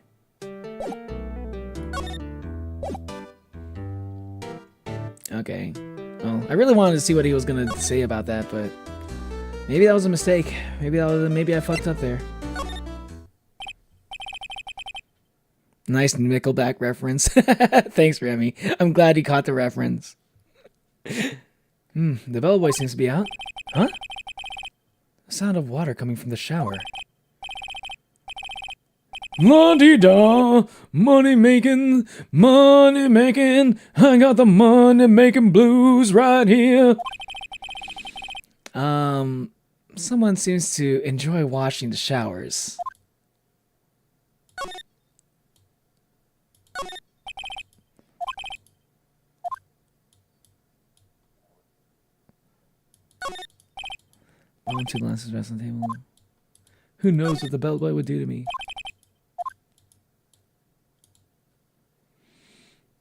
Okay. Well, I really wanted to see what he was gonna say about that, but maybe that was a mistake. Maybe I fucked up there. Nice Nickelback reference. Thanks, Remy. I'm glad you caught the reference. The bellboy seems to be out. Huh? The sound of water coming from the shower. La-dee-da, money making, I got the money making blues right here. Someone seems to enjoy washing the showers. One, two glasses rest on the table. Who knows what the bellboy would do to me?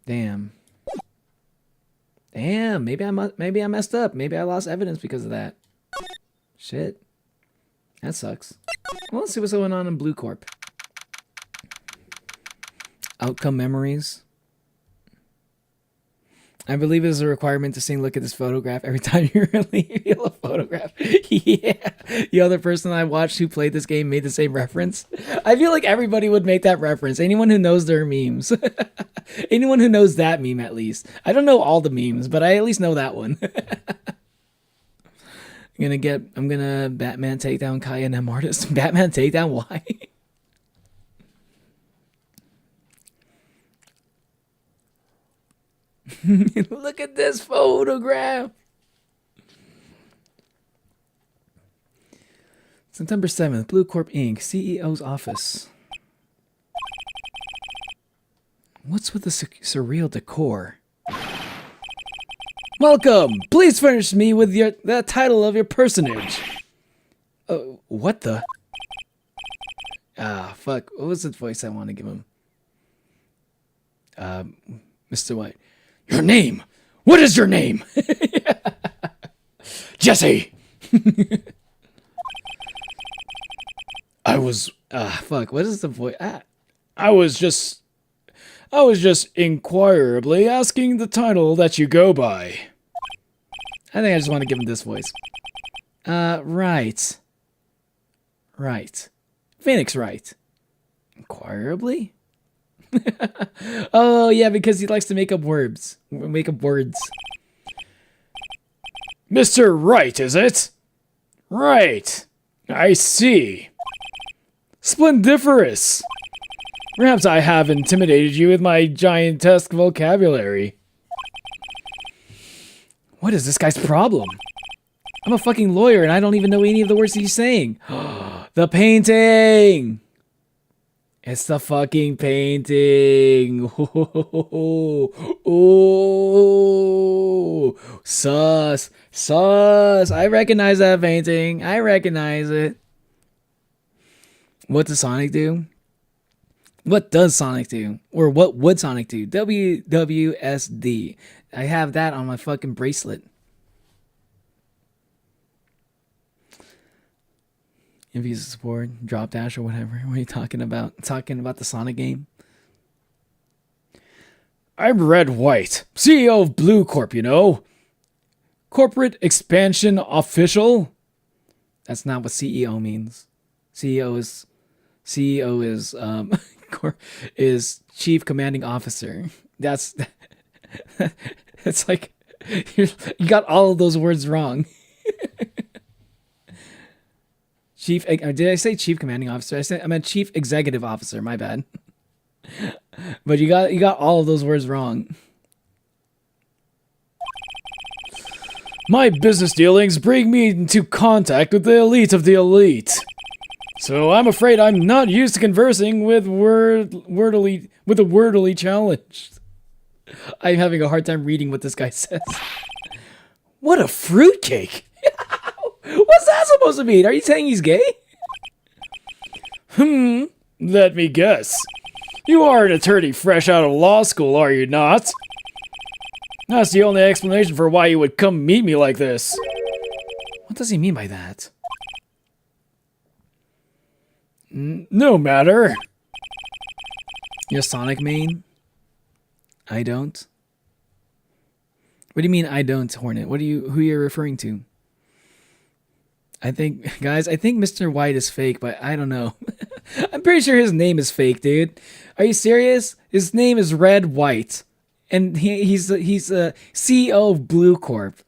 Damn. Maybe I messed up. Maybe I lost evidence because of that. Shit. That sucks. Well, let's see what's going on in Blue Corp. Outcome memories. I believe it is a requirement to sing "Look at this photograph" every time you reveal a photograph. Yeah. The other person I watched who played this game made the same reference. I feel like everybody would make that reference. Anyone who knows their memes. Anyone who knows that meme, at least. I don't know all the memes, but I at least know that one. I'm gonna Batman take down Kai and M artist. Batman take down why? Look at this photograph. September 7th, Blue Corp Inc., CEO's office. What's with the surreal decor? Welcome! Please furnish me with the title of your personage. What the? Ah, fuck. What was the voice I want to give him? Mr. White. Your name! What is your name? Jesse! Fuck, what is the voice? I was just inquirably asking the title that you go by. I think I just want to give him this voice. Right. Right. Phoenix Wright. Inquirably? Oh yeah, because he likes to make up words. Make up words. Mr. Wright, is it? Right. I see. Splendiferous. Perhaps I have intimidated you with my giantesque vocabulary. What is this guy's problem? I'm a fucking lawyer and I don't even know any of the words he's saying. The painting! It's the fucking painting. Oh, sus. Sus. I recognize that painting. I recognize it. What does Sonic do? What does Sonic do? Or what would Sonic do? WWSD. I have that on my fucking bracelet. If he's a support, drop dash or whatever. What are you talking about? Talking about the Sonic game? I'm Red White, CEO of Blue Corp, you know. Corporate expansion official. That's not what CEO means. CEO is is Chief Commanding Officer. That's it's like you got all of those words wrong. Chief, did I say Chief Commanding Officer? I meant Chief Executive Officer. My bad. But you got all of those words wrong. My business dealings bring me into contact with the elite of the elite. So I'm afraid I'm not used to conversing with the wordily challenged. I'm having a hard time reading what this guy says. What a fruitcake! What's that supposed to mean? Are you saying he's gay? Let me guess. You are an attorney fresh out of law school, are you not? That's the only explanation for why you would come meet me like this. What does he mean by that? No matter. You're Sonic main? I don't. What do you mean I don't, Hornet? Who are you referring to? I think Mr. White is fake, but I don't know. I'm pretty sure his name is fake, dude. Are you serious? His name is Red White, and he's a CEO of Blue Corp.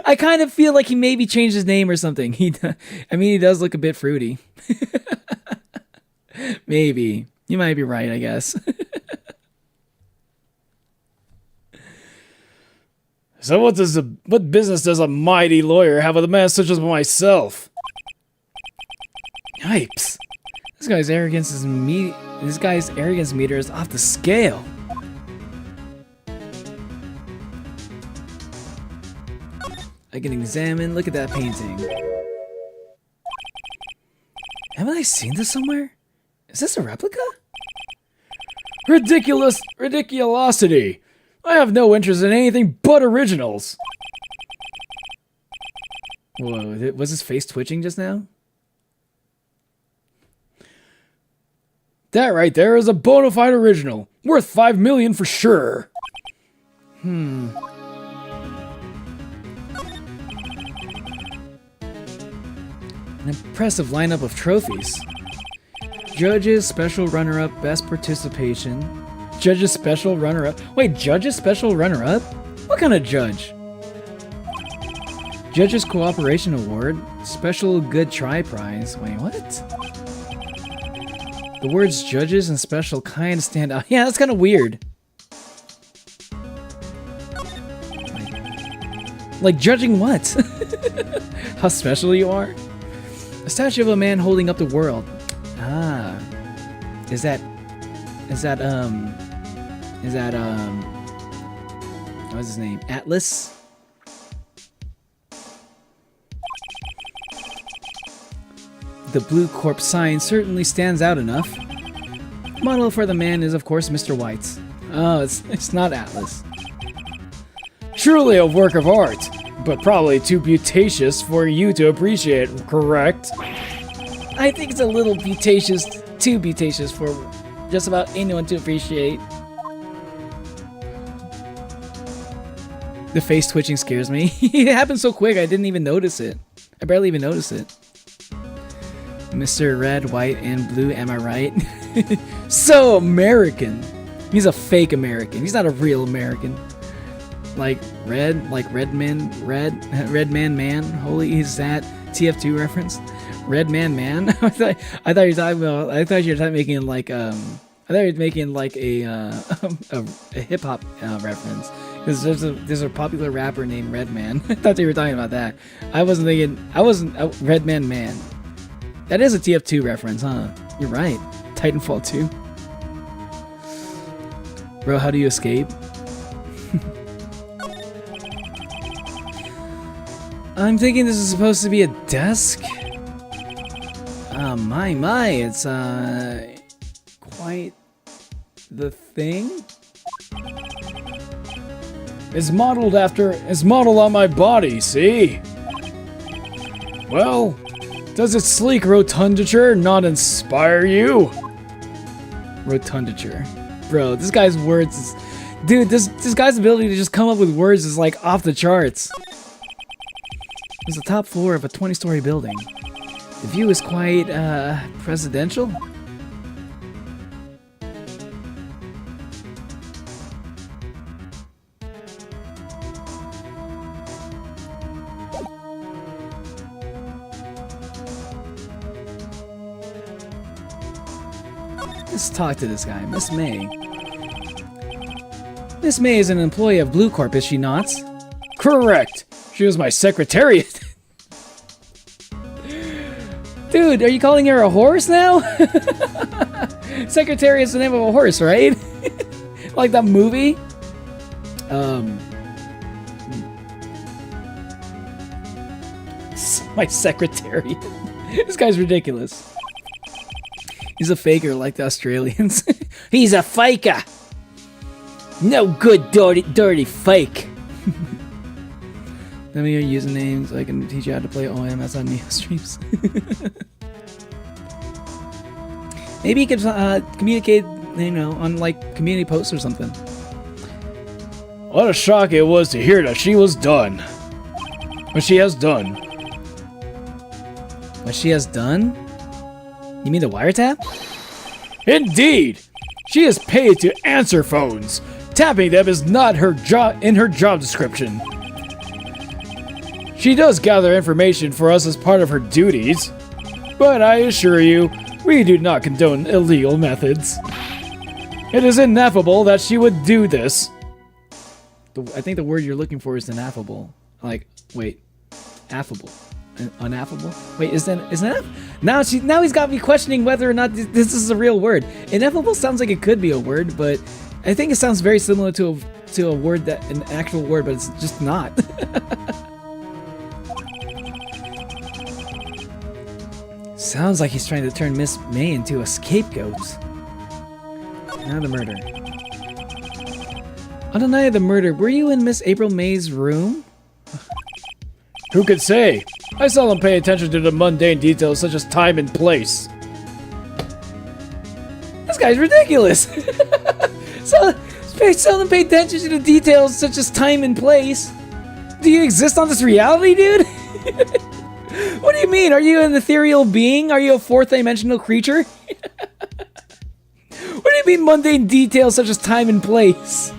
I kind of feel like he maybe changed his name or something. He does look a bit fruity. Maybe. You might be right, I guess. So what business does a mighty lawyer have with a man such as myself? Yipes. This guy's arrogance meter is off the scale. I can examine. Look at that painting. Haven't I seen this somewhere? Is this a replica? Ridiculosity! I have no interest in anything but originals. Whoa, was his face twitching just now? That right there is a bona fide original. Worth $5 million for sure. An impressive lineup of trophies. Judges, special runner-up, best participation. Judges, special runner-up. Wait, judges, special runner-up? What kind of judge? Judges Cooperation Award, special good try prize. Wait, what? The words judges and special kind of stand out. Yeah, that's kind of weird. Like judging what? How special you are? A statue of a man holding up the world. Ah. Is that what's his name? Atlas? The Blue Corp sign certainly stands out enough. Model for the man is of course Mr. White. Oh, it's not Atlas. Truly a work of art, but probably too beauticious for you to appreciate, correct? I think it's a little beauticious, too beauticious for just about anyone to appreciate. The face twitching scares me. It happened so quick, I didn't even notice it. I barely even noticed it. Mr. Red, White, and Blue, am I right? So American. He's a fake American. He's not a real American. Like red man. Holy, is that TF2 reference? Red man. I thought you were talking about. I thought you were making like I thought you were making like a hip hop reference. Because there's a popular rapper named Redman. I thought they were talking about that. I wasn't. Redman Man. That is a TF2 reference, huh? You're right. Titanfall 2. Bro, how do you escape? I'm thinking this is supposed to be a desk. My, it's quite the thing. It's modeled on my body, see? Well, does its sleek rotundature not inspire you? Rotundature. Bro, this guy's words is... Dude, this guy's ability to just come up with words is like off the charts. It's the top floor of a 20-story building. The view is quite, presidential? Let's talk to this guy, Miss May. Miss May is an employee of Blue Corp, is she not? Correct. She was my secretariat. Dude, are you calling her a horse now? Secretary is the name of a horse, right? Like that movie? My secretary. This guy's ridiculous. He's a faker like the Australians. He's a faker! No good, dirty fake. Let me your usernames so I can teach you how to play OMS on Neo streams. Maybe you could communicate, you know, on like community posts or something. What a shock it was to hear that she was done. What she has done. What she has done? You mean the wiretap? Indeed! She is paid to answer phones. Tapping them is not her job in her job description. She does gather information for us as part of her duties, but I assure you, we do not condone illegal methods. It is ineffable that she would do this. I think the word you're looking for is ineffable. Like, wait, affable. Unaffable? Wait, is that now he's got me questioning whether or not this is a real word. Ineffable sounds like it could be a word, but I think it sounds very similar to a word that an actual word, but it's just not. Sounds like he's trying to turn Miss May into a scapegoat. Now the murder. On the night of the murder, were you in Miss April May's room? Who could say? I seldom pay attention to the mundane details such as time and place. This guy's ridiculous! So, seldom pay attention to the details such as time and place. Do you exist on this reality, dude? What do you mean? Are you an ethereal being? Are you a fourth-dimensional creature? What do you mean mundane details such as time and place?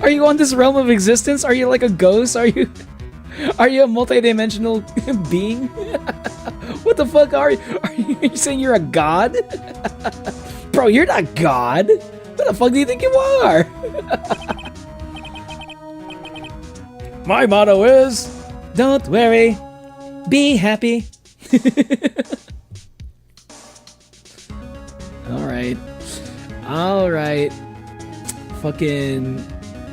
Are you on this realm of existence? Are you like a ghost? Are you a multi-dimensional being? What the fuck are you? Are you saying you're a god? Bro, you're not God. What the fuck do you think you are? My motto is, don't worry, be happy. All right. Fucking.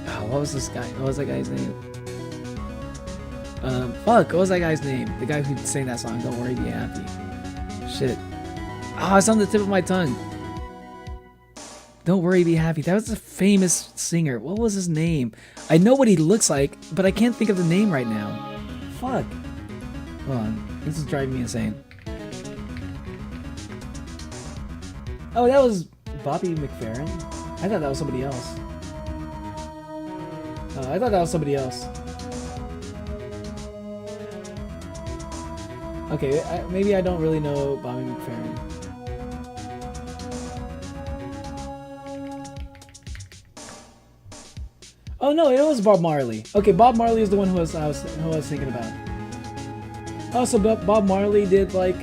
Oh, what was this guy? What was that guy's name? What was that guy's name? The guy who sang that song, Don't Worry, Be Happy. Shit. Oh, it's on the tip of my tongue. Don't Worry, Be Happy. That was a famous singer. What was his name? I know what he looks like, but I can't think of the name right now. Fuck. Hold on. This is driving me insane. Oh, that was Bobby McFerrin? I thought that was somebody else. Okay, maybe I don't really know Bobby McFerrin. Oh no, it was Bob Marley. Okay, Bob Marley is the one who I was thinking about. Oh, so Bob Marley did like,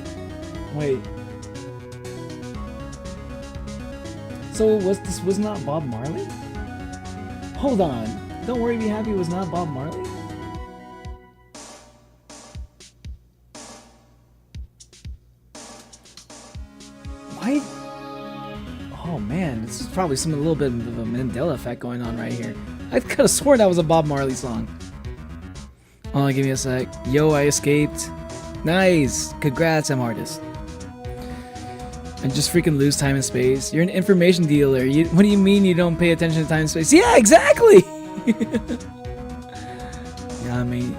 wait. So was not Bob Marley? Hold on. Don't Worry Be Happy was not Bob Marley? Why? Oh man, this is probably a little bit of a Mandela effect going on right here. I could have sworn that was a Bob Marley song. Oh, give me a sec. Yo, I escaped. Nice. Congrats, I'm artist. I just freaking lose time and space. You're an information dealer. What do you mean you don't pay attention to time and space? Yeah, exactly. Yeah, I mean,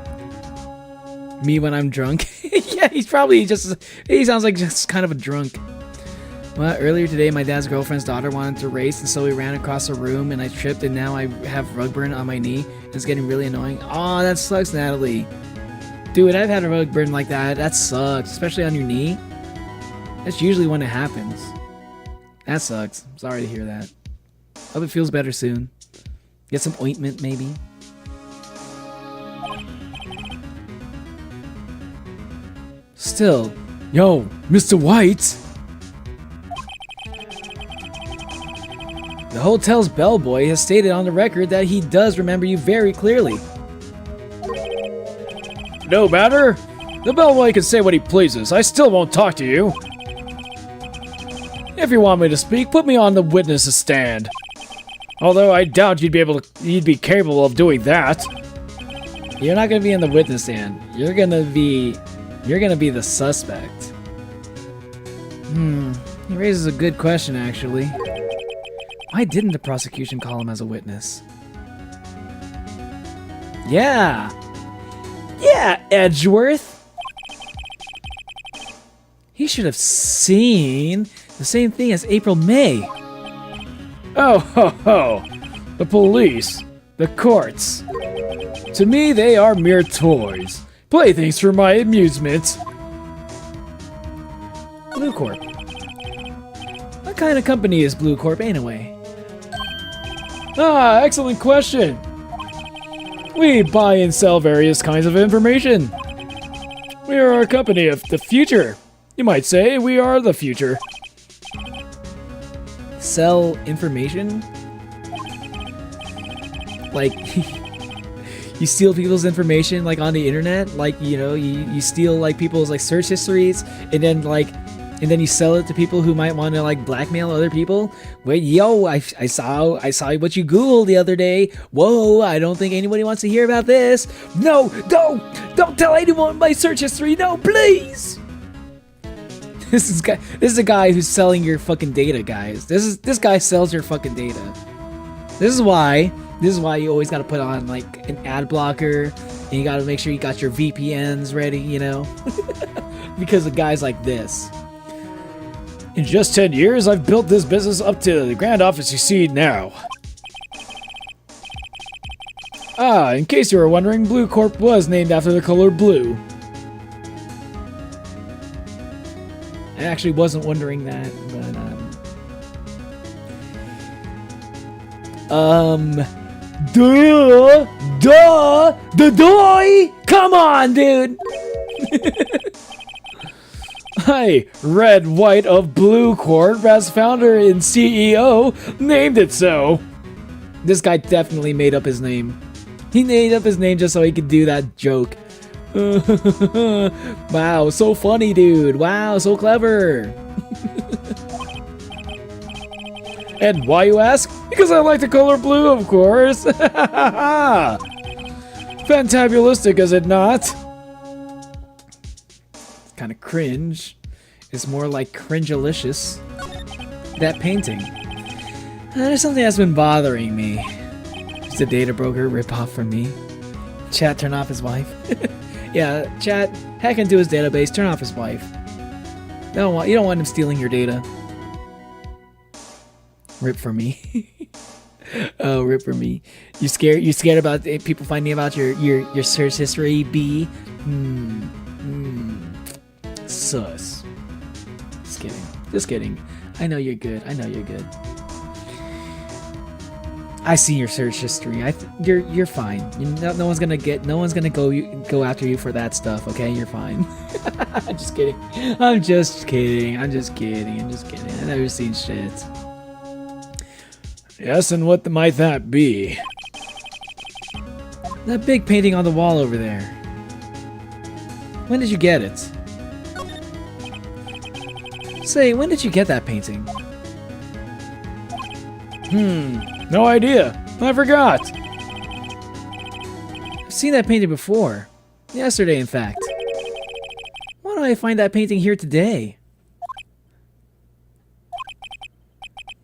me when I'm drunk. Yeah, he sounds like just kind of a drunk. Well, earlier today, my dad's girlfriend's daughter wanted to race, and so we ran across the room, and I tripped, and now I have rug burn on my knee. It's getting really annoying. Oh, that sucks, Natalie. Dude, I've had a rug burn like that. That sucks, especially on your knee. That's usually when it happens. That sucks. Sorry to hear that. Hope it feels better soon. Get some ointment, maybe. Still, Yo, Mr. White! the hotel's bellboy has stated on the record that he does remember you very clearly. No matter. The bellboy can say what he pleases. I still won't talk to you. If you want me to speak, put me on the witness stand. Although I doubt you'd be capable of doing that. You're not gonna be in the witness stand. You're gonna be the suspect. He raises a good question, actually. Why didn't the prosecution call him as a witness? Yeah, Edgeworth. He should have seen the same thing as April May. Oh ho ho! The police, the courts. To me, they are mere toys, playthings for my amusement. Blue Corp. What kind of company is Blue Corp anyway? Ah, excellent question. We buy and sell various kinds of information. We are a company of the future. You might say we are the future. Sell information? Like, you steal people's information, like, on the internet? Like, you know, you steal, like, people's, like, search histories, and then you sell it to people who might want to, like, blackmail other people? Wait, yo, I saw what you Googled the other day. Whoa, I don't think anybody wants to hear about this. No, don't tell anyone my search history. No, please. This is a guy who's selling your fucking data, guys. This guy sells your fucking data. This is why you always got to put on, like, an ad blocker, and you got to make sure you got your VPNs ready, you know? Because of guys like this. In just 10 years, I've built this business up to the grand office you see now. Ah, in case you were wondering, Blue Corp was named after the color blue. I actually wasn't wondering that, but, come on, dude! Hey, Red White of Blue Corp, as founder and CEO, named it so. This guy definitely made up his name. He made up his name just so he could do that joke. Wow, so funny, dude. Wow, so clever. And why, you ask? Because I like the color blue, of course. Fantabulistic, is it not? Kind of cringe. It's more like cringealicious. That painting. There's something that's been bothering me. Is the data broker rip off from me? Chat, turn off his wife. Yeah, chat, hack into his database, turn off his wife. You don't want him stealing your data. Rip for me. Oh, rip for me. You scared about people finding about your search history, B? sus. Just kidding. Just kidding. I know you're good. I know you're good. I see your search history. You're fine. No one's gonna go after you for that stuff. Okay, you're fine. I'm just kidding. I'm just kidding. I'm just kidding. I'm just kidding. I've never seen shit. Yes, and what might that be? That big painting on the wall over there. When did you get it? Say, when did you get that painting? No idea. I forgot. I've seen that painting before. Yesterday, in fact. Why don't I find that painting here today?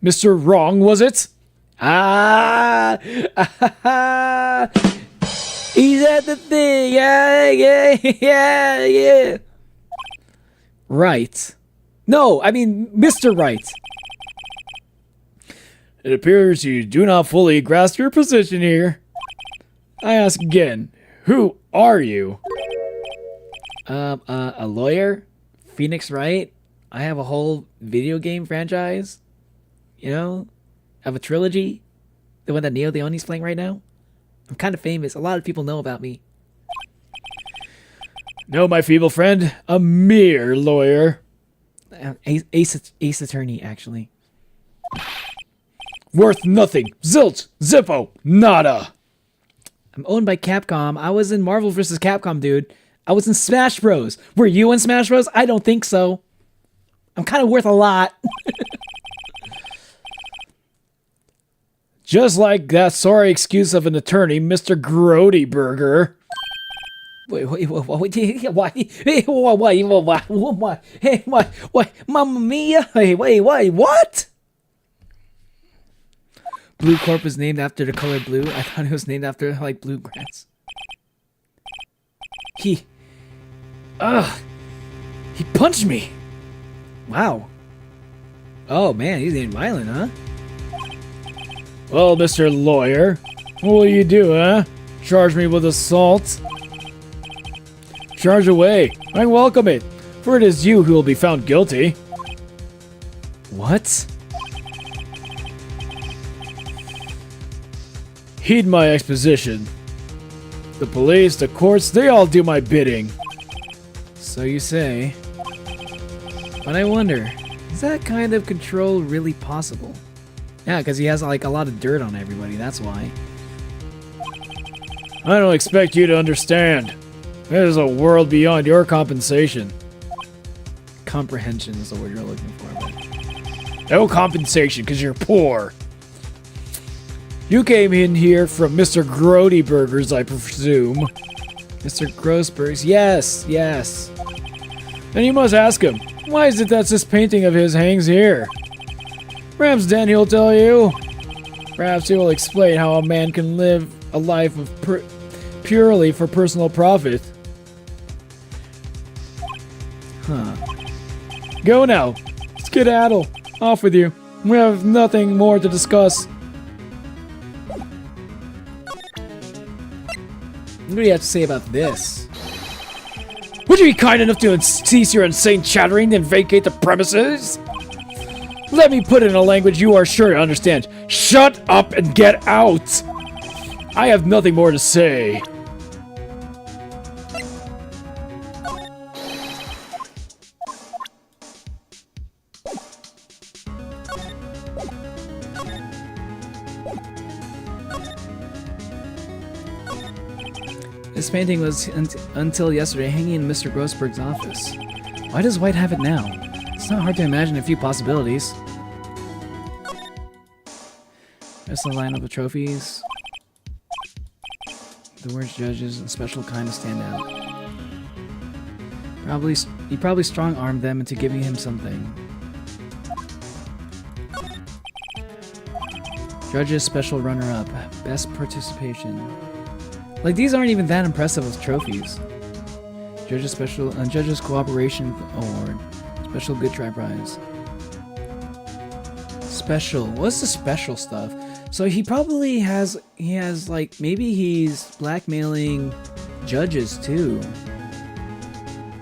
Mr. Wrong, was it? Ah! He's at the thing! Yeah! Right. No, I mean Mr. Wright. It appears you do not fully grasp your position here. I ask again, who are you? A lawyer? Phoenix Wright? I have a whole video game franchise. You know? I have a trilogy. The one that Neo Leone's playing right now. I'm kind of famous. A lot of people know about me. No, my feeble friend, a mere lawyer. Ace Attorney, actually. Worth nothing. Zilch. Zippo. Nada. I'm owned by Capcom. I was in Marvel vs. Capcom, dude. I was in Smash Bros. Were you in Smash Bros? I don't think so. I'm kind of worth a lot. Just like that sorry excuse of an attorney, Mr. Grody Burger. Wait, what? Mamma mia! Wait, what? Blue Corp was named after the color blue. I thought it was named after, like, bluegrass. He punched me! Wow. Oh, man, he's getting violent, huh? Well, Mr. Lawyer, what will you do, huh? Charge me with assault? Charge away. I welcome it, for it is you who will be found guilty. What? Heed my exposition. The police, the courts, they all do my bidding. So you say. But I wonder, is that kind of control really possible? Yeah, because he has like a lot of dirt on everybody, that's why. I don't expect you to understand. There's a world beyond your compensation. Comprehension is the word you're looking for. But... No compensation, because you're poor. You came in here from Mr. Grody Burgers, I presume. Mr. Grossberg's, yes. And you must ask him, why is it that this painting of his hangs here? Perhaps then he'll tell you. Perhaps he will explain how a man can live a life of purely for personal profit. Huh. Go now. Skedaddle. Off with you. We have nothing more to discuss. What do you have to say about this? Would you be kind enough to cease your insane chattering and vacate the premises? Let me put it in a language you are sure to understand. Shut up and get out! I have nothing more to say. This painting was until yesterday hanging in Mr. Grossberg's office. Why does White have it now? It's not hard to imagine a few possibilities. There's the lineup of trophies. The words judges and special kind of stand out. He probably strong-armed them into giving him something. Judges special runner-up. Best participation. Like, these aren't even that impressive as trophies. Judges special Judges Cooperation Award. Special Good Try Prize. Special. What's the special stuff? So he probably has like, maybe he's blackmailing judges too.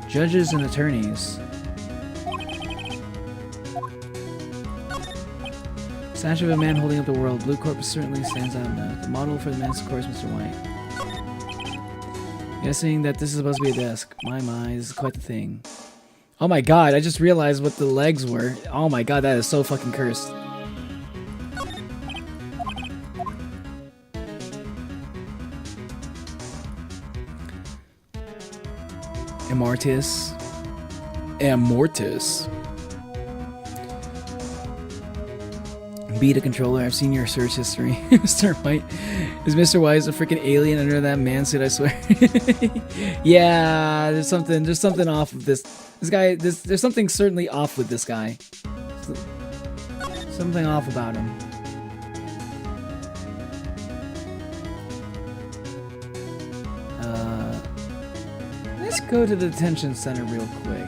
Judges and attorneys. Statue of a man holding up the world. Blue Corp certainly stands out now. The model for the man is, of course, Mr. White. Guessing that this is supposed to be a desk. My, this is quite the thing. Oh my god, I just realized what the legs were. Oh my god, that is so fucking cursed. Immortus. Be the controller. I've seen your search history. Mr. White. Is Mr. White a freaking alien under that man suit, I swear. Yeah, there's something off with this. This guy, there's something certainly off with this guy. Something off about him. Let's go to the detention center real quick.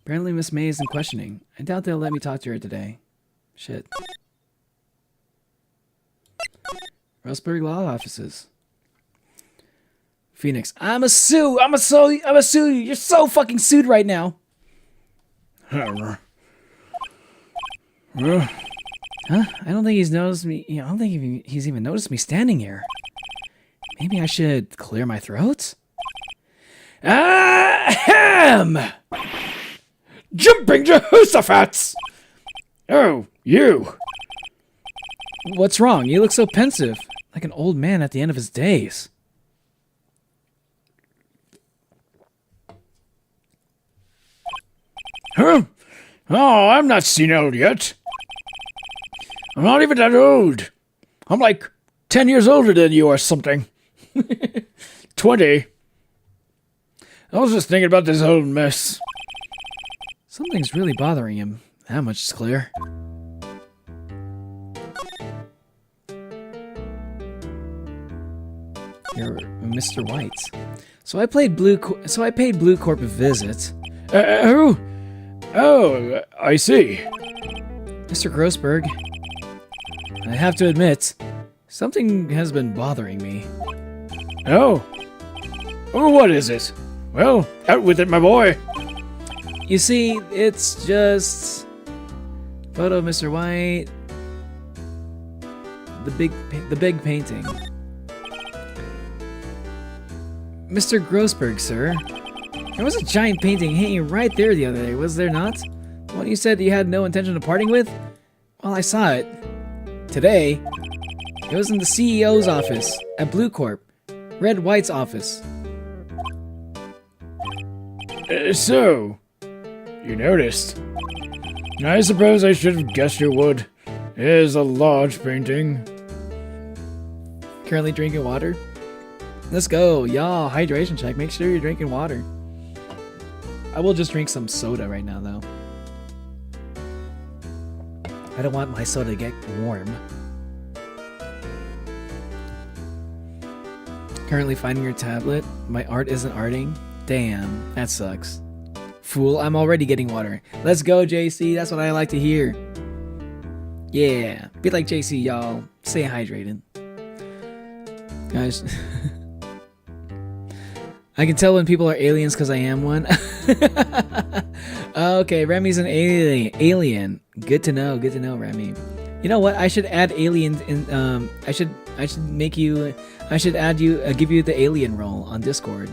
Apparently Miss May is in questioning. I doubt they'll let me talk to her today. Shit. Rosberg Law Offices. Phoenix. I'm a sue you. You're so fucking sued right now. Huh? I don't think he's noticed me. I don't think he's even noticed me standing here. Maybe I should clear my throat? Ahem! Jumping Jehoshaphat! Oh, you. What's wrong? You look so pensive. Like an old man at the end of his days. Huh? Oh, I'm not senile yet. I'm not even that old. I'm like 10 years older than you or something. 20. I was just thinking about this whole mess. Something's really bothering him. That much is clear. You're Mr. White. So I paid Blue Corp a visit. Oh, I see. Mr. Grossberg, I have to admit, something has been bothering me. Oh, what is it? Well, out with it, my boy. You see, it's just photo of Mr. White, the big painting. Mr. Grossberg, sir, there was a giant painting hanging right there the other day, was there not? The one you said you had no intention of parting with? Well, I saw it today. It was in the CEO's office at Blue Corp, Red White's office. So, you noticed. I suppose I should have guessed you would. It is a large painting. Currently drinking water? Let's go, y'all. Hydration check. Make sure you're drinking water. I will just drink some soda right now, though. I don't want my soda to get warm. Currently finding your tablet. My art isn't arting. Damn, that sucks. Fool, I'm already getting water. Let's go, JC. That's what I like to hear. Yeah, be like JC, y'all. Stay hydrated. Guys, I can tell when people are aliens because I am one. Okay, Remy's an alien. Good to know, Remy. You know what? I should add aliens in. I should make you. I should add you. Give you the alien role on Discord.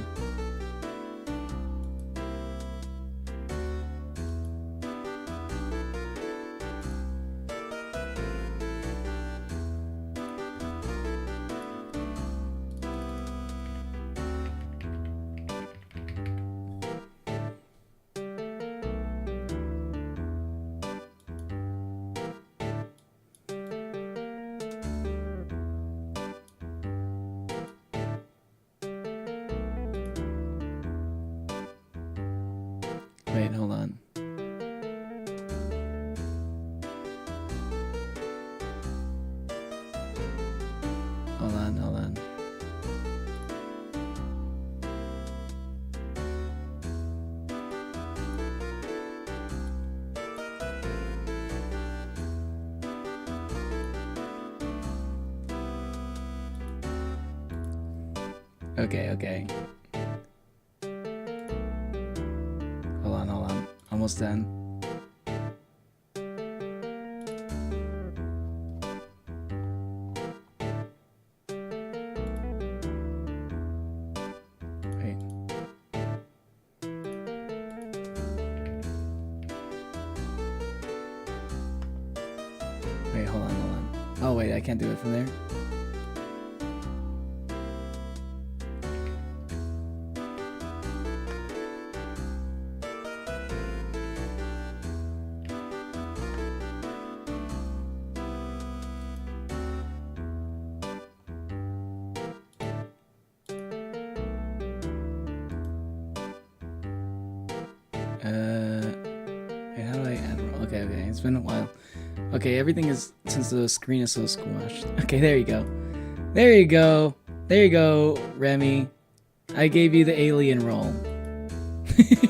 Wait, hold on. Hold on. Okay. Hold on. Almost done. Oh wait, I can't do it from there. Wait, how do I add? Okay, it's been a while. Okay, everything is, since the screen is so squashed. Okay, there you go. There you go. There you go, Remy. I gave you the alien roll.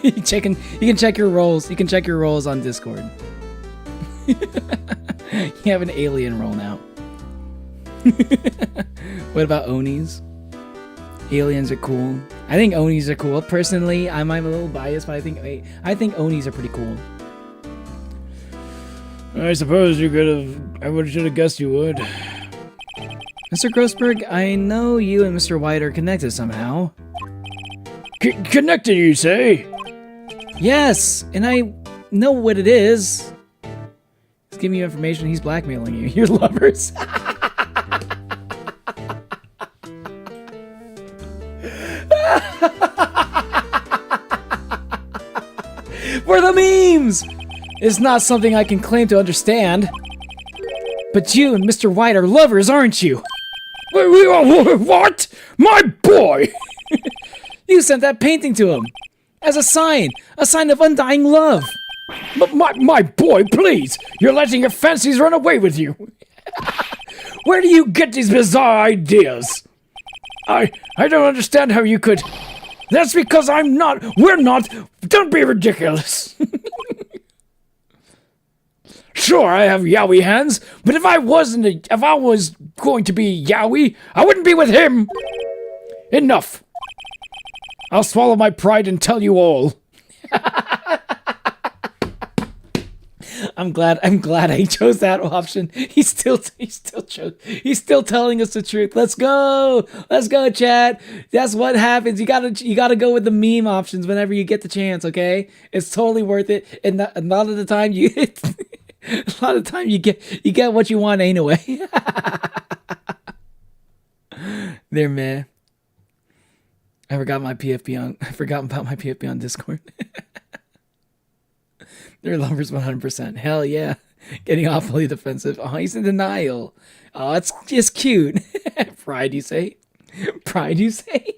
You can check your rolls. You can check your rolls on Discord. You have an alien roll now. What about Onis? Aliens are cool. I think Onis are cool. Personally, I'm a little biased, but I think Onis are pretty cool. I suppose you could have. I should have guessed you would. Mr. Grossberg, I know you and Mr. White are connected somehow. Connected, you say? Yes, and I know what it is. He's giving you information. He's blackmailing you. You're lovers. For the memes! It's not something I can claim to understand. But you and Mr. White are lovers, aren't you? What? My boy! You sent that painting to him. As a sign of undying love. My boy, please! You're letting your fancies run away with you! Where do you get these bizarre ideas? I don't understand how you could... That's because we're not... Don't be ridiculous! Sure, I have yaoi hands, but if I was going to be yaoi, I wouldn't be with him! Enough! I'll swallow my pride and tell you all. I'm glad I chose that option. He's still telling us the truth. Let's go, chat. That's what happens. You gotta go with the meme options whenever you get the chance. Okay, it's totally worth it. And a lot of the time you get what you want anyway. There, man. I forgot about my PFP on Discord. They're lovers 100%. Hell yeah. Getting awfully defensive. Oh, he's in denial. Oh, it's just cute. Pride, you say? Pride, you say?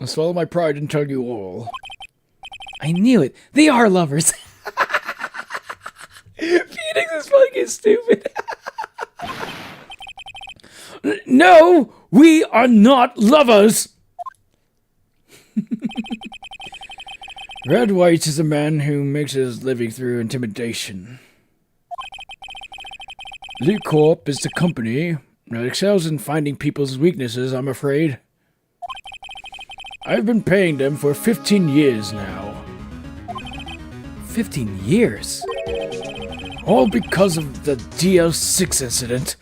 I'll swallow my pride and tell you all. I knew it. They are lovers. Phoenix is fucking stupid. No, we are not lovers. Red White is a man who makes his living through intimidation. Lee Corp is the company that excels in finding people's weaknesses, I'm afraid. I've been paying them for 15 years now. 15 years? All because of the DL6 incident,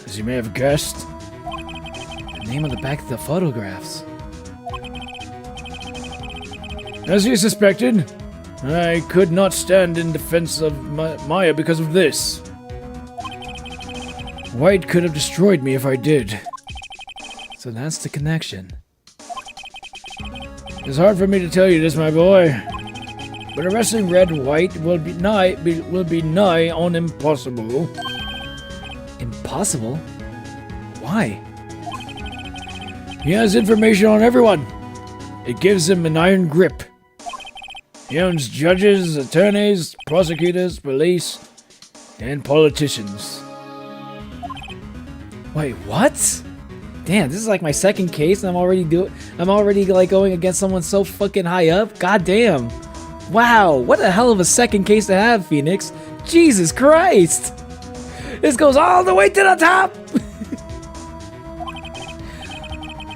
as you may have guessed. The name on the back of the photographs. As you suspected, I could not stand in defense of Maya because of this. White could have destroyed me if I did. So that's the connection. It's hard for me to tell you this, my boy, but arresting Red White will be nigh on impossible. Impossible? Why? He has information on everyone. It gives him an iron grip. He owns judges, attorneys, prosecutors, police, and politicians. Wait, what? Damn, this is like my second case, and I'm already like going against someone so fucking high up. God damn. Wow, what a hell of a second case to have, Phoenix. Jesus Christ. This goes all the way to the top.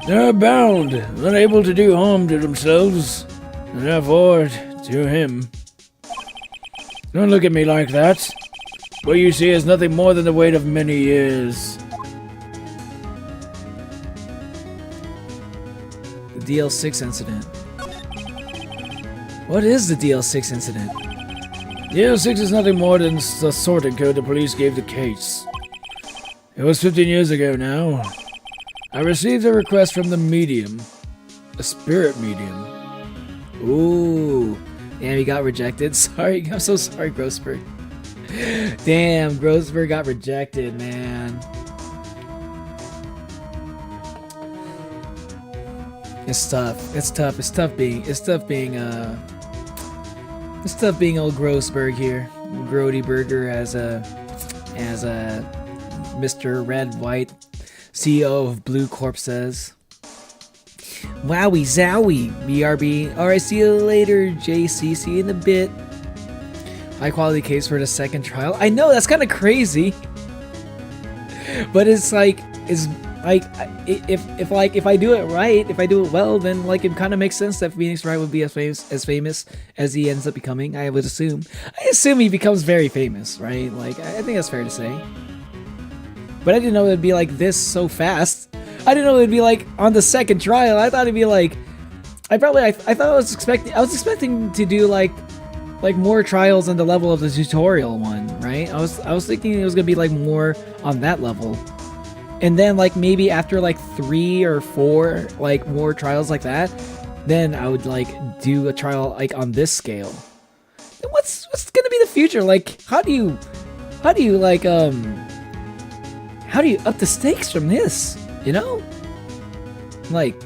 They're bound, unable to do harm to themselves, and therefore to him. Don't look at me like that. What you see is nothing more than the weight of many years. The DL6 incident. What is the DL6 incident? The 06 is nothing more than the sorting code the police gave the case. It was 15 years ago now. I received a request from the medium. A spirit medium. Ooh. Damn, he got rejected. Sorry, I'm so sorry, Grossberg. Damn, Grossberg got rejected, man. It's tough. It's tough. It's tough being old Grossberg here. Grody Burger as a Mr. Red White, CEO of Blue Corp says. Wowie zowie, BRB. Alright, see you later, JC. See you in a bit. High quality case for the second trial. I know, that's kind of crazy. But if I do it right, if I do it well, then like it kind of makes sense that Phoenix Wright would be as famous as he ends up becoming. I would assume. I assume he becomes very famous, right? Like I think that's fair to say. But I didn't know it'd be like this so fast. I didn't know it'd be like on the second trial. I thought it'd be like, I was expecting to do like more trials on the level of the tutorial one, right? I was thinking it was gonna be like more on that level. And then like maybe after like 3 or 4 like more trials like that, then I would like do a trial like on this scale. Then what's gonna be the future? Like how do you up the stakes from this? You know? Like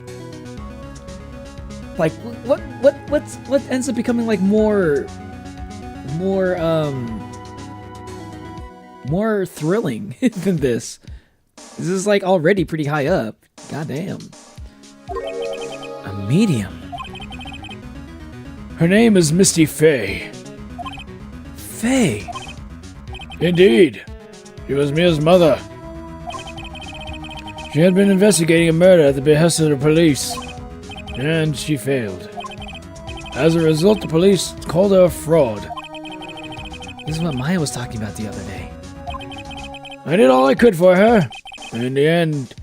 what ends up becoming like more thrilling than this? This is like already pretty high up. Goddamn. A medium. Her name is Misty Faye. Faye. Indeed. She was Mia's mother. She had been investigating a murder at the behest of the police, and she failed. As a result, the police called her a fraud. This is what Maya was talking about the other day. I did all I could for her. In the end,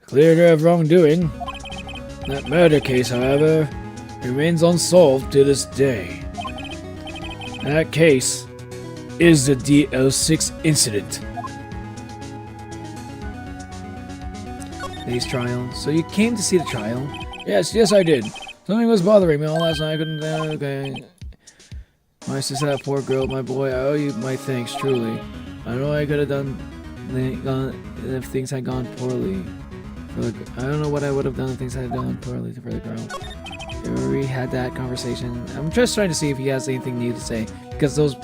cleared her of wrongdoing. That murder case, however, remains unsolved to this day. That case is the DL6 incident. These trials. So you came to see the trial? Yes, I did. Something was bothering me all last night. I couldn't. Okay. My sister, that poor girl, my boy. I owe you my thanks, truly. I know I could have done if things had gone poorly. I don't know what I would have done if things had gone poorly for the girl. We had that conversation. I'm just trying to see if he has anything new to say, because those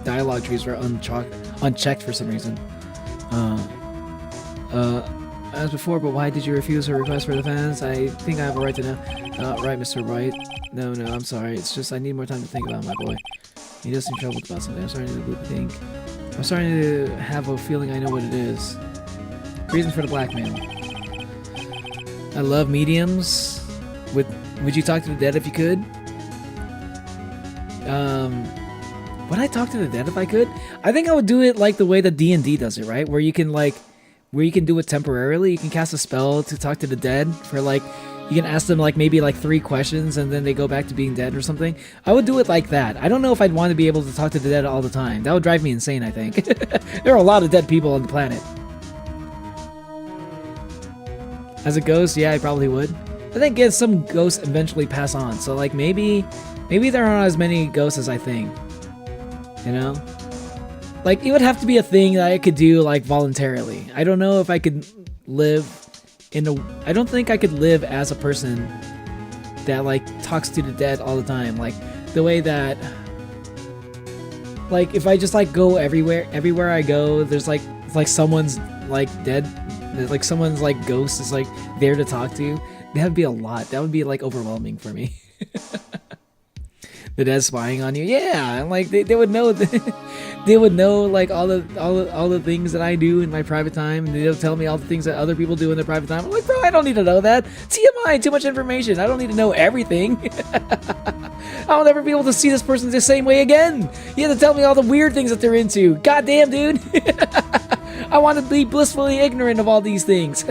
dialogue trees were unchecked for some reason. As before, but why did you refuse her request for the fans? I think I have a right to know. Right, Mr. Wright. No, I'm sorry. It's just I need more time to think about my boy. He does seem troubled about something. I'm starting to have a feeling I know what it is. Reason for the blackmail. I love mediums. Would you talk to the dead if you could? Would I talk to the dead if I could? I think I would do it like the way that D&D does it, right? Where you can do it temporarily. You can cast a spell to talk to the dead for like, you can ask them like maybe like 3 questions and then they go back to being dead or something. I would do it like that. I don't know if I'd want to be able to talk to the dead all the time. That would drive me insane, I think. There are a lot of dead people on the planet. As a ghost, yeah, I probably would. I think some ghosts eventually pass on. So like maybe there aren't as many ghosts as I think. You know? Like, it would have to be a thing that I could do, like, voluntarily. I don't know if I could live I don't think I could live as a person that, like, talks to the dead all the time. Like, the way that, like, if I just, like, go everywhere I go, there's, like, it's like someone's, like, dead. Like, someone's, like, ghost is, like, there to talk to. That would be a lot. That would be, like, overwhelming for me. The dead spying on you, yeah, and like they would know, they would know like all the things that I do in my private time, and they'll tell me all the things that other people do in their private time. I'm like, bro, I don't need to know that. TMI, too much information. I don't need to know everything. I'll never be able to see this person the same way again. You have to tell me all the weird things that they're into. Goddamn, dude. I want to be blissfully ignorant of all these things.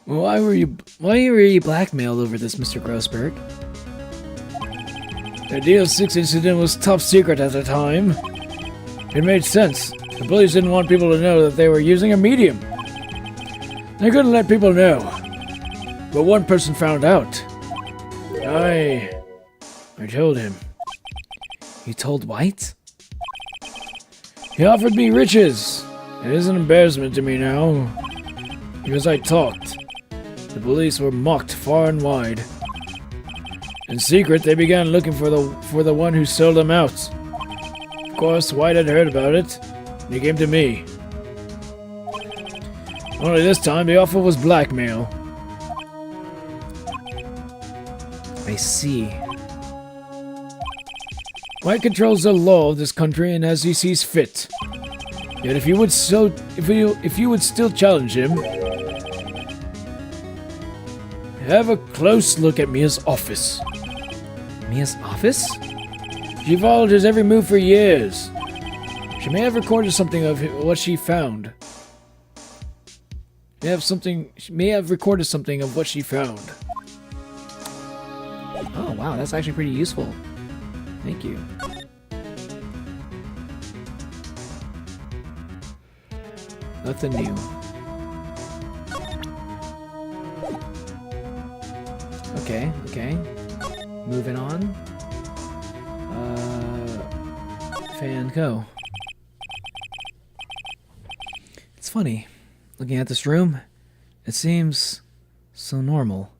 Why were you blackmailed over this, Mr. Grossberg? The DL6 incident was top secret at the time. It made sense. The police didn't want people to know that they were using a medium. They couldn't let people know. But one person found out. I told him. You told White? He offered me riches. It is an embarrassment to me now. Because I talked. The police were mocked far and wide. In secret, they began looking for the one who sold them out. Of course, White had heard about it, and he came to me. Only this time, the offer was blackmail. I see. White controls the law of this country and as he sees fit. Yet if you would still challenge him, have a close look at Mia's office. Mia's office? She followed his every move for years. She may have recorded something of what she found. She may have recorded something of what she found. Oh, wow, that's actually pretty useful. Thank you. Nothing new. Okay. Moving on. Fan go. It's funny. Looking at this room, it seems so normal.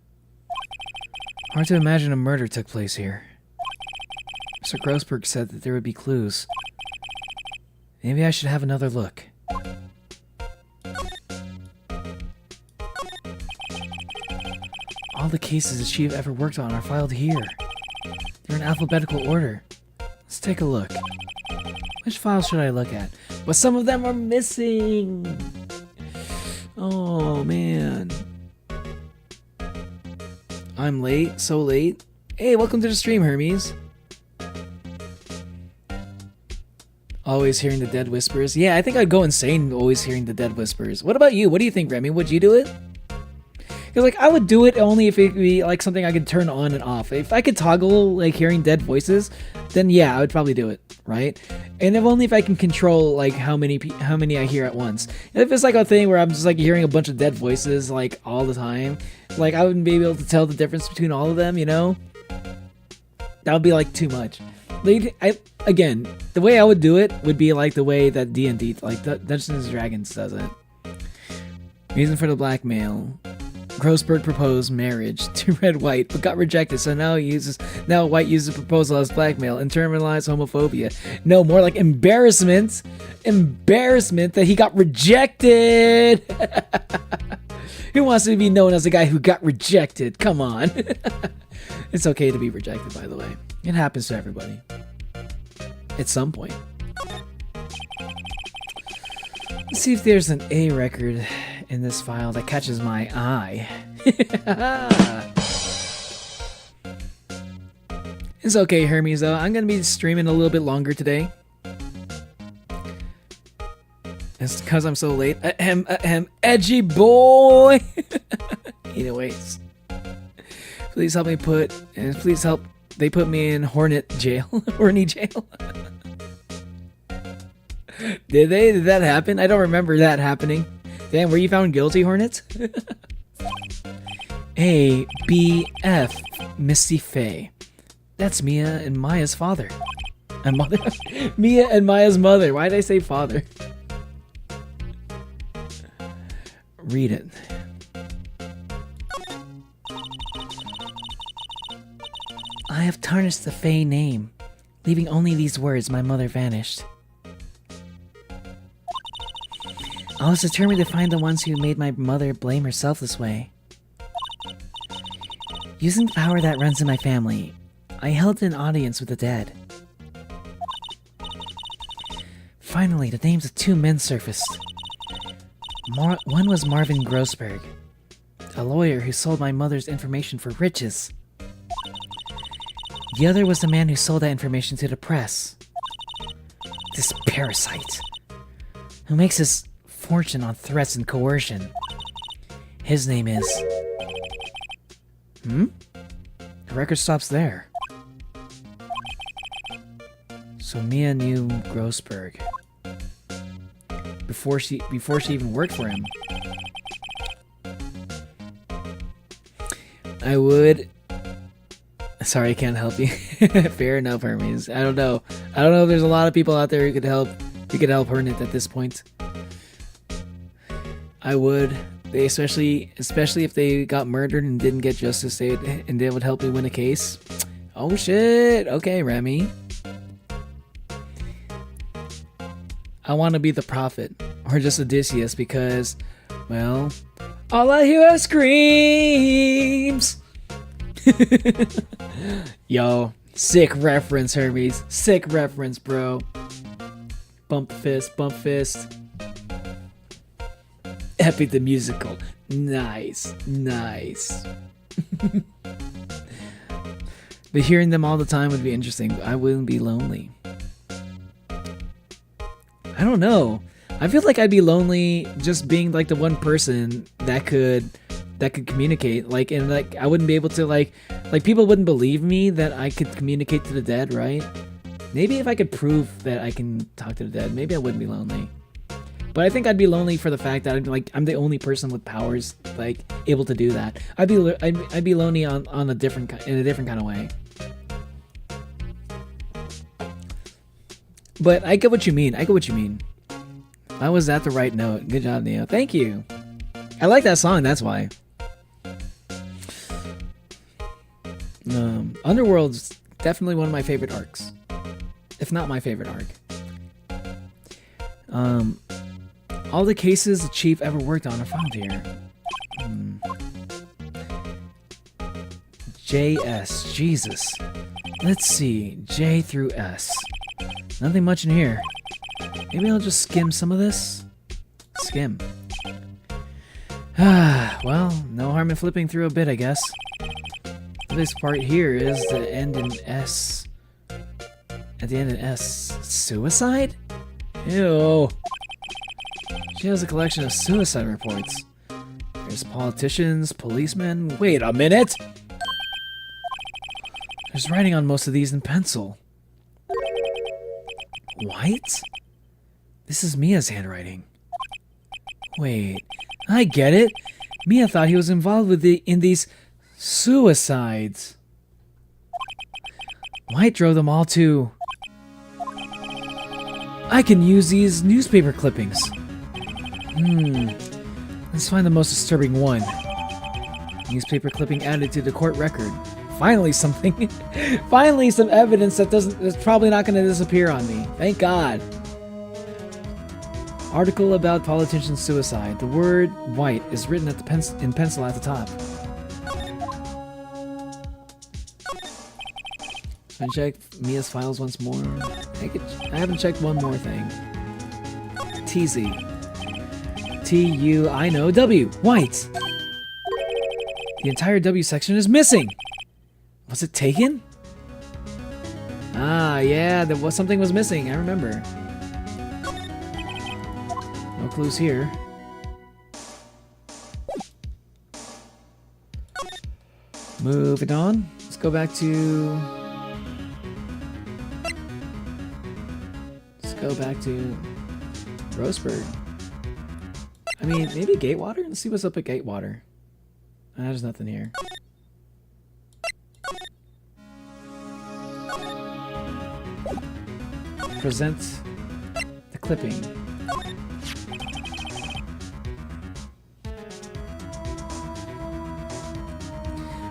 Hard to imagine a murder took place here. Mr. Grossberg said that there would be clues. Maybe I should have another look. All the cases that she ever worked on are filed here. They're in alphabetical order. Let's take a look. Which file should I look at? But some of them are missing! Oh, man. I'm late, so late. Hey, welcome to the stream, Hermes. Always hearing the dead whispers. Yeah, I think I'd go insane always hearing the dead whispers. What about you? What do you think, Remy? Would you do it? Because, like, I would do it only if it could be, like, something I could turn on and off. If I could toggle, like, hearing dead voices, then yeah, I would probably do it, right? And if I can control, like, how many I hear at once. If it's, like, a thing where I'm just, like, hearing a bunch of dead voices, like, all the time, like, I wouldn't be able to tell the difference between all of them, you know? That would be, like, too much. Again, the way I would do it would be, like, the way that D&D, like, Dungeons & Dragons does it. Reason for the blackmail. Grossberg proposed marriage to Red White, but got rejected, so now White uses the proposal as blackmail, internalized homophobia. No, more like embarrassment. Embarrassment that he got rejected! Who wants to be known as the guy who got rejected? Come on. It's okay to be rejected, by the way. It happens to everybody. At some point. Let's see if there's an A record in this file that catches my eye. It's okay, Hermes, though. I'm gonna be streaming a little bit longer today. It's because I'm so late. Edgy boy! Anyways. Please help me they put me in Hornet jail. Horny jail. Did they? Did that happen? I don't remember that happening. Damn, were you found guilty, Hornet? A, B, F, Misty Faye. That's Mia and Maya's father. And mother? Mia and Maya's mother. Why did I say father? Read it. I have tarnished the Faye name, leaving only these words, my mother vanished. I was determined to find the ones who made my mother blame herself this way. Using the power that runs in my family, I held an audience with the dead. Finally, the names of two men surfaced. One was Marvin Grossberg, a lawyer who sold my mother's information for riches. The other was the man who sold that information to the press. This parasite, who makes his fortune on threats and coercion. His name is... The record stops there. So Mia knew Grossberg before she even worked for him. I would... Sorry, I can't help you. Fair enough, Hermes. I don't know. I don't know if there's a lot of people out there who could help Hermit at this point. I would. They especially if they got murdered and didn't get justice, they would help me win a case. Oh shit. Okay, Remy. I want to be the prophet or just Odysseus because, well, all I hear are screams. Yo, sick reference, Hermes. Sick reference, bro. Bump fist, bump fist. Epic the musical. Nice, nice. But hearing them all the time would be interesting. I wouldn't be lonely. I don't know. I feel like I'd be lonely just being like the one person that could communicate. Like, and like I wouldn't be able to like people wouldn't believe me that I could communicate to the dead, right? Maybe if I could prove that I can talk to the dead, maybe I wouldn't be lonely. But I think I'd be lonely for the fact that I'm the only person with powers like able to do that. I'd be lonely in a different kind of way. But I get what you mean. I was at the right note. Good job, Neo. Thank you. I like that song. That's why. Underworld's definitely one of my favorite arcs, if not my favorite arc. All the cases the chief ever worked on are found here. JS, Jesus. Let's see, J through S. Nothing much in here. Maybe I'll just skim some of this. Skim. Well, no harm in flipping through a bit, I guess. This part here is the end in S. At the end in S. Suicide? Ew. She has a collection of suicide reports. There's politicians, policemen. Wait a minute! There's writing on most of these in pencil. White? This is Mia's handwriting. Wait, I get it. Mia thought he was involved in these suicides. White drove them all to... I can use these newspaper clippings. Let's find the most disturbing one. Newspaper clipping added to the court record. Finally something. Finally some evidence that's probably not going to disappear on me. Thank God. Article about politician suicide. The word white is written at in pencil at the top. I checked Mia's files once more. I haven't checked one more thing. TZ. T-U-I-N-O-W. White. The entire W section is missing. Was it taken? Ah, yeah, something was missing. I remember. No clues here. Moving on. Let's go back to... Roseburg. I mean, maybe Gatewater? Let's see what's up at Gatewater. There's nothing here. Present the clipping.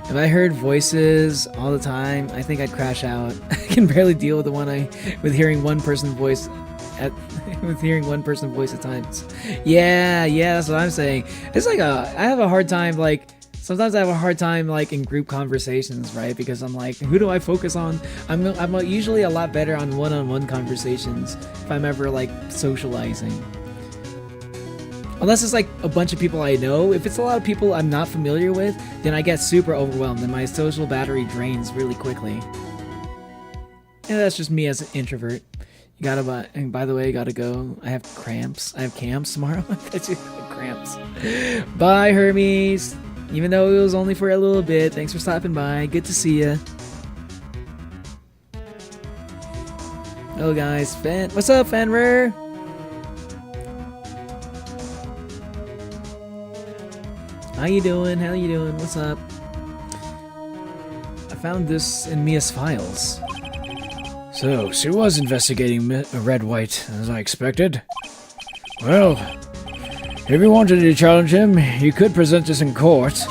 If I heard voices all the time, I think I'd crash out. I can barely deal with with hearing one person's voice at times. Yeah, that's what I'm saying. It's like I have a hard time sometimes I have a hard time in group conversations, right? Because I'm like, who do I focus on? I'm usually a lot better on one-on-one conversations if I'm ever socializing. Unless it's a bunch of people I know. If it's a lot of people I'm not familiar with, then I get super overwhelmed and my social battery drains really quickly. And that's just me as an introvert. And by the way, gotta go. I have cramps. I have camps tomorrow. That's just cramps. Cramps. Bye, Hermes. Even though it was only for a little bit. Thanks for stopping by. Good to see ya. Oh, guys. What's up, Fenrir? How you doing? How you doing? What's up? I found this in Mia's files. So, she was investigating Red White, as I expected. Well, if you wanted to challenge him, you could present this in court.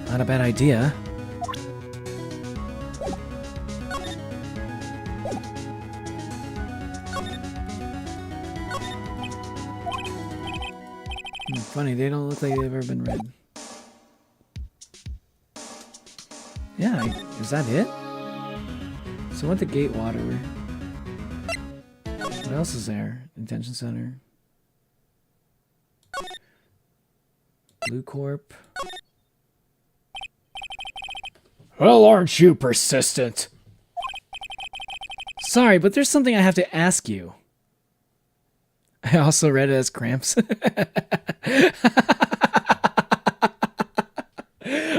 Not a bad idea. Funny, they don't look like they've ever been read. Yeah, is that it? So I went to Gatewater. What else is there? Detention Center. Blue Corp. Well, aren't you persistent? Sorry, but there's something I have to ask you. I also read it as cramps.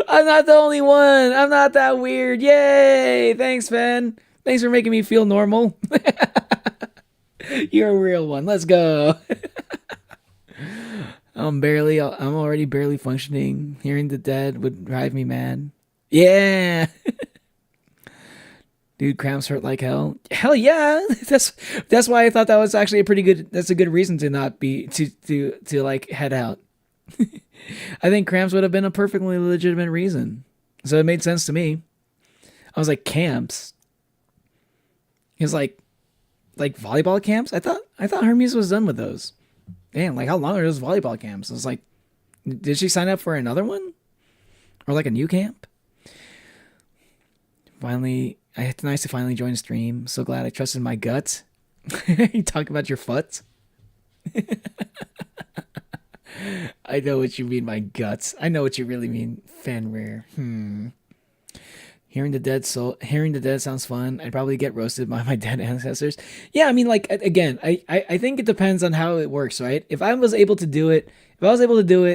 I'm not the only one. I'm not that weird. Yay! Thanks, Ben. Thanks for making me feel normal. You're a real one. Let's go. I'm already barely functioning. Hearing the dead would drive me mad. Yeah. Dude, cramps hurt like hell. Hell yeah. That's why I thought that was actually that's a good reason to not be to like head out. I think cramps would have been a perfectly legitimate reason. So it made sense to me. I was like, camps. He was like volleyball camps? I thought Hermes was done with those. Damn, like how long are those volleyball camps? I was like, did she sign up for another one? Or like a new camp? Finally, it's nice to finally join the stream. So glad I trusted my gut. You talk about your foot? I know what you mean, my guts. I know what you really mean, Fenrir. Hearing the dead sounds fun. I'd probably get roasted by my dead ancestors. Yeah, I mean, like, again, I think it depends on how it works, right? If I was able to do it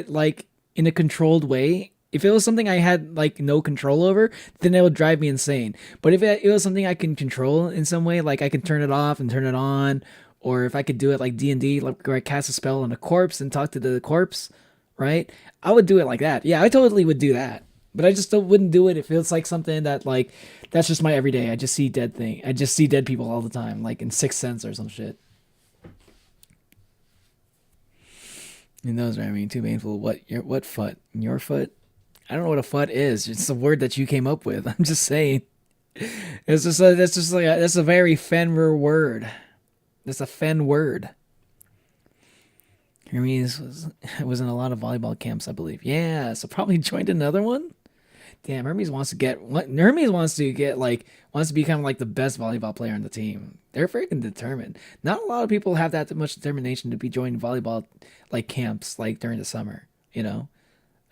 like in a controlled way, if it was something I had like no control over, then it would drive me insane. But if it was something I can control in some way, like I can turn it off and turn it on, or if I could do it like D&D, like where I cast a spell on a corpse and talk to the corpse, right? I would do it like that. Yeah, I totally would do that. But I just wouldn't do it if it's like something that like, that's just my everyday. I just see dead people all the time, like in Sixth Sense or some shit. Who knows what I mean? Too painful. What foot? Your foot? I don't know what a foot is. It's a word that you came up with. I'm just saying. That's a very Fenrir word. That's a Fen word. Hermes was in a lot of volleyball camps, I believe. Yeah, so probably joined another one. Damn, Hermes wants to become like the best volleyball player on the team. They're freaking determined. Not a lot of people have that much determination to be joining volleyball like camps like during the summer, you know?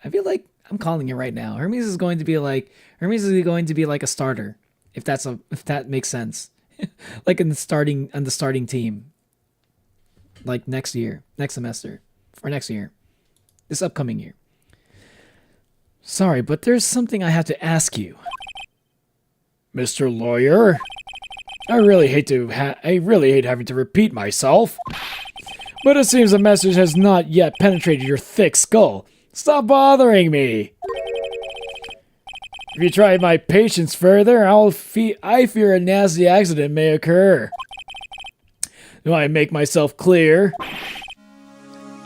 I feel like I'm calling it right now. Hermes is going to be like a starter, if that makes sense. Like on the starting team. Like next semester, or next year. This upcoming year. Sorry, but there's something I have to ask you. Mr. Lawyer, I really hate having to repeat myself, but it seems the message has not yet penetrated your thick skull. Stop bothering me. If you try my patience further, I fear a nasty accident may occur. Do I make myself clear?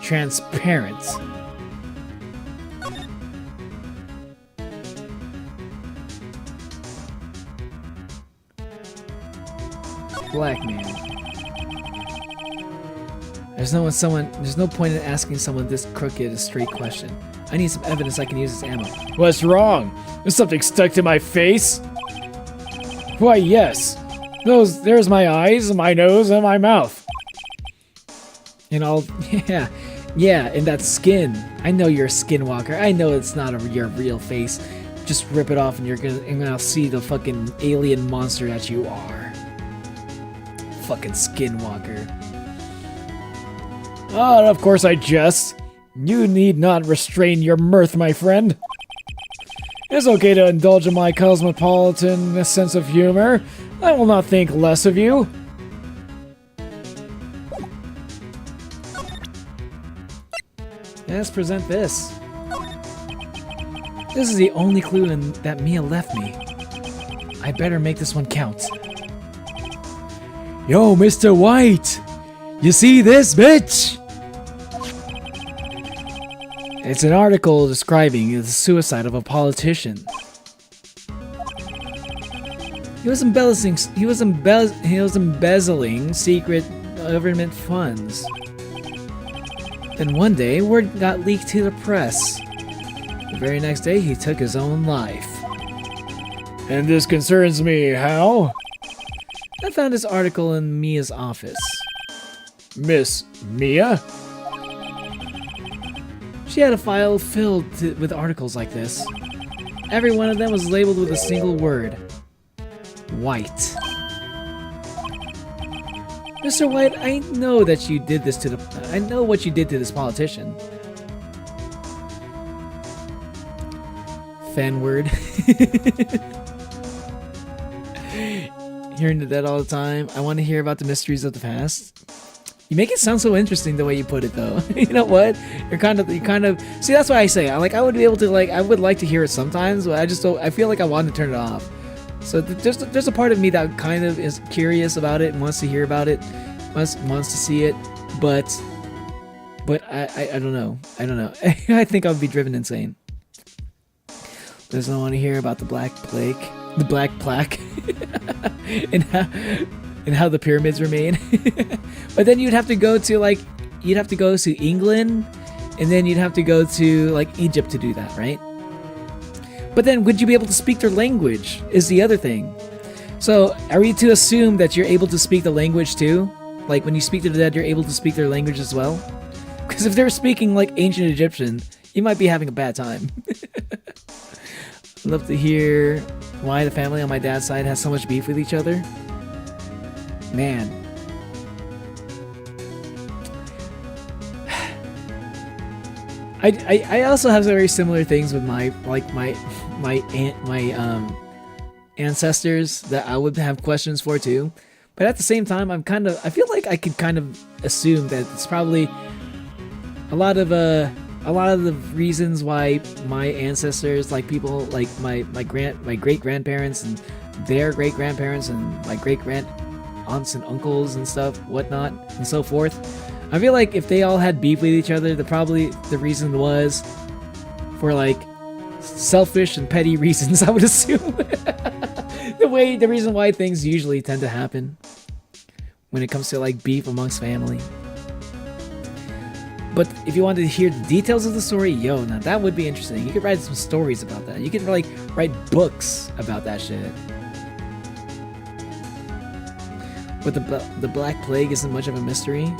Transparent. Black man. There's no point in asking someone this crooked a straight question. I need some evidence I can use as ammo. What's wrong? Is something stuck to my face? Why, yes. There's my eyes, my nose, and my mouth. And all, yeah, and that skin. I know you're a skinwalker. I know it's not your real face. Just rip it off and you're gonna see the fucking alien monster that you are. Fucking skinwalker. Oh, of course I jest. You need not restrain your mirth, my friend. It's okay to indulge in my cosmopolitan sense of humor. I will not think less of you. Let's present this. This is the only clue that Mia left me. I better make this one count. Yo, Mr. White! You see this, bitch? It's an article describing the suicide of a politician. He was embezzling secret government funds. Then one day, word got leaked to the press. The very next day, he took his own life. And this concerns me, how? I found this article in Mia's office. Miss Mia? She had a file filled with articles like this. Every one of them was labeled with a single word. White. Mr. White, I know that you did this I know what you did to this politician. Fan word. Hearing that all the time. I want to hear about the mysteries of the past. You make it sound so interesting the way you put it, though. You know what? You kind of. See, that's why I say I would be able to I would like to hear it sometimes, but I just don't. I feel like I want to turn it off. So there's a part of me that kind of is curious about it and wants to hear about it, wants to see it, but I don't know. I don't know. I think I would be driven insane. Doesn't want to hear about the Black Plague, the Black Plaque, and how the pyramids were made. But then you'd have to go to England, and then you'd have to go to Egypt to do that, right? But then would you be able to speak their language is the other thing. So are we to assume that you're able to speak the language too? Like when you speak to the dead, you're able to speak their language as well? Because if they're speaking like ancient Egyptian, you might be having a bad time. I'd love to hear why the family on my dad's side has so much beef with each other. Man. I also have very similar things with my ancestors that I would have questions for too. But at the same time, I feel like I could kind of assume that it's probably a lot of the reasons why my ancestors, like people like my great grandparents and their great grandparents and my great grand aunts and uncles and stuff, whatnot, and so forth. I feel like if they all had beef with each other, the reason was for like selfish and petty reasons, I would assume. the reason why things usually tend to happen when it comes to like beef amongst family. But if you wanted to hear the details of the story, now that would be interesting. You could write some stories about that. You could write books about that shit. But the Black Plague isn't much of a mystery.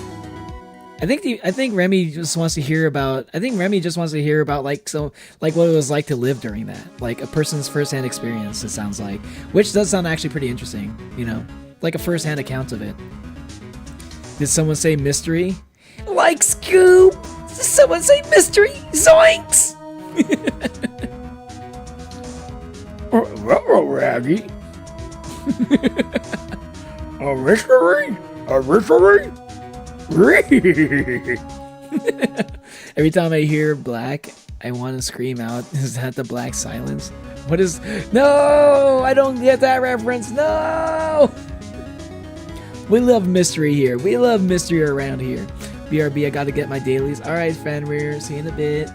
I think Remy just wants to hear about. I think Remy just wants to hear about what it was like to live during that, like a person's first-hand experience. It sounds like, which does sound actually pretty interesting. Like a first-hand account of it. Did someone say mystery? Like Scoob? Did someone say mystery? Zoinks! Raggy. A mystery? A mystery? Every time I hear black, I want to scream out, is that the Black Silence? What is... No! I don't get that reference! No! We love mystery here. We love mystery around here. BRB, I gotta get my dailies. Alright, Fenrir, see you in a bit.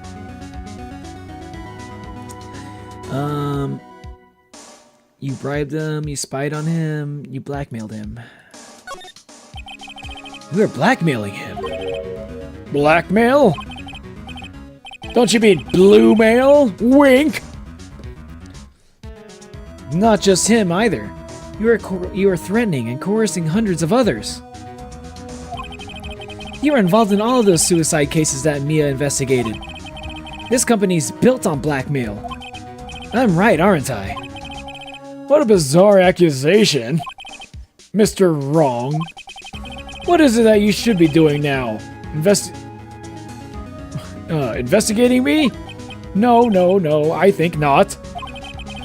You bribed him, you spied on him, you blackmailed him. We were blackmailing him. Blackmail? Don't you mean blue mail? Wink! Not just him either. You were threatening and coercing hundreds of others. You were involved in all of those suicide cases that Mia investigated. This company's built on blackmail. I'm right, aren't I? What a bizarre accusation. Mr. Wrong. What is it that you should be doing now? Investigating me? No, I think not.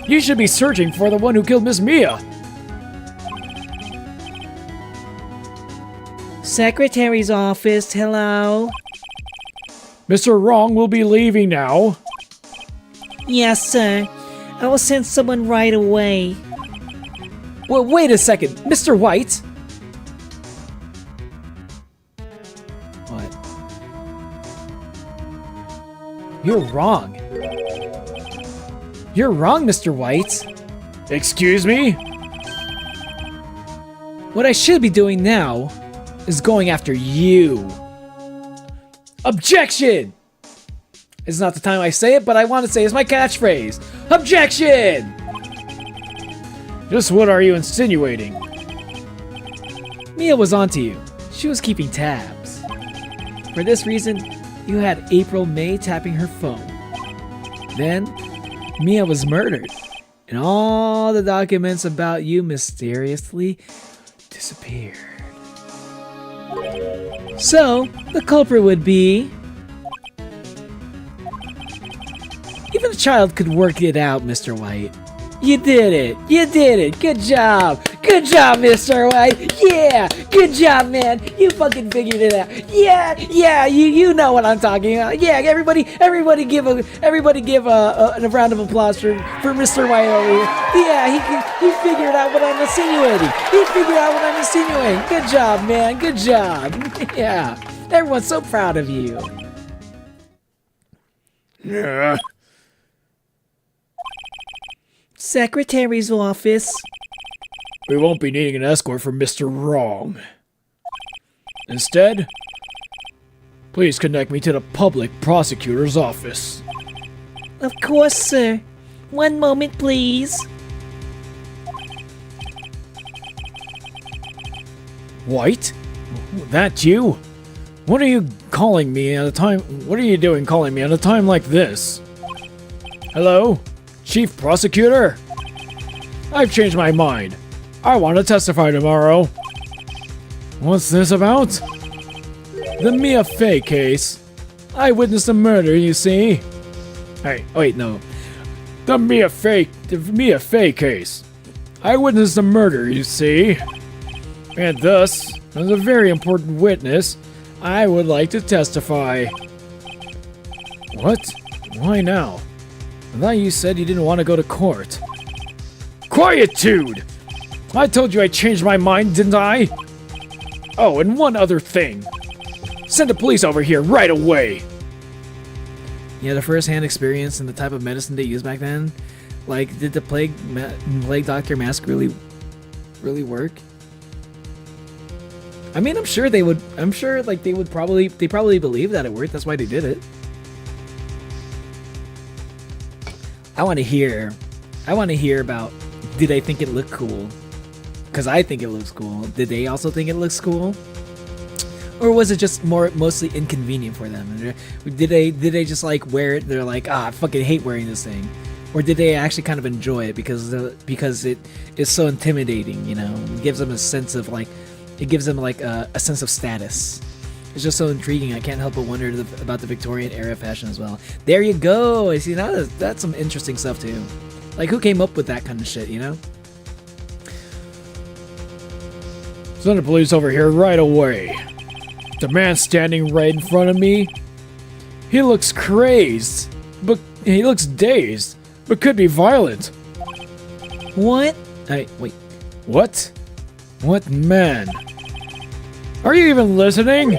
You should be searching for the one who killed Miss Mia. Secretary's office, hello? Mr. Wrong will be leaving now. Yes, sir. I will send someone right away. Well, wait a second, Mr. White. What? You're wrong. You're wrong, Mr. White. Excuse me? What I should be doing now is going after you. Objection! It's not the time I say it, but I want to say it's my catchphrase. Objection! Just what are you insinuating? Mia was onto you. She was keeping tabs. For this reason, you had April May tapping her phone. Then, Mia was murdered, and all the documents about you mysteriously disappeared. So, the culprit would be... Even a child could work it out, Mr. White. You did it! You did it! Good job! Good job, Mr. White! Yeah! Good job, man! You fucking figured it out! Yeah! You know what I'm talking about! Yeah! Everybody give a round of applause for Mr. White over here! Yeah! He figured out what I'm insinuating! He figured out what I'm insinuating! Good job, man! Good job! Yeah! Everyone's so proud of you! Yeah. Secretary's office. We won't be needing an escort from Mr. Wrong. Instead, please connect me to the public prosecutor's office. Of course, sir. One moment, please. White? That you? What are you calling me at a time? What are you doing calling me at a time like this? Hello? Chief Prosecutor? I've changed my mind. I want to testify tomorrow. What's this about? The Mia Fey case. I witnessed a murder, you see. Hey, wait, no. The Mia Fey case. I witnessed a murder, you see. And thus, as a very important witness, I would like to testify. What? Why now? I thought you said you didn't want to go to court. Quietude! I told you I changed my mind, didn't I? Oh, and one other thing. Send the police over here right away. Yeah, the first-hand experience and the type of medicine they used back then. Like, did the plague doctor mask really work? I mean, I'm sure they would. I'm sure, like, they probably believe that it worked. That's why they did it. I want to hear about, did they think it looked cool? Because I think it looks cool. Did they also think it looks cool? Or was it just mostly inconvenient for them? Did they just like wear it? They're like, I fucking hate wearing this thing. Or did they actually kind of enjoy it because it is so intimidating? You know, it gives them a sense of like, a sense of status. It's just so intriguing. I can't help but wonder about the Victorian era fashion as well. There you go. I see, now that's some interesting stuff too. Like, who came up with that kind of shit, you know? Send the police over here right away. The man standing right in front of me, he looks crazed, but he looks dazed, but could be violent. What? Hey, wait. What? What man? Are you even listening?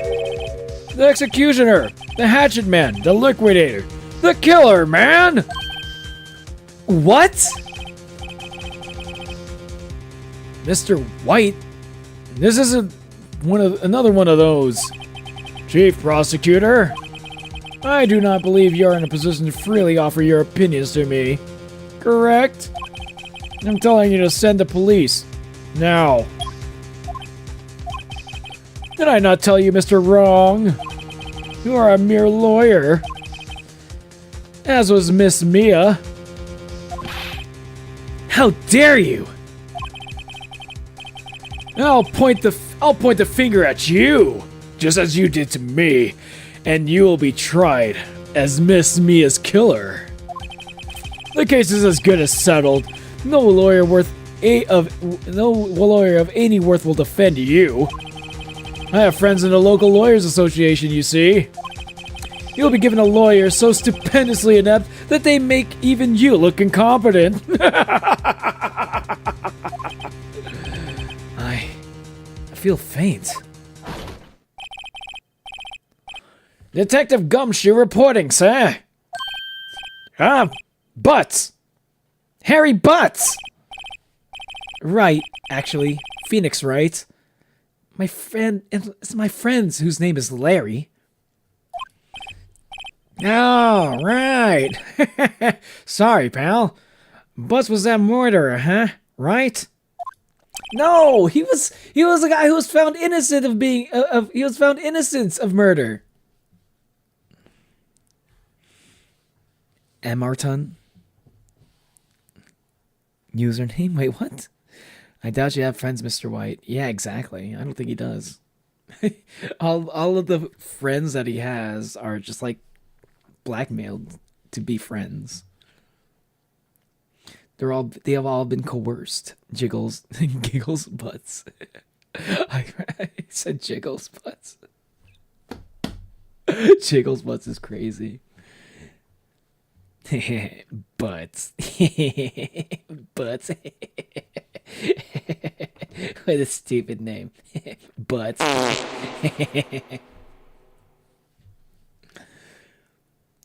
The executioner, the hatchet man, the liquidator, the killer, man! What? Mr. White? This isn't another one of those. Chief Prosecutor, I do not believe you are in a position to freely offer your opinions to me. Correct? I'm telling you to send the police. Now. Did I not tell you, Mr. Wrong? You are a mere lawyer. As was Miss Mia. How dare you! I'll point the finger at you, just as you did to me, and you will be tried as Miss Mia's killer. The case is as good as settled. No lawyer of any worth will defend you. I have friends in the local lawyers association, you see. You'll be given a lawyer so stupendously inept that they make even you look incompetent. I feel faint. Detective Gumshoe reporting, sir. Butts. Harry Butts! Right, actually. Phoenix Wright. My friend, it's my friend's whose name is Larry. Oh, right. Sorry, pal. Butts was that murderer, huh? Right? No, he was the guy who was found innocent of being he was found innocent of murder. Emarton. Username? Wait, what? I doubt you have friends, Mr. White. Yeah, exactly. I don't think he does. all of the friends that he has are just like blackmailed to be friends. They have all been coerced. Giggles butts. I said jiggles butts. Jiggles butts is crazy. Butts. Butts. What a stupid name. Butts.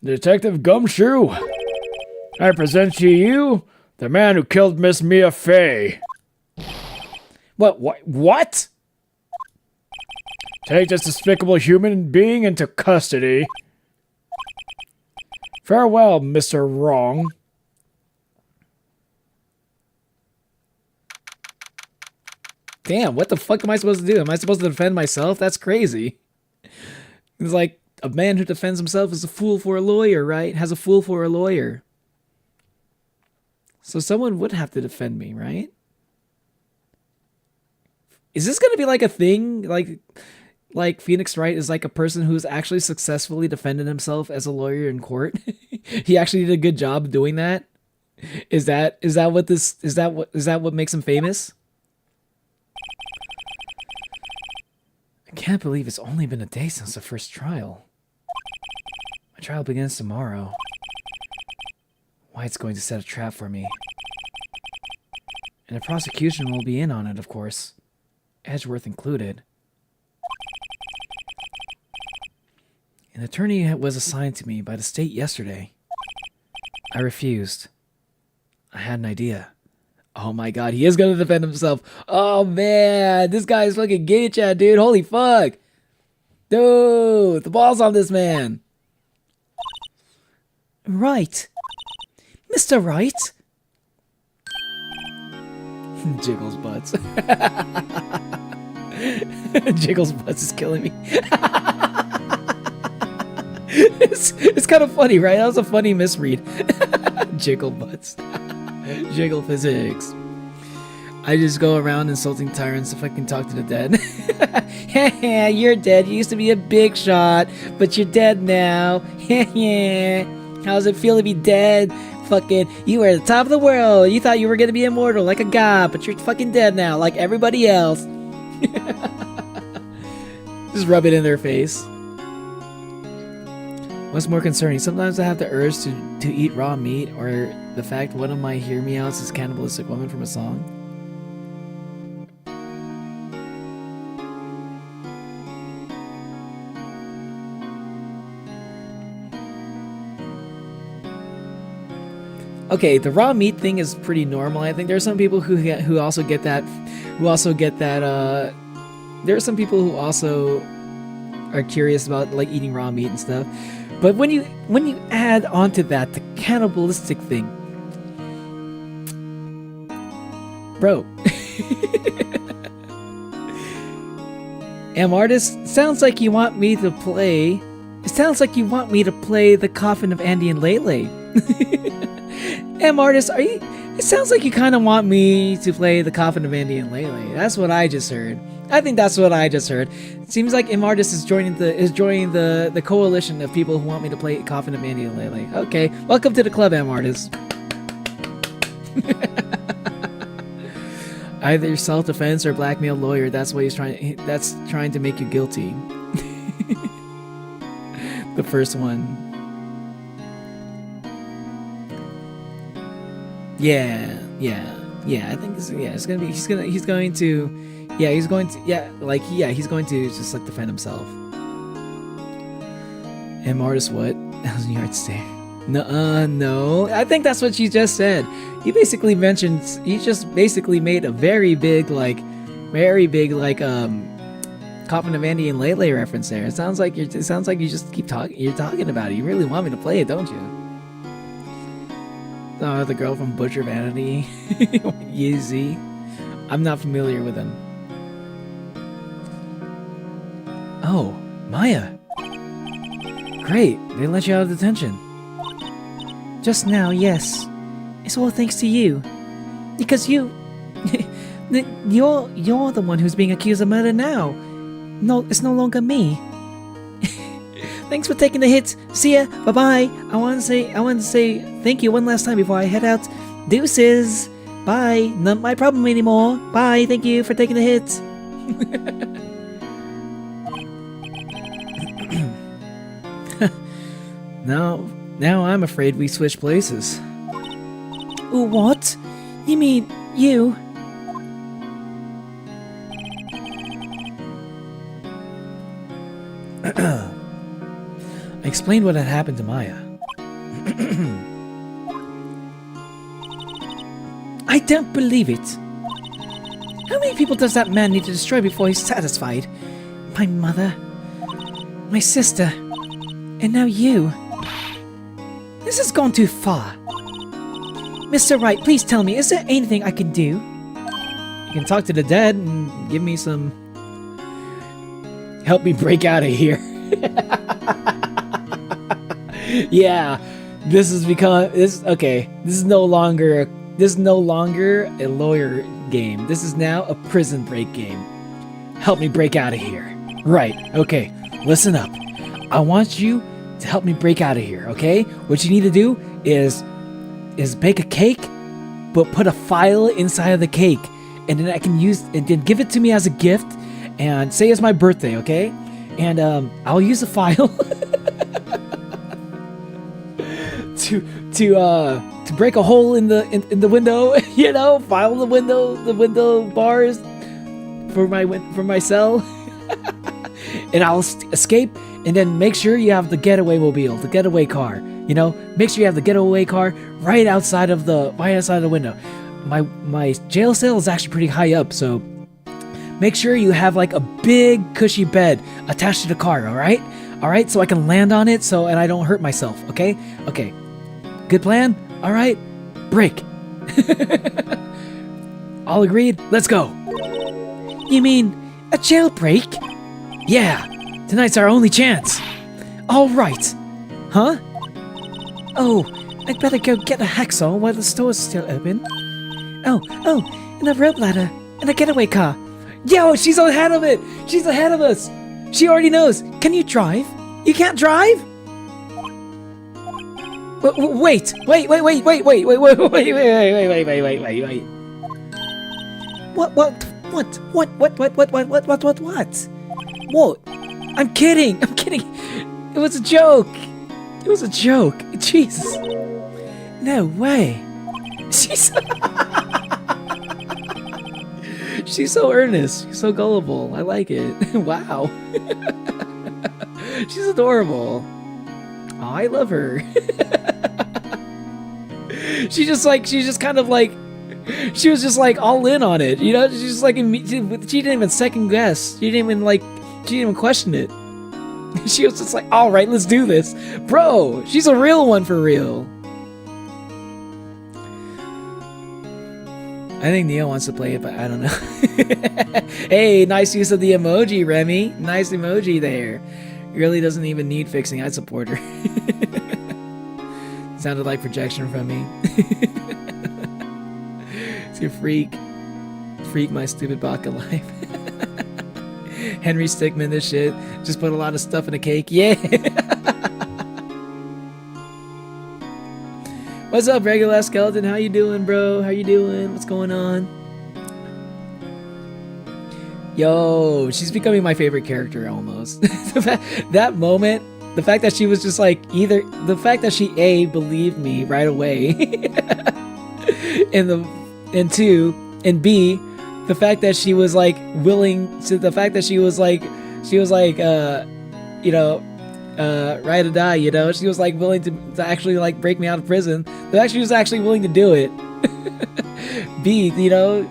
Detective Gumshoe, I present to you the man who killed Miss Mia Fey. What? Take this despicable human being into custody. Farewell, Mr. Wrong. Damn, what the fuck am I supposed to do? Am I supposed to defend myself? That's crazy. It's like a man who defends himself is a fool for a lawyer, right? Has a fool for a lawyer. So someone would have to defend me, right? Is this going to be like a thing? Like Phoenix Wright is like a person who's actually successfully defended himself as a lawyer in court? He actually did a good job doing that? Is that what makes him famous? I can't believe it's only been a day since the first trial. My trial begins tomorrow. White's going to set a trap for me. And the prosecution will be in on it, of course. Edgeworth included. An attorney was assigned to me by the state yesterday. I refused. I had an idea. Oh my god, he is going to defend himself. Oh man, this guy is fucking gay chat, dude. Holy fuck. Dude, the ball's on this man. Right. Mr. Wright? Jiggles butts. Jiggles butts is killing me. It's kind of funny, right? That was a funny misread. Jiggle butts. Jiggle physics. I just go around insulting tyrants if I can talk to the dead. You're dead. You used to be a big shot, but you're dead now. How does it feel to be dead? Fucking, you were at the top of the world. You thought you were gonna be immortal like a god, but you're fucking dead now, like everybody else. Just rub it in their face. What's more concerning, sometimes I have the urge to eat raw meat, or the fact one of my hear me outs is cannibalistic woman from a song. Okay, the raw meat thing is pretty normal. I think there are some people who also get that. There are some people who also are curious about like eating raw meat and stuff. But when you add onto that the cannibalistic thing, bro. Artist, sounds like you want me to play. It sounds like you want me to play the coffin of Andy and Lele. Artist, are you? It sounds like you kind of want me to play the Coffin of Andy and Lele. That's what I just heard. I think that's what I just heard. It seems like Immortus is joining the coalition of people who want me to play Coffin of Andy and Lele. Okay, welcome to the club, Immortus. Either self-defense or blackmail lawyer. That's what he's trying. That's trying to make you guilty. The first one. Yeah. I think it's gonna be. He's going to just like defend himself. And Artist, what? 1,000 yards stare. No. I think that's what she just said. He just basically made a very big Coffin of Andy and Lele reference there. It sounds like you just keep talking. You're talking about it. You really want me to play it, don't you? Oh, the girl from Butcher Vanity. Yeezy. I'm not familiar with him. Oh, Maya. Great, they let you out of detention. Just now, yes. It's all thanks to you. Because you're the one who's being accused of murder now. No, it's no longer me. Thanks for taking the hits. See ya. Bye bye. I want to say thank you one last time before I head out. Deuces. Bye. Not my problem anymore. Bye. Thank you for taking the hits. Now I'm afraid we switch places. What? You mean you? I explained what had happened to Maya. I don't believe it. How many people does that man need to destroy before he's satisfied? My mother, my sister, and now you. This has gone too far. Mr. Wright, please tell me, is there anything I can do? You can talk to the dead and give me some... Help me break out of here. Yeah, this is no longer a lawyer game. This is now a prison break game. Help me break out of here. Right, okay, listen up. I want you to help me break out of here, okay? What you need to do is bake a cake, but put a file inside of the cake, and then then give it to me as a gift, and say it's my birthday, okay? And I'll use the file to break a hole in the window, you know, file the window bars for my cell, and I'll escape. And then make sure you have the getaway mobile, the getaway car. You know, make sure you have the getaway car right outside of the window. My jail cell is actually pretty high up, so make sure you have like a big cushy bed attached to the car. All right, so I can land on it, and I don't hurt myself. Okay, good plan. All right, break. All agreed. Let's go. You mean a jailbreak? Yeah. Tonight's our only chance. All right. Huh? Oh, I'd better go get a hacksaw while the store's still open. Oh, and a rope ladder and a getaway car. Yo, she's ahead of it. She's ahead of us. She already knows. Can you drive? You can't drive? Wait. What? What? I'm kidding. It was a joke. Jesus. No way. She's so earnest. She's so gullible. I like it. Wow. She's adorable. Oh, I love her. She was just like all in on it. You know, she's just like, she didn't even second guess. She didn't even question it. She was just like, all right, let's do this. Bro, she's a real one for real. I think Neo wants to play it, but I don't know. Hey, nice use of the emoji, Remy. Nice emoji there. Really doesn't even need fixing. I'd support her. Sounded like projection from me. To freak my stupid baka life. Henry Stickmin, this shit. Just put a lot of stuff in a cake. Yeah. What's up, regular skeleton? How you doing, bro? How you doing? What's going on? Yo, she's becoming my favorite character almost. That moment, the fact that she was just like the fact that she A, believed me right away, and two, and B, the fact that she was like willing to, the fact that she was like ride or die, you know, she was like willing to actually like break me out of prison. The fact she was actually willing to do it. B, you know,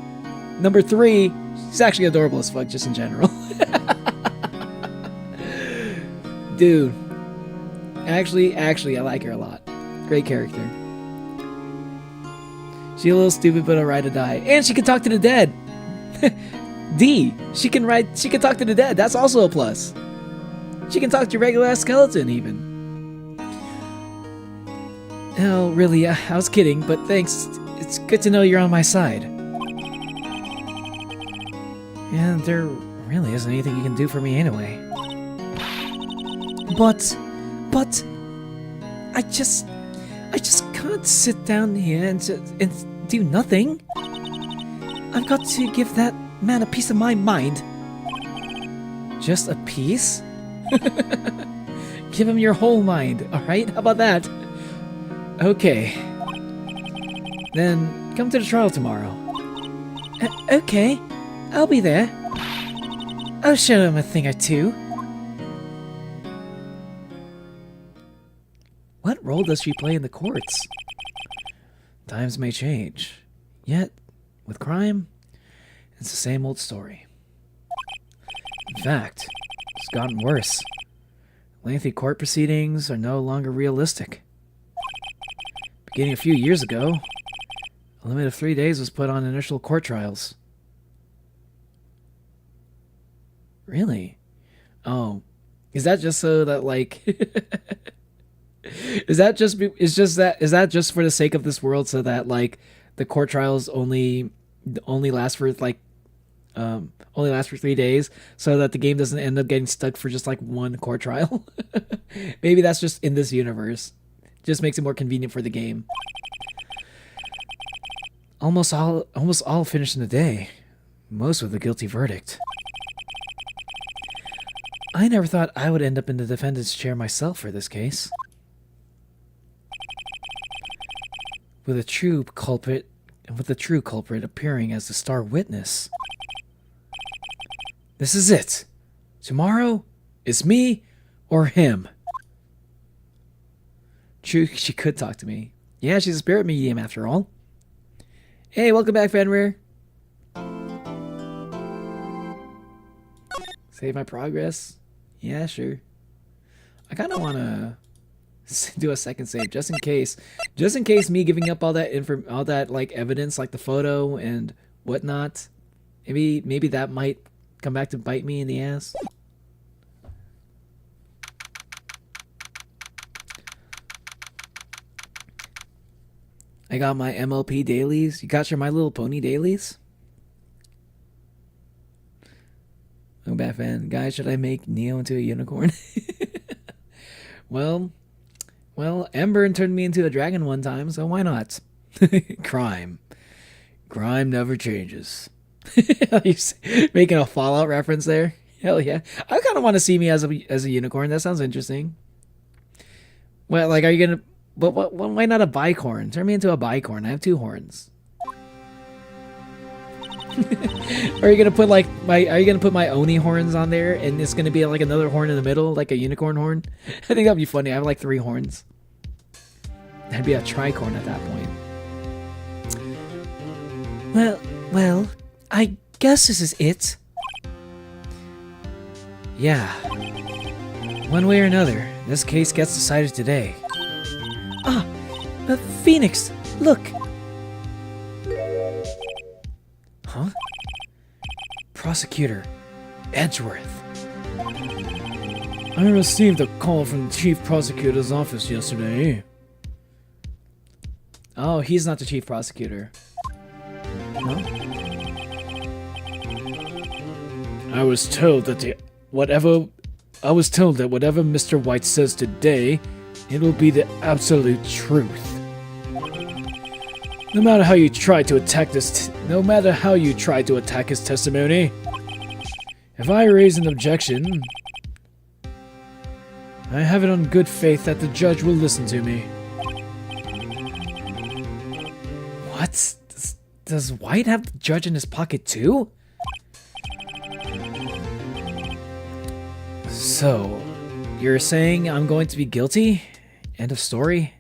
number 3, she's actually adorable as fuck just in general. Dude, actually, I like her a lot. Great character. She's a little stupid, but a ride or die, and she can talk to the dead. D, she can talk to the dead. That's also a plus. She can talk to your regular ass skeleton even. Oh, really? I was kidding, but thanks. It's good to know you're on my side. And there really isn't anything you can do for me anyway. But I just can't sit down here and do nothing. I've got to give that man a piece of my mind. Just a piece? Give him your whole mind, alright? How about that? Okay. Then come to the trial tomorrow. Okay, I'll be there. I'll show him a thing or two. What role does she play in the courts? Times may change, yet with crime, it's the same old story. In fact, it's gotten worse. Lengthy court proceedings are no longer realistic. Beginning a few years ago, a limit of 3 days was put on initial court trials. Really? Oh, is that just so that like is that just for the sake of this world, so that like the court trials only last for like only last for 3 days, so that the game doesn't end up getting stuck for just like one court trial? Maybe that's just in this universe. Just makes it more convenient for the game. Almost all finished in a day. Most with a guilty verdict. I never thought I would end up in the defendant's chair myself for this case. With a true culprit appearing as the star witness. This is it. Tomorrow, it's me or him. True, she could talk to me. Yeah, she's a spirit medium after all. Hey, welcome back, Fenrir. Save my progress? Yeah, sure. I kind of want to do a second save just in case. Just in case me giving up all that like evidence, like the photo and whatnot. Maybe that might come back to bite me in the ass. I got my MLP dailies. You got your My Little Pony dailies? Oh, Batman. Guys, should I make Neo into a unicorn? Well, Ember turned me into a dragon one time, so why not? Crime never changes. You making a Fallout reference there? Hell yeah. I kind of want to see me as a unicorn. That sounds interesting. Well, like, are you gonna... But why not a bicorn? Turn me into a bicorn. I have 2 horns. Are you gonna put like my Oni horns on there, and it's gonna be like another horn in the middle, like a unicorn horn? I think that'd be funny. I have like 3 horns. That'd be a tricorn at that point. Well, I guess this is it. Yeah. One way or another, this case gets decided today. Ah, Phoenix, look. Huh? Prosecutor Edgeworth. I received a call from the chief prosecutor's office yesterday. Oh, he's not the chief prosecutor. I was told that whatever Mr. White says today, it will be the absolute truth. No matter how you try to attack his testimony, if I raise an objection, I have it on good faith that the judge will listen to me. What? Does White have the judge in his pocket too? So, you're saying I'm going to be guilty? End of story?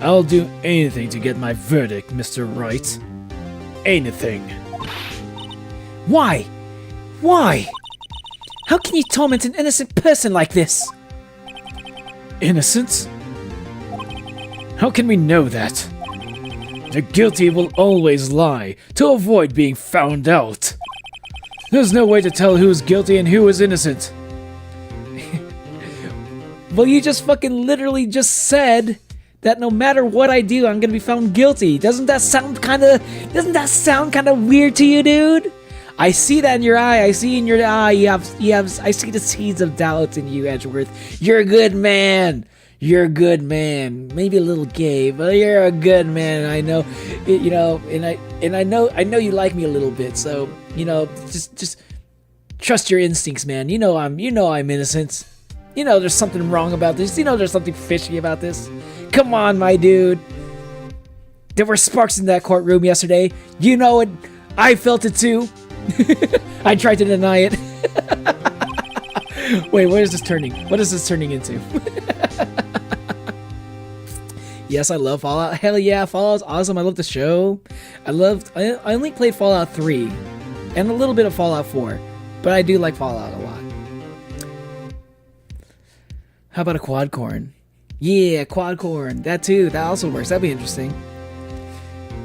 I'll do anything to get my verdict, Mr. Wright. Anything. Why? Why? How can you torment an innocent person like this? Innocent? How can we know that? The guilty will always lie to avoid being found out. There's no way to tell who's guilty and who is innocent. Well, you just fucking literally just said that no matter what I do, I'm gonna be found guilty. Doesn't that sound kind of weird to you, dude? I see that in your eye. I see in your eye. I see the seeds of doubt in you, Edgeworth. You're a good man. You're a good man. Maybe a little gay, but you're a good man. I know, you know, and I know you like me a little bit. So, you know, just trust your instincts, man. You know I'm innocent. You know there's something wrong about this. You know there's something fishy about this. Come on, my dude. There were sparks in that courtroom yesterday. You know it. I felt it too. I tried to deny it. Wait, what is this turning? What is this turning into? Yes, I love Fallout. Hell yeah, Fallout's awesome. I love the show. I only played Fallout 3 and a little bit of Fallout 4, but I do like Fallout a lot. How about a quad corn? Yeah, quad corn. That too. That also works. That'd be interesting.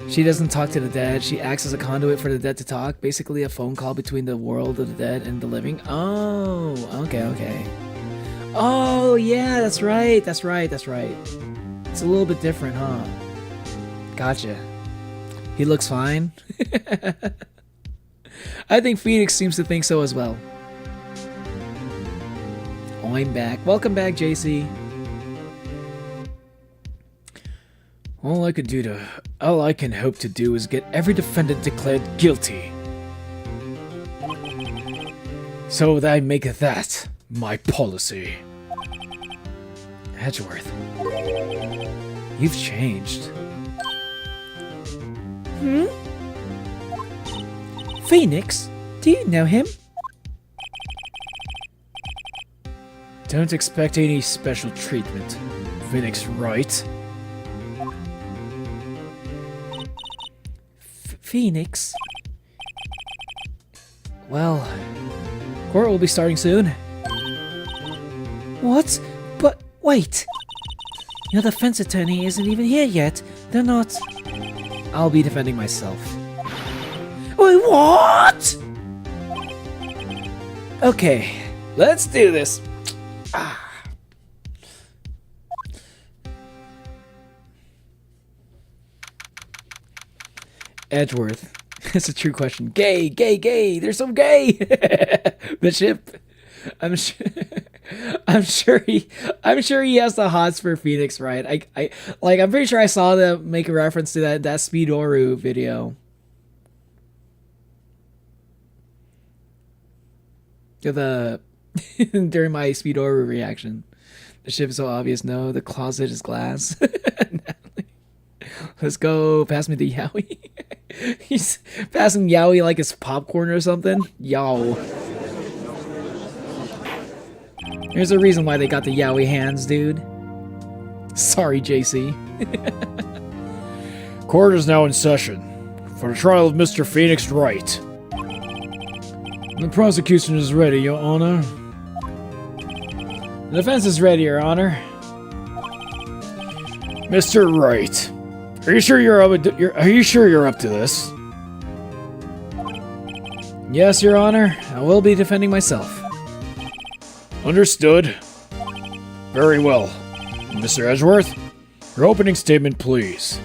She doesn't talk to the dead. She acts as a conduit for the dead to talk. Basically a phone call between the world of the dead and the living. Oh, okay. Oh, yeah, that's right. It's a little bit different, huh? Gotcha. He looks fine. I think Phoenix seems to think so as well. I'm back. Welcome back, JC. All I can hope to do is get every defendant declared guilty. So that I make that my policy. Edgeworth, you've changed. Phoenix? Do you know him? Don't expect any special treatment, Phoenix Wright. Phoenix? Well, court will be starting soon. What? But wait! Your defense attorney isn't even here yet. They're not... I'll be defending myself. Wait, what? Okay, let's do this. Edgeworth. It's a true question. Gay. They're so gay. Bishop. I'm sure he has the hots for Phoenix, right? I'm pretty sure I saw them make a reference to that Speedoru video. During my Speedoru reaction. The ship is so obvious. No, the closet is glass. Let's go. Pass me the Yowie. He's passing Yowie like it's popcorn or something. Yo. There's a reason why they got the Yowie hands, dude. Sorry, JC. Court is now in session for the trial of Mr. Phoenix Wright. The prosecution is ready, Your Honor. The defense is ready, Your Honor. Mr. Wright, are you sure you're up to this? Yes, Your Honor. I will be defending myself. Understood. Very well. Mr. Edgeworth, Your opening statement, please.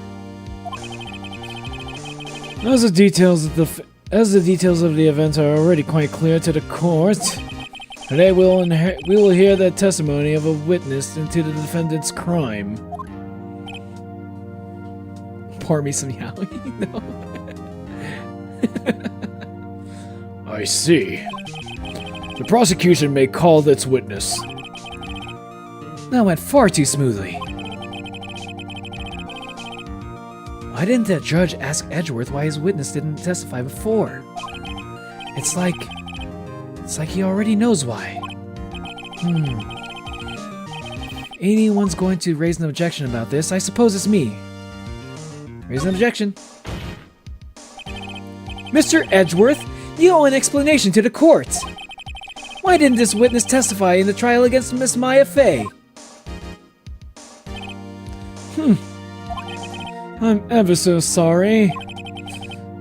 As the details of the event are already quite clear to the court, today we will hear the testimony of a witness into the defendant's crime. Pour me some yaoi. No. I see. The prosecution may call its witness. That went far too smoothly. Why didn't the judge ask Edgeworth why his witness didn't testify before? It's like he already knows why. Anyone's going to raise an objection about this. I suppose it's me. Raise an objection. Mr. Edgeworth, you owe an explanation to the court. Why didn't this witness testify in the trial against Miss Maya Fey? I'm ever so sorry.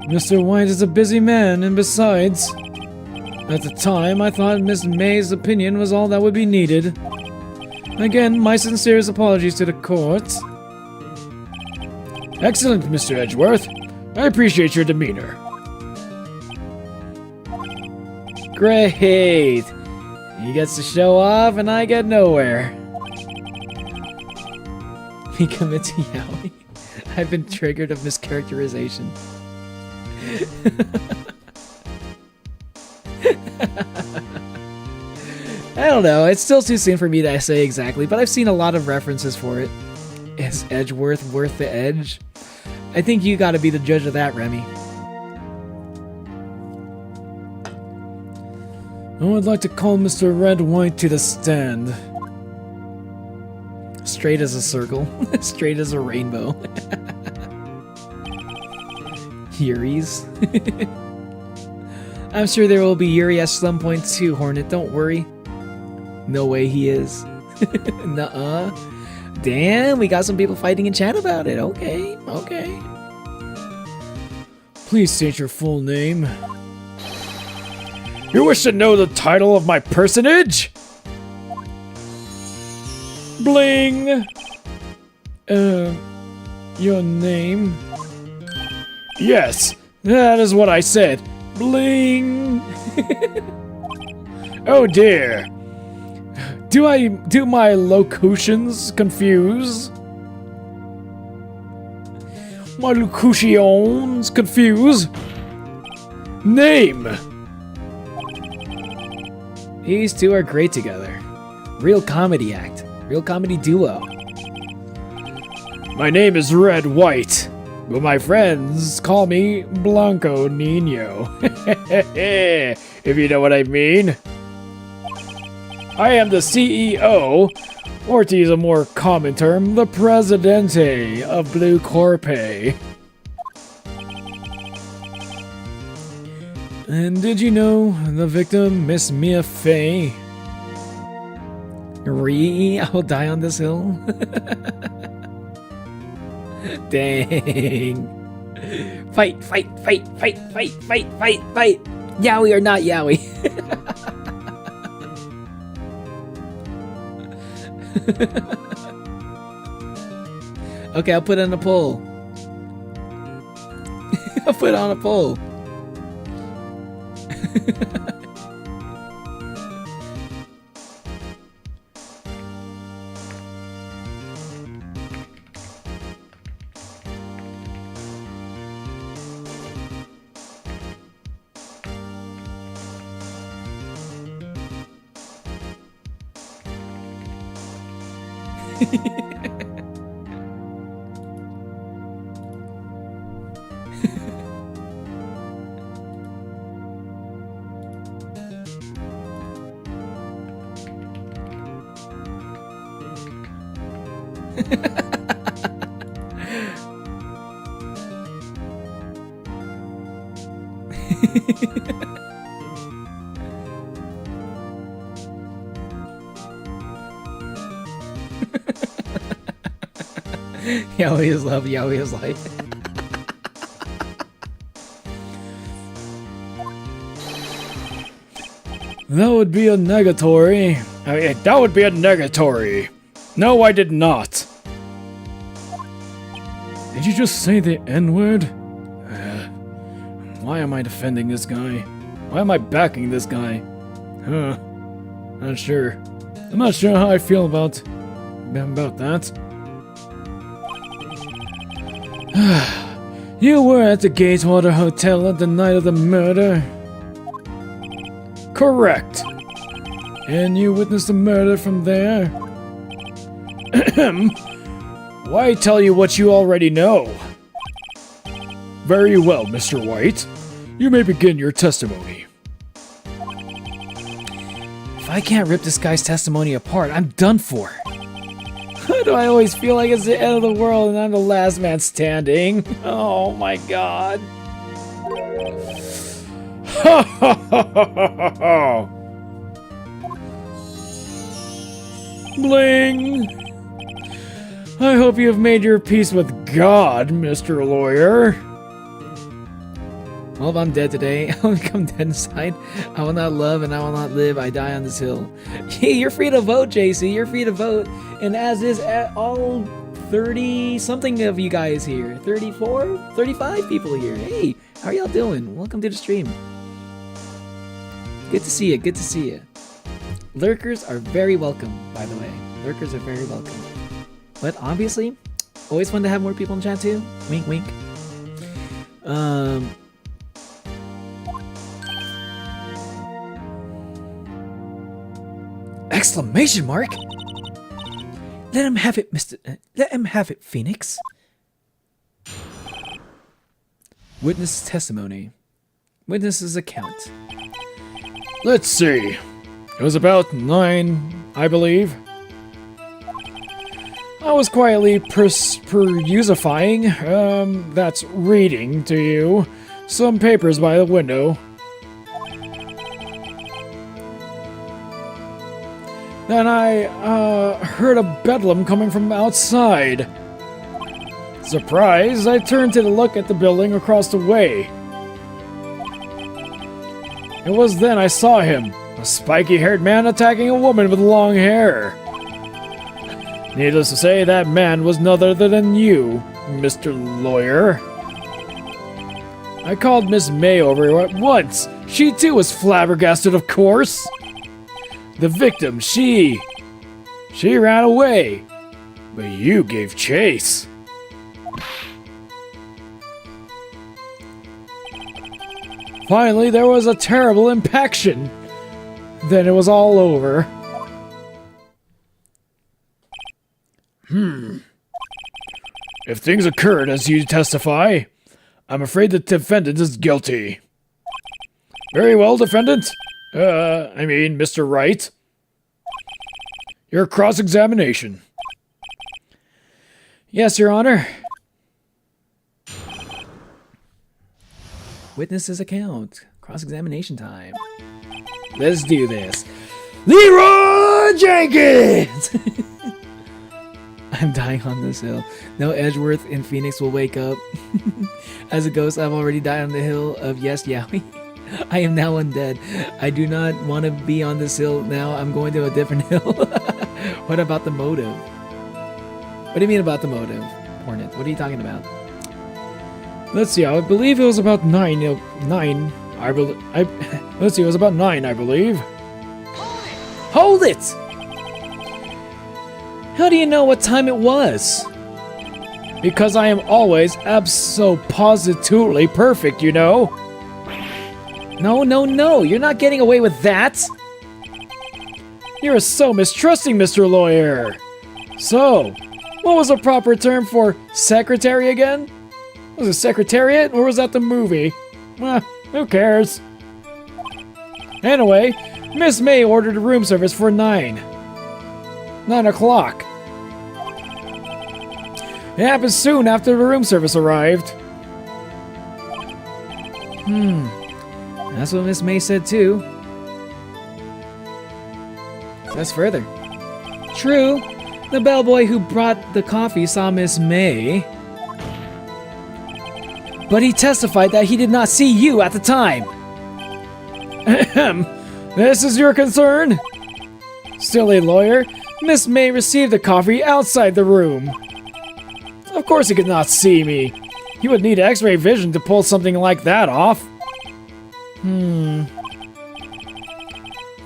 Mr. White is a busy man, and besides, at the time I thought Miss May's opinion was all that would be needed. Again, my sincerest apologies to the court. Excellent, Mr. Edgeworth. I appreciate your demeanor. Great! He gets to show off and I get nowhere. He commits yaoi. I've been triggered of mischaracterization. I don't know, it's still too soon for me to say exactly, but I've seen a lot of references for it. Is Edgeworth worth the edge? I think you gotta be the judge of that, Remy. I would like to call Mr. Red White to the stand. Straight as a circle. Straight as a rainbow. Yuri's. I'm sure there will be Yuri at some point too, Hornet. Don't worry. No way he is. Nuh-uh. Damn, we got some people fighting in chat about it. Okay, okay. Please state your full name. You wish to know the title of my personage? Bling! Your name? Yes, that is what I said. Bling! Oh dear. Do my locutions confuse? My locutions confuse? Name! These two are great together. Real comedy act. Real comedy duo. My name is Red White, but my friends call me Blanco Nino. If you know what I mean. I am the CEO, or to use a more common term, the Presidente of Blue Corpe. And did you know the victim, Miss Mia Fey? I'll die on this hill. Dang. Fight, fight, fight, fight, fight, fight, fight, fight. Yaoi or not yaoi. Okay, I'll put it on a poll. I'll put it on a poll. Yaoi is love, yaoi is life. That would be a negatory. That would be a negatory. No, I did not. Did you just say the N-word? Why am I defending this guy? Why am I backing this guy? Not sure. I'm not sure how I feel about that. You were at the Gatewater Hotel at the night of the murder? Correct. And you witnessed the murder from there? Why tell you what you already know? Very well, Mr. White. You may begin your testimony. If I can't rip this guy's testimony apart, I'm done for. Why do I always feel like it's the end of the world and I'm the last man standing? Oh my god. Ha ha ha ha ha ha! Bling! I hope you have made your peace with God, Mr. Lawyer. Well, if I'm dead today, I will become dead inside. I will not love and I will not live. I die on this hill. Hey, you're free to vote, JC. You're free to vote. And as is all 30-something of you guys here. 34? 35 people here. Hey, how are y'all doing? Welcome to the stream. Good to see you. Good to see you. Lurkers are very welcome, by the way. Lurkers are very welcome. But obviously, always fun to have more people in chat too. Wink, wink. Exclamation mark! Let him have it, let him have it, Phoenix. Witness testimony. Witness's account. Let's see. It was about 9, I believe. I was quietly perusifying, that's reading to you, some papers by the window. Then I, heard a bedlam coming from outside. Surprised, I turned to look at the building across the way. It was then I saw him, a spiky-haired man attacking a woman with long hair. Needless to say, that man was none other than you, Mr. Lawyer. I called Miss May over at once. She too was flabbergasted, of course. The victim, she ran away, but you gave chase. Finally, there was a terrible impaction. Then it was all over. If things occurred as you testify, I'm afraid the defendant is guilty. Very well, defendant. Mr. Wright. Your cross-examination. Yes, Your Honor. Witness's account. Cross-examination time. Let's do this. Leroy Jenkins! I'm dying on this hill. No Edgeworth in Phoenix will wake up. As a ghost, I've already died on the hill of Yes Yowie. I am now undead. I do not want to be on this hill now. I'm going to a different hill. What about the motive? What do you mean about the motive, Hornet? What are you talking about? Let's see, I believe it was about 9. Let's see, it was about 9, I believe. Hold it! How do you know what time it was? Because I am always abso-positively perfect, you know. No, you're not getting away with that! You're so mistrusting, Mr. Lawyer. So, what was the proper term for secretary again? Was it Secretariat, or was that the movie? Well, who cares? Anyway, Miss May ordered a room service for 9 o'clock. It happened soon after the room service arrived. That's what Miss May said too. That's further. True, the bellboy who brought the coffee saw Miss May, but he testified that he did not see you at the time. This is your concern? Silly lawyer, Miss May received the coffee outside the room. Of Of course he could not see me. He would need X-ray vision to pull something like that off.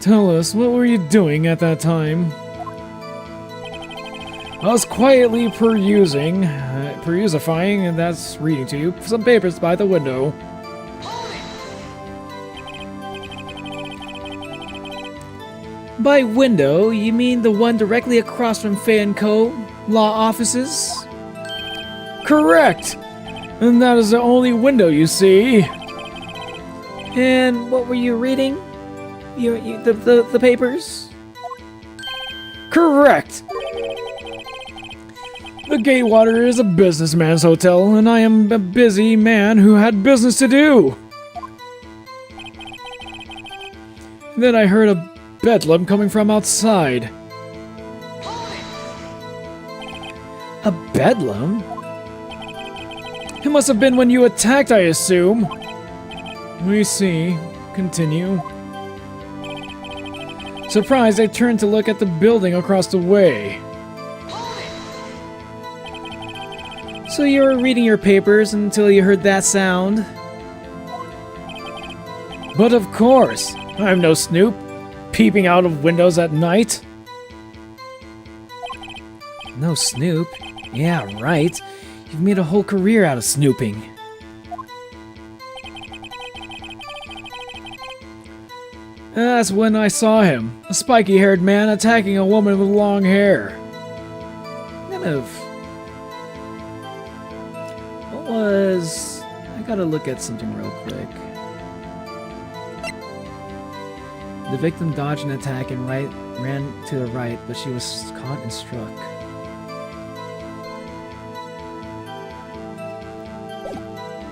Tell us, what were you doing at that time? I was quietly perusifying, and that's reading to you, some papers by the window. By window, you mean the one directly across from Fay & Co. law offices? Correct! And that is the only window you see. And what were you reading? The papers? Correct! The Gatewater is a businessman's hotel, and I am a busy man who had business to do. Then I heard a bedlam coming from outside. A bedlam? It must have been when you attacked, I assume. We see. Continue. Surprised, I turned to look at the building across the way. So you were reading your papers until you heard that sound? But of course, I'm no snoop, peeping out of windows at night. No snoop? Yeah, right. You've made a whole career out of snooping. That's when I saw him, a spiky-haired man attacking a woman with long hair. Kind of... What was... I gotta look at something real quick. The victim dodged an attack and ran to the right, but she was caught and struck.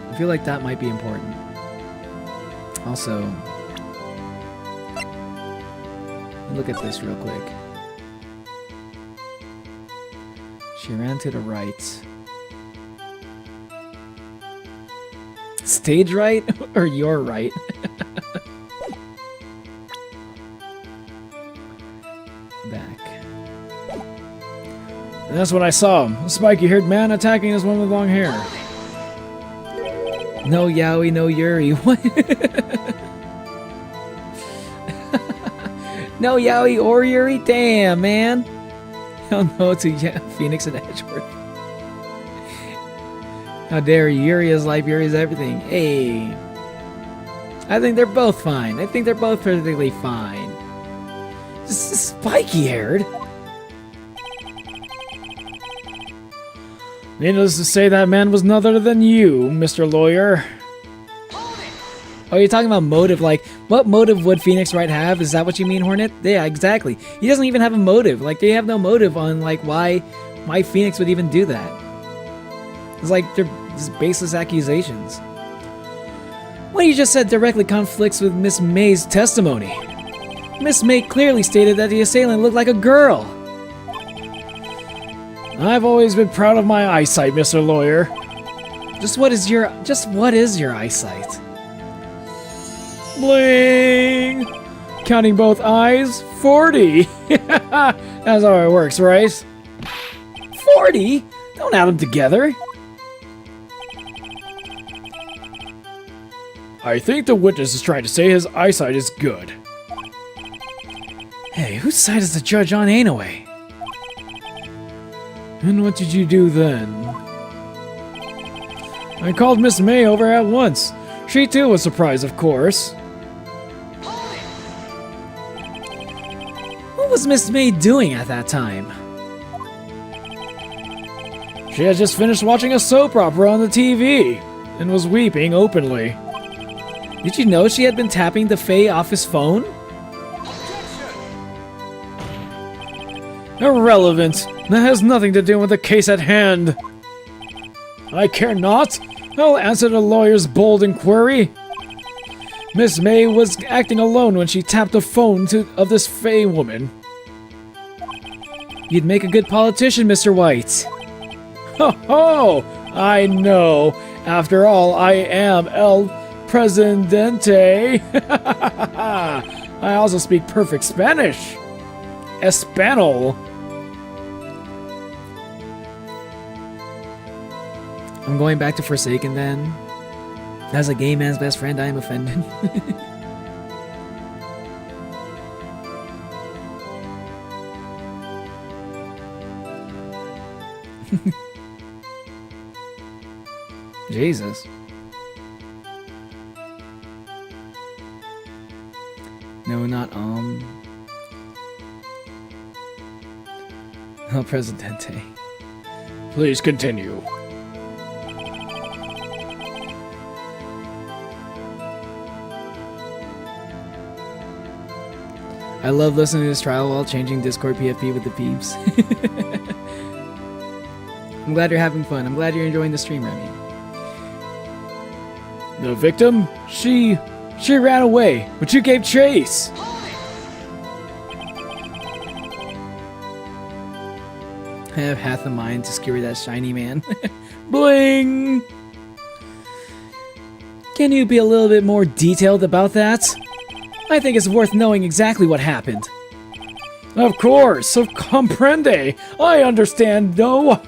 I feel like that might be important. Also, look at this real quick. She ran to the right. Stage right or your right? Back. And that's when I saw him, a spiky-haired man attacking this woman with long hair. No Yaoi, no Yuri. What? No Yaoi or Yuri? Damn, man. Hell no to Phoenix and Edgeworth. How dare you? Yuri is life, Yuri is everything. Hey. I think they're both fine. I think they're both perfectly fine. Just spiky-haired. Needless to say, that man was none other than you, Mr. Lawyer. Oh, you're talking about motive, like, what motive would Phoenix Wright have? Is that what you mean, Hornet? Yeah, exactly. He doesn't even have a motive. Like, they have no motive on, like, why Phoenix would even do that. It's like, they're just baseless accusations. What you just said directly conflicts with Miss May's testimony. Miss May clearly stated that the assailant looked like a girl. I've always been proud of my eyesight, Mr. Lawyer. Just what is your eyesight? Bling! Counting both eyes, 40! That's how it works, right? 40? Don't add them together. I think the witness is trying to say his eyesight is good. Hey, whose side is the judge on anyway? And what did you do then? I called Miss May over at once. She too was surprised, of course. What was Miss May doing at that time? She had just finished watching a soap opera on the TV and was weeping openly. Did you know she had been tapping the Faye office phone? Irrelevant. That has nothing to do with the case at hand. I care not. I'll answer the lawyer's bold inquiry. Miss May was acting alone when she tapped the phone of this Faye woman. You'd make a good politician, Mr. White. Ho ho! I know. After all, I am El Presidente. I also speak perfect Spanish. Espanol. I'm going back to Forsaken then. As a gay man's best friend, I am offended. Jesus. No, not El Presidente. Please continue. I love listening to this trial while changing Discord PFP with the peeps. I'm glad you're having fun. I'm glad you're enjoying the stream, Remy. The victim? She ran away, but you gave chase. I have half the mind to skewer that shiny man. Bling! Can you be a little bit more detailed about that? I think it's worth knowing exactly what happened. Of course, so comprende. I understand, no.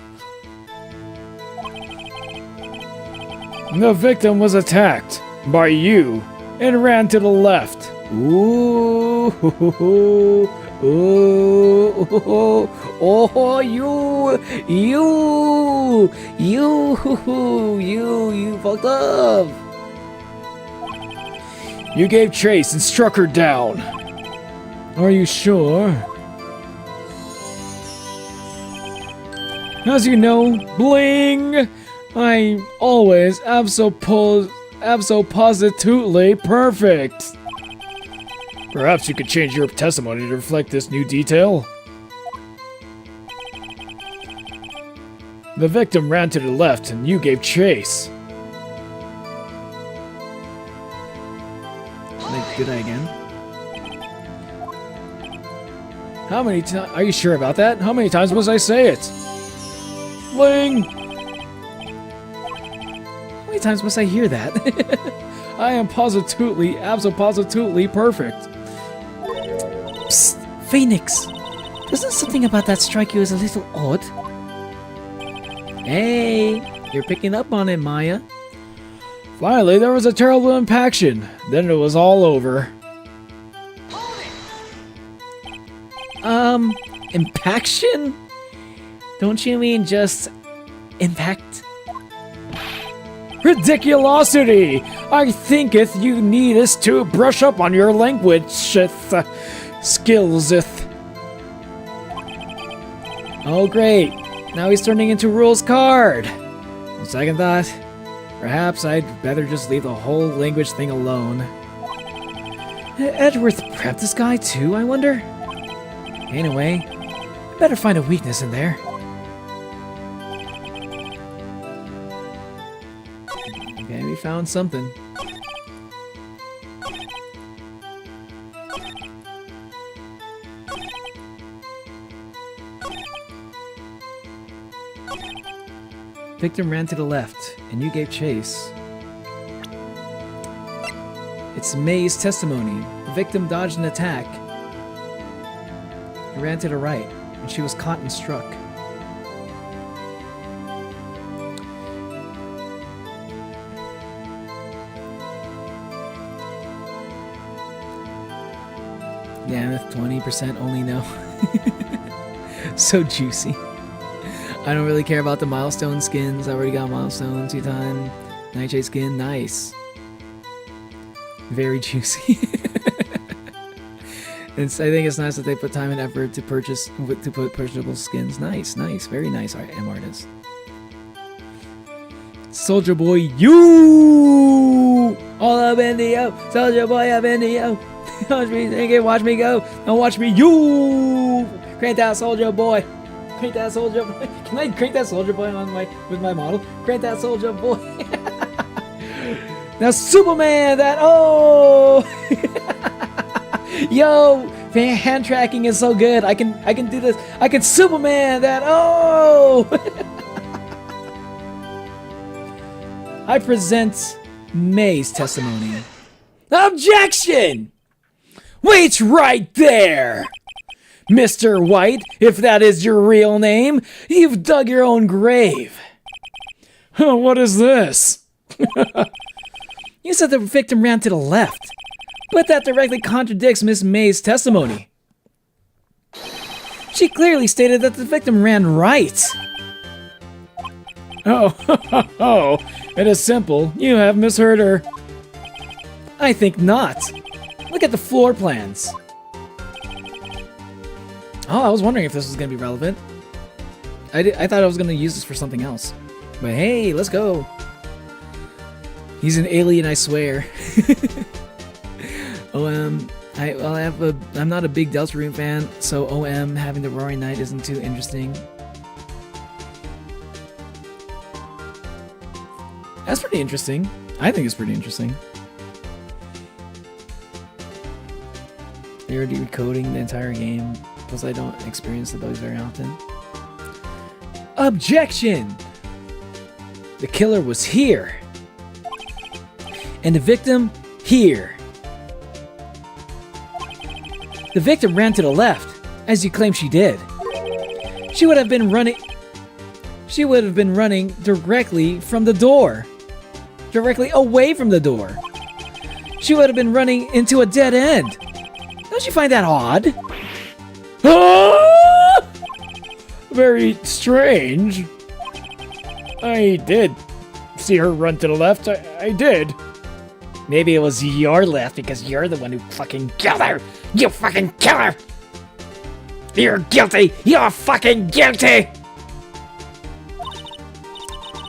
The victim was attacked by you and ran to the left. Ooh, ooh, oh, you fucked up. You gave chase and struck her down. Are you sure? As you know, bling, I'm always absolutely perfect. Perhaps you could change your testimony to reflect this new detail. The victim ran to the left and you gave chase. Did I again? How many times? Are you sure about that? How many times must I say it? Bling! How many times must I hear that? I am absolutely perfect. Psst, Phoenix. Doesn't something about that strike you as a little odd? Hey, you're picking up on it, Maya. Finally, there was a terrible impaction. Then it was all over. Impaction? Don't you mean just impact? Ridiculosity! I thinketh you needest to brush up on your language skillseth. Oh, great. Now he's turning into Rules card. On second thought, perhaps I'd better just leave the whole language thing alone. Edgeworth prepped this guy too, I wonder? Anyway, I better find a weakness in there. Okay, we found something. Victim ran to the left, and you gave chase. It's May's testimony. The victim dodged an attack. He ran to the right, and she was caught and struck. Damn it, 20% only no. So juicy. I don't really care about the milestone skins. I already got milestone 2-time. Nightshade skin, nice. Very juicy. I think it's nice that they put time and effort to put purchasable skins. Nice, nice, very nice artist. Soldier Boy, you all up in the O. Soldier Boy up in the O. Watch me think it, watch me go. Don't watch me, you. Crank that Soldier Boy. Crank that Soldier Boy. Can I crank that Soldier Boy on with my model? Crank that Soldier Boy. Now Superman, that yo, hand tracking is so good. I can do this. I can Superman that I present May's testimony. Objection! Wait right there! Mr. White, if that is your real name, you've dug your own grave. What is this? You said the victim ran to the left, but that directly contradicts Miss May's testimony. She clearly stated that the victim ran right. Oh, it is simple. You have misheard her. I think not. Look at the floor plans. Oh, I was wondering if this was going to be relevant. I thought I was going to use this for something else. But hey, let's go. He's an alien, I swear. I'm not a big Deltarune fan, so OM having the Roaring Knight isn't too interesting. That's pretty interesting. I think it's pretty interesting. They're decoding the entire game, plus I don't experience the bugs very often. Objection! The killer was here. And the victim, here. The victim ran to the left, as you claim she did. She would have been running directly from the door. Directly away from the door. She would have been running into a dead end. Don't you find that odd? Ah! Very strange. I did see her run to the left. I did. Maybe it was your left because you're the one who fucking killed her! You fucking killer! You're guilty! You're fucking guilty!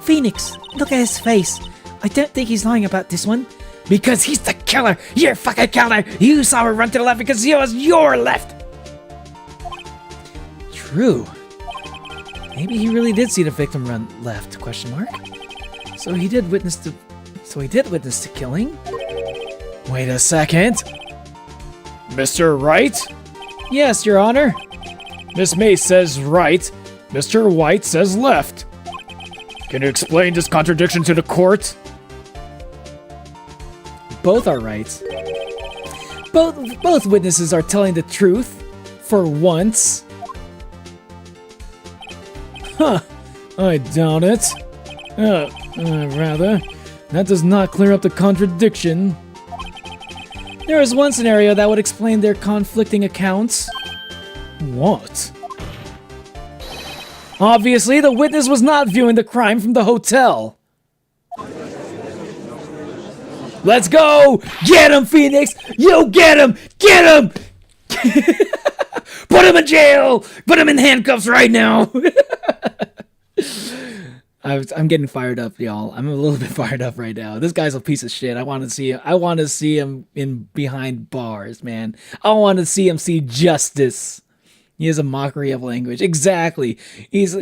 Phoenix, look at his face. I don't think he's lying about this one. Because he's the killer! You're fucking killer! You saw her run to the left because it was your left! True. Maybe he really did see the victim run left, question mark? So he did witness the killing? Wait a second. Mr. Wright? Yes, Your Honor. Miss May says right. Mr. White says left. Can you explain this contradiction to the court? Both are right. Both witnesses are telling the truth. For once. Huh. I doubt it. Rather. That does not clear up the contradiction. There is one scenario that would explain their conflicting accounts. What? Obviously, the witness was not viewing the crime from the hotel. Let's go! Get him, Phoenix! You get him! Get him! Put him in jail! Put him in handcuffs right now! I'm getting fired up, y'all. I'm a little bit fired up right now. This guy's a piece of shit. I want to see him in behind bars, man. I want to see him see justice. He is a mockery of language. Exactly. He's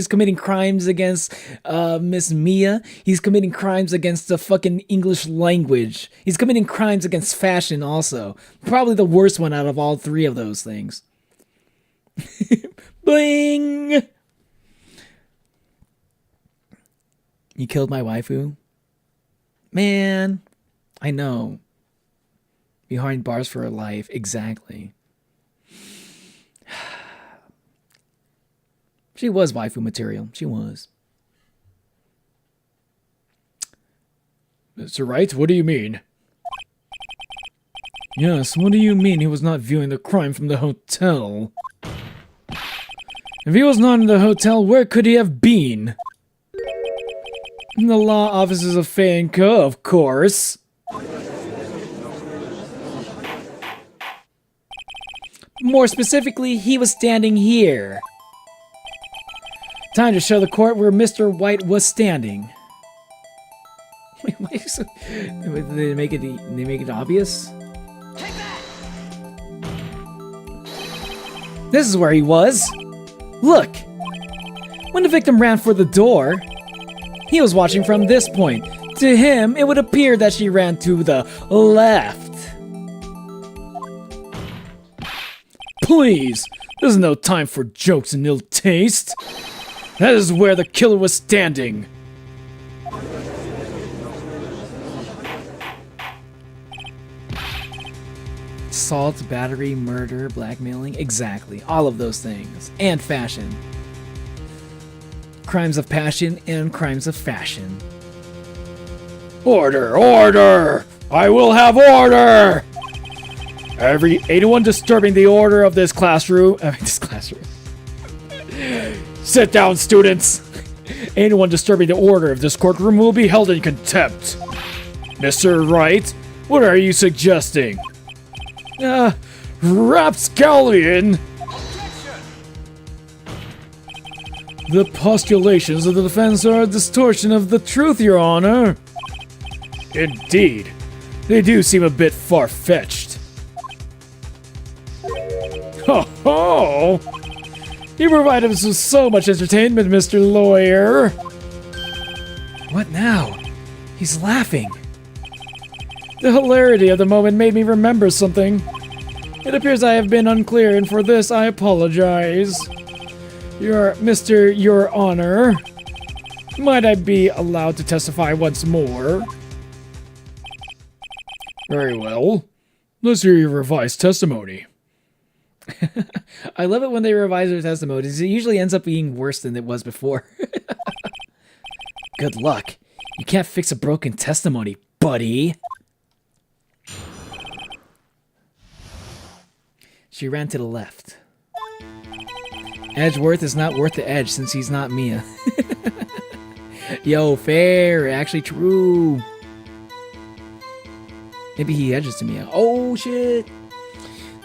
committing crimes against Miss Mia. He's committing crimes against the fucking English language. He's committing crimes against fashion also. Probably the worst one out of all three of those things. Bling! You killed my waifu? Man, I know. Behind bars for her life. Exactly. She was waifu material. She was. Mr. Wright, what do you mean? Yes, what do you mean he was not viewing the crime from the hotel? If he was not in the hotel, where could he have been? In the law offices of Faye & Co., of course. More specifically, he was standing here. Time to show the court where Mr. White was standing. Wait, why is it, they make it obvious? This is where he was. Look. When the victim ran for the door, he was watching from this point. To him, it would appear that she ran to the left. Please, there's no time for jokes and ill taste. That is where the killer was standing. Assault, battery, murder, blackmailing. Exactly. All of those things. And fashion. crimes of passion and crimes of fashion. Order! Order! I will have order! Anyone disturbing the order of this classroom... Sit down, students! Anyone disturbing the order of this courtroom will be held in contempt. Mr. Wright, what are you suggesting? Rapscallion! The postulations of the defense are a distortion of the truth, Your Honor. Indeed. They do seem a bit far-fetched. Ho ho! You provide us with so much entertainment, Mr. Lawyer. What now? He's laughing. The hilarity of the moment made me remember something. It appears I have been unclear, and for this I apologize. Your Honor, might I be allowed to testify once more? Very well. Let's hear your revised testimony. I love it when they revise their testimonies. It usually ends up being worse than it was before. Good luck. You can't fix a broken testimony, buddy. She ran to the left. Edgeworth is not worth the edge since he's not Mia. Yo, fair. Actually true. Maybe he edges to Mia. Oh, shit.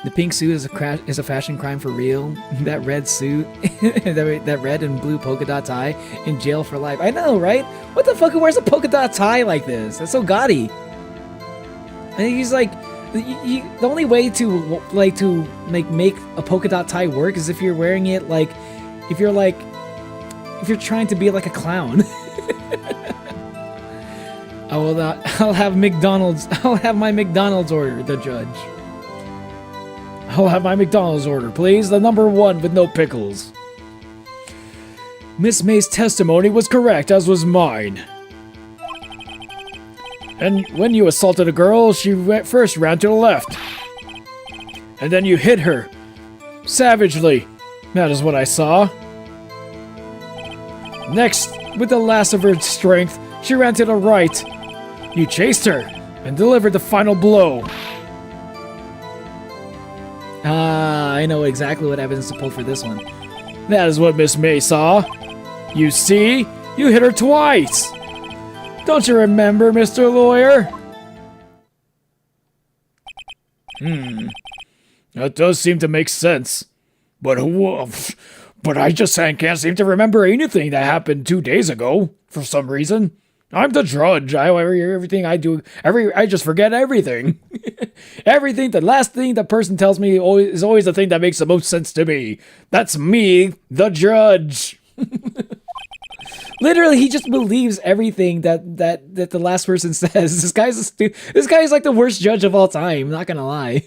The pink suit is a fashion crime for real. That red suit, that red and blue polka dot tie, in jail for life. I know, right? What the fuck? Who wears a polka dot tie like this? That's so gaudy. I think he's like, the only way to make a polka dot tie work is if you're wearing it like, if you're trying to be like a clown. I'll have McDonald's. I'll have my McDonald's order. The judge. I'll have my McDonald's order, please. The number 1 with no pickles. Miss May's testimony was correct, as was mine. And when you assaulted a girl, she first ran to the left. And then you hit her. Savagely. That is what I saw. Next, with the last of her strength, she ran to the right. You chased her and delivered the final blow. I know exactly what evidence to pull for this one. That is what Miss May saw. You see? You hit her twice. Don't you remember, Mr. Lawyer? That does seem to make sense. But I just can't seem to remember anything that happened 2 days ago, for some reason. I'm the judge. Everything I do, I just forget everything. Everything, the last thing the person tells me is always the thing that makes the most sense to me. That's me, the judge. Literally, he just believes everything that the last person says. This guy's like the worst judge of all time. Not gonna lie.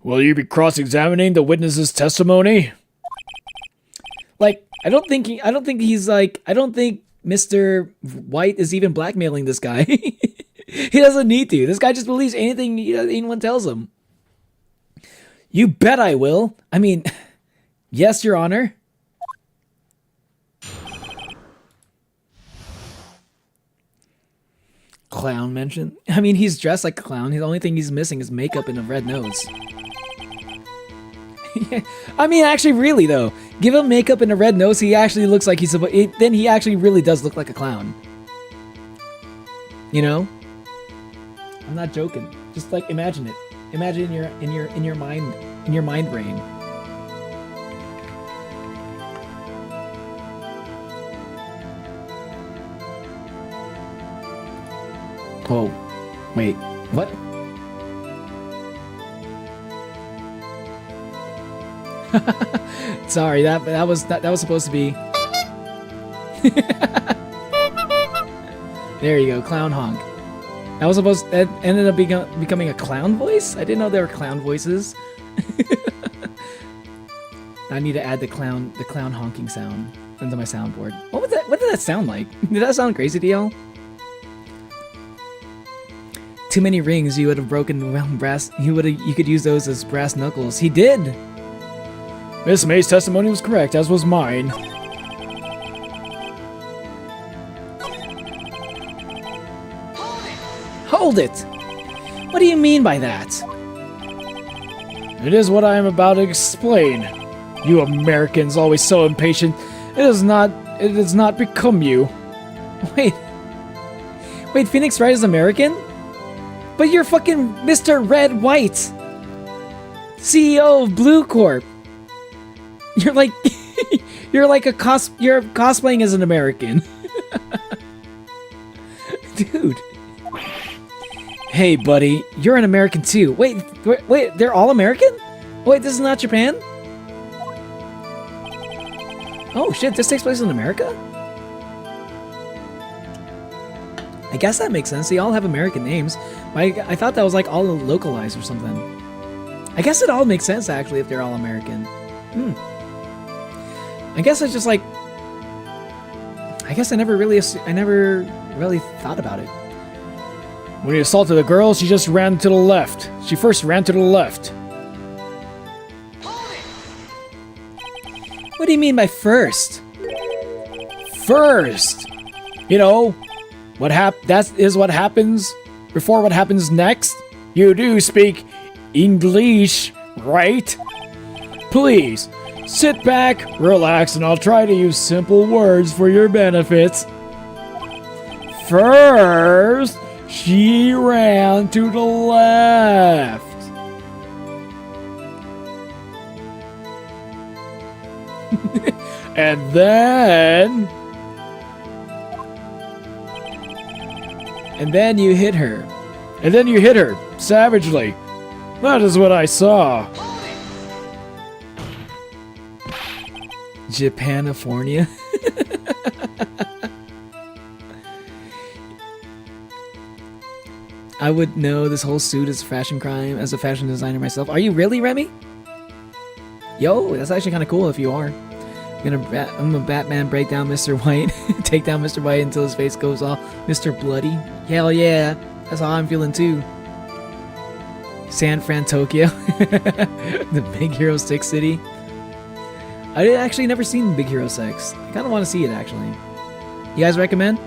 Will you be cross-examining the witness's testimony? Like, I don't think Mr. White is even blackmailing this guy. He doesn't need to. This guy just believes anything anyone tells him. You bet I will. I mean, yes, Your Honor. Clown mention. I mean, he's dressed like a clown. The only thing he's missing is makeup and a red nose. I mean, actually, really though, give him makeup and a red nose. He actually looks like then he actually really does look like a clown. You know? I'm not joking. Just like imagine it. Imagine in your mind brain. Oh, wait, what? Sorry, that was supposed to be. There you go, clown honk. That ended up becoming a clown voice? I didn't know there were clown voices. I need to add the clown honking sound into my soundboard. What did that sound like? Did that sound crazy to y'all? Too many rings, you would have broken brass. You could use those as brass knuckles. He did. Miss May's testimony was correct, as was mine. Hold it! What do you mean by that? It is what I am about to explain. You Americans always so impatient. It does not become you. Wait, Phoenix Wright is American? But you're fucking Mr. Red White, CEO of Blue Corp. You're like, you're cosplaying as an American. Dude. Hey, buddy, you're an American too. Wait, they're all American? Wait, this is not Japan? Oh shit, this takes place in America? I guess that makes sense. They all have American names. I thought that was like all localized or something. I guess it all makes sense actually if they're all American. I guess it's just like... I guess I never really thought about it. When he assaulted the girl, she just ran to the left. She first ran to the left. What do you mean by first? First! You know, that is what happens before what happens next. You do speak English, right? Please, sit back, relax, and I'll try to use simple words for your benefit. First, she ran to the left. And then you hit her. And then you hit her, savagely. That is what I saw. Japanifornia. I would know this whole suit is a fashion crime as a fashion designer myself. Are you really, Remy? Yo, that's actually kind of cool if you are. I'm gonna Batman break down Mr. White, take down Mr. White until his face goes all Mr. Bloody. Hell yeah, that's how I'm feeling too. San Fran, Tokyo, the Big Hero 6 city. I did actually never seen Big Hero 6. I kind of want to see it actually. You guys recommend?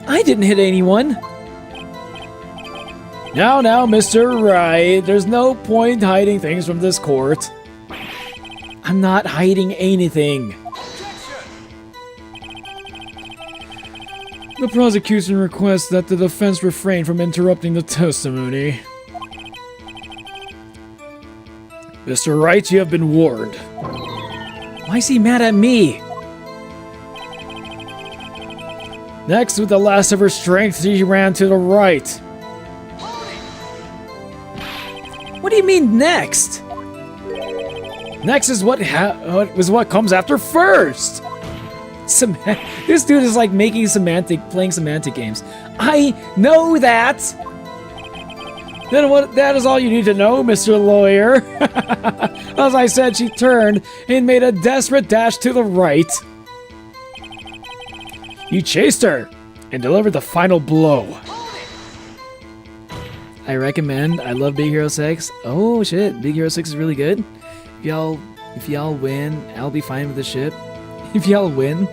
I didn't hit anyone. Now, Mr. Wright, there's no point hiding things from this court. I'm not hiding anything. The prosecution requests that the defense refrain from interrupting the testimony. Mr. Wright, you have been warned. Why is he mad at me? Next, with the last of her strength, she ran to the right. What do you mean next? Next is what comes after first. This dude is like playing semantic games. I know that. Then what? That is all you need to know, Mr. Lawyer. As I said, she turned and made a desperate dash to the right. You chased her and delivered the final blow. I recommend. I love Big Hero 6. Oh shit, Big Hero 6 is really good. If y'all win, I'll be fine with the ship. If y'all win,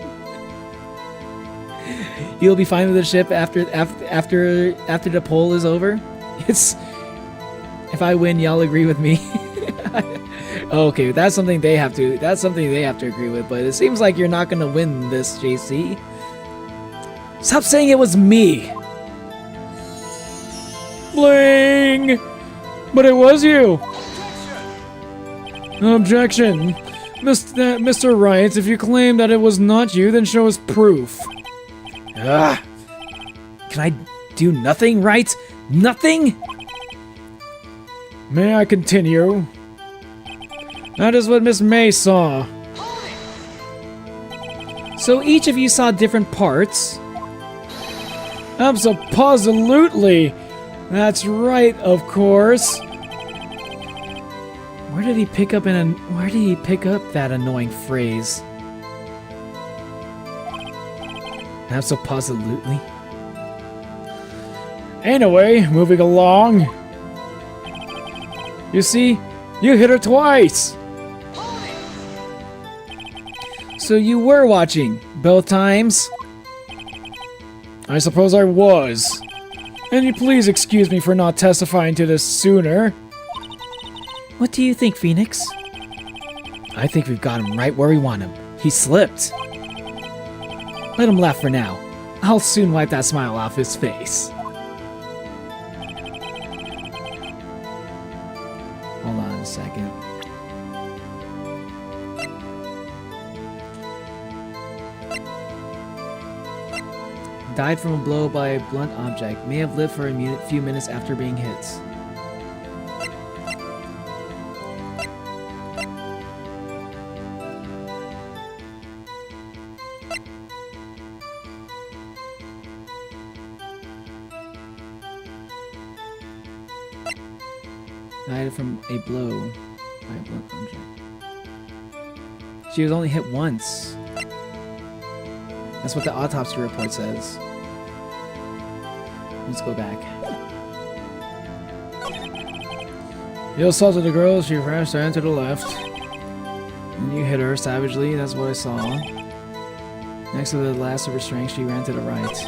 you'll be fine with the ship after the poll is over. If I win, y'all agree with me. Okay, that's something they have to agree with, but it seems like you're not gonna win this, JC. Stop saying it was me. Bling! But it was you. Objection. Mr. Wright, if you claim that it was not you, then show us proof. Ah. Can I do nothing, right? Nothing? May I continue? That is what Miss May saw. So each of you saw different parts? Absolutely. That's right, of course. Where did he pick up that annoying phrase? Absolutely. Anyway, moving along. You see, you hit her twice. So you were watching both times? I suppose I was. And you please excuse me for not testifying to this sooner. What do you think, Phoenix? I think we've got him right where we want him. He slipped. Let him laugh for now. I'll soon wipe that smile off his face. Hold on a second. Died from a blow by a blunt object. May have lived for a few minutes after being hit. Died from a blow by a blunt object. She was only hit once. That's what the autopsy report says. Let's go back. You assaulted the girl, she crashed and to the left. And you hit her savagely, that's what I saw. Next to the last of her strength, she ran to the right.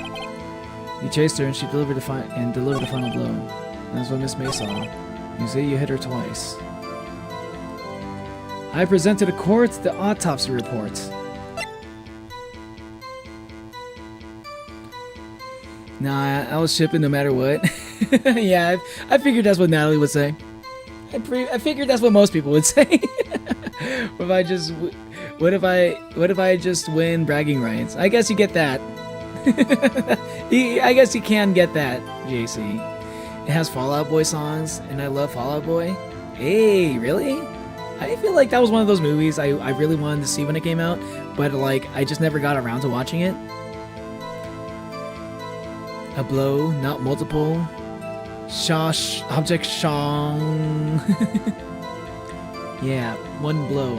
You chased her and she delivered the final blow. That's what Miss May saw. You see, you hit her twice. I present to the court the autopsy report. Nah, I was shipping no matter what. Yeah, I figured that's what Natalie would say. I figured that's what most people would say. What if I just win bragging rights? I guess you get that. I guess you can get that, JC. It has Fall Out Boy songs, and I love Fall Out Boy. Hey, really? I feel like that was one of those movies I really wanted to see when it came out, but like I just never got around to watching it. A blow, not multiple. Object shong. Yeah, one blow.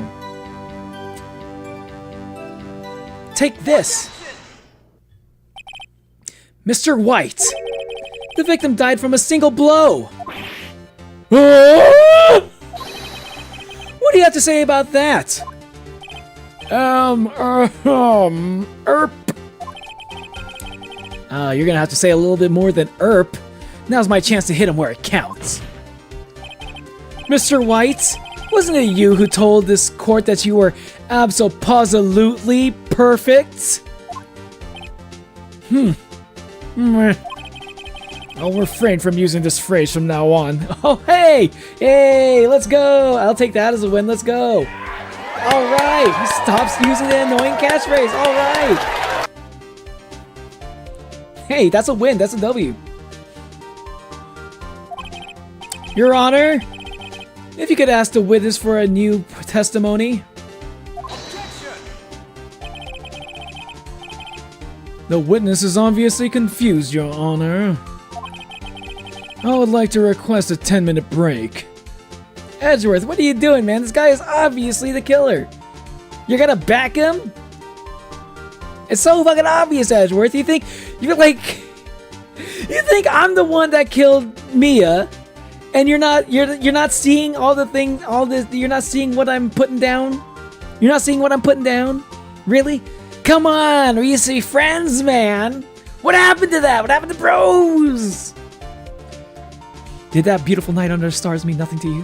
Take this! Mr. White! The victim died from a single blow! What do you have to say about that? You're gonna have to say a little bit more than ERP. Now's my chance to hit him where it counts. Mr. White, wasn't it you who told this court that you were abso-positively perfect? I'll refrain from using this phrase from now on. Oh, hey! Hey, let's go! I'll take that as a win, let's go! Alright, he stops using the annoying catchphrase, alright! Hey, that's a win, that's a W. Your Honor, if you could ask the witness for a new testimony. The witness is obviously confused, Your Honor. I would like to request a 10-minute break. Edgeworth, what are you doing, man? This guy is obviously the killer. You're gonna back him? It's so fucking obvious, Edgeworth. You think I'm the one that killed Mia, and you're not seeing you're not seeing what I'm putting down? You're not seeing what I'm putting down? Really? Come on, we used to be friends, man. What happened to that? What happened to bros? Did that beautiful night under the stars mean nothing to you?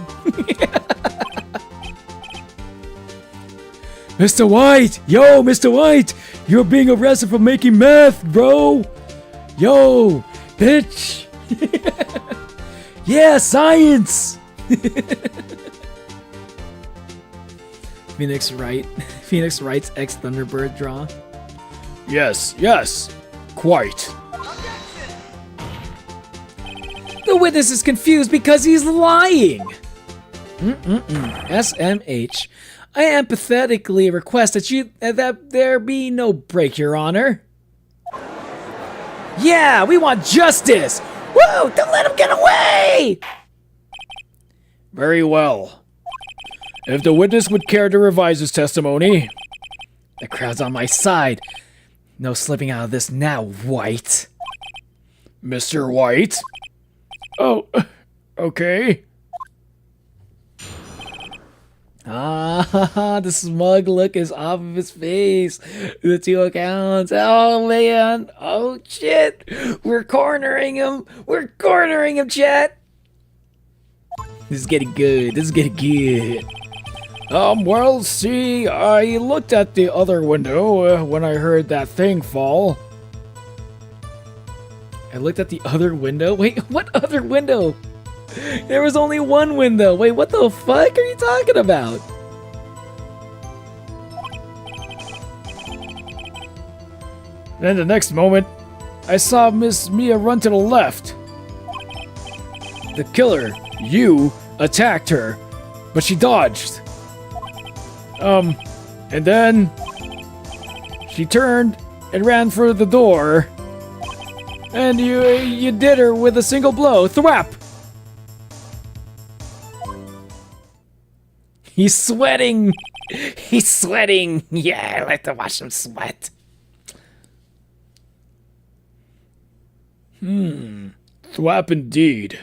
Mr. White! Yo, Mr. White! You're being arrested for making meth, bro! Yo, bitch! Yeah, science! Phoenix Wright's ex-Thunderbird draw. Yes, quite. The witness is confused because he's lying. SMH. I empathetically request that there be no break, Your Honor. Yeah, we want justice! Whoa, don't let him get away! Very well. If the witness would care to revise his testimony. The crowd's on my side. No slipping out of this now, White. Mr. White? Oh, okay. Ah, the smug look is off of his face. The 2 accounts. Oh, man. Oh, shit. We're cornering him. We're cornering him, chat. This is getting good. This is getting good. Well, see, I looked at the other window when I heard that thing fall. I looked at the other window. Wait, what other window? There was only one window. Wait, what the fuck are you talking about? Then the next moment, I saw Miss Mia run to the left. The killer, you, attacked her, but she dodged. And then she turned and ran for the door. And you did her with a single blow. Thwap! He's sweating. He's sweating. Yeah, I like to watch him sweat. Thwap indeed.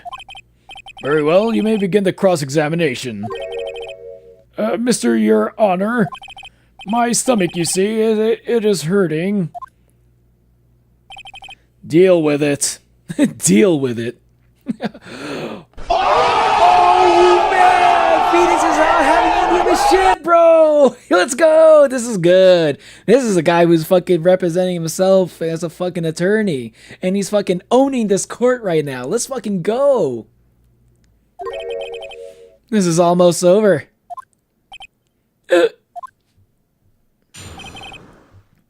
Very well, you may begin the cross-examination. Mr. Your Honor, my stomach, you see, it is hurting. Deal with it. Deal with it. Oh, man! Phoenix is out having to give a shit, bro! Let's go! This is good. This is a guy who's fucking representing himself as a fucking attorney. And he's fucking owning this court right now. Let's fucking go! This is almost over.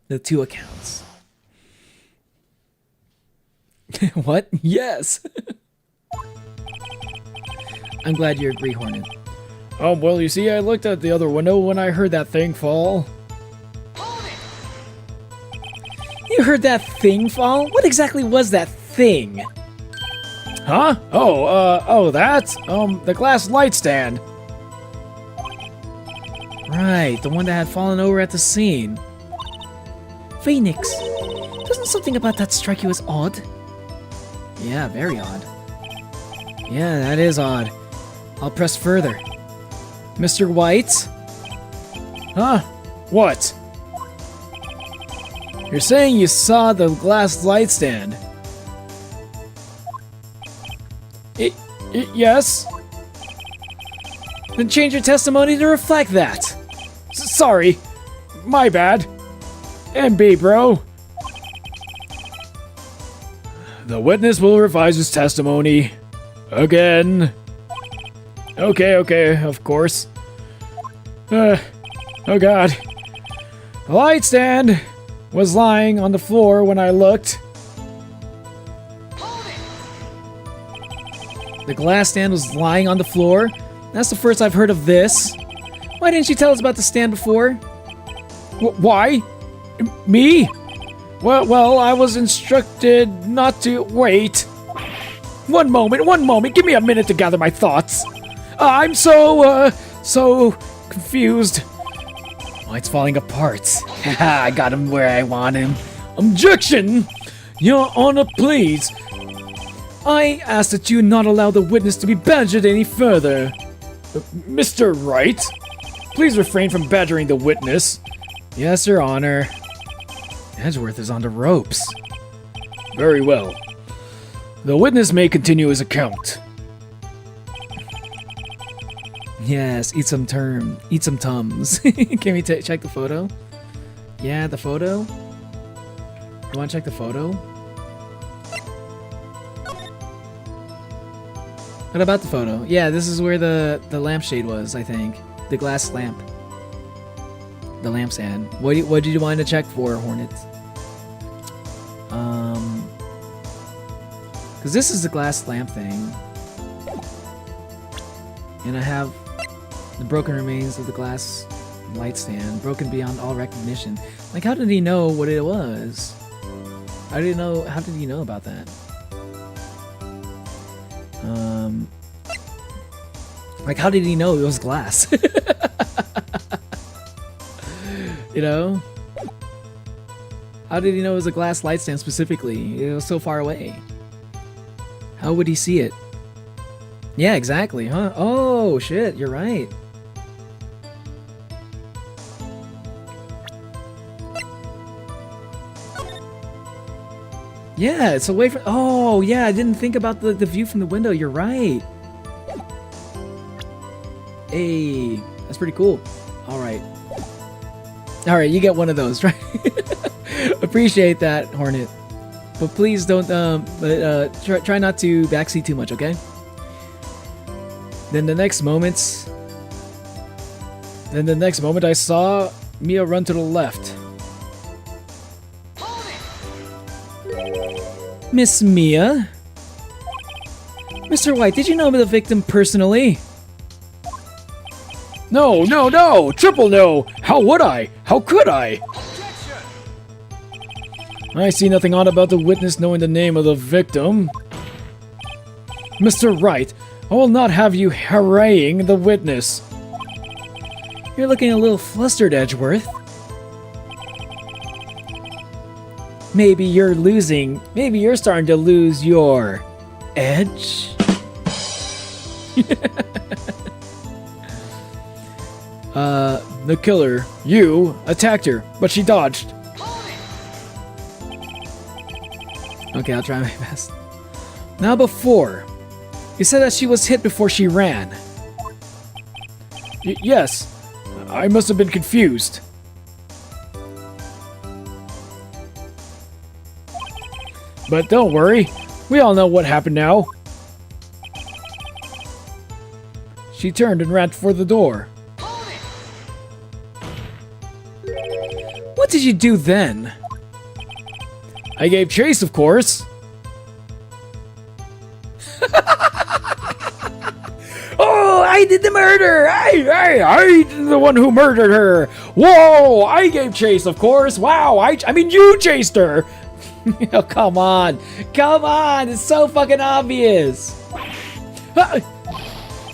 The 2 accounts. What? Yes. I'm glad you agree, Hornet. Well, you see, I looked at the other window when I heard that thing fall. You heard that thing fall? What exactly was that thing? Huh? That? The glass light stand. Right, the one that had fallen over at the scene. Phoenix, doesn't something about that strike you as odd? Yeah, very odd. Yeah, that is odd. I'll press further. Mr. White? Huh? What? You're saying you saw the glass light stand? Yes? Then change your testimony to reflect that. Sorry. My bad. MB, bro. The witness will revise his testimony. Again. Okay, of course. Oh god. The light stand was lying on the floor when I looked. The glass stand was lying on the floor? That's the first I've heard of this. Why didn't you tell us about the stand before? Why? Me? Well, I was instructed not to wait. One moment. Give me a minute to gather my thoughts. I'm so confused. Oh, it's falling apart. Haha, I got him where I want him. Objection! Your Honor, please. I ask that you not allow the witness to be badgered any further. Mr. Wright, please refrain from badgering the witness. Yes, Your Honor. Edgeworth is on the ropes. Very well. The witness may continue his account. Yes, eat some Tums. Can we check the photo? Yeah, the photo? You want to check the photo? What about the photo? Yeah, this is where the lampshade was, I think. The glass lamp. The lampstand. What did you want to check for, Hornet? Because this is the glass lamp thing. And I have the broken remains of the glass light stand, broken beyond all recognition. Like, how did he know what it was? How did he know about that? Like, how did he know it was glass? You know? How did he know it was a glass light stand specifically? It was so far away. How would he see it? Yeah, exactly, huh? Oh, shit, you're right. Yeah, it's away from... Oh, yeah, I didn't think about the view from the window. You're right. Hey, that's pretty cool. All right. All right, you get one of those, right? Appreciate that, Hornet. But please don't, try not to backseat too much, okay? Then the next moment, I saw Mia run to the left. Miss Mia? Mr. White, did you know the victim personally? No, no, no! Triple no! How would I? How could I? I see nothing odd about the witness knowing the name of the victim. Mr. Wright, I will not have you harrying the witness. You're looking a little flustered, Edgeworth. Maybe you're starting to lose your edge? The killer, you, attacked her, but she dodged. Okay, I'll try my best. Now before, you said that she was hit before she ran. Yes, I must have been confused. But don't worry, we all know what happened now. She turned and ran for the door. What did you do then? I gave chase, of course. Oh, I did the murder! I did the one who murdered her! Whoa, I gave chase, of course! Wow, I mean, you chased her! Oh, come on! Come on! It's so fucking obvious!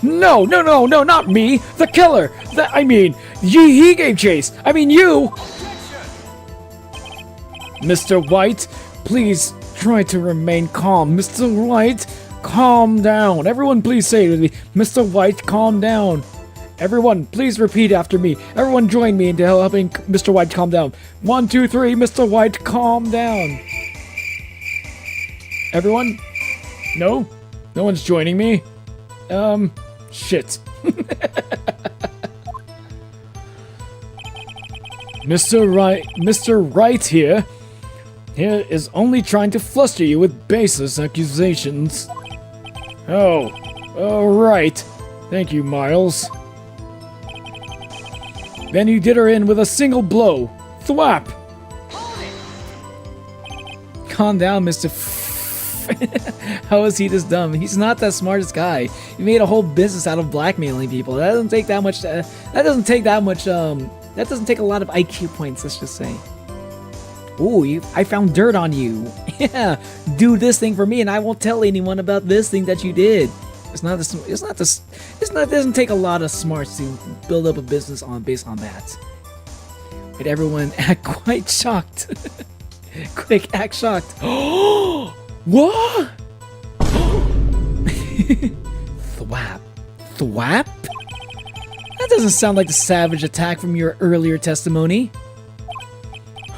No, not me! The killer! He gave chase! I mean, you! Mr. White, please try to remain calm. Mr. White, calm down. Everyone, please say it with me. Mr. White, calm down. Everyone, please repeat after me. Everyone join me into helping Mr. White calm down. 1, 2, 3, Mr. White, calm down. Everyone? No? No one's joining me? Shit. Mr. Wright here is only trying to fluster you with baseless accusations. Oh, right. Thank you, Miles. Then you did her in with a single blow. Thwap! Calm down, Mr. How is he this dumb? He's not the smartest guy. He made a whole business out of blackmailing people. That doesn't take that much. That doesn't take a lot of IQ points. Let's just say. Ooh, I found dirt on you. Yeah, do this thing for me, and I won't tell anyone about this thing that you did. It doesn't take a lot of smarts to build up a business based on that. But everyone act quite shocked. Quick, act shocked. Oh, what? Thwap. Thwap? That doesn't sound like the savage attack from your earlier testimony.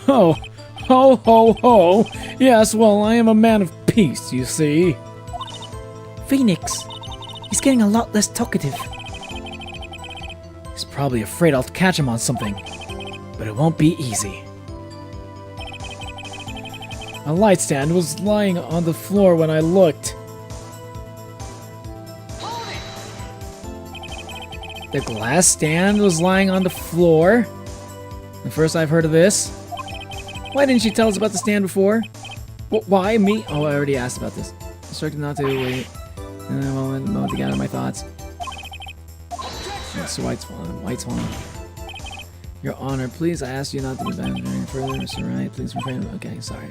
Oh, ho, ho, ho. Yes, well, I am a man of peace, you see. Phoenix, he's getting a lot less talkative. He's probably afraid I'll catch him on something, but it won't be easy. A light stand was lying on the floor when I looked. The glass stand was lying on the floor? The first I've heard of this. Why didn't you tell us about the stand before? Why me? Oh, I already asked about this. Instructed not to wait. And then a moment to gather my thoughts. Mr. White's one. Your Honor, please, I ask you not to be badgering further, Mr. Wright. Please refrain. Okay, sorry.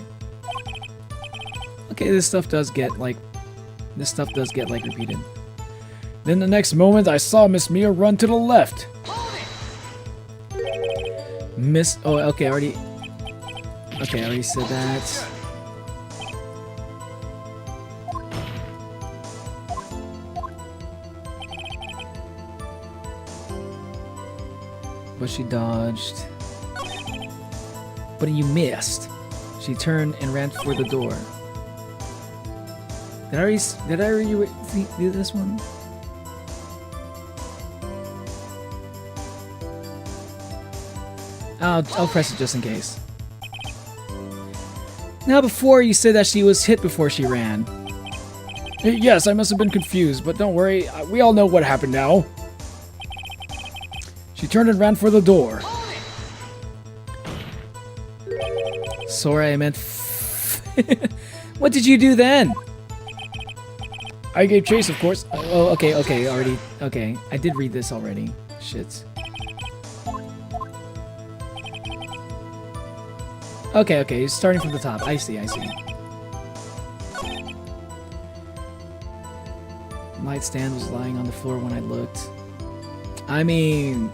Okay, this stuff does get repeated. Then the next moment, I saw Miss Mia run to the left. Oh, okay, I already said that. But she dodged. But you missed. She turned and ran for the door. Did I already do this one? I'll press it just in case. Now, before you said that she was hit before she ran. Yes, I must have been confused, but don't worry. We all know what happened now. She turned and ran for the door. Sorry, I meant. What did you do then? I gave chase, of course. Oh, okay, already. Okay, I did read this already. Shit. Okay, starting from the top. I see. Light stand was lying on the floor when I looked. I mean...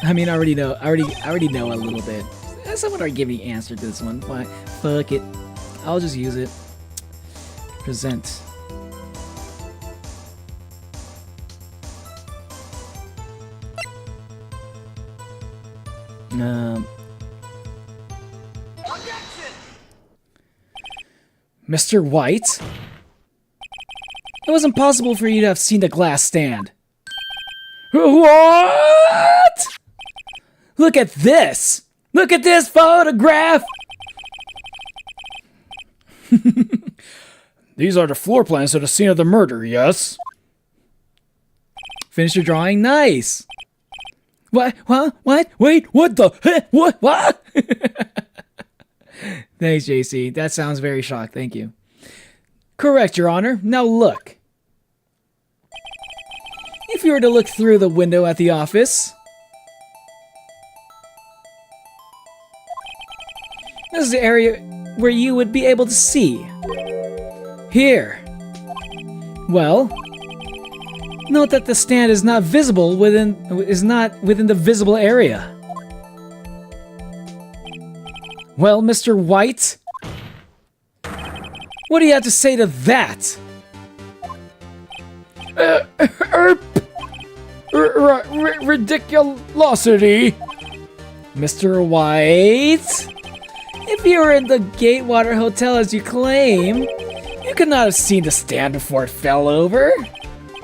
I mean, I already know a little bit. Someone already give me an answer to this one. Why? Fuck it. I'll just use it. Present. Mr. White? It was impossible for you to have seen the glass stand. What? Look at this! Look at this photograph! These are the floor plans to the scene of the murder, yes? Finish your drawing? Nice! What? Wait, what the? What? Thanks, JC. That sounds very shocked. Thank you. Correct, Your Honor. Now look. If you were to look through the window at the office... This is the area where you would be able to see. Here. Well, note that the stand is not within the visible area. Well, Mr. White, what do you have to say to that? Ridiculosity. Mr. White? If you were in the Gatewater Hotel as you claim, you could not have seen the stand before it fell over.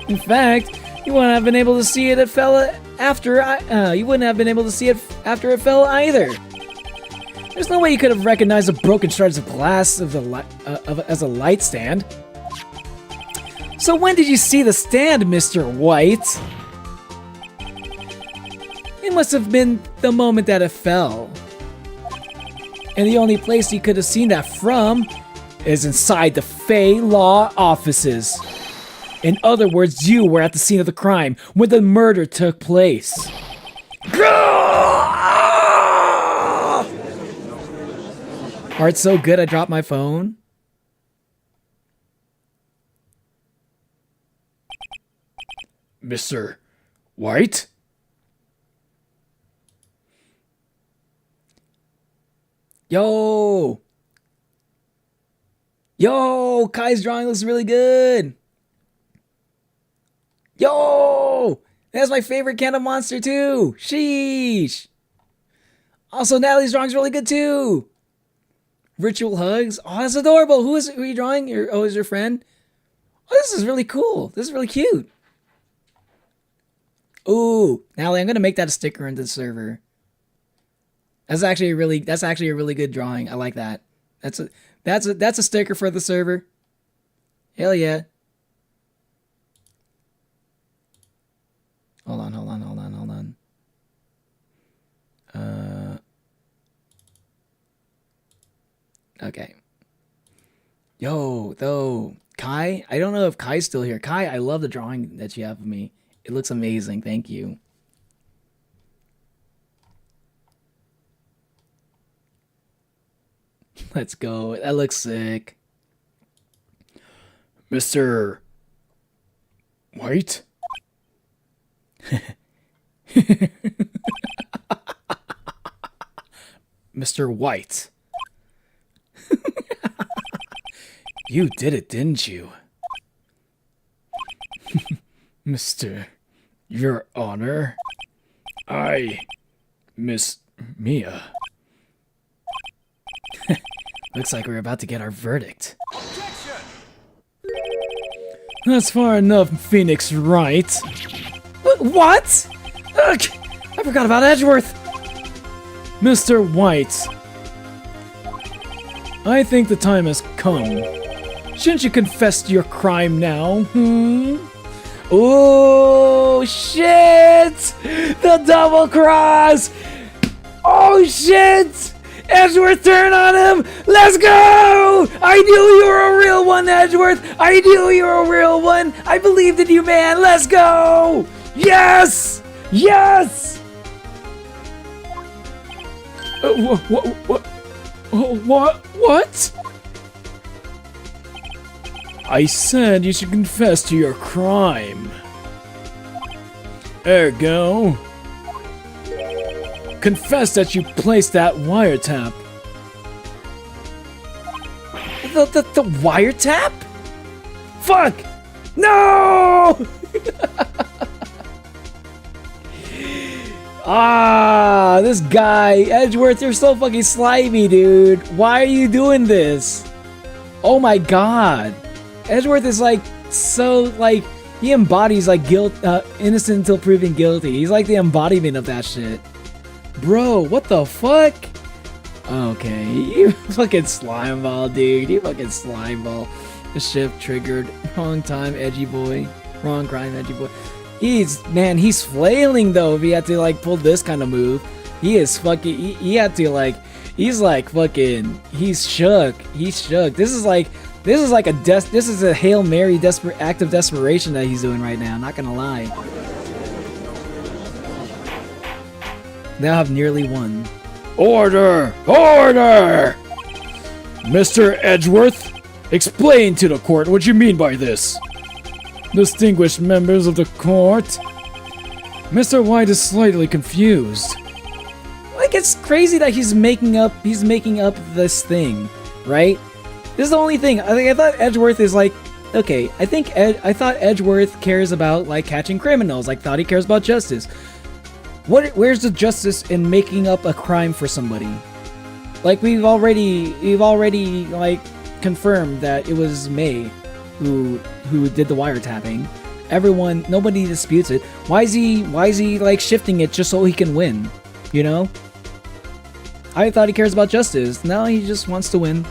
In fact, you wouldn't have been able to see it after it fell either. There's no way you could have recognized the broken shards of glass as a light stand. So when did you see the stand, Mr. White? It must have been the moment that it fell. And the only place you could have seen that from is inside the Fey Law offices. In other words, you were at the scene of the crime when the murder took place. Art's so good I dropped my phone. Mr. White? Yo, Kai's drawing looks really good. Yo, that's my favorite kind of monster too. Sheesh. Also, Natalie's drawing's really good too. Ritual hugs. Oh, that's adorable. Who are you drawing? Is your friend? Oh, this is really cool. This is really cute. Ooh, Natalie, I'm gonna make that a sticker in the server. That's actually a really good drawing. I like that. That's a sticker for the server. Hell yeah. Hold on. Okay. Yo, though, Kai, I don't know if Kai's still here. Kai, I love the drawing that you have of me. It looks amazing. Thank you. Let's go. That looks sick. Mr. White? Mr. White. You did it, didn't you? Mr. Your Honor, I miss Mia. Looks like we're about to get our verdict. That's far enough, Phoenix Wright. What? Ugh, I forgot about Edgeworth. Mr. White, I think the time has come. Shouldn't you confess to your crime now? Oh shit! The double cross! Oh shit! Edgeworth, turn on him! Let's go! I knew you were a real one, Edgeworth! I knew you were a real one! I believed in you, man! Let's go! Yes! Yes! What? I said you should confess to your crime. Ergo, confess that you placed that wiretap. The wiretap? Fuck! No! This guy, Edgeworth, you're so fucking slimy, dude. Why are you doing this? Oh my god. Edgeworth is like, so like, he embodies like guilt, innocent until proven guilty. He's like the embodiment of that shit. Bro, what the fuck? Okay, you fucking slimeball, dude. You fucking slimeball. The shift triggered. Wrong time, edgy boy. Wrong crime, edgy boy. He's flailing though if he had to like pull this kind of move. He is fucking, he had to like, he's like fucking, he's shook. He's shook. This is like a Hail Mary act of desperation that he's doing right now, not gonna lie. Now have nearly won. Order! Order! Mr. Edgeworth, explain to the court what you mean by this. Distinguished members of the court, Mr. White is slightly confused. Like, it's crazy that he's making up this thing, right? This is the only thing. I thought Edgeworth is like, okay, I thought Edgeworth cares about like catching criminals. Like, thought he cares about justice. Where's the justice in making up a crime for somebody? Like, we've already like confirmed that it was May who did the wiretapping. Nobody disputes it. Why is he like shifting it just so he can win? You know? I thought he cares about justice. Now he just wants to win.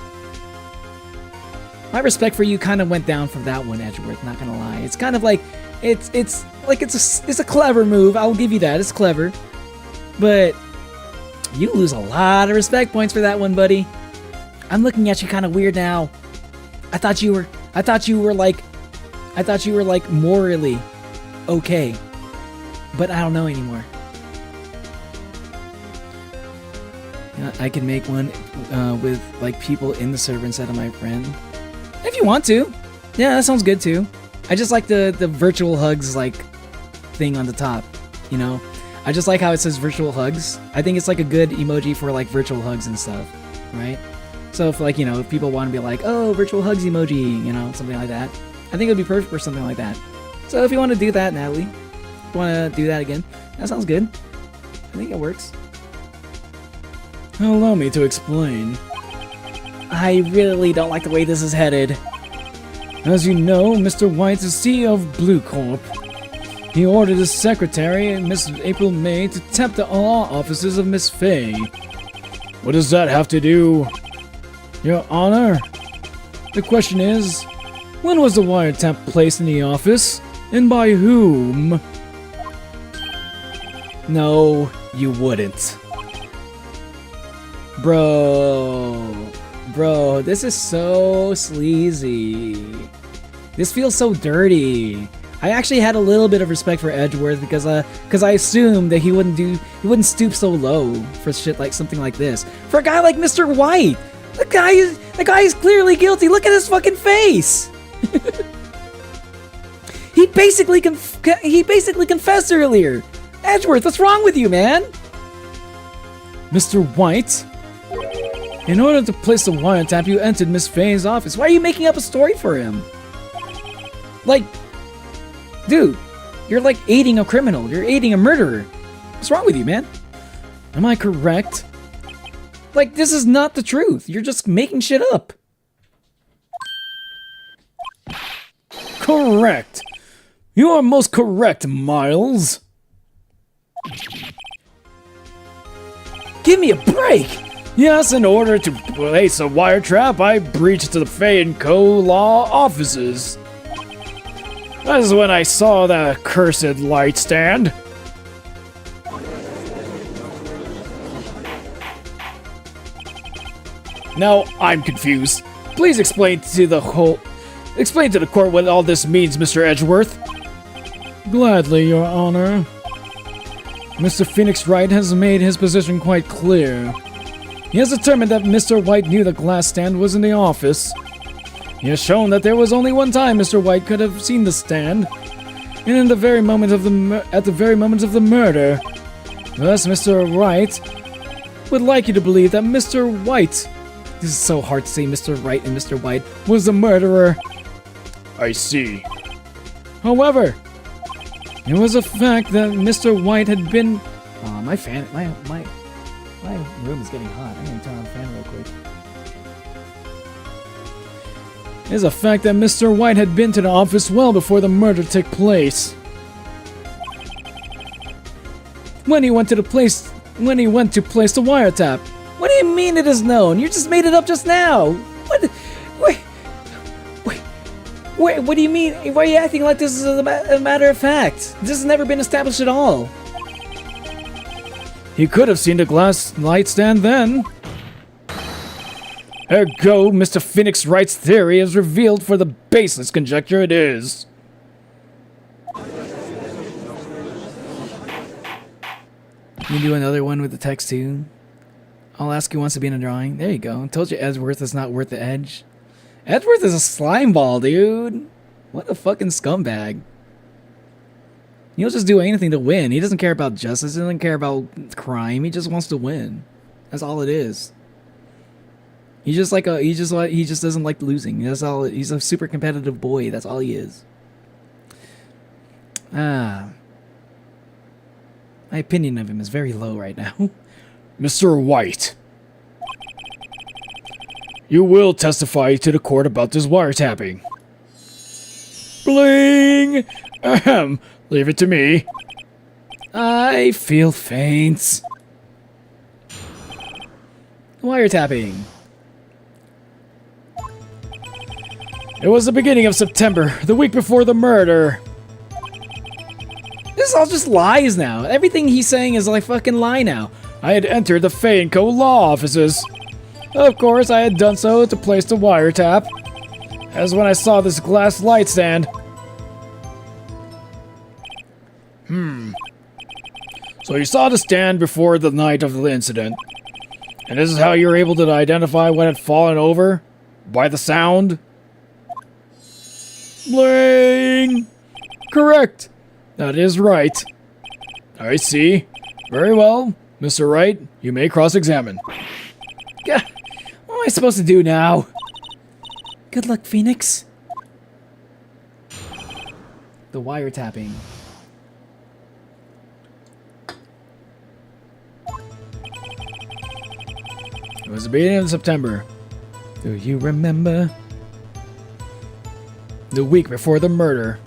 My respect for you kind of went down from that one, Edgeworth, not gonna lie. It's kind of like, it's a clever move, I'll give you that, it's clever. But you lose a lot of respect points for that one, buddy. I'm looking at you kind of weird now. I thought you were like morally okay. But I don't know anymore. I can make one with like people in the server instead of my friend. If you want to. Yeah, that sounds good too. I just like the virtual hugs like thing on the top, you know? I just like how it says virtual hugs. I think it's like a good emoji for like virtual hugs and stuff, right? So if like, you know, if people want to be like, oh, virtual hugs emoji, you know, something like that. I think it would be perfect for something like that. So if you want to do that, Natalie, if you want to do that again, that sounds good. I think it works. Allow me to explain. I really don't like the way this is headed. As you know, Mr. White is CEO of Blue Corp. He ordered his secretary, Miss April May, to tap the law offices of Miss Fay. What does that have to do? Your Honor? The question is, when was the wiretap placed in the office, and by whom? No, you wouldn't. Bro, this is so sleazy. This feels so dirty. I actually had a little bit of respect for Edgeworth because I assumed that he wouldn't stoop so low for shit like something like this. For a guy like Mr. White, the guy is clearly guilty. Look at his fucking face. He basically confessed earlier. Edgeworth, what's wrong with you, man? Mr. White? In order to place the wiretap, you entered Miss Fay's office. Why are you making up a story for him? Like, Dude, you're like aiding a criminal. You're aiding a murderer. What's wrong with you, man? Am I correct? Like, this is not the truth. You're just making shit up. Correct. You are most correct, Miles. Give me a break. Yes, in order to place a wire trap, I breached the Fay & Co. law offices. That is when I saw the cursed light stand. Now I'm confused. Please explain to the court what all this means, Mr. Edgeworth. Gladly, Your Honor. Mr. Phoenix Wright has made his position quite clear. He has determined that Mr. White knew the glass stand was in the office. He has shown that there was only one time Mr. White could have seen the stand, and in the very moment of at the very moment of the murder. Thus, Mr. Wright would like you to believe that Mr. White, This is so hard to say Mr. Wright and Mr. White. was the murderer. I see. However, it was a fact that Mr. White had been. My room is getting hot. I'm gonna turn on the fan real quick. It is a fact that Mr. White had been to the office well before the murder took place. When he went to place the wiretap. What do you mean it is known? You just made it up just now. What? Wait, what do you mean? Why are you acting like this is a matter of fact? This has never been established at all. He could have seen the glass light stand then. Ergo, Mr. Phoenix Wright's theory is revealed for the baseless conjecture it is. You do another one with the text too? I'll ask you once to be in a drawing. There you go. I told you Edgeworth is not worth the edge. Edgeworth is a slime ball, dude. What a fucking scumbag. He'll just do anything to win. He doesn't care about justice. He doesn't care about crime. He just wants to win. That's all it is. He just doesn't like losing. That's all. He's a super competitive boy. That's all he is. My opinion of him is very low right now. Mr. White, you will testify to the court about this wiretapping. Bling! Ahem. Leave it to me. I feel faint. Wiretapping. It was the beginning of September, the week before the murder. This is all just lies now. Everything he's saying is like fucking lie now. I had entered the Fay & Co. law offices. Of course, I had done so to place the wiretap. As when I saw this glass light stand. So you saw the stand before the night of the incident. And this is how you were able to identify what had fallen over? By the sound? Bling! Correct. That is right. I see. Very well. Mr. Wright, you may cross-examine. God, what am I supposed to do now? Good luck, Phoenix. The wiretapping. It was the beginning of September. Do you remember? The week before the murder.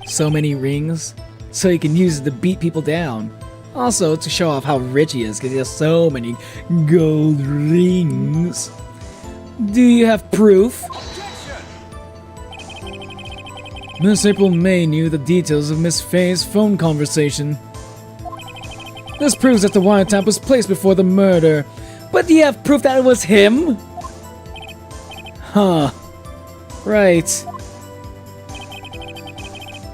So many rings, so he can use it to beat people down. Also, to show off how rich he is, because he has so many gold rings. Do you have proof? Miss April May knew the details of Miss Faye's phone conversation. This proves that the wiretap was placed before the murder. But do you have proof that it was him? Huh. Right.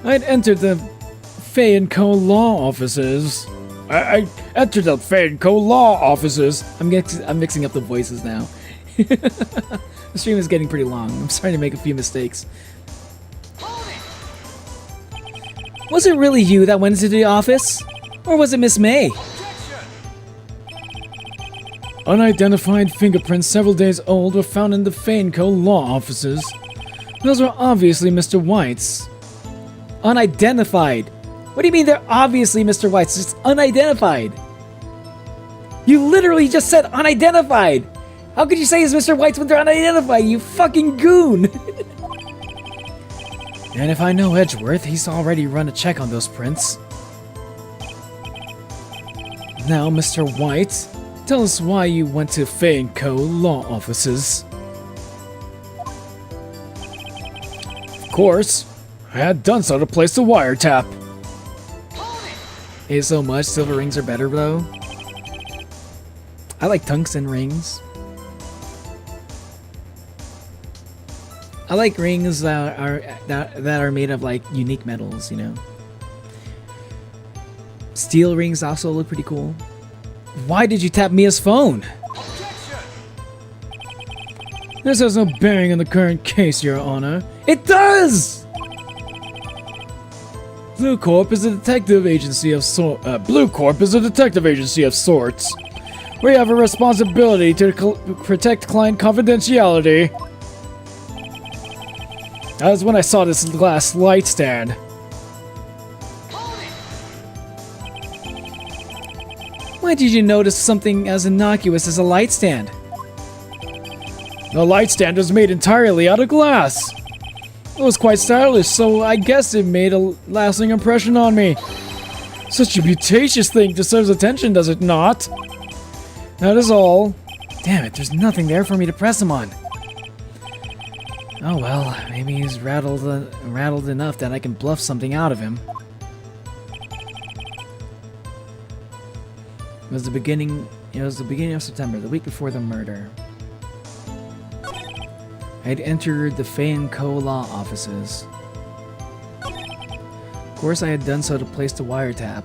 I'd entered the Fay & Co. law offices. I entered the Fay & Co. law offices. I'm mixing up the voices now. The stream is getting pretty long. I'm starting to make a few mistakes. Was it really you that went into the office? Or was it Miss May? Unidentified fingerprints several days old were found in the Fay & Co. law offices. Those were obviously Mr. White's. Unidentified. What do you mean they're obviously Mr. White's? It's unidentified. You literally just said unidentified. How could you say it's Mr. White's when they're unidentified, you fucking goon? And if I know Edgeworth, he's already run a check on those prints. Now, Mr. White, tell us why you went to Fay & Co. law offices. Of course, I had done so to place the wiretap. Hey, so much. Silver rings are better, though. I like tungsten rings. I like rings that are made of like unique metals, you know. Steel rings also look pretty cool. Why did you tap Mia's phone? This has no bearing on the current case, Your Honor. It does! Blue Corp is a detective agency of sorts. We have a responsibility to protect client confidentiality. That was when I saw this glass light stand. Why did you notice something as innocuous as a light stand? The light stand was made entirely out of glass. It was quite stylish, so I guess it made a lasting impression on me. Such a beauteous thing deserves attention, does it not? That is all. Damn it, there's nothing there for me to press him on. Oh well, maybe he's rattled enough that I can bluff something out of him. It was the beginning of September, the week before the murder. I'd entered the Fay & Co. law offices. Of course, I had done so to place the wiretap.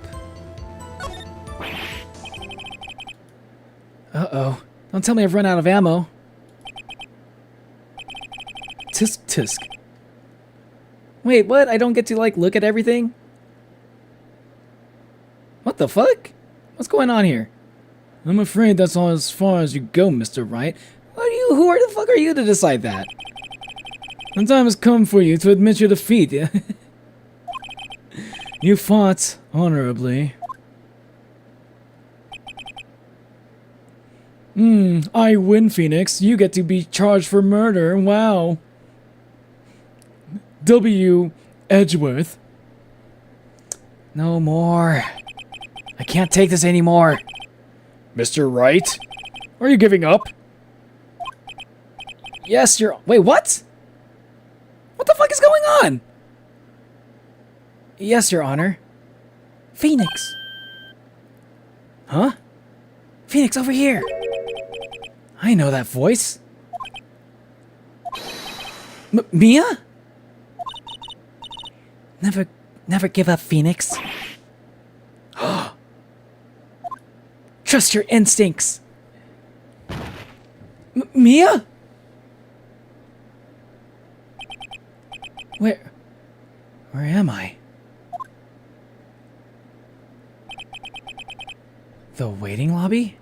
Uh-oh. Don't tell me I've run out of ammo. Tisk tisk. Wait, what? I don't get to, like, look at everything? What the fuck? What's going on here? I'm afraid that's all as far as you go, Mr. Wright. Who the fuck are you to decide that? The time has come for you to admit your defeat. You fought honorably. I win, Phoenix. You get to be charged for murder. Wow. W. Edgeworth. No more. I can't take this anymore. Mr. Wright? Are you giving up? Yes, Wait, what? What the fuck is going on? Yes, Your Honor. Phoenix. Huh? Phoenix, over here. I know that voice. Mia? Never give up, Phoenix. Trust your instincts. Mia? Where am I? The waiting lobby?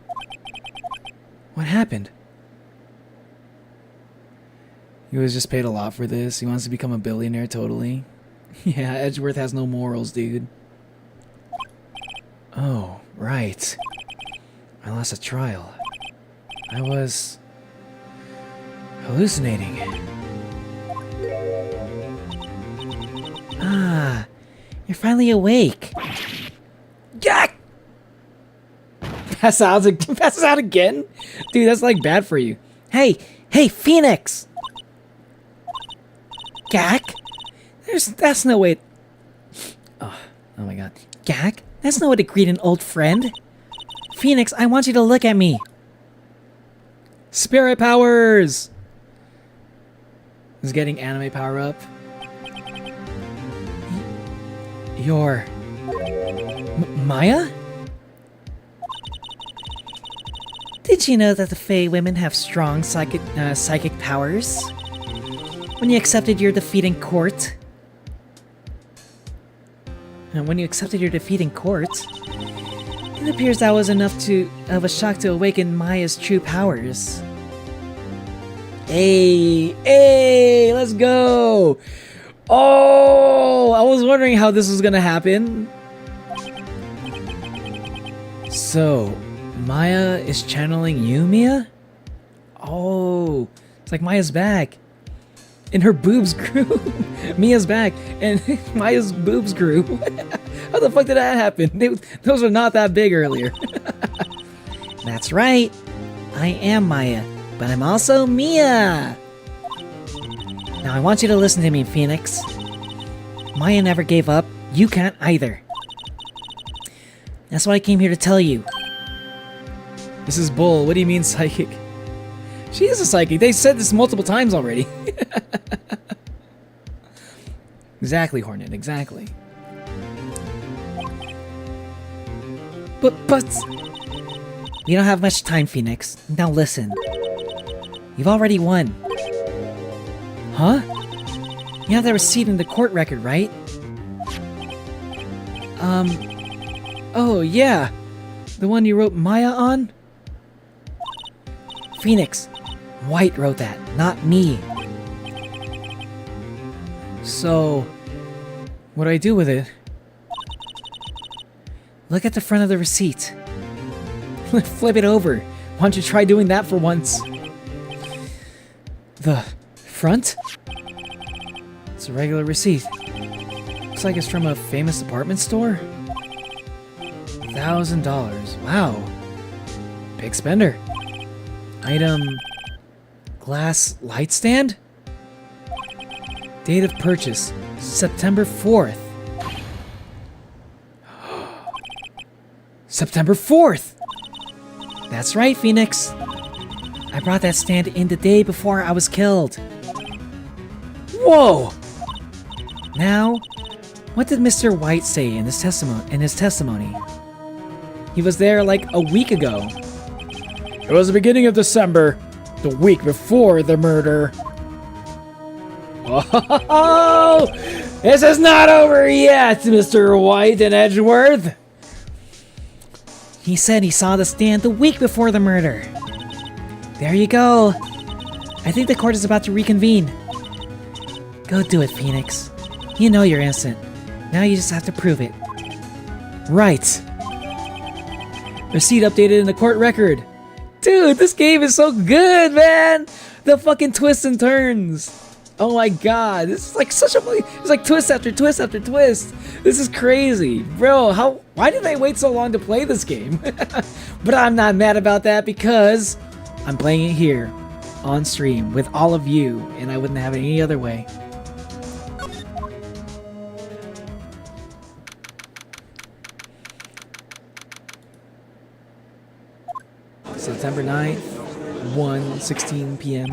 What happened? He was just paid a lot for this. He wants to become a billionaire, totally. Yeah, Edgeworth has no morals, dude. Oh, right. I lost a trial. I was hallucinating. Ah, you're finally awake. Jack! Passes out again? Dude, that's like bad for you. Hey, Phoenix! Gak? That's no way. Oh my god. Gak? That's no way to greet an old friend. Phoenix, I want you to look at me. Spirit powers! He's getting anime power up. You're... Maya? Did you know that the Fae women have strong psychic powers? When you accepted your defeat in court... it appears that was enough of a shock to awaken Maya's true powers. Hey, let's go. Oh, I was wondering how this was gonna happen. So, Maya is channeling you, Mia? Oh, it's like Maya's back. And her boobs grew. Mia's back, and Maya's boobs grew. How the fuck did that happen? Those were not that big earlier. That's right. I am Maya, but I'm also Mia. Now I want you to listen to me, Phoenix. Maya never gave up. You can't either. That's what I came here to tell you. This is bull. What do you mean psychic? She is a psychic. They said this multiple times already. Exactly, Hornet. Exactly. But... You don't have much time, Phoenix. Now listen. You've already won. Huh? You have the receipt in the court record, right? Oh, yeah. The one you wrote Maya on? Phoenix. Wright wrote that, not me. So, what do I do with it? Look at the front of the receipt. Flip it over. Why don't you try doing that for once? The front? It's a regular receipt. Looks like it's from a famous department store. $1,000. Wow. Big spender. Item... glass light stand? Date of purchase, September 4th. September 4th! That's right, Phoenix. I brought that stand in the day before I was killed. Whoa! Now, what did Mr. Wright say in his testimony? He was there like a week ago. It was the beginning of December, the week before the murder. Oh! This is not over yet, Mr. White and Edgeworth! He said he saw the stand the week before the murder. There you go. I think the court is about to reconvene. Go do it, Phoenix. You know you're innocent. Now you just have to prove it. Right. Receipt updated in the court record. Dude, this game is so good, man! The fucking twists and turns. Oh my god, this is like such a... It's like twist after twist after twist. This is crazy. Bro, why did I wait so long to play this game? But I'm not mad about that because I'm playing it here on stream with all of you, and I wouldn't have it any other way. September 9th, 1:16 p.m.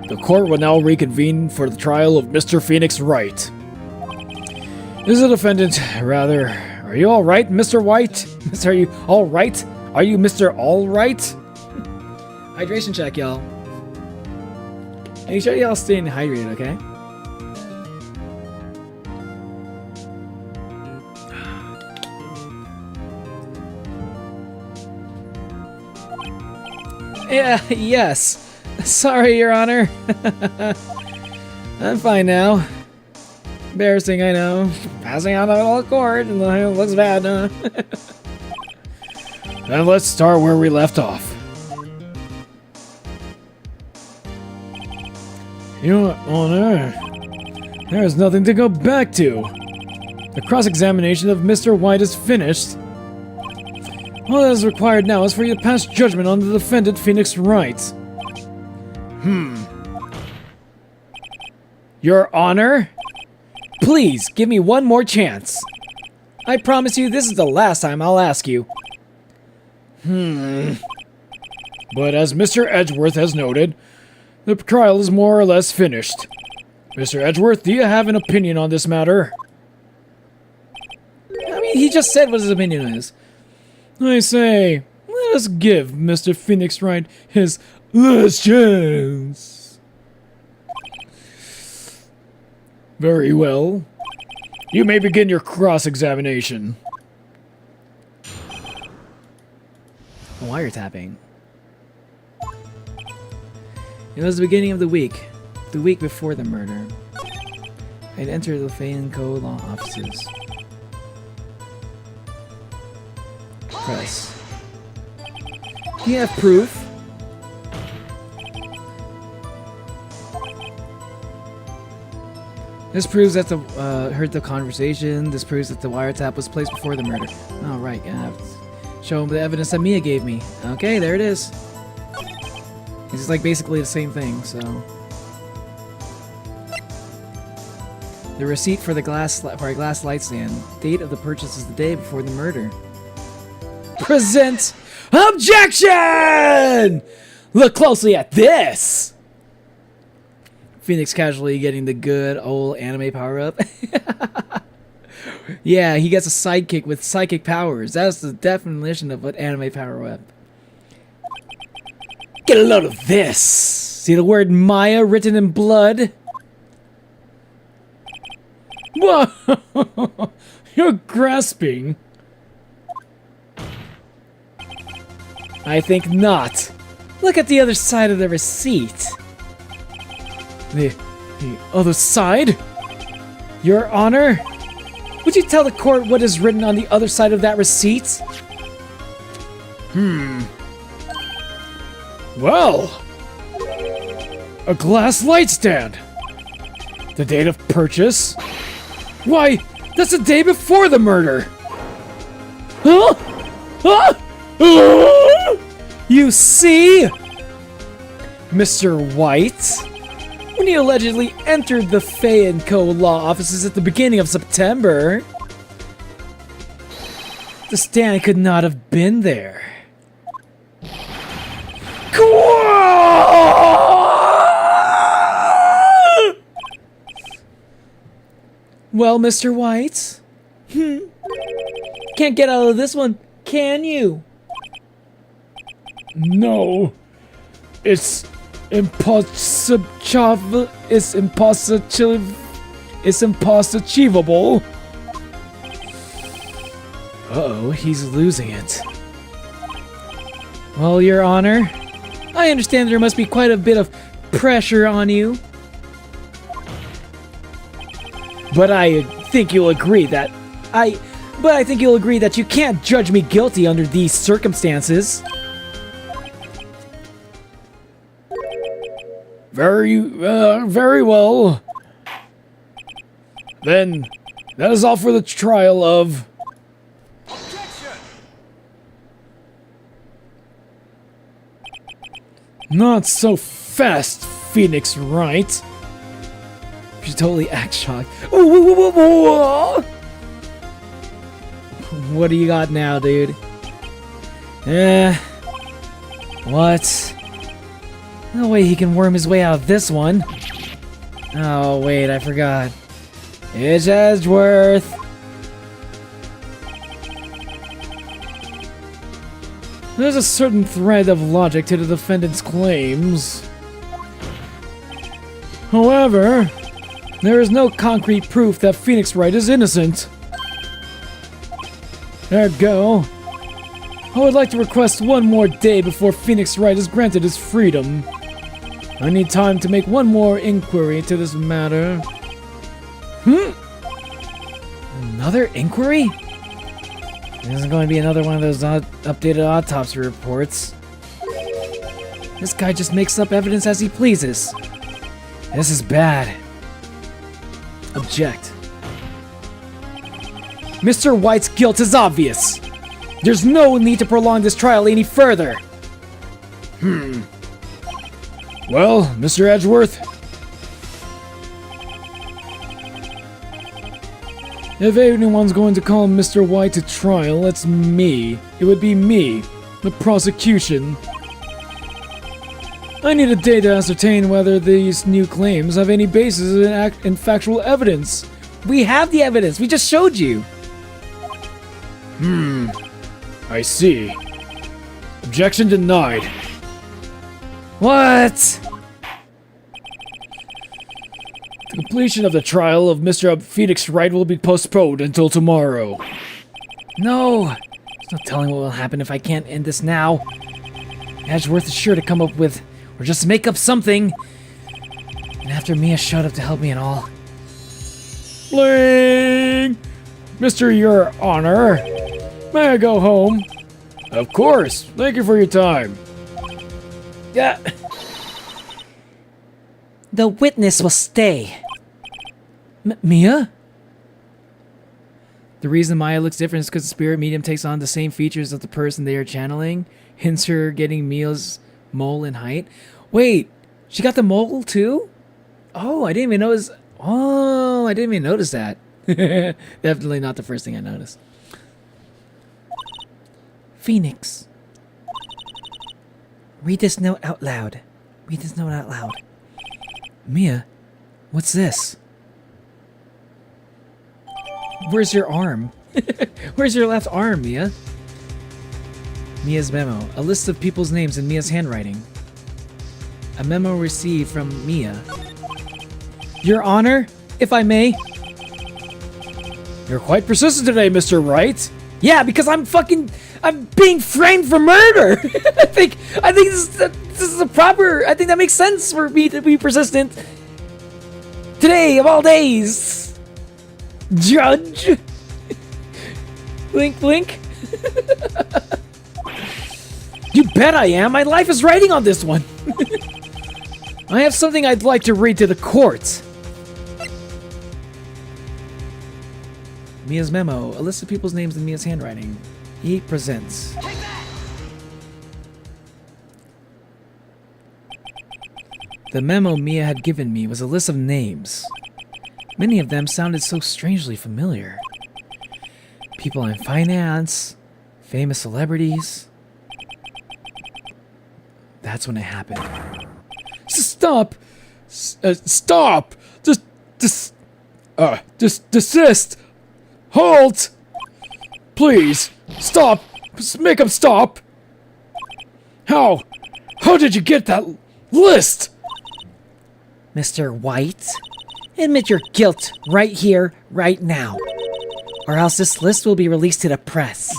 The court will now reconvene for the trial of Mr. Phoenix Wright. Is the defendant, rather... Are you alright, Mr. White? Are you alright? Are you Mr. Alright? Hydration check, y'all. Make sure y'all staying hydrated, okay? Yeah, yes. Sorry, Your Honor. I'm fine now. Embarrassing, I know. Passing out of all court, and it looks bad, huh? And let's start where we left off. Your Honor, there is nothing to go back to. The cross-examination of Mr. White is finished. All that is required now is for you to pass judgment on the defendant, Phoenix Wright. Your Honor? Please, give me one more chance. I promise you this is the last time I'll ask you. But as Mr. Edgeworth has noted, the trial is more or less finished. Mr. Edgeworth, do you have an opinion on this matter? I mean, he just said what his opinion is. I say, let us give Mr. Phoenix Wright his last chance. Very well. You may begin your cross-examination. Wiretapping. It was the beginning of the week. The week before the murder, I'd entered the Fane Co. law offices. Press. Do you have proof? This proves that the heard the conversation. This proves that the wiretap was placed before the murder. Oh right, yeah. Show him the evidence that Mia gave me. Okay, there it is. It's like basically the same thing. So the receipt for the glass light stand. Date of the purchase is the day before the murder. Present objection. Look closely at this. Phoenix casually getting the good old anime power-up. Yeah, he gets a sidekick with psychic powers. That's the definition of an anime power-up. Get a load of this! See the word Maya written in blood? Whoa! You're grasping. I think not. Look at the other side of the receipt. The other side? Your Honor? Would you tell the court what is written on the other side of that receipt? Well, a glass light stand. The date of purchase? Why, that's the day before the murder. Huh? Huh? You see? Mr. White? When you allegedly entered the Fay & Co. law offices at the beginning of September, the stand could not have been there. Well, Mr. White? Can't get out of this one, can you? No. It's impossible. It's impossible. Uh-oh, he's losing it. Well, Your Honor, I understand there must be quite a bit of pressure on you. But I think you'll agree that you can't judge me guilty under these circumstances. Very well. Then, that is all for the trial of... Not so fast, Phoenix Wright. She totally acts shocked. What do you got now, dude? What? No way he can worm his way out of this one. Oh, wait, I forgot. It's Edgeworth. There's a certain thread of logic to the defendant's claims. However, there is no concrete proof that Phoenix Wright is innocent. Ergo, I would like to request one more day before Phoenix Wright is granted his freedom. I need time to make one more inquiry into this matter. Another inquiry? This is going to be another one of those updated autopsy reports. This guy just makes up evidence as he pleases. This is bad. Object. Mr. White's guilt is obvious. There's no need to prolong this trial any further. Well, Mr. Edgeworth, if anyone's going to call Mr. White to trial, it's me. It would be me, the prosecution. I need a day to ascertain whether these new claims have any basis in factual evidence. We have the evidence. We just showed you. I see. Objection denied. What? The completion of the trial of Mr. Phoenix Wright will be postponed until tomorrow. No. There's no telling what will happen if I can't end this now. Edgeworth is sure to come up with, or just make up something, and have after Mia showed up to help me and all. Bling! Mr. Your Honor, may I go home? Of course. Thank you for your time. Yeah. The witness will stay. Mia? The reason Maya looks different is because the spirit medium takes on the same features of the person they are channeling, hence her getting Mia's mole in height. Wait, she got the mole too? Oh, I didn't even notice. Oh, I didn't even notice that. Definitely not the first thing I noticed. Phoenix. Read this note out loud. Read this note out loud. Mia, what's this? Where's your arm? Where's your left arm, Mia? Mia's memo. A list of people's names in Mia's handwriting. A memo received from Mia. Your Honor, if I may. You're quite persistent today, Mr. Wright. Yeah, because I'm being framed for murder. I think this is a proper. I think that makes sense for me to be persistent. Today of all days, Judge. Blink, blink. You bet I am. My life is writing on this one. I have something I'd like to read to the court. Mia's memo. A list of people's names in Mia's handwriting. He presents. The memo Mia had given me was a list of names. Many of them sounded so strangely familiar. People in finance, famous celebrities. That's when it happened. Stop! Stop! Desist! Halt! Please, stop! Make him stop! How did you get that list? Mr. White, admit your guilt right here, right now. Or else this list will be released to the press.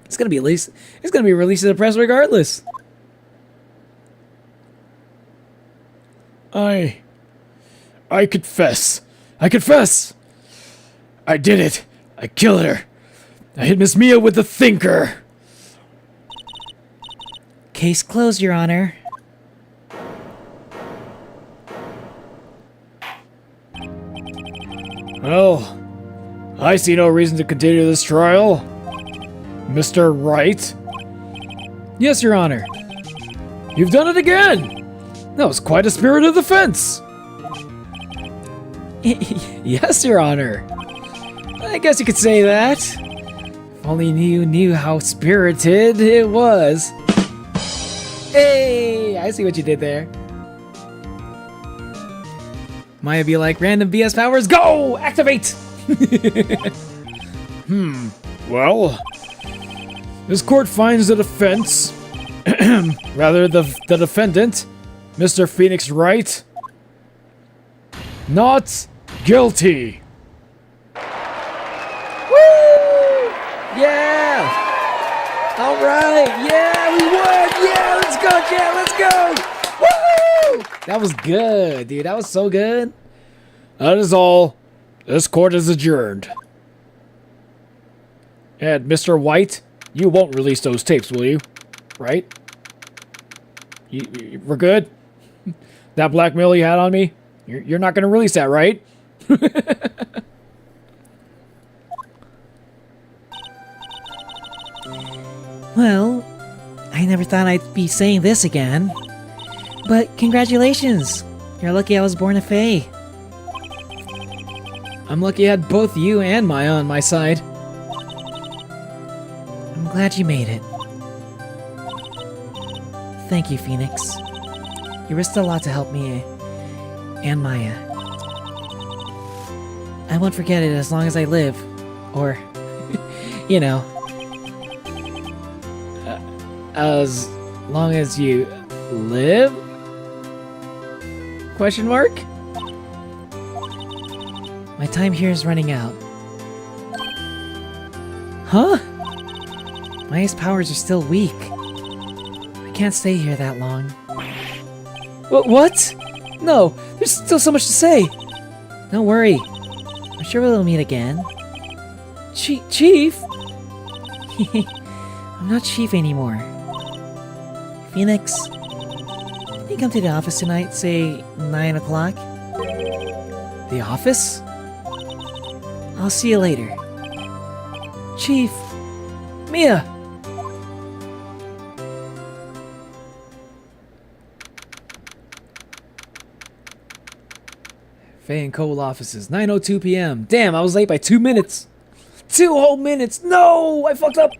It's gonna be released. It's gonna be released to the press regardless. I confess. I confess. I did it. I killed her. I hit Miss Mia with the thinker. Case closed, Your Honor. Well, I see no reason to continue this trial. Mr. Wright? Yes, Your Honor. You've done it again! That was quite a spirited defense! Yes, Your Honor. I guess you could say that. If only you knew how spirited it was. Hey, I see what you did there. Maya be like, random BS powers, go! Activate! Well, this court finds the defense, rather the defendant, Mr. Phoenix Wright, not guilty. Yeah! Alright! Yeah, we won! Yeah, let's go, Jet! Let's go! Woo! That was good, dude. That was so good. That is all. This court is adjourned. And Mr. White, you won't release those tapes, will you? Right? We're good? That blackmail you had on me? You're not going to release that, right? Well, I never thought I'd be saying this again. But congratulations! You're lucky I was born a Fae. I'm lucky I had both you and Maya on my side. I'm glad you made it. Thank you, Phoenix. You risked a lot to help me and Maya. I won't forget it as long as I live. Or, you know, As long as you live? Question mark? my time here is running out. Huh? Maya's powers are still weak. I can't stay here that long. What? No, There's still so much to say. Don't worry. I'm sure we'll meet again. Chief? I'm not Chief anymore. Phoenix, can you come to the office tonight, say 9 o'clock? The office? I'll see you later. Chief. Mia! Faye and Cole offices, 9:02 p.m. Damn, I was late by 2 minutes. 2 whole minutes. No, I fucked up.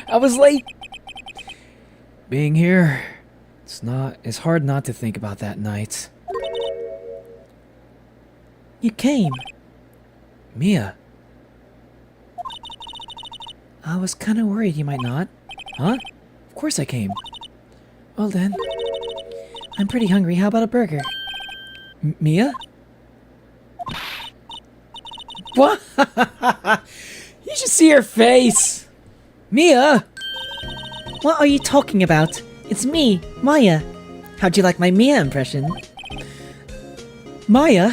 I was late. Being here, it's hard not to think about that night. You came. Mia. I was kind of worried you might not. Huh? Of course I came. Well then, I'm pretty hungry. How about a burger? Mia? What? You should see her face. Mia! What are you talking about? It's me, Maya. How'd you like my Mia impression? Maya?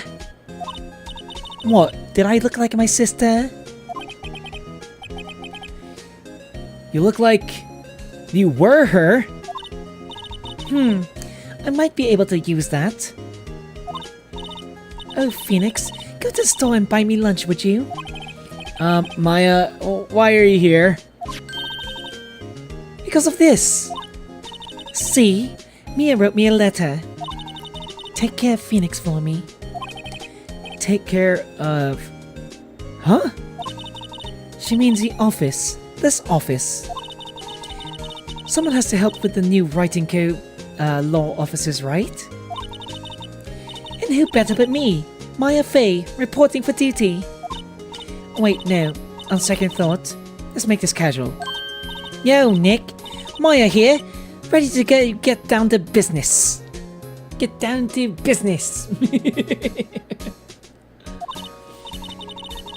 What, did I look like my sister? You look like you were her. I might be able to use that. Oh, Phoenix, go to the store and buy me lunch, would you? Maya, why are you here? Because of this. See, Mia wrote me a letter. Take care of Phoenix for me. Take care of... Huh? She means the office. This office. Someone has to help with the new writing law officers, right? And who better but me, Maya Fey, reporting for duty. Wait, no. On second thought, let's make this casual. Yo, Nick. Maya here. Ready to get down to business. Get down to business.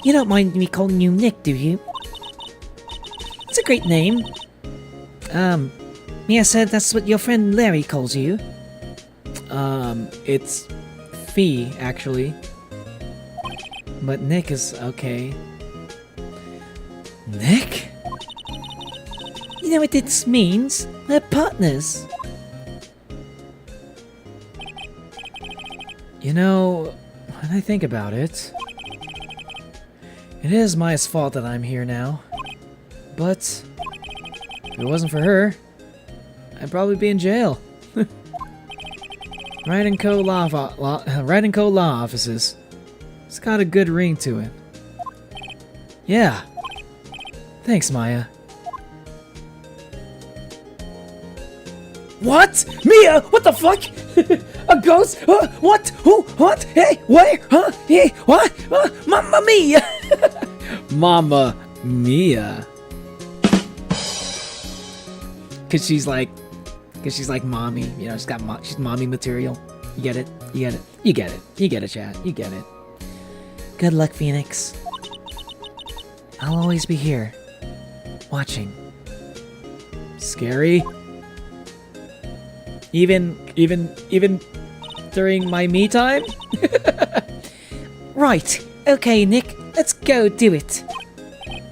You don't mind me calling you Nick, do you? It's a great name. Mia said that's what your friend Larry calls you. It's Fee, actually. But Nick is okay. Nick? You know what this means? We're partners. You know, when I think about it, it is Maya's fault that I'm here now. But if it wasn't for her, I'd probably be in jail. Wright and Co. Law offices. It's got a good ring to it. Yeah. Thanks, Maya. What? Mia? What the fuck? A ghost? What? Who? What? Hey? Where? Huh? Hey? What? Mamma Mia! Mama Mia. Cause she's like mommy. You know, she's mommy material. You get it? You get it? You get it? You get it, chat? You get it? Good luck, Phoenix. I'll always be here, watching. Scary? Even during my me time? Right. Okay, Nick. Let's go do it.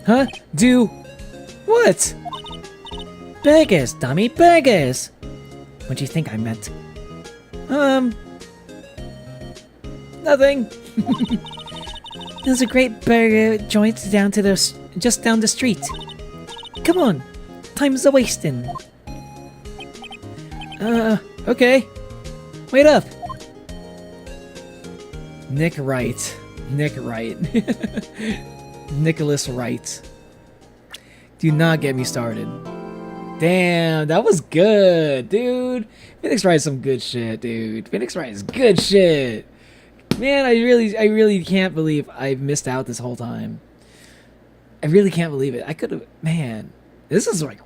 Huh? Do what? Burgers, dummy, burgers. What do you think I meant? Nothing. There's a great burger joint just down the street. Come on. Time's a wasting. Okay. Wait up. Nick Wright. Nicholas Wright. Do not get me started. Damn, that was good, dude. Phoenix Wright is some good shit, dude. Phoenix Wright is good shit. Man, I really can't believe I've missed out this whole time. I really can't believe it. I could have, man. This is like,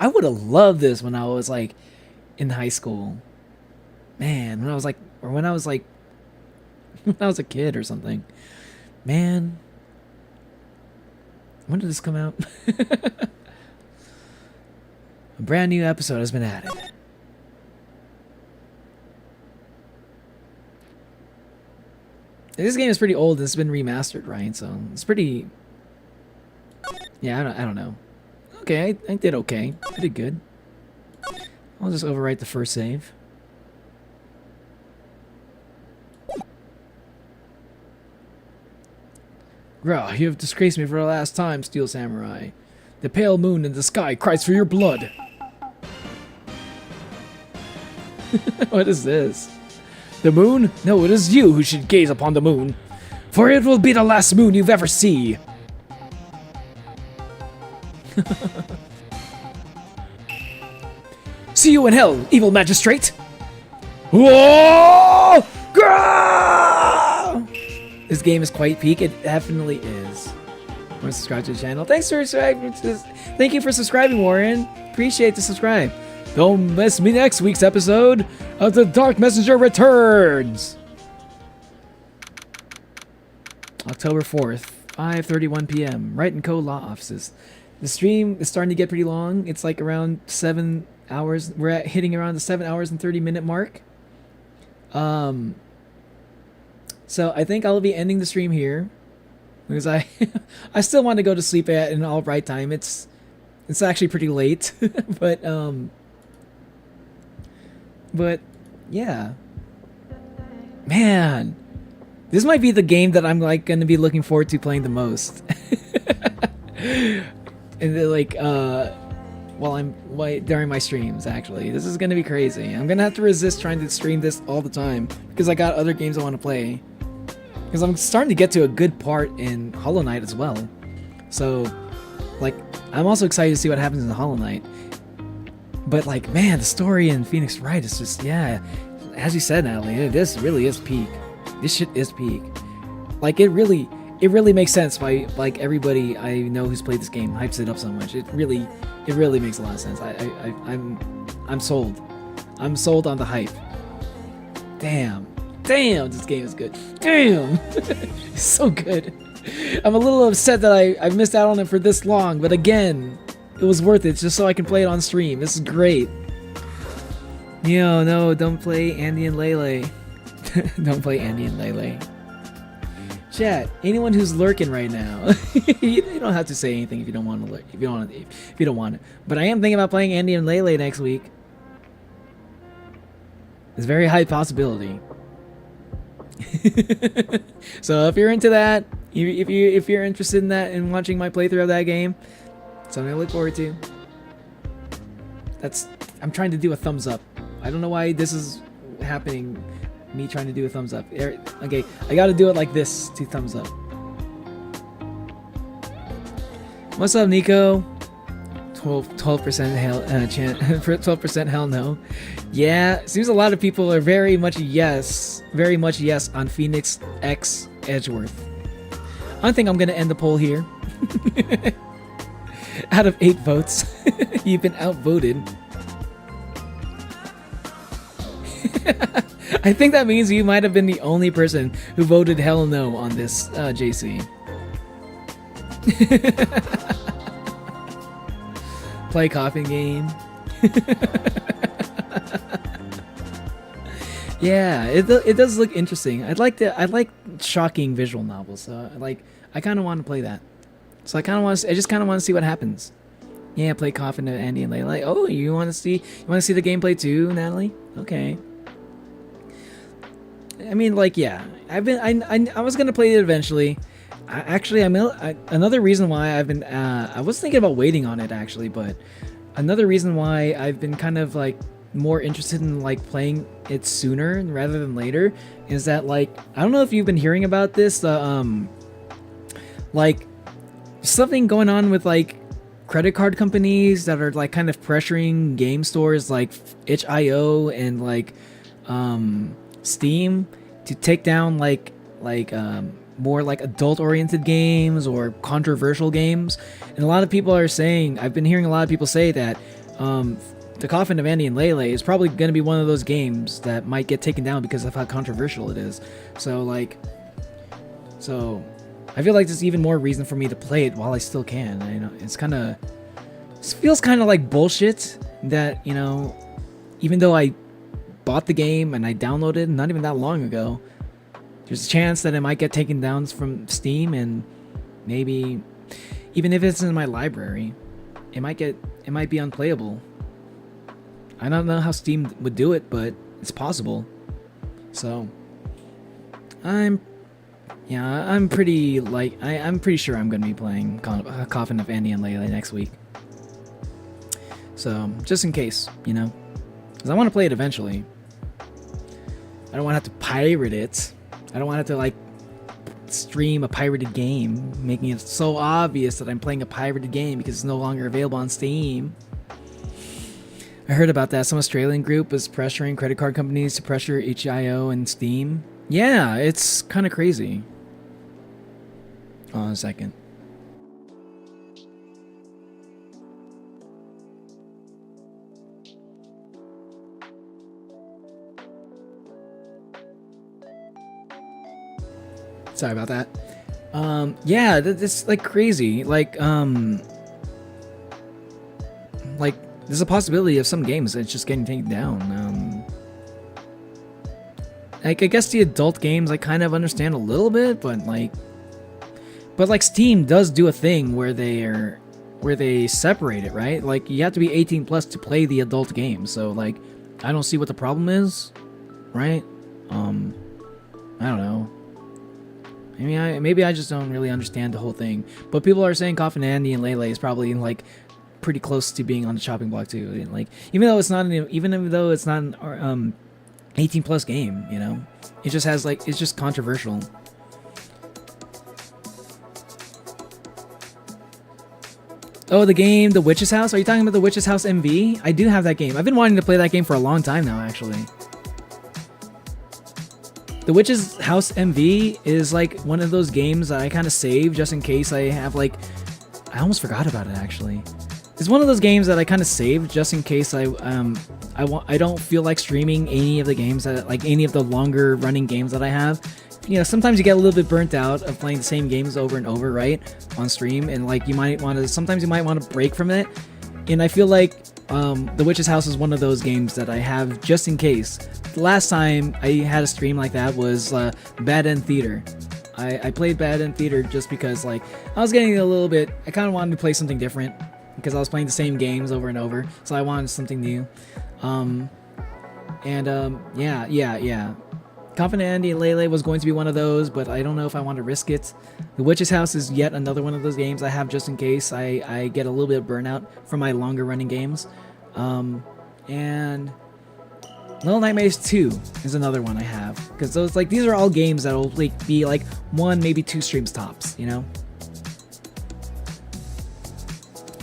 I would have loved this when I was like in high school. Man, when I was a kid or something. Man. When did this come out? A brand new episode has been added. This game is pretty old. It's been remastered, right? So it's pretty. Yeah, I don't know. Okay, I did okay. I did good. I'll just overwrite the first save. Grah, you have disgraced me for the last time, Steel Samurai. The pale moon in the sky cries for your blood. What is this? The moon? No, it is you who should gaze upon the moon. For it will be the last moon you've ever see. See you in hell, evil magistrate! Whoa! Grah! This game is quite peak. It definitely is. Want to subscribe to the channel? Thanks for subscribing. Thank you for subscribing, Warren. Appreciate the subscribe. Don't miss me next week's episode of The Dark Messenger Returns. October 4th, 5:31 p.m. Wright & Co. Law Offices. The stream is starting to get pretty long. It's like around 7 hours. We're hitting around the 7 hours and 30-minute mark. So I think I'll be ending the stream here because I still want to go to sleep at an all right time. It's actually pretty late, but yeah, man, this might be the game that I'm like going to be looking forward to playing the most. And like during my streams, actually, this is going to be crazy. I'm going to have to resist trying to stream this all the time because I got other games I want to play. Because I'm starting to get to a good part in Hollow Knight as well. So, like, I'm also excited to see what happens in Hollow Knight. But, like, man, the story in Phoenix Wright is just, yeah. As you said, Natalie, this really is peak. This shit is peak. Like, it really makes sense why, like, everybody I know who's played this game hypes it up so much. It really makes a lot of sense. I'm sold. I'm sold on the hype. Damn, this game is good. Damn, it's so good. I'm a little upset that I missed out on it for this long, but again, it was worth it just so I can play it on stream. This is great. Yo, no, don't play Andy and Lele. Don't play Andy and Lele. Chat, anyone who's lurking right now, you don't have to say anything if you don't want to lurk. If you don't want it. But I am thinking about playing Andy and Lele next week. It's a very high possibility. So if you're into that, if you're interested in that and watching my playthrough of that game, something to look forward to. I'm trying to do a thumbs up. I don't know why this is happening. Me trying to do a thumbs up. Okay, I gotta do it like this to thumbs up. What's up, Nico? 12% hell 12% hell no. Yeah, seems a lot of people are very much yes on Phoenix X Edgeworth. I think I'm gonna end the poll here. Out of 8 votes, you've been outvoted. I think that means you might have been the only person who voted hell no on this, JC. Play coffin game. Yeah, it does look interesting. I like shocking visual novels. So I kind of want to play that. So I just kind of want to see what happens. Yeah, play Coffin to Andy and Layla. Oh, you want to see the gameplay too, Natalie? Okay. I mean, like, yeah. I was gonna play it eventually. Another reason why I've been I was thinking about waiting on it actually, but another reason why I've been kind of like more interested in like playing it sooner rather than later is that, like, I don't know if you've been hearing about this, like something going on with like credit card companies that are like kind of pressuring game stores like itch.io and like Steam to take down like more like adult oriented games or controversial games. And a lot of people are saying, I've been hearing a lot of people say that the Coffin of Andy and Lele is probably going to be one of those games that might get taken down because of how controversial it is. So I feel like there's even more reason for me to play it while I still can. You know, it feels kind of like bullshit that, you know, even though I bought the game and I downloaded it not even that long ago, There's a chance that it might get taken down from Steam, and maybe even if it's in my library, it might be unplayable. I don't know how Steam would do it, but it's possible. So I'm pretty sure I'm gonna be playing Coffin of Andy and Lele next week. So just in case, because I want to play it eventually. I don't want to have to pirate it. I don't want to have to stream a pirated game, making it so obvious that I'm playing a pirated game because it's no longer available on Steam. I heard about that. Some Australian group was pressuring credit card companies to pressure itch.io and Steam. Yeah, it's kind of crazy. Hold on a second. Sorry about that. Yeah, that's crazy. There's a possibility of some games that's just getting taken down. I guess the adult games I kind of understand a little bit, but Steam does do a thing where they separate it, right? You have to be 18 plus to play the adult game. So I don't see what the problem is, right? I don't know. Maybe I just don't really understand the whole thing. But people are saying Coffin Andy and Lele is probably pretty close to being on the chopping block too. And, even though it's not an 18 plus game, it just has it's just controversial. Oh, the game, The Witch's House? Are you talking about The Witch's House MV? I do have that game. I've been wanting to play that game for a long time now, actually. The Witch's House MV is one of those games that I kind of save just in case I have I almost forgot about it actually. It's one of those games that I kind of saved just in case I don't feel like streaming any of the games that any of the longer running games that I have. Sometimes you get a little bit burnt out of playing the same games over and over, right, on stream, and sometimes you might want to break from it. And I feel The Witch's House is one of those games that I have just in case. The last time I had a stream like that was Bad End Theater. I played Bad End Theater just because I was getting a little bit, I kind of wanted to play something different because I was playing the same games over and over, so I wanted something new. Yeah. Coffin Andy and Lele was going to be one of those, but I don't know if I want to risk it. The Witch's House is yet another one of those games I have just in case I get a little bit of burnout from my longer running games. And Little Nightmares 2 is another one I have, because those these are all games that will be one, maybe two streams tops,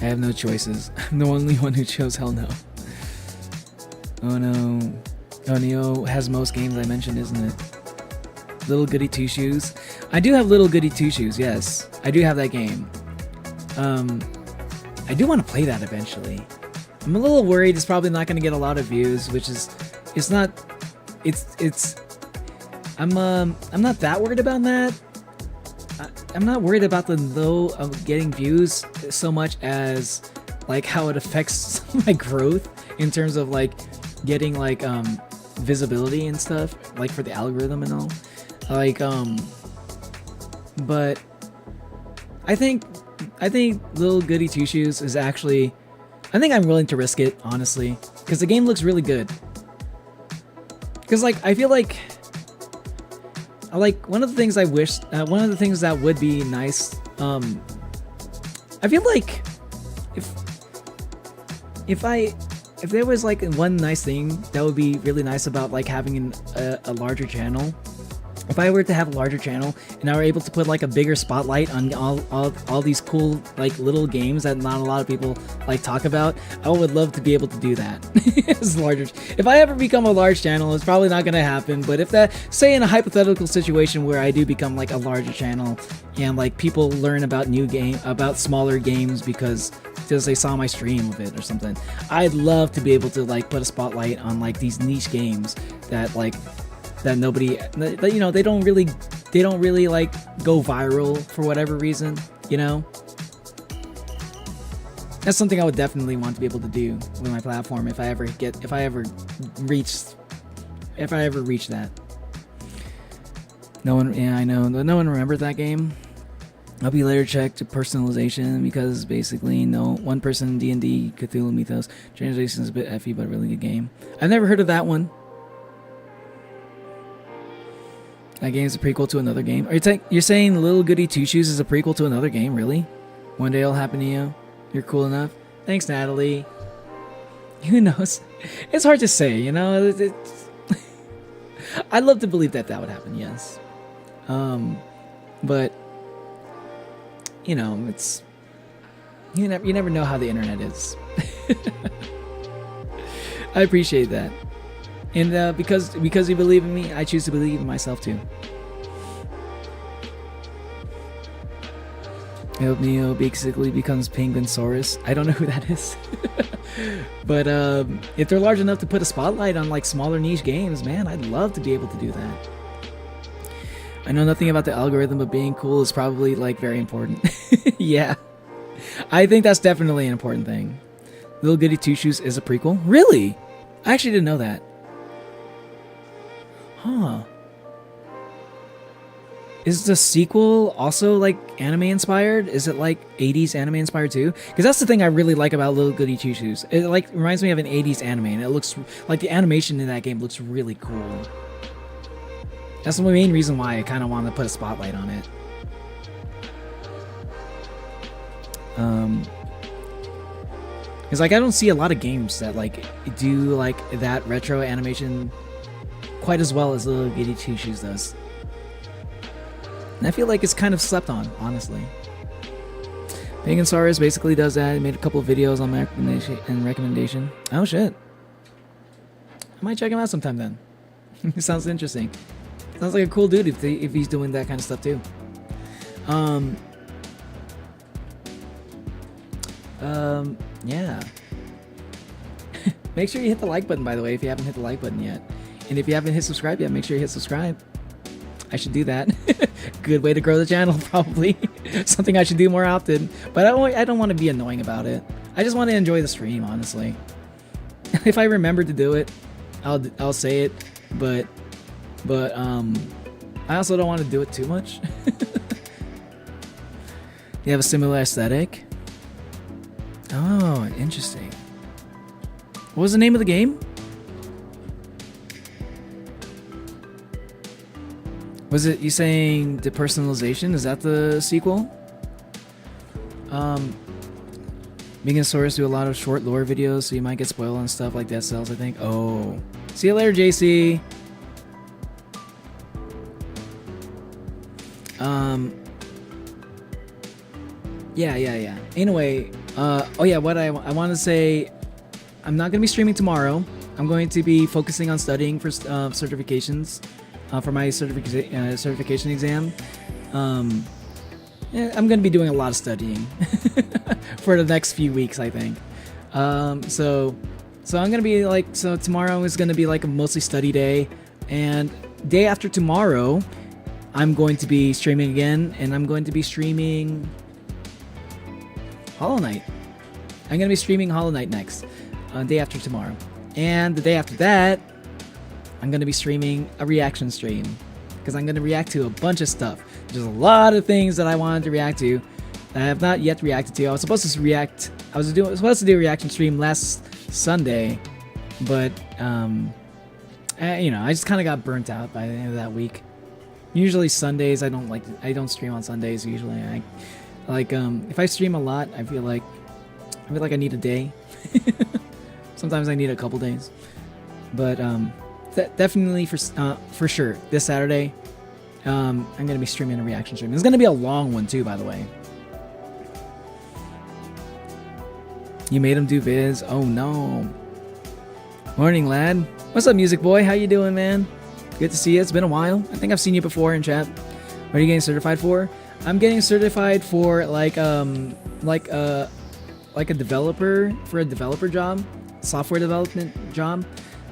I have no choices. I'm the only one who chose hell no. Oh no. Oh, Neo has most games I mentioned, isn't it? Little Goody Two Shoes. I do have Little Goody Two Shoes, yes. I do have that game. I do want to play that eventually. I'm a little worried it's probably not going to get a lot of views, which is, I'm not that worried about that. I'm not worried about the low of getting views so much as how it affects my growth in terms of getting visibility and stuff, for the algorithm and all. But I think Little Goody Two Shoes is actually, I think I'm willing to risk it, honestly, because the game looks really good. Because I feel one of the things I wish, one of the things that would be nice, I feel if there was one nice thing that would be really nice about having a larger channel, if I were to have a larger channel and I were able to put a bigger spotlight on all these cool little games that not a lot of people talk about, I would love to be able to do that. It's larger. If I ever become a large channel, it's probably not gonna happen, but if that, say in a hypothetical situation where I do become a larger channel and people learn about about smaller games because they saw my stream of it or something, I'd love to be able to put a spotlight on these niche games that that nobody, that, they don't really go viral for whatever reason, That's something I would definitely want to be able to do with my platform if I ever reach that. No one, yeah, I know. No one remembered that game. I'll be later checked to personalization because basically no one person D&D Cthulhu Mythos translation is a bit effy, but a really good game. I've never heard of that one. That game's a prequel to another game. You're saying Little Goody Two Shoes is a prequel to another game? Really? One day it'll happen to you. You're cool enough. Thanks, Natalie. Who knows? It's hard to say, you know. I'd love to believe that would happen. Yes. But you know, it's you never know how the internet is. I appreciate that. And because you believe in me, I choose to believe in myself too. El Neo basically becomes Penguinsaurus. I don't know who that is. But if they're large enough to put a spotlight on like smaller niche games, man, I'd love to be able to do that. I know nothing about the algorithm, but being cool is probably like very important. Yeah. I think that's definitely an important thing. Little Goody Two Shoes is a prequel? Really? I actually didn't know that. Huh. Is the sequel also like anime inspired? Is it like 80s anime inspired too? Because that's the thing I really like about Little Goody Two Shoes. It like reminds me of an 80s anime, and it looks like the animation in that game looks really cool. That's the main reason why I kind of want to put a spotlight on it. Because like I don't see a lot of games that like do like that retro animation quite as well as Little Goody Two Shoes does. And I feel like it's kind of slept on, honestly. Penguinsaurus basically does that. He made a couple of videos on my recommendation. Oh shit. I might check him out sometime then. It sounds interesting. Sounds like a cool dude if he's doing that kind of stuff too. Yeah. Make sure you hit the like button, by the way, if you haven't hit the like button yet. And if you haven't hit subscribe yet, make sure you hit subscribe. I should do that. Good way to grow the channel, probably. Something I should do more often. But I don't want to be annoying about it. I just want to enjoy the stream, honestly. If I remember to do it, I'll say it. But I also don't want to do it too much. You have a similar aesthetic? Oh, interesting. What was the name of the game? Was it you saying depersonalization? Is that the sequel? Megasaurus do a lot of short lore videos, so you might get spoiled on stuff like Dead Cells, I think. Oh. See you later, JC. Yeah. Anyway, oh yeah, what I want to say, I'm not going to be streaming tomorrow. I'm going to be focusing on studying for certifications, for my certification exam. Yeah, I'm going to be doing a lot of studying for the next few weeks, I think. So I'm going to be like, so tomorrow is going to be like a mostly study day, and day after tomorrow, I'm going to be streaming again, and I'm going to be streaming Hollow Knight. I'm going to be streaming Hollow Knight next, day after tomorrow. And the day after that, I'm going to be streaming a reaction stream, because I'm going to react to a bunch of stuff. There's a lot of things that I wanted to react to that I have not yet reacted to. I was supposed to do a reaction stream last Sunday, but you know, I just kind of got burnt out by the end of that week. Usually Sundays, I don't stream on Sundays usually. If I stream a lot, I feel like I need a day. Sometimes I need a couple days. But definitely for sure this Saturday, I'm gonna be streaming a reaction stream. It's gonna be a long one too, by the way. You made him do vids? Oh no. Morning, lad. What's up, music boy? How you doing, man? Good to see you. It's been a while. I think I've seen you before in chat. What are you getting certified for? I'm getting certified for like a developer, for a developer job, software development job.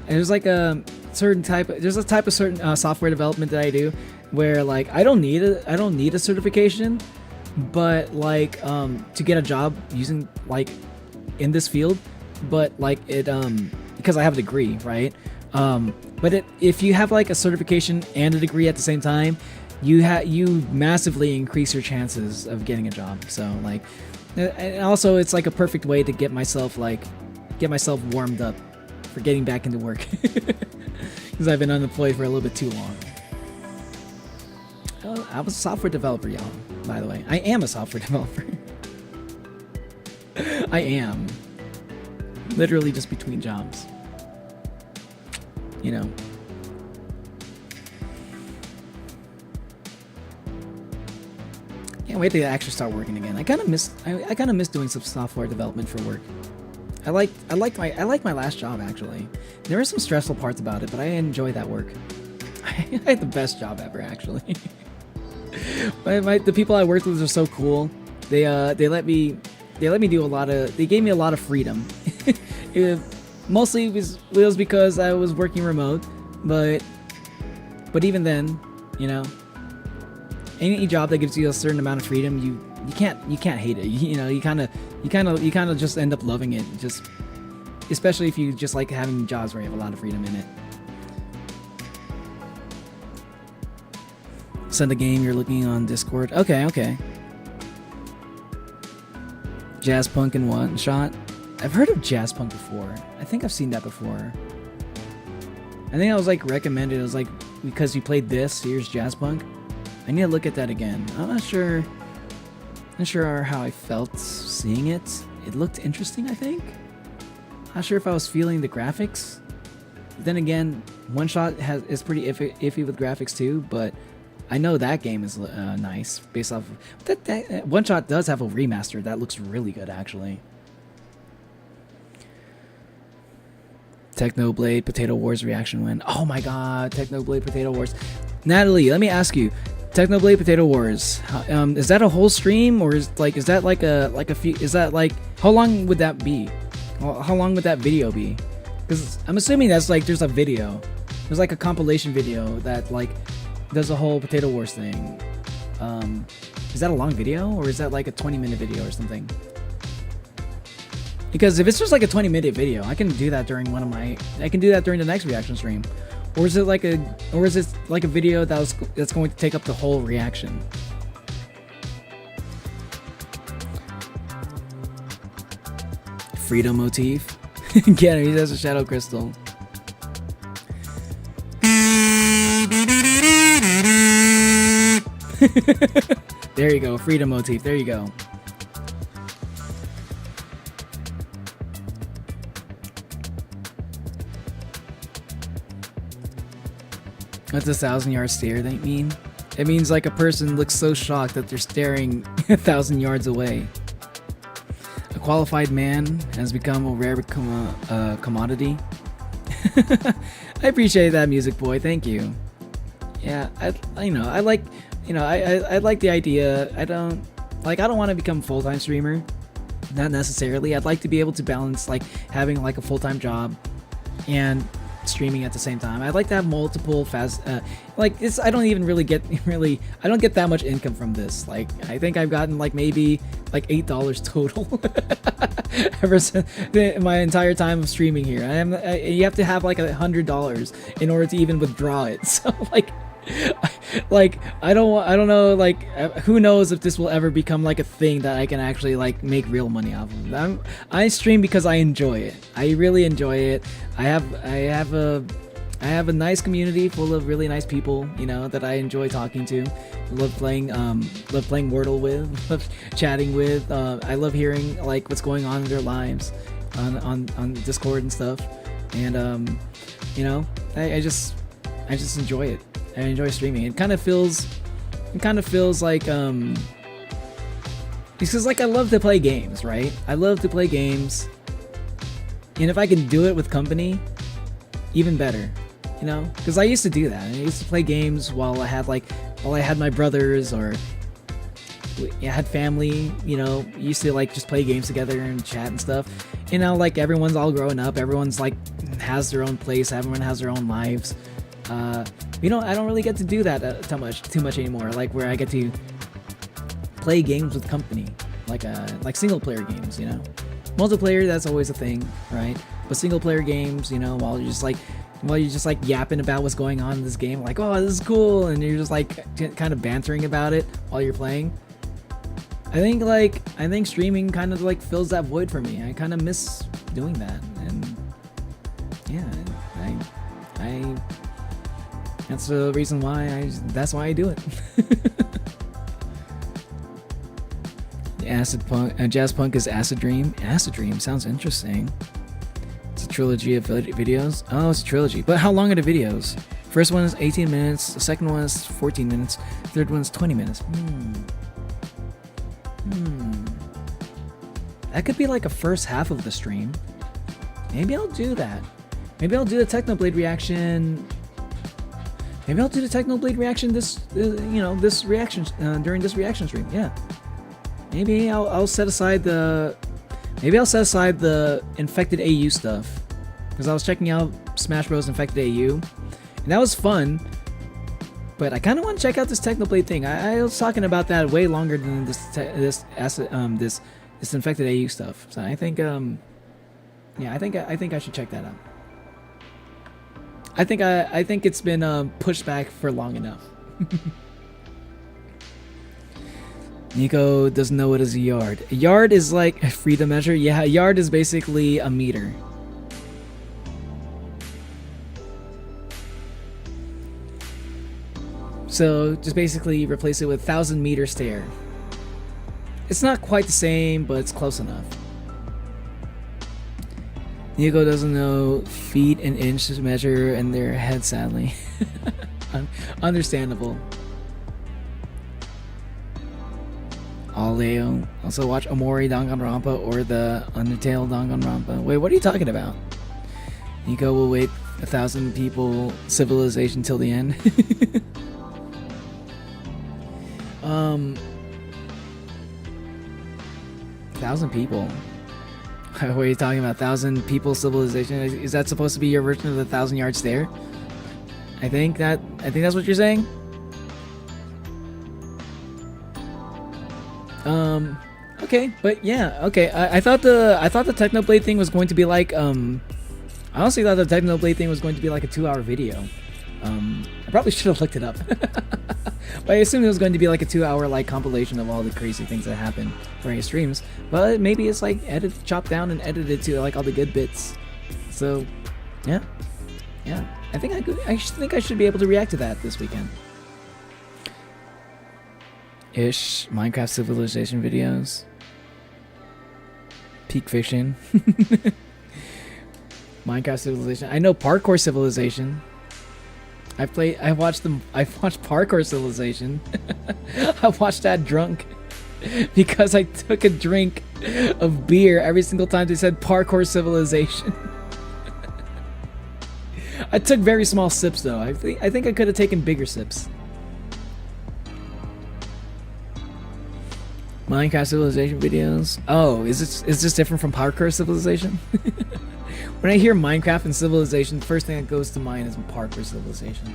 And there's like a type of certain software development that I do where like I don't need a certification, but like to get a job using like in this field, but like it because I have a degree, right? But if you have like a certification and a degree at the same time, you massively increase your chances of getting a job. So like, and also it's like a perfect way to get myself warmed up for getting back into work, because I've been unemployed for a little bit too long. Oh, I was a software developer, y'all. By the way, I am a software developer. I am literally just between jobs. You know. Can't wait to actually start working again. I kind of miss doing some software development for work. I like my last job actually. There were some stressful parts about it, but I enjoyed that work. I had the best job ever actually. The people I worked with are so cool. They let me do a lot of. They gave me a lot of freedom. Mostly it was because I was working remote, but even then, you know, any job that gives you a certain amount of freedom, you can't hate it. You kind of just end up loving it. Just especially if you just like having jobs where you have a lot of freedom in it. Send a game you're looking on Discord. Okay. Jazz Punk in One Shot. I've heard of Jazz Punk before. I think I've seen that before. I think I was like recommended. It was like because you played this. Here's Jazz Punk. I need to look at that again. I'm not sure how I felt seeing it. It looked interesting, I think. Not sure if I was feeling the graphics. Then again, One Shot is pretty iffy with graphics too, but I know that game is nice based off of that. One Shot does have a remaster that looks really good actually. Technoblade Potato Wars reaction win. Oh my god, Technoblade Potato Wars. Natalie, let me ask you, Technoblade Potato Wars, is that a whole stream, or is that like a few? Is that like, how long would that be? How long would that video be? Because I'm assuming that's like there's a video, there's like a compilation video that like does a whole Potato Wars thing. Is that a long video, or is that like a 20-minute video or something? Because if it's just like a 20-minute video, I can do that during the next reaction stream. Or is it like a video that's going to take up the whole reaction? Freedom motif. Get him, he has a shadow crystal. There you go, freedom motif. There you go. What's a 1,000-yard stare that mean? It means like a person looks so shocked that they're staring 1,000 yards away. A qualified man has become a rare commodity. I appreciate that, Music Boy. Thank you. Yeah, I like the idea. I don't want to become a full-time streamer. Not necessarily. I'd like to be able to balance like having like a full-time job and streaming at the same time. I'd like to have multiple I don't even really get I don't get that much income from this. Like I think I've gotten like maybe like $8 total ever since my entire time of streaming here. You have to have like $100 in order to even withdraw it. So I don't know, like who knows if this will ever become like a thing that I can actually like make real money off of. I stream because I enjoy it. I really enjoy it. I have a nice community full of really nice people, you know, that I enjoy talking to. Love playing Wordle with, love chatting with. I love hearing like what's going on in their lives on Discord and stuff. And you know, I just enjoy it. I enjoy streaming. It kind of feels like because like I love to play games, right? I love to play games, and if I can do it with company, even better, you know? Because I used to do that. I used to play games while I had my brothers, or I had family, you know. Used to like just play games together and chat and stuff. You know, like everyone's all growing up. Everyone's like has their own place. Everyone has their own lives. You know, I don't really get to do that too much anymore. Like where I get to play games with company, like single player games. You know, multiplayer, that's always a thing, right? But single player games, you know, while you're just like while you're just like yapping about what's going on in this game, like, oh, this is cool, and you're just like kind of bantering about it while you're playing. I think streaming kind of like fills that void for me. I kind of miss doing that, and yeah, I that's the reason why that's why I do it. Acid Punk, Jazz Punk is Acid Dream. Acid Dream sounds interesting. It's a trilogy of videos. Oh, it's a trilogy. But how long are the videos? First one is 18 minutes. The second one is 14 minutes. Third one is 20 minutes. That could be like a first half of the stream. Maybe I'll do that. Maybe I'll do the Technoblade reaction. Maybe I'll do the Technoblade reaction this reaction during this reaction stream. Yeah. Maybe I'll set aside the Infected AU stuff, because I was checking out Smash Bros. Infected AU, and that was fun. But I kind of want to check out this Technoblade thing. I was talking about that way longer than this Infected AU stuff. So I think I think I should check that out. I think it's been pushed back for long enough. Nico doesn't know what is a yard. A yard is like a freedom measure. Yeah, a yard is basically a meter. So just basically replace it with 1,000-meter stare. It's not quite the same, but it's close enough. Nico doesn't know feet and inch measure in their head, sadly. Understandable. Leo. Also watch Omori Danganronpa or the Undertale Danganronpa. Wait, what are you talking about? Nico will wait 1,000 people civilization till the end. 1,000 people? What are you talking about? 1,000 people civilization? Is that supposed to be your version of the 1,000-yard stare? I think that's what you're saying. Okay, but yeah, okay. I thought the Technoblade thing was going to be like I honestly thought the Technoblade thing was going to be like a 2-hour video. I probably should have looked it up. But I assumed it was going to be like a 2-hour like compilation of all the crazy things that happen during his streams. But maybe it's like chopped down and edited to like all the good bits. So yeah. I think I should be able to react to that this weekend. Ish, Minecraft Civilization videos. Peak Fiction. Minecraft Civilization. I know Parkour Civilization. I watched Parkour Civilization. I watched that drunk because I took a drink of beer every single time they said Parkour Civilization. I took very small sips though. I think I could have taken bigger sips. Minecraft Civilization videos. Oh, is this different from Parkour Civilization? When I hear Minecraft and Civilization, the first thing that goes to mind is Parkour Civilization.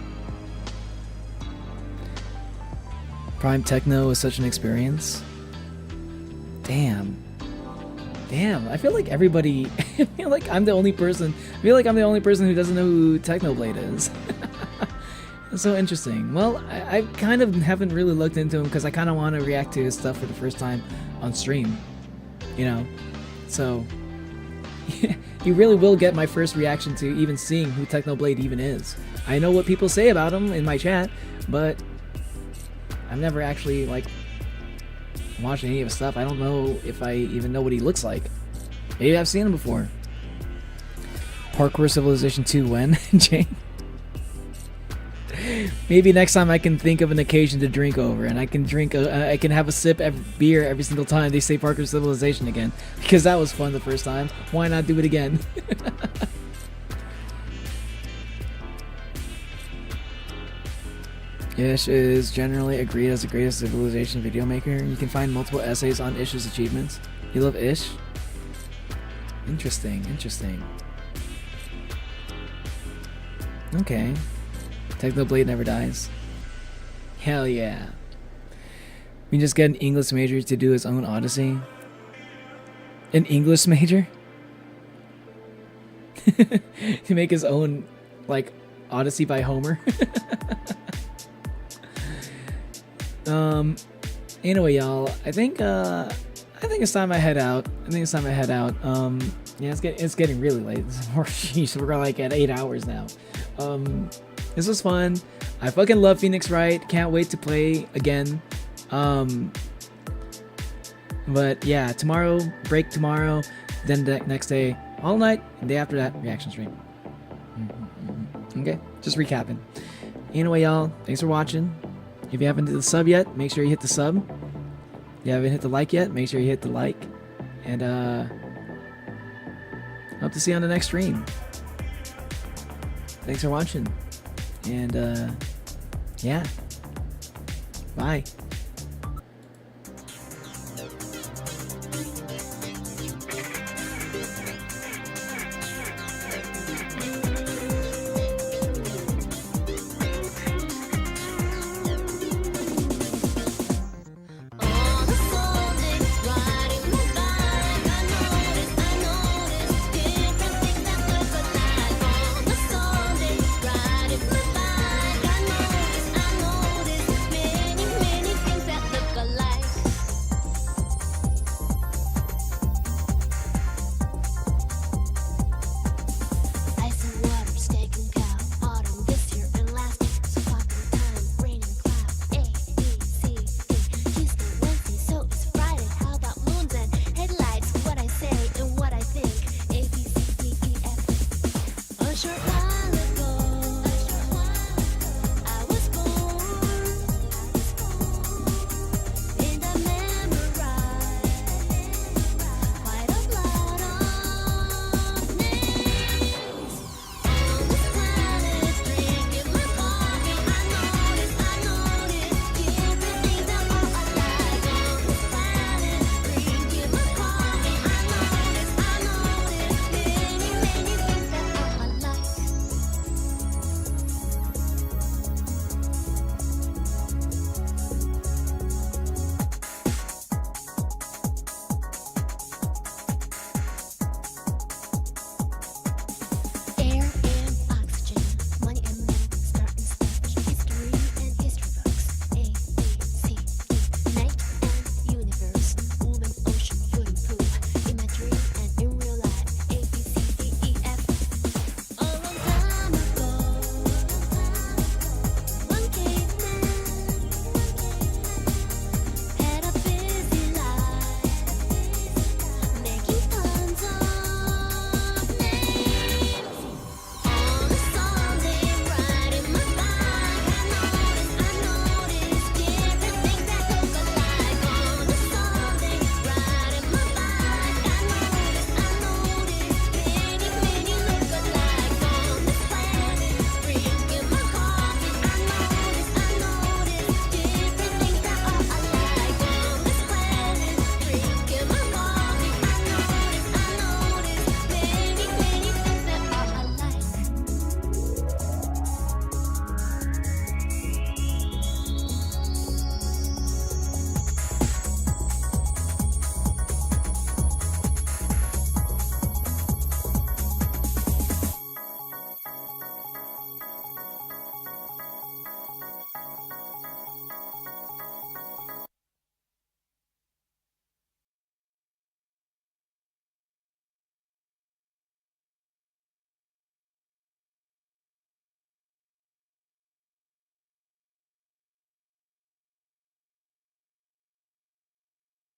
Prime Techno is such an experience. Damn. I feel like everybody. I feel like I'm the only person. who doesn't know who Technoblade is. It's so interesting. Well, I kind of haven't really looked into him because I kind of want to react to his stuff for the first time on stream. You know? So, you really will get my first reaction to even seeing who Technoblade even is. I know what people say about him in my chat, but I've never actually, like, watched any of his stuff. I don't know if I even know what he looks like. Maybe I've seen him before. Parkour Civilization 2 when? Jane? Maybe next time I can think of an occasion to drink over, and I can have a sip of beer every single time they say Parkour Civilization again, because that was fun the first time. Why not do it again? Ish is generally agreed as the greatest Civilization video maker. You can find multiple essays on Ish's achievements. You love Ish? Interesting. Okay. Technoblade never dies. Hell yeah. We just get an English major to do his own Odyssey. An English major? To make his own like Odyssey by Homer. Anyway, y'all, I think it's time I head out. Yeah, it's getting really late. Sheesh, we're like at 8 hours now. This was fun. I fucking love Phoenix Wright. Can't wait to play again. But yeah, break tomorrow, then the next day, all night, and day after that, reaction stream. Okay, just recapping. Anyway, y'all, thanks for watching. If you haven't hit the sub yet, make sure you hit the sub. If you haven't hit the like yet, make sure you hit the like. And hope to see you on the next stream. Thanks for watching. And yeah. Bye.